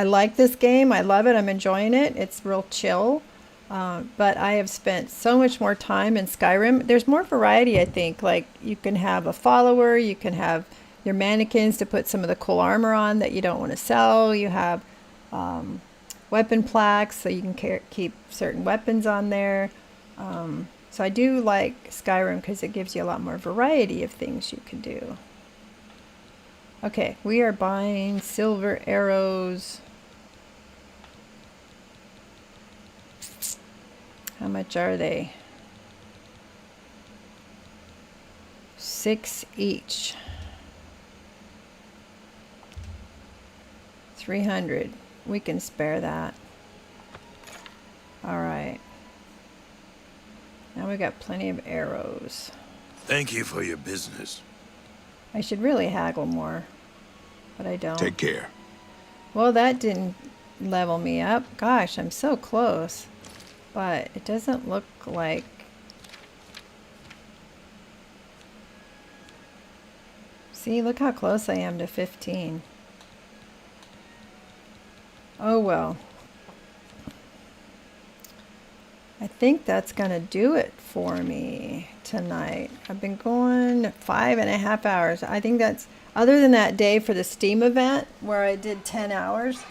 like this game. I love it. I'm enjoying it. It's real chill. But I have spent so much more time in Skyrim. There's more variety, I think. Like, you can have a follower, you can have your mannequins to put some of the cool armor on that you don't want to sell. You have weapon plaques, so you can keep certain weapons on there. So I do like Skyrim because it gives you a lot more variety of things you can do. Okay, we are buying silver arrows. How much are they? 6 each. 300. We can spare that. All right. Now we got plenty of arrows. Thank you for your business. I should really haggle more, but I don't. Take care. Well, that didn't level me up. Gosh, I'm so close. But it doesn't look like... See, look how close I am to 15. Oh well. I think that's gonna do it for me tonight. I've been going 5.5 hours. I think that's, other than that day for the Steam event where I did 10 hours,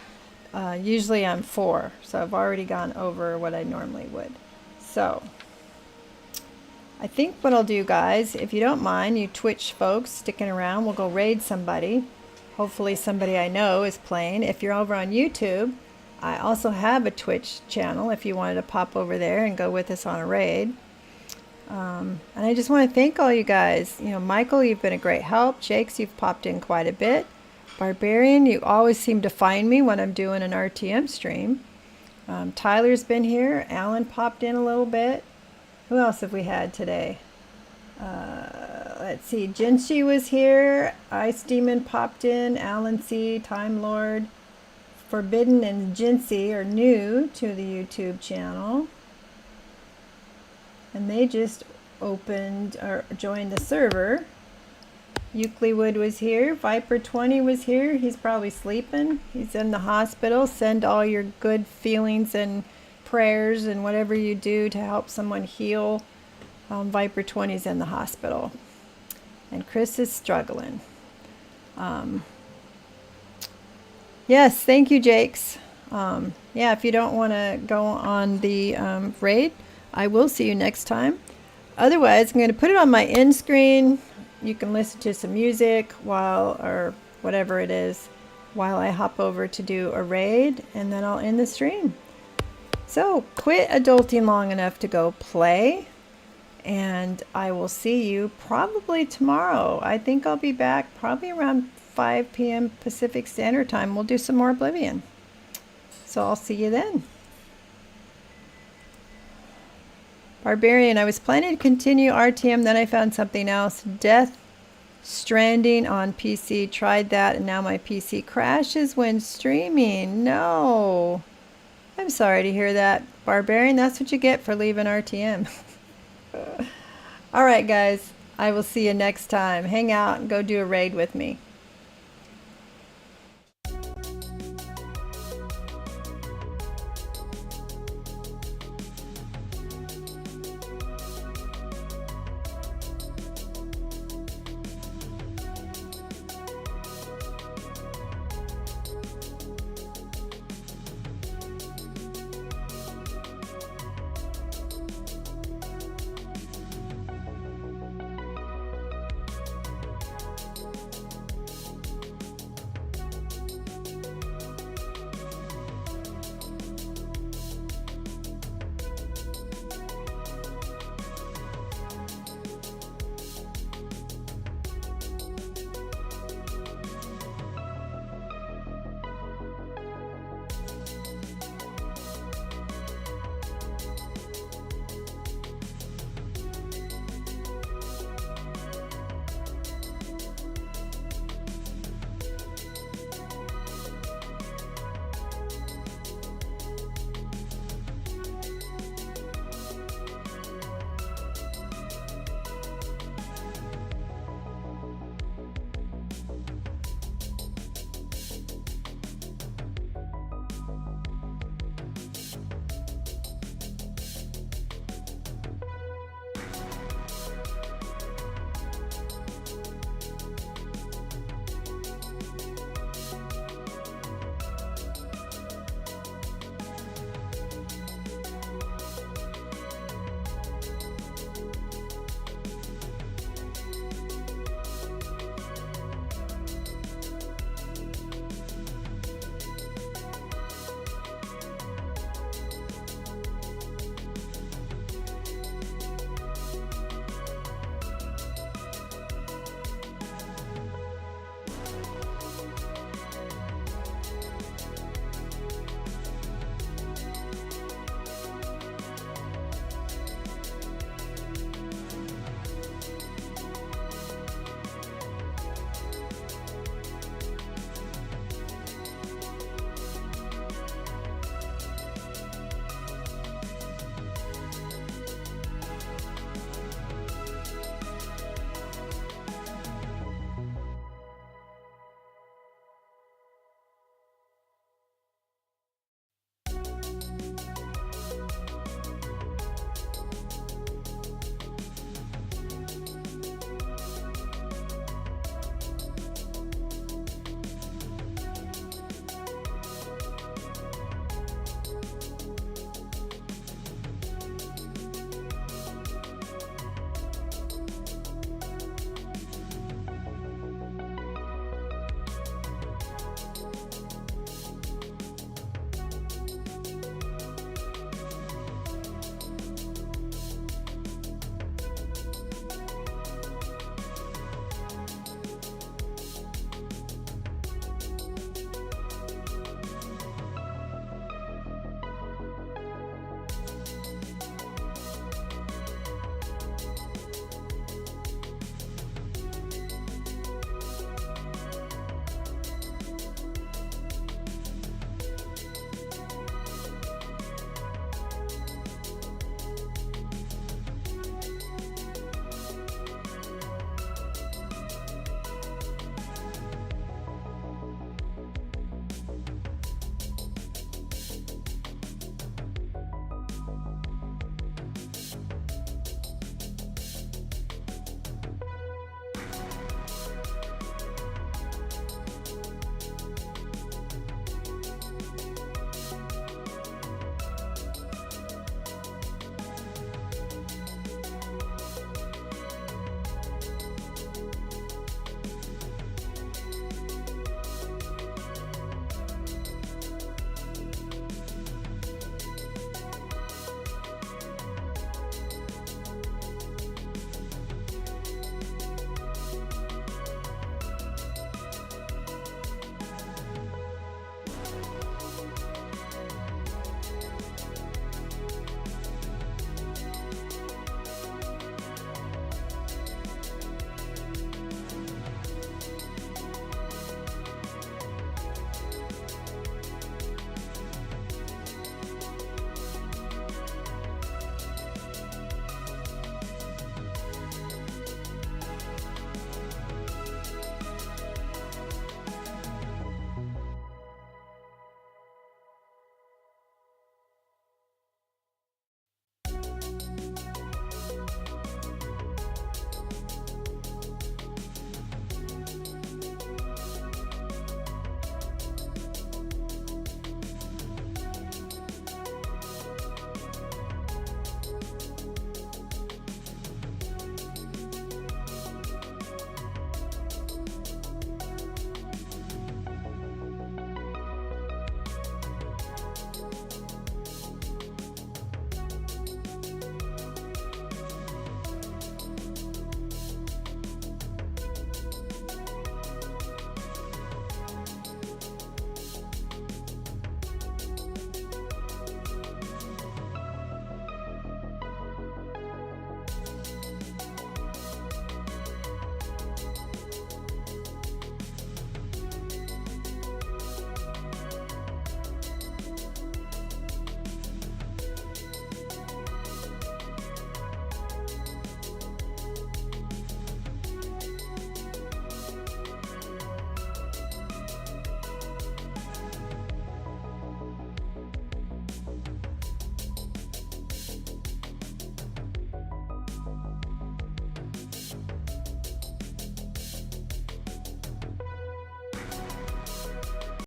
usually I'm 4. So I've already gone over what I normally would. So I think what I'll do, guys, if you don't mind, you Twitch folks sticking around, we'll go raid somebody. Hopefully somebody I know is playing. If you're over on YouTube, I also have a Twitch channel if you wanted to pop over there and go with us on a raid. And I just want to thank all you guys. You know, Michael, you've been a great help. Jakes, you've popped in quite a bit. Barbarian, you always seem to find me when I'm doing an RTM stream. Tyler's been here. Alan popped in a little bit. Who else have we had today? Let's see. Jinshi was here. Ice Demon popped in. Alan C. Time Lord. Forbidden and Jinsi are new to the YouTube channel. And they just opened or joined the server. Euclid was here. Viper 20 was here. He's probably sleeping. He's in the hospital. Send all your good feelings and prayers and whatever you do to help someone heal. Viper 20 is in the hospital. And Chris is struggling. Yes, thank you, Jakes. Yeah, if you don't want to go on the raid, I will see you next time. Otherwise, I'm going to put it on my end screen. You can listen to some music while, or whatever it is, while I hop over to do a raid, and then I'll end the stream. So, quit adulting long enough to go play, and I will see you probably tomorrow. I think I'll be back probably around 5 p.m. Pacific Standard Time. We'll do some more Oblivion. So I'll see you then. Barbarian, I was planning to continue RTM, then I found something else. Death Stranding on PC. Tried that, and now my PC crashes when streaming. No. I'm sorry to hear that, Barbarian. That's what you get for leaving RTM. All right, guys. I will see you next time. Hang out and go do a raid with me.